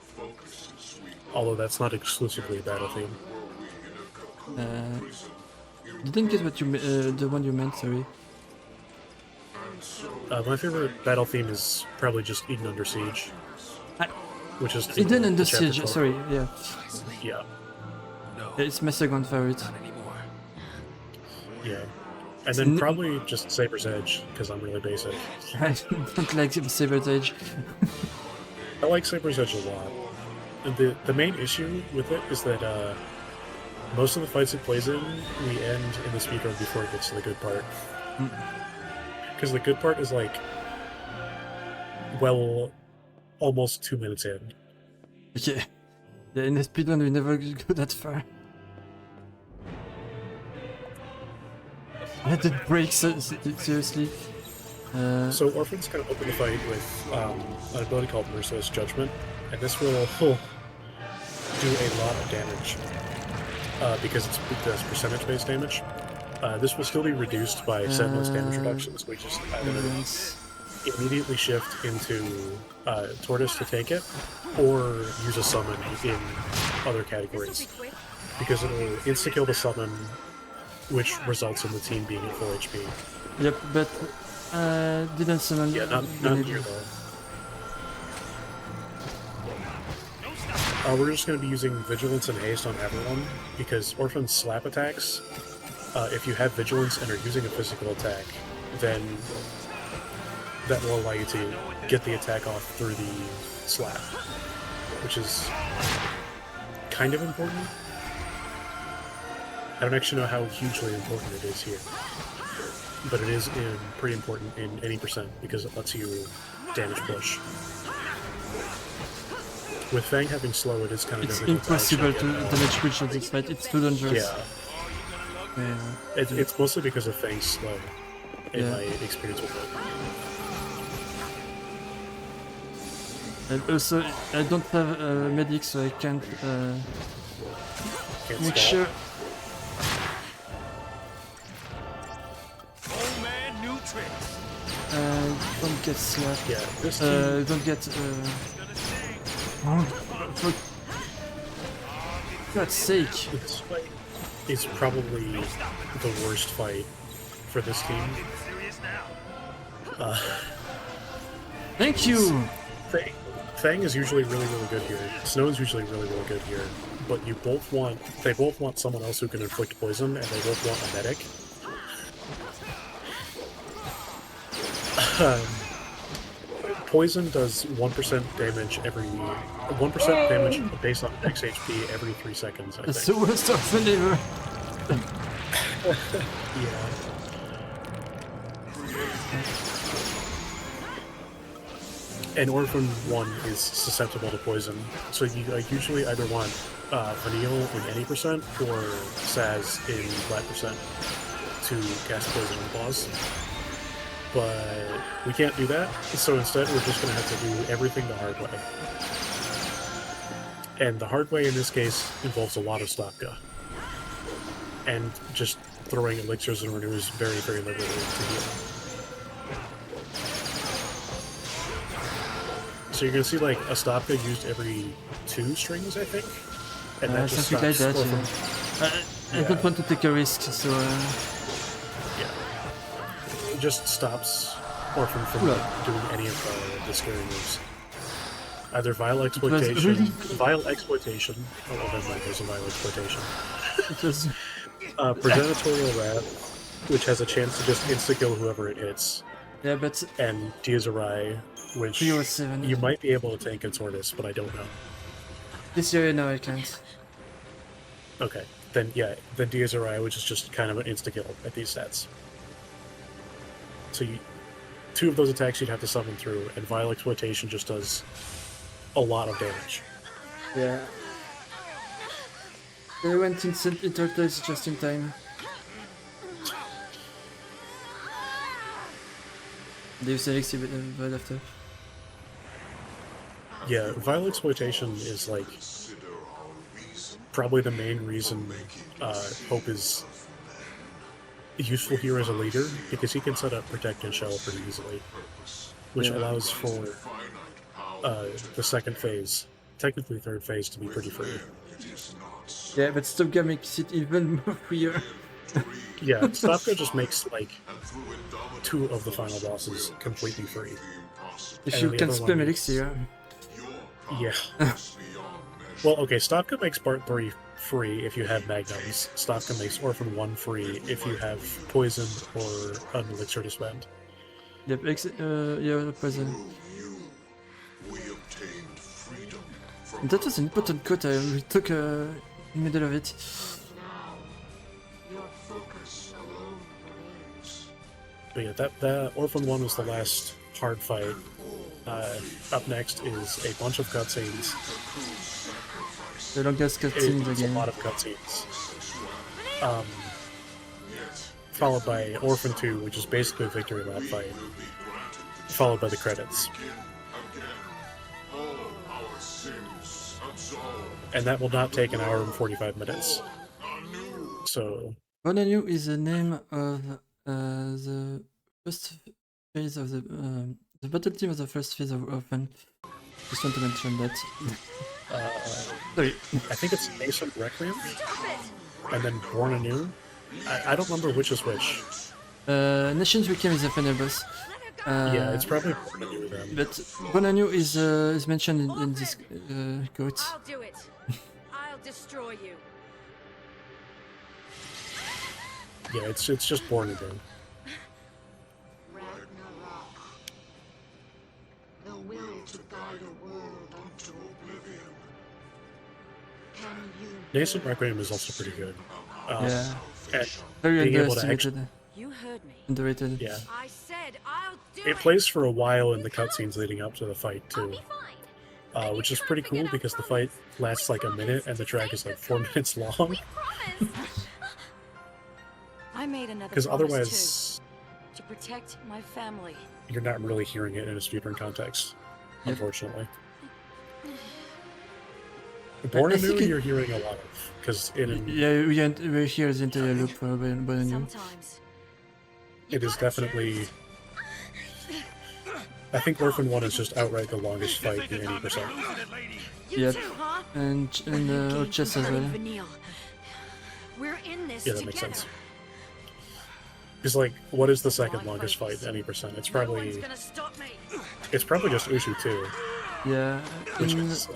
Although that's not exclusively a battle theme. Didn't get what you the one you meant, sorry. My favorite battle theme is probably just Eden Under Siege. Which is Eden Under the chapter Siege, 12. sorry, yeah. Yeah. It's my second favorite. Yeah. And then probably just Saber's Edge, because I'm really basic. I don't like Saber's Edge. I like Saber's Edge a lot. And the main issue with it is that most of the fights it plays in, we end in the speedrun before it gets to the good part. Because the good part is like, well, almost 2 minutes in. Okay. Yeah, in the speedrun we never go that far. I had to break seriously. So Orphan's going to open the fight with an ability called Merciless Judgment, and this will do a lot of damage because it does percentage-based damage. This will still be reduced by Sentinel's damage reductions. We just either immediately shift into Tortoise to take it, or use a summon in other categories, because it will insta-kill the summon, which results in the team being at full HP. Yep, but didn't summon. Yeah, not here though. We're just going to be using Vigilance and Haste on everyone, because Orphan's slap attacks, if you have Vigilance and are using a physical attack, then that will allow you to get the attack off through the slap, which is kind of important. I don't actually know how hugely important it is here, but it is pretty important in any percent because it lets you damage push. With Fang having slow, it is kind of difficult. It's impossible to damage push on this fight. It's too dangerous. Yeah. It's mostly because of Fang's slow, in my experience with it. And also, I don't have a medic, so I can't make sure. Don't get slapped. Yeah, this team... don't get. Oh, for God's sake! This fight is probably the worst fight for this team. Thank you! Fang is usually really good here. Snow's usually really good here. But they both want someone else who can inflict poison, and they both want a medic. Poison does 1% damage every 1% damage based on max HP every 3 seconds. I That's think. the worst orphan ever. Yeah. And Orphan 1 is susceptible to poison, so you usually either want Vanille in any percent or Saz in flat percent to cast poison on the boss. But we can't do that, so instead we're just going to have to do everything the hard way. And the hard way in this case involves a lot of Stopka. And just throwing elixirs and renews very, very liberally to heal. So you're going to see like a Stopka used every 2 strings, I think? And that just something like stops that, Orphan. I don't want to take a risk, so... It just stops Orphan from doing any of the scary moves. Either Vile Exploitation, Vile Exploitation, oh well, never mind, there's a Vile Exploitation. Progenitorial Wrath, which has a chance to just insta-kill whoever it hits. Yeah, but... And Diazerai, which you might be able to tank in Sortis, but I don't know. This area, no, I can't. Okay, then yeah, then Diazerai, which is just kind of an insta-kill at these stats. So 2 of those attacks you'd have to summon through, and Vile Exploitation just does a lot of damage. Yeah. They went into Turtles just in time. They used Elixir right after. Yeah, Vile Exploitation is like probably the main reason Hope is useful here as a leader, because he can set up Protect and Shell pretty easily, which allows for the second phase, technically third phase, to be pretty free. Yeah, but Stopka makes it even more weird. Yeah, Stopka just makes like 2 of the final bosses completely free. If you can spam Elixir. Yeah. Well, okay, Stopka makes Part 3 free if you have Magnums. Stopka makes Orphan 1 free if you have Poison or an Elixir to spend. Yep, yeah, Poison. That was an important quota, we took in the middle of it. But yeah, that Orphan 1 was the last hard fight. Up next is a bunch of cutscenes. The longest cutscenes again. A lot of cutscenes. Followed by Orphan 2, which is basically a victory lap fight. Followed by the credits. And that will not take an hour and 45 minutes. So... Bonanu is the name of the first phase of the battle team of the first phase of Orphan. Just want to mention that. Sorry. I think it's Nascent Requiem, and then Born Anew. I don't remember which is which. Nations Requiem is the final boss. Yeah, it's probably Born Anew then. But Born Anew is mentioned in this quote. I'll do it. I'll destroy you. Yeah, it's just Born Anew. The will to guide a world unto oblivion. Can you Nascent Requiem is also pretty good. Yeah. And Very being able to underestimated. You heard me. Underrated. Yeah. I said I'll do It plays for a while in the cutscenes leading up to the fight too. Which is pretty cool because the fight lasts like a minute and the track is like 4 minutes long. I made another Because promise otherwise too, to protect my family. you're not really hearing it in a speedrun context, unfortunately. Born Anew you're hearing a lot of, because yeah, we hear the entire loop for Born Anew. It is definitely... I think Orphan 1 is just outright the longest fight in any percent. Yep, and Chess as well. We're in this Yeah, that makes sense. Because, like, what is the second longest fight in any percent? It's probably just Ushu 2. Yeah, which is,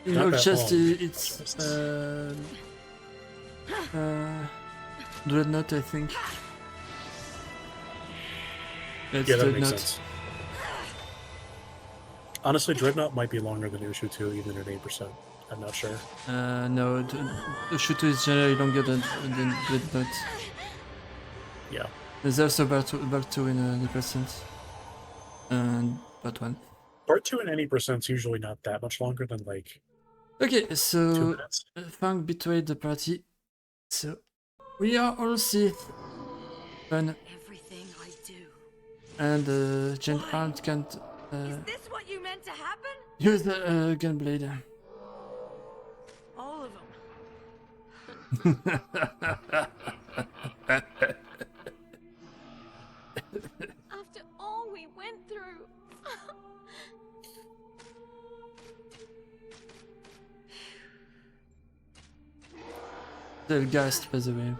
in not Old that Chest, long. it's Dreadnought, I think. It's Yeah, that makes Dreadnought. sense. Honestly, Dreadnought might be longer than Ushu 2, even at 8%. I'm not sure. No, the Shuto is generally longer than Dreadnought. Yeah. There's also part 2 in any percent. And part 1. Part 2 in any percent's usually not that much longer than like. Okay, 2 so minutes. Fang betrayed the party. So we are all Sith. Fun. Everything I do. And Gen Armed can't Is this what you meant to happen? use the gunblade. All of them. After all we went through. The Geist, by the way.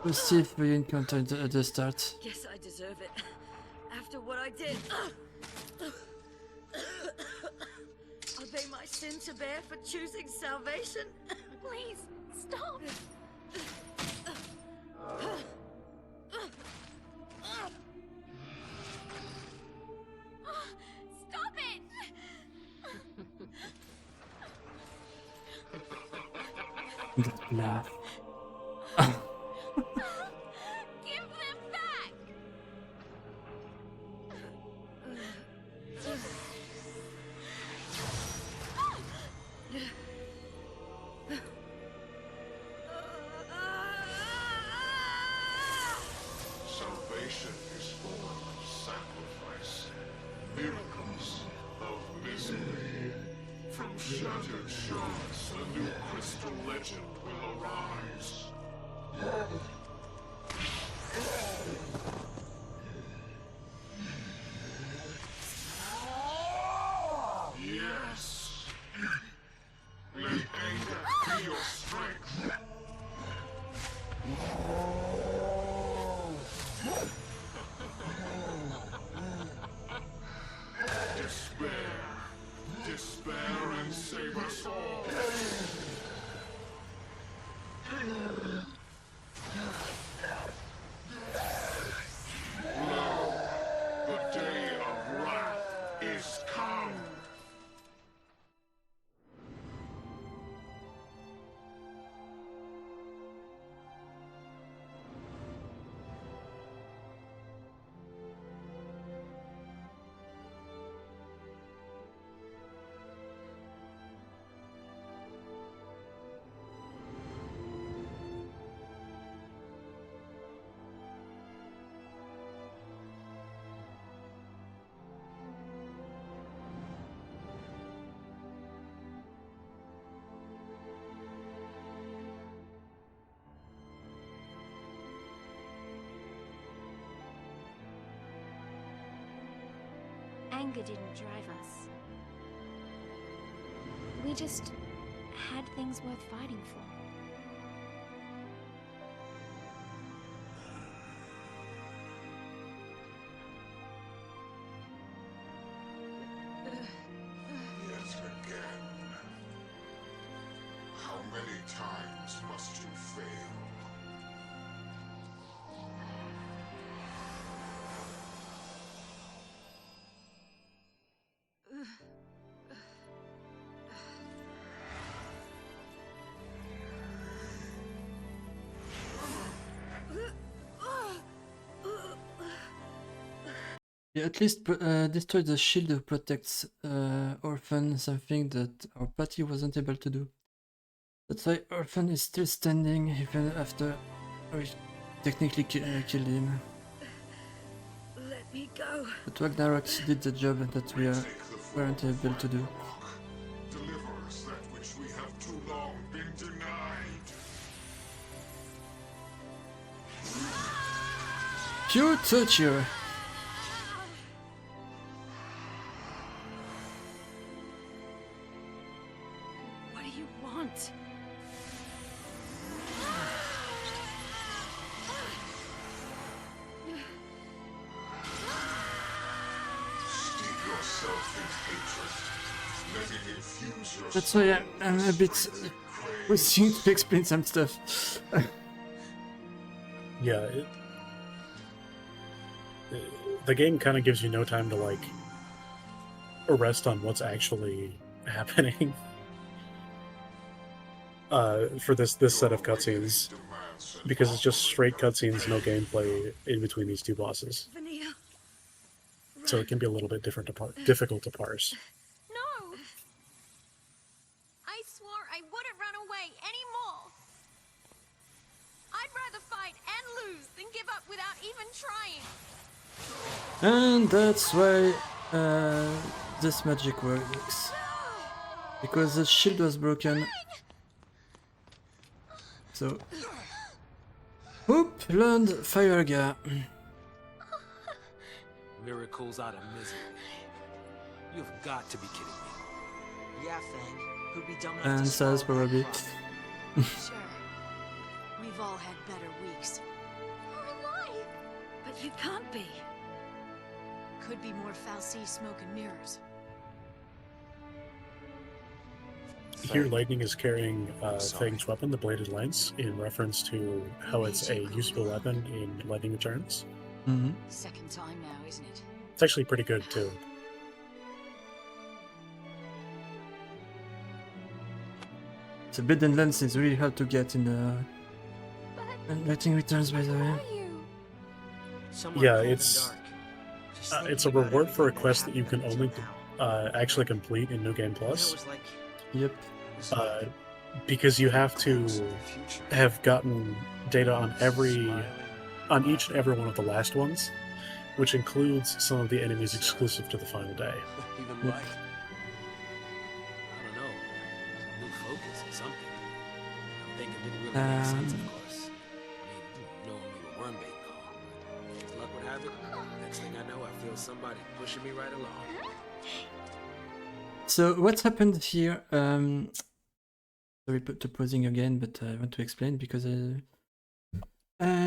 The Sith we encountered at the start. Guess I deserve it. After what I did. Are they my sin to bear for choosing salvation? Please, stop! Stop it! Laugh. Give them back! Salvation is born of sacrifice, miracles of misery. From shattered shards, a new crystal legend will arise. Yes. Let anger be your strength. Despair and save us all. Lo, the day of wrath is come. Anger didn't drive us. We just had things worth fighting for. Yet again. How many times must you fail? Yeah, at least destroy the shield that protects Orphan, something that our party wasn't able to do. That's why Orphan is still standing even after we technically killed him. Let me go. But Ragnarok did the job that we weren't able to do. Deliver us that which we have too long been denied. Pure torture! What do you want? Steep yourself in hatred. Let it infuse your That's why I'm a bit wishing to explain some stuff. Yeah. the game kind of gives you no time to like rest on what's actually happening for this set of cutscenes, because it's just straight cutscenes, no gameplay in between these two bosses. Vanille. So it can be a little bit difficult to parse. No! I swore I wouldn't run away anymore! I'd rather fight and lose than give up without even trying! And that's why this magic works. Because the shield was broken. So... Oop! Learned Fire Ga. Miracles out of misery. You've got to be kidding me. Yeah, Fang. Who'd be dumb enough And to Saz swallow probably. Sure. We've all had better weeks. We're alive! But you can't be. Could be more Fal'Cie smoke and mirrors. Here, Lightning is carrying Fang's weapon, the Bladed Lance, in reference to how it's a useful weapon in Lightning Returns. Mm-hmm. Second time now, isn't it? It's actually pretty good, too. The Bladed Lance is really hard to get in the Lightning Returns, by the way. Yeah, it's a reward for a quest that you can only actually complete in New Game Plus. Yep. Because you have to have gotten data on each and every one of the last ones, which includes some of the enemies exclusive to the final day. Even Yep. right. I don't know. Some new focus or something. I'm thinking it didn't really make sense, of course. I mean, knowing we were worm bait and all. But as luck would have it, next thing I know, I feel somebody pushing me right along. So what happened here? Sorry to pausing again, but I want to explain because I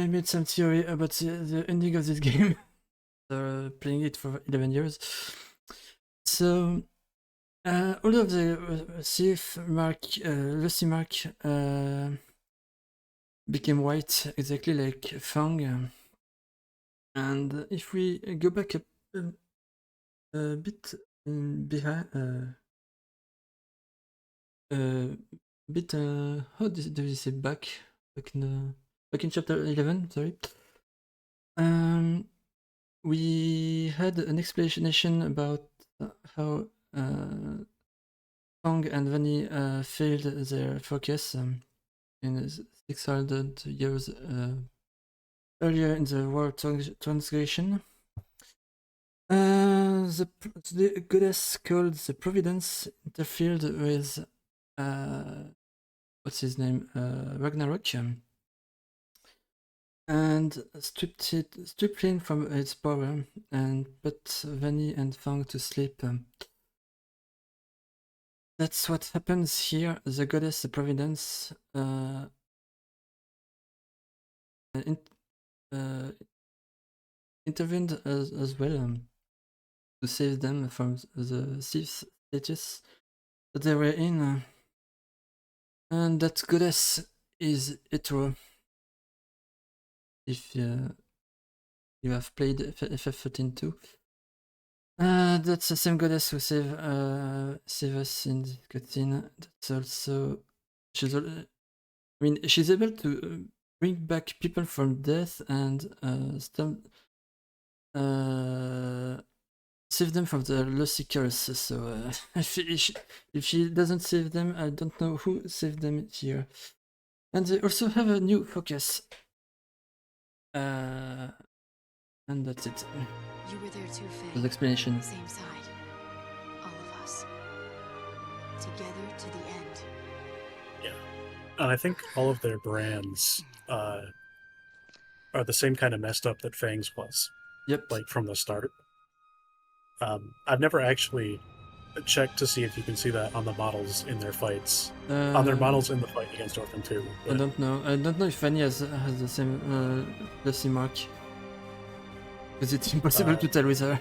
made some theory about the ending of this game. Playing it for 11 years. So all of the CF mark, Lucy mark became white, exactly like Fang. And if we go back a bit behind, how do you say back in chapter 11? Sorry. We had an explanation about how Fang and Vanny failed their focus in 600 years earlier in the War Transgression. The goddess called the Providence interfered with what's his name? Ragnarok, and stripped him from its power and put Vanny and Fang to sleep. That's what happens here. The goddess, the Providence, intervened as well to save them from the thief status that they were in. And that goddess is Etro. If you have played FF13 too. That's the same goddess who save us in the cutscene. That's also she's able to bring back people from death and save them from the Lucy curse. So if she doesn't save them, I don't know who saved them here. And they also have a new focus. And that's it. You were there too, Faye. The explanation. Same side. All of us. Together to the end. Yeah. And I think all of their brands are the same kind of messed up that Fang's was. Yep. Like from the start. I've never actually checked to see if you can see that on the models in their fights. On their models in the fight against Orphan 2. I don't know. I don't know if Fanny has the same Lucy mark. Because it's impossible to tell with her.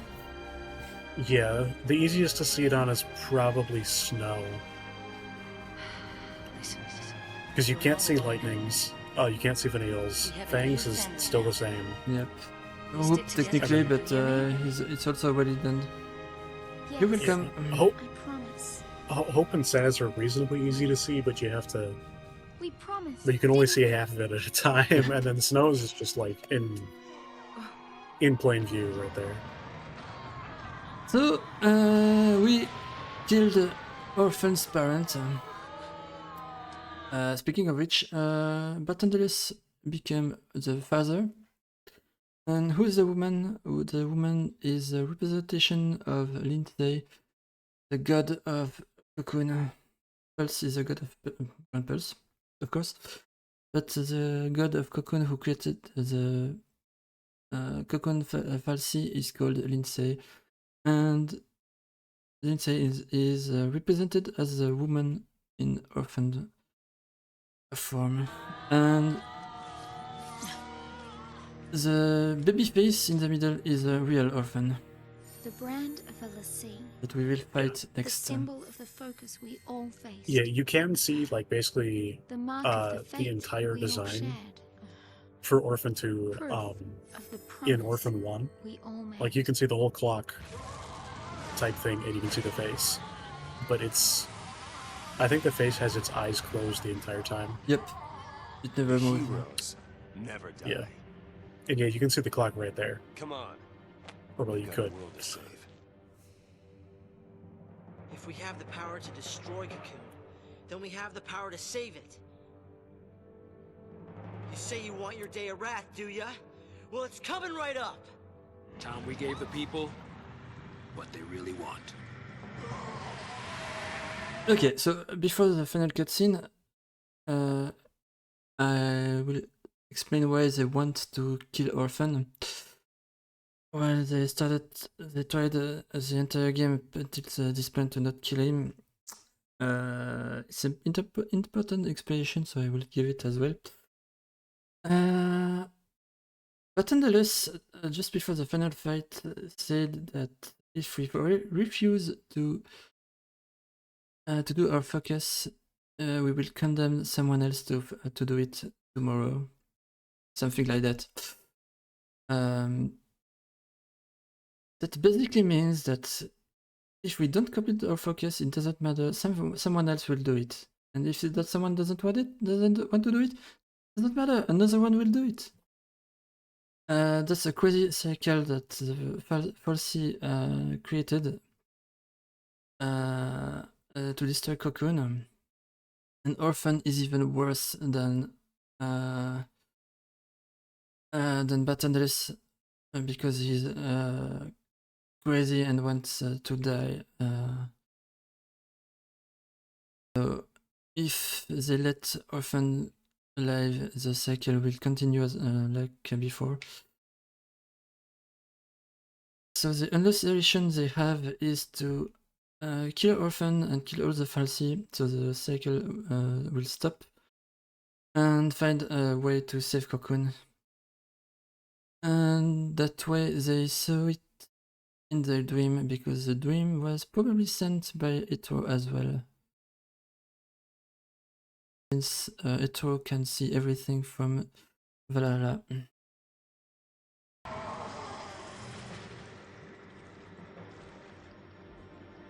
Yeah, the easiest to see it on is probably Snow. Because you can't see Lightning's. Oh, you can't see Vanille's. Fang's is still the same. Yep. Hope technically, but it's also already done. You're welcome. Hope, I promise. Hope and Saz are reasonably easy to see, but you have to. We promise. But you can only see half of it at a time, and then Snows is just like in plain view right there. So we killed Orphan's parent. Speaking of which, Bartendelius became the father. And who is the woman? The woman is a representation of Lindsay, the god of cocoon. Pulse is a god of Pulse, of course. But the god of cocoon who created the cocoon falsi is called Lindsay. And Lindsay is represented as a woman in orphaned form. And the baby face in the middle is a real orphan. The brand of a lassie. That we will fight The next time. symbol of the focus we all face. Yeah, you can see like basically The mark of the fate entire we all design shared. for Orphan 2 Proof of the in promise Orphan 1. we all made. Like you can see the whole clock type thing, and you can see the face. But I think the face has its eyes closed the entire time. Yep. It never moved. Heroes never die. Yeah. And yeah, you can see the clock right there. Come on. Or well, you Got a could. world to save. If we have the power to destroy Cocoon, then we have the power to save it. You say you want your day of wrath, do ya? Well, it's coming right up. Time we gave the people what they really want. Okay, so before the final cutscene, I will explain why they want to kill Orphan. While they tried the entire game until this point to not kill him. It's an important explanation, so I will give it as well. Bartendelius, just before the final fight, said that if we refuse to do our focus, we will condemn someone else to do it tomorrow. Something like that. That basically means that if we don't complete our focus, it doesn't matter. Someone else will do it, and if that someone doesn't want to do it, doesn't matter. Another one will do it. That's a crazy cycle that the Falsi created to destroy Cocoon. And Orphan is even worse than Bartendelius because he's crazy and wants to die. So if they let Orphan alive, the cycle will continue as like before. So the only solution they have is to kill Orphan and kill all the Falsi, so the cycle will stop, and find a way to save Cocoon. And that way they saw it in their dream, because the dream was probably sent by Etro as well. Since Etro can see everything from Valhalla.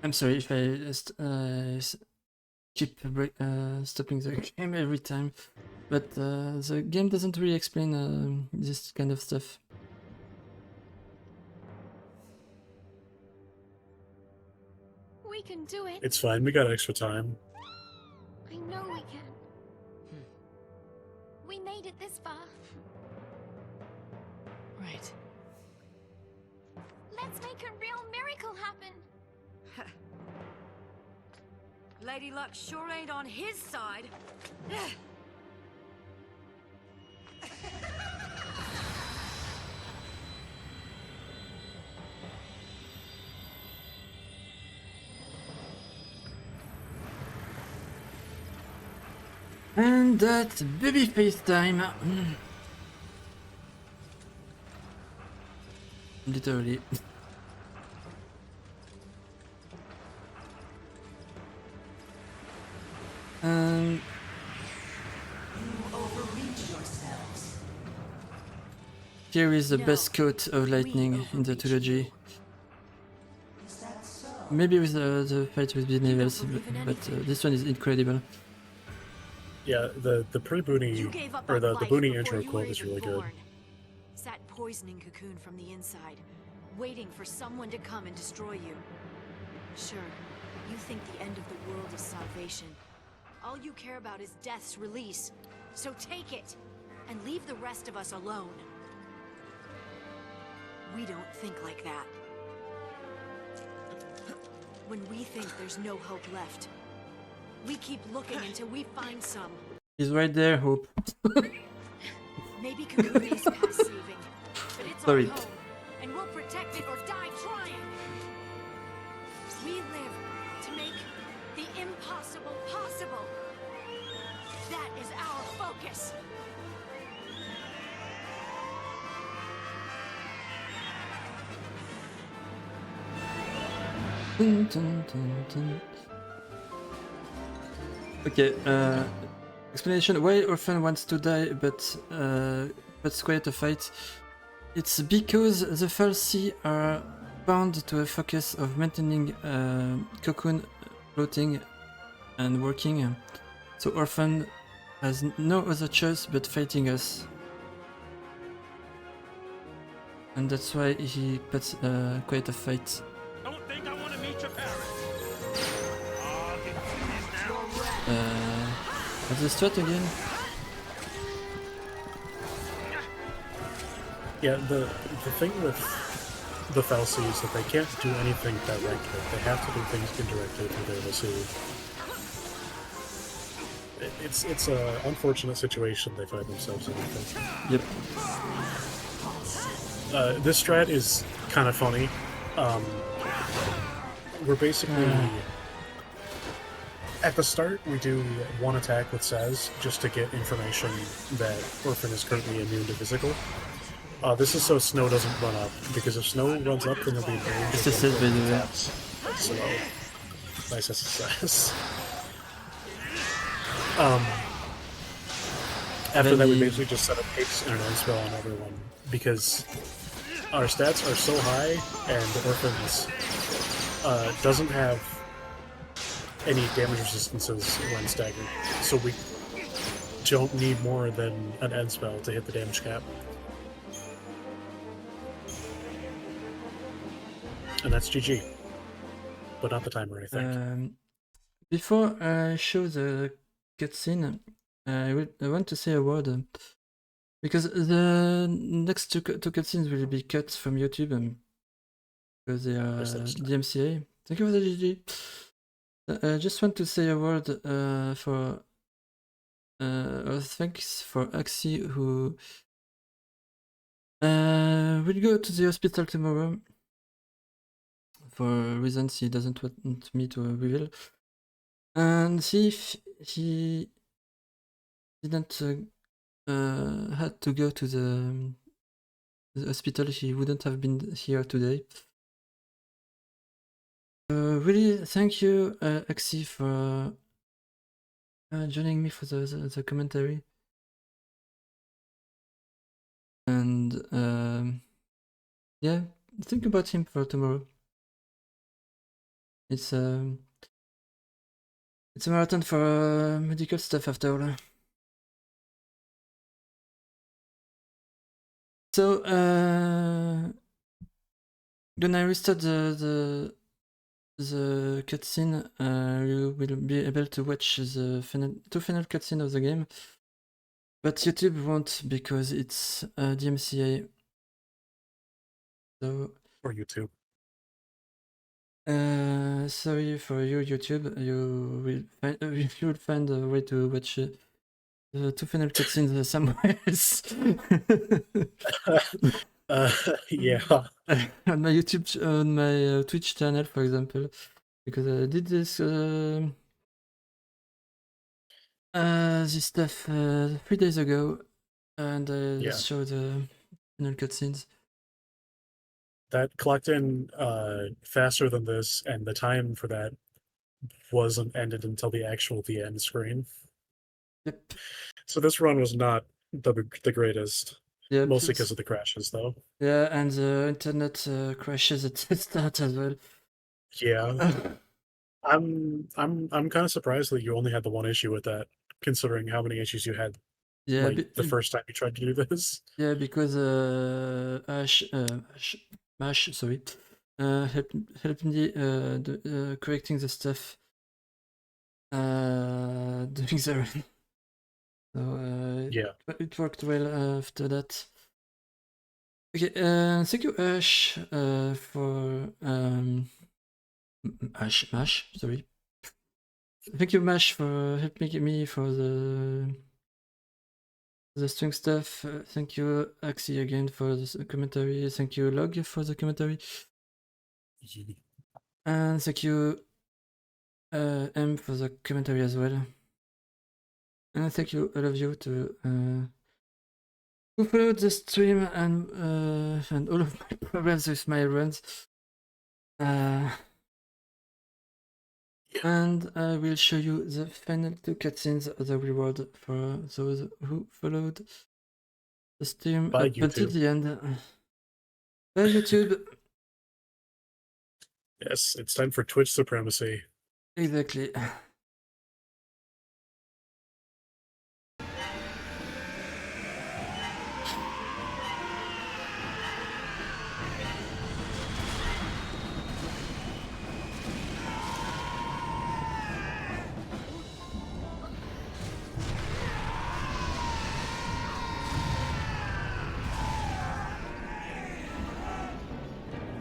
I'm sorry if I keep stopping the game every time, but the game doesn't really explain this kind of stuff. We can do it. It's fine, we got extra time. I know we can. We made it this far. Right. Let's make a real miracle happen. Lady Luck sure ain't on his side. And that's babyface time. Literally. You overreach yourselves. here is the No, best coat of lightning in the trilogy. Maybe with the fight with Benevis, but this one is incredible. Yeah, the pre-Booney, or the Booney intro quote is really good. Sat poisoning Cocoon from the inside, waiting for someone to come and destroy you. Sure, you think the end of the world is salvation. All you care about is death's release. So take it, and leave the rest of us alone. We don't think like that. When we think there's no hope left, we keep looking until we find some. He's right there, Hope. Maybe Cocoon is past saving, but it's Sorry. our home, and we'll protect it or die trying. We live to make the impossible possible. That is our focus. Dun, dun, dun, dun. Okay, explanation why Orphan wants to die but it's quite a fight. It's because the Falsi are bound to a focus of maintaining Cocoon floating and working, so Orphan has no other choice but fighting us. And that's why he puts quite a fight. Don't think I want to meet your parents. What's the strat again? Yeah, the thing with the Falsi is that they can't do anything directly. They have to do things indirectly through their receive. It's a unfortunate situation they find themselves in, I think. Yep. This strat is kind of funny. We're basically... At the start, we do one attack with Saz just to get information that Orphan is currently immune to physical. This is so Snow doesn't run up, because if Snow runs up, then he'll be very It's a sit, by the way. So, nice SSS. After that, we basically just set up haste and an end spell on everyone, because our stats are so high, and Orphan's doesn't have any damage resistances when staggered, so we don't need more than an end spell to hit the damage cap. And that's GG. But not the timer, I think. Before I show the cutscene, I want to say a word. Because the next two cutscenes will be cut from YouTube. Because they are DMCA. Thank you for the GG. I just want to say a word for thanks for Axie, who will go to the hospital tomorrow for reasons he doesn't want me to reveal, and see if he didn't had to go to the hospital, he wouldn't have been here today. Really, thank you, Axie, for joining me for the commentary. And yeah, think about him for tomorrow. It's a marathon for medical stuff after all. So when I restart the cutscene, you will be able to watch the two final cutscenes of the game, but YouTube won't because it's DMCA. So or YouTube. Sorry for you, YouTube. You will find a way to watch the two final cutscenes somewhere else. Yeah. On my YouTube, on my Twitch channel, for example, because I did this this stuff 3 days ago, and I just showed the final cutscenes. That clocked in faster than this, and the time for that wasn't ended until the end screen. Yep. So this run was not the greatest. Yeah, Mostly because of the crashes, though. Yeah, and the internet crashes at the start as well. Yeah. I'm kind of surprised that you only had the one issue with that, considering how many issues you had Yeah, like the first time you tried to do this. Yeah, because Mash, sorry, helped me correcting the stuff doing the run. So Yeah. it worked well after that. Okay, thank you Ash for Mash, sorry. Thank you Mash for helping me for the string stuff. Thank you Axie again for the commentary. Thank you Log for the commentary. And thank you M for the commentary as well. And thank you all of you to who followed the stream and all of my problems with my runs. And I will show you the final 2 cutscenes as a reward for those who followed the stream Bye, up until YouTube. the end. Bye YouTube. Yes, it's time for Twitch supremacy. Exactly.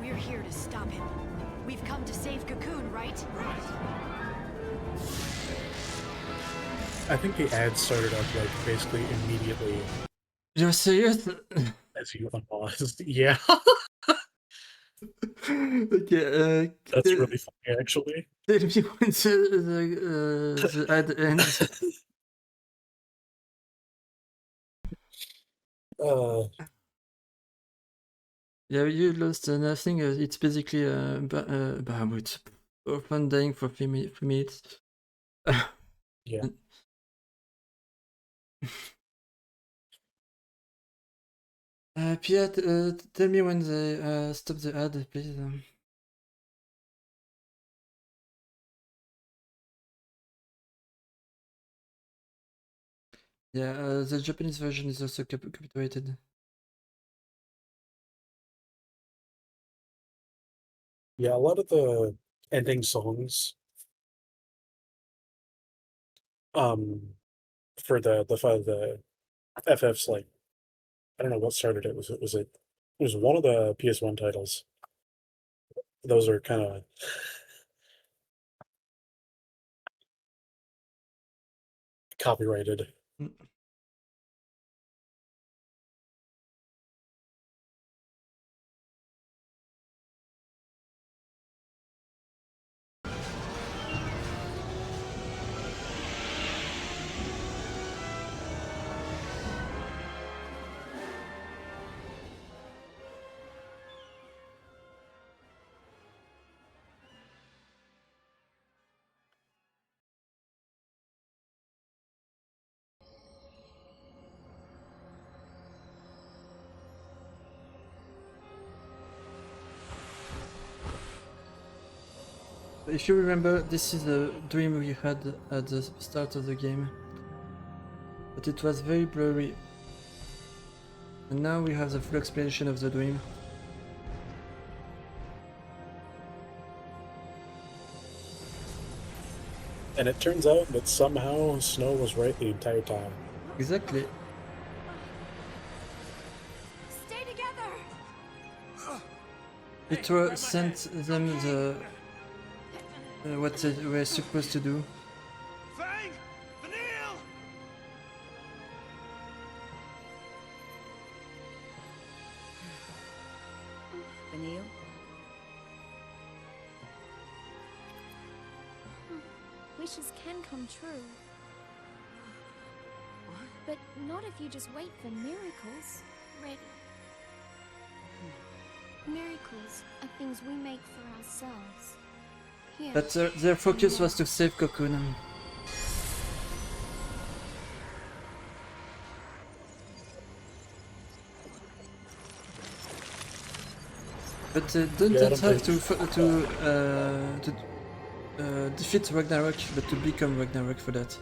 We're here to stop him. We've come to save Cocoon, right? I think the ad started up like basically immediately You're serious? as you unpaused. Yeah. Okay, That's really funny actually. tell me when the ad ends. Yeah, you lost nothing. It's basically Bahamut. Orphan dying for 3 minutes. Yeah. Pia, tell me when they stop the ad, please. Yeah, the Japanese version is also copyrighted. Yeah, a lot of the ending songs for the FF's, like, I don't know what started it. It was one of the PS1 titles. Those are kind of copyrighted. If you remember, this is a dream we had at the start of the game, but it was very blurry. And now we have the full explanation of the dream. And it turns out that somehow Snow was right the entire time. Exactly. Stay together. It sent them the what they were supposed to do. Fang! Vanille! Vanille? Wishes can come true. But not if you just wait for miracles. Ready. Miracles are things we make for ourselves. Here. But their focus was to save Cocoon. But don't Yeah, I that don't have to defeat Ragnarok, but to become Ragnarok for that?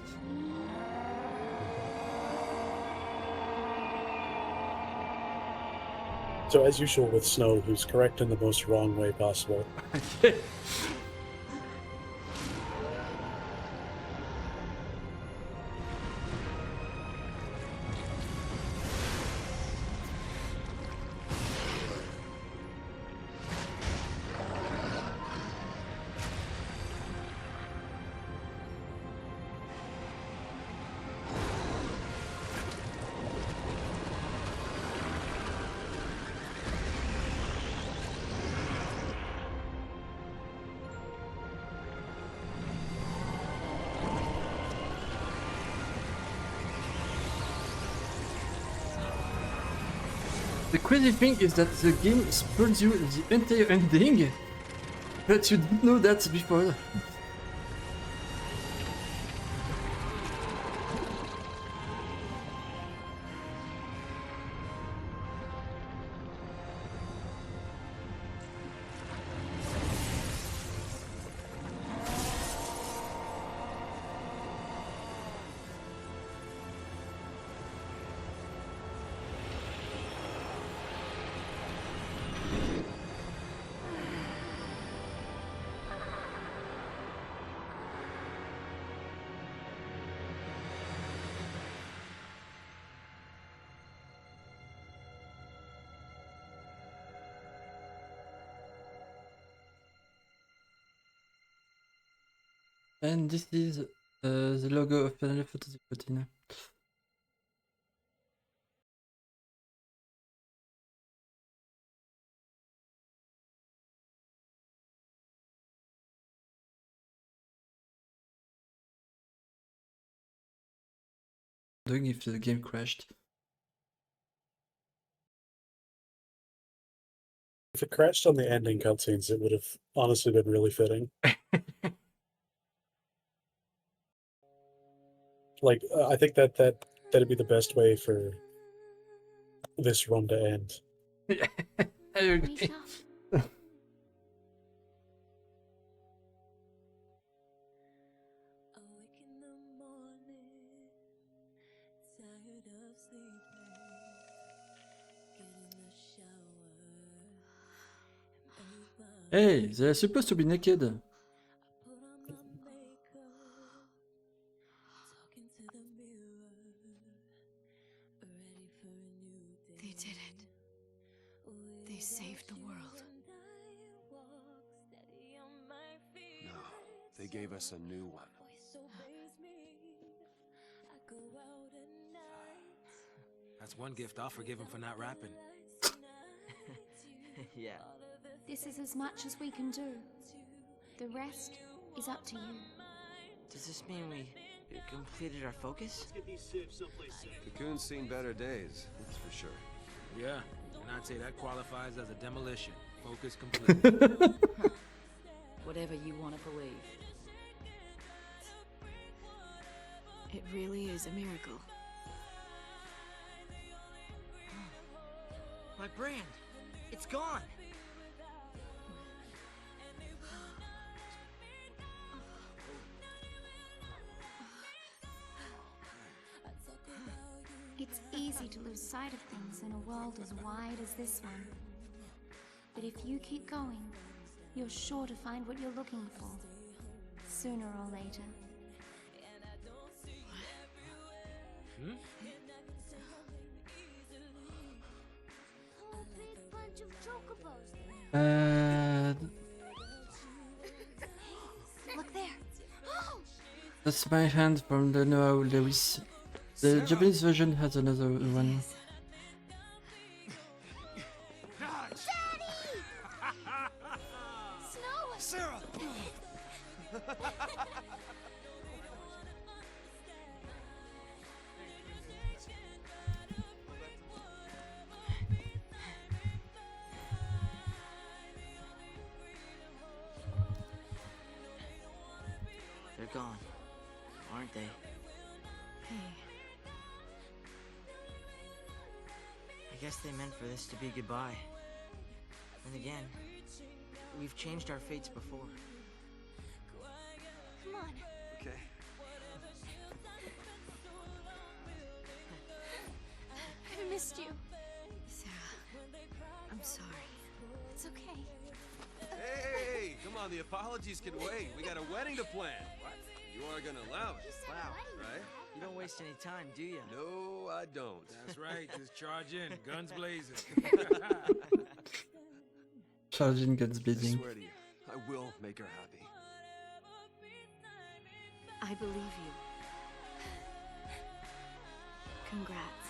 So as usual with Snow, who's correct in the most wrong way possible. The crazy thing is that the game spoils you the entire ending, but you didn't know that before. And this is the logo of Final Fantasy XIII. Doing if the game crashed. If it crashed on the ending cutscenes, it would have honestly been really fitting. Like, I think that'd be the best way for this run to end. I agree. Hey, they're supposed to be naked. They did it. They saved the world. No, they gave us a new one. That's one gift I'll forgive him for not rapping. Yeah. This is as much as we can do. The rest is up to you. Does this mean we completed our focus? Cocoon's seen better days, that's for sure. Yeah, and I'd say that qualifies as a demolition. Focus complete. Whatever you want to believe. It really is a miracle. My brand! It's gone! It's easy to lose sight of things in a world as wide as this one. But if you keep going, you're sure to find what you're looking for, sooner or later. Hmm? Whole big bunch of chocobos. Look there. That's my hand from the Noah Lewis. The Japanese version has another one. Sarah! They're gone, aren't they? Hey, I guess they meant for this to be goodbye. And again, we've changed our fates before. Come on. Okay. I missed you. Sarah, I'm sorry. It's okay. Hey, come on, the apologies can wait. We got a wedding to plan. What? You are gonna allow it. Wow. Right? You don't waste any time, do you? No, I don't. That's right. Just charge in, guns blazing. Charging guns I blazing. swear to you, I will make her happy. I believe you. Congrats.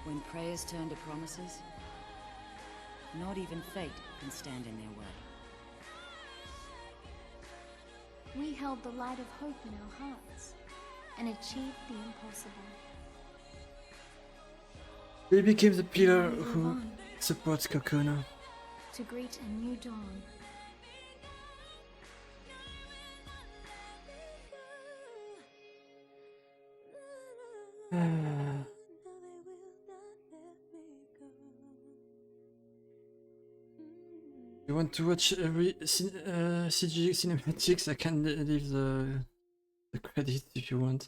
When prayers turn to promises, not even fate can stand in their way. We held the light of hope in our hearts and achieved the impossible. They became the pillar Now we who move on supports Cocoon. to greet a new dawn. You want to watch every CG cinematics? I can leave the credits if you want.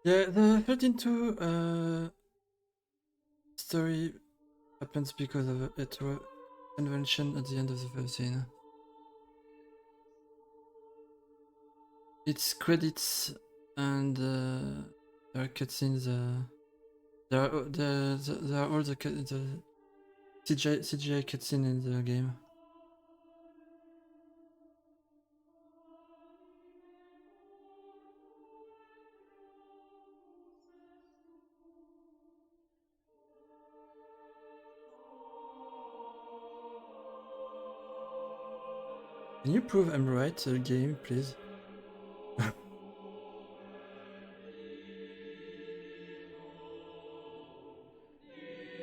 Yeah, the 13-2 story happens because of a hetero convention at the end of the first scene. It's credits and there are cutscenes. There are all the CGI cutscene in the game. Can you prove I'm right, game, please?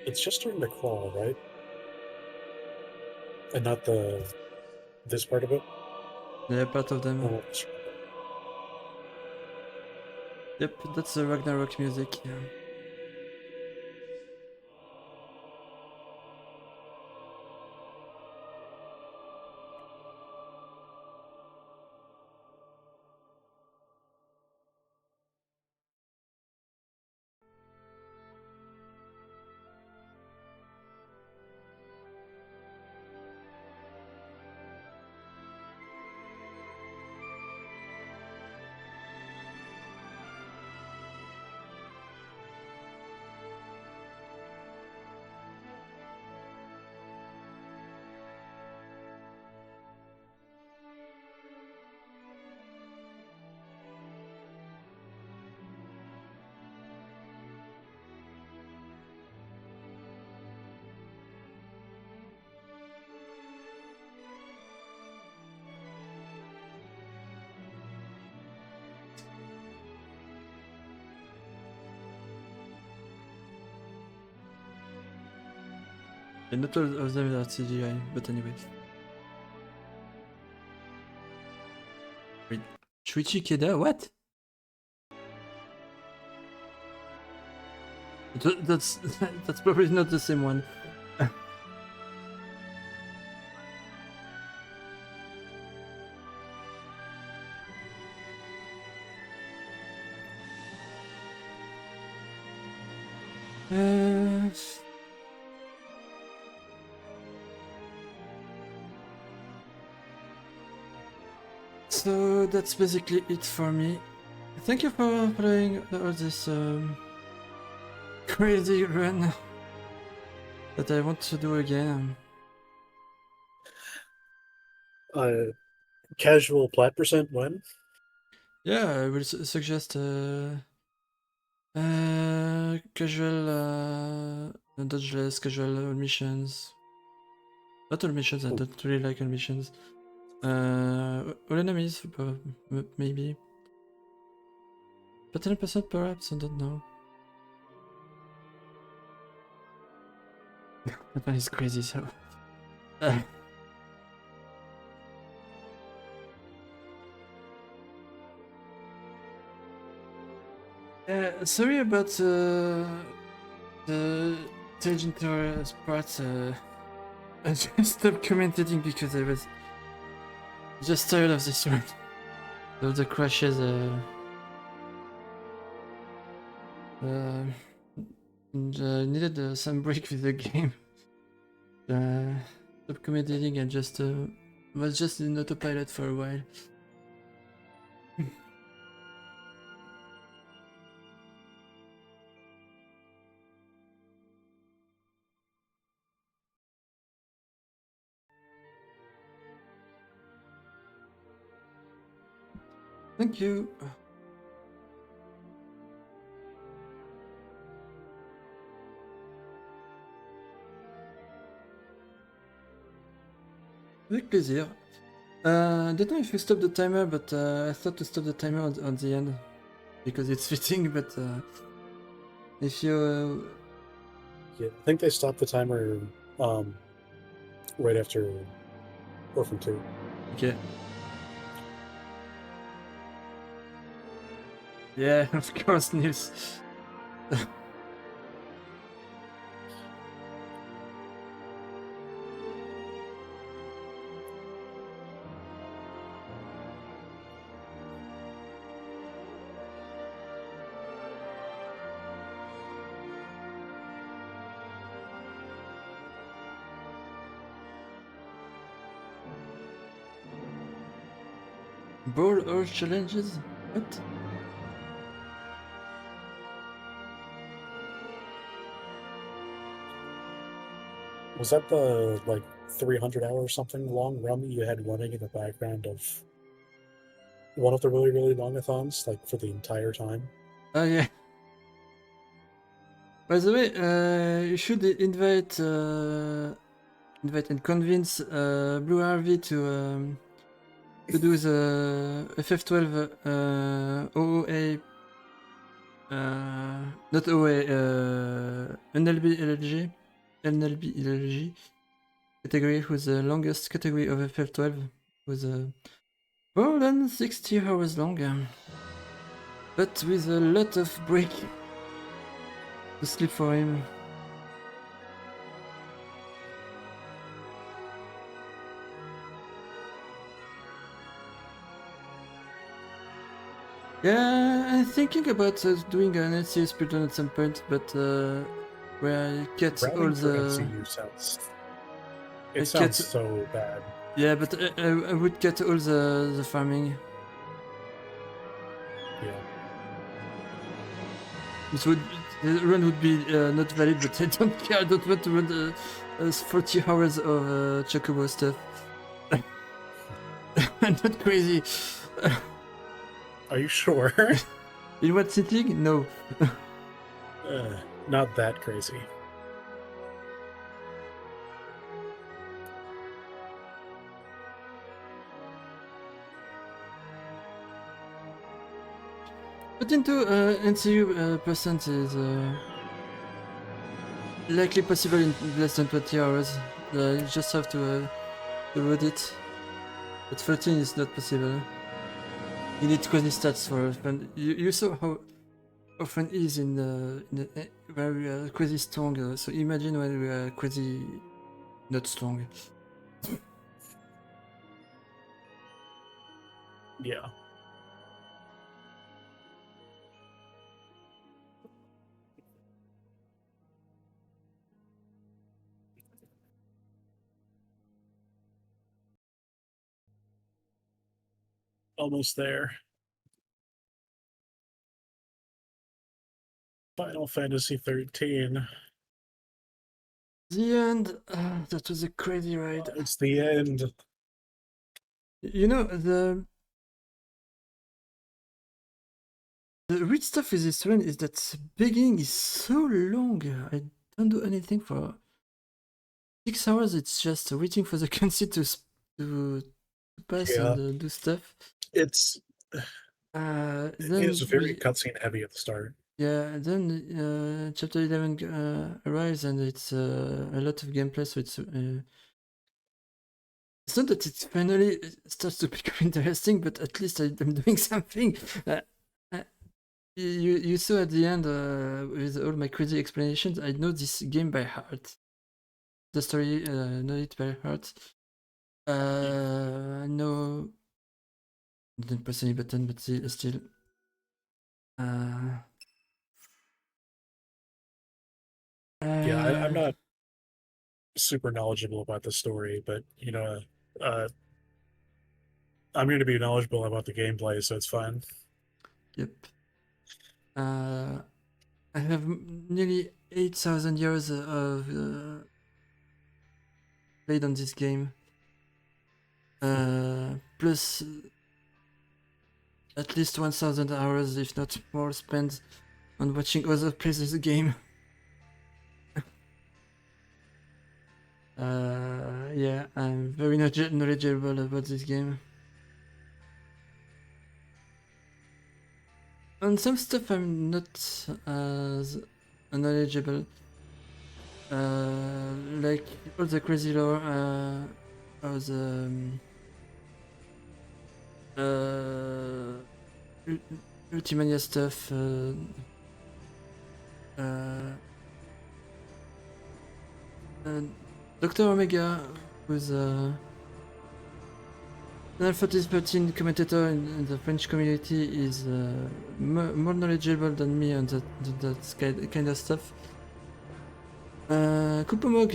It's just during the crawl, right? And not this part of it? Yeah, part of them. Oh, Yep, that's the Ragnarok music. Yeah. And not all of them are CGI, but anyway. Wait, Shuichi Keda, what? That's that's probably not the same one. So that's basically it for me. Thank you for playing all this crazy run that I want to do again. Casual plat percent when? Yeah, I will suggest Casual, dodgeless, casual all missions. Not all missions, I don't really like all missions. All enemies, maybe. 10% perhaps, I don't know. That one is crazy, so... sorry about the Tangent part. I just stopped commentating because I was just tired of this one. Of the crashes. Needed some break with the game. Stopped commentating and just was just in autopilot for a while. Thank you. Avec plaisir. I don't know if you stopped the timer, but I thought to stop the timer on the end because it's fitting. But if you, yeah, I think they stopped the timer right after Orphan 2. Okay. Yeah, of course, Nils. Brawl or challenges? What? Was that the, like, 300-hour or something long run that you had running in the background of one of the really, really long-a-thons, like, for the entire time? Oh, yeah. By the way, you should invite and convince Blue RV to do the FF12 OOA, not OA, NLB LG category, who's the longest category of FF12, with more than 60 hours long, but with a lot of break to sleep for him. Yeah, I'm thinking about doing an NCU speedrun at some point, but where I get all the... NCU sounds... It sounds so bad. Yeah, but I would get all the farming. Yeah. It would... The run would be not valid, but I don't care, I don't want to run 40 hours of Chocobo stuff. I'm not crazy. Are you sure? In what setting? No. Not that crazy. But into NCU percent is likely possible in less than 20 hours. You just have to load it. But 13 is not possible. You need quasi stats for fun. You saw how often is in where we are quasi strong. So imagine when we are quasi not strong. Yeah. Almost there. Final Fantasy XIII. The end. That was a crazy ride. It's the end. You know, the The weird stuff with this run is that the beginning is so long. I don't do anything for 6 hours. It's just waiting for the cutscene to pass Yeah. and do stuff. It's Then it's very cutscene heavy at the start. Yeah, then chapter 11 arrives and it's a lot of gameplay, so it's not that it finally starts to become interesting, but at least I'm doing something. You saw at the end with all my crazy explanations, I know this game by heart. The story, know it by heart. I know. Didn't press any button, but still. Yeah, I'm not super knowledgeable about the story, but I'm going to be knowledgeable about the gameplay, so it's fine. Yep. I have nearly 8,000 years of played on this game. Plus at least 1,000 hours, if not more, spent on watching other players the game. Yeah, I'm very knowledgeable about this game. On some stuff I'm not as knowledgeable. Like all the crazy lore, or the Ultimania stuff, Dr. Omega, who's an Fantasy XIII commentator in the French community, is more knowledgeable than me on that kind of stuff. Kupomog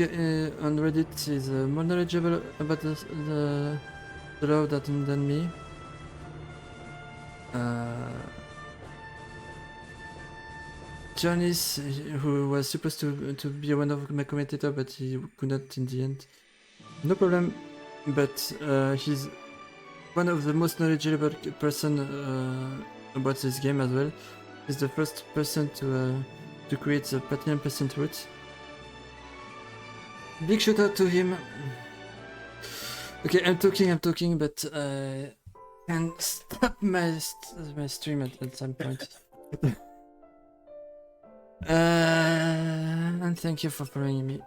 on Reddit is more knowledgeable about the lore than me. Janice, who was supposed to be one of my commentators, but he could not in the end. No problem, but he's one of the most knowledgeable person about this game as well. He's the first person to create the Platinum % route. Big shout out to him. Okay, I'm talking, but I can stop my stream at some point. And thank you for following me.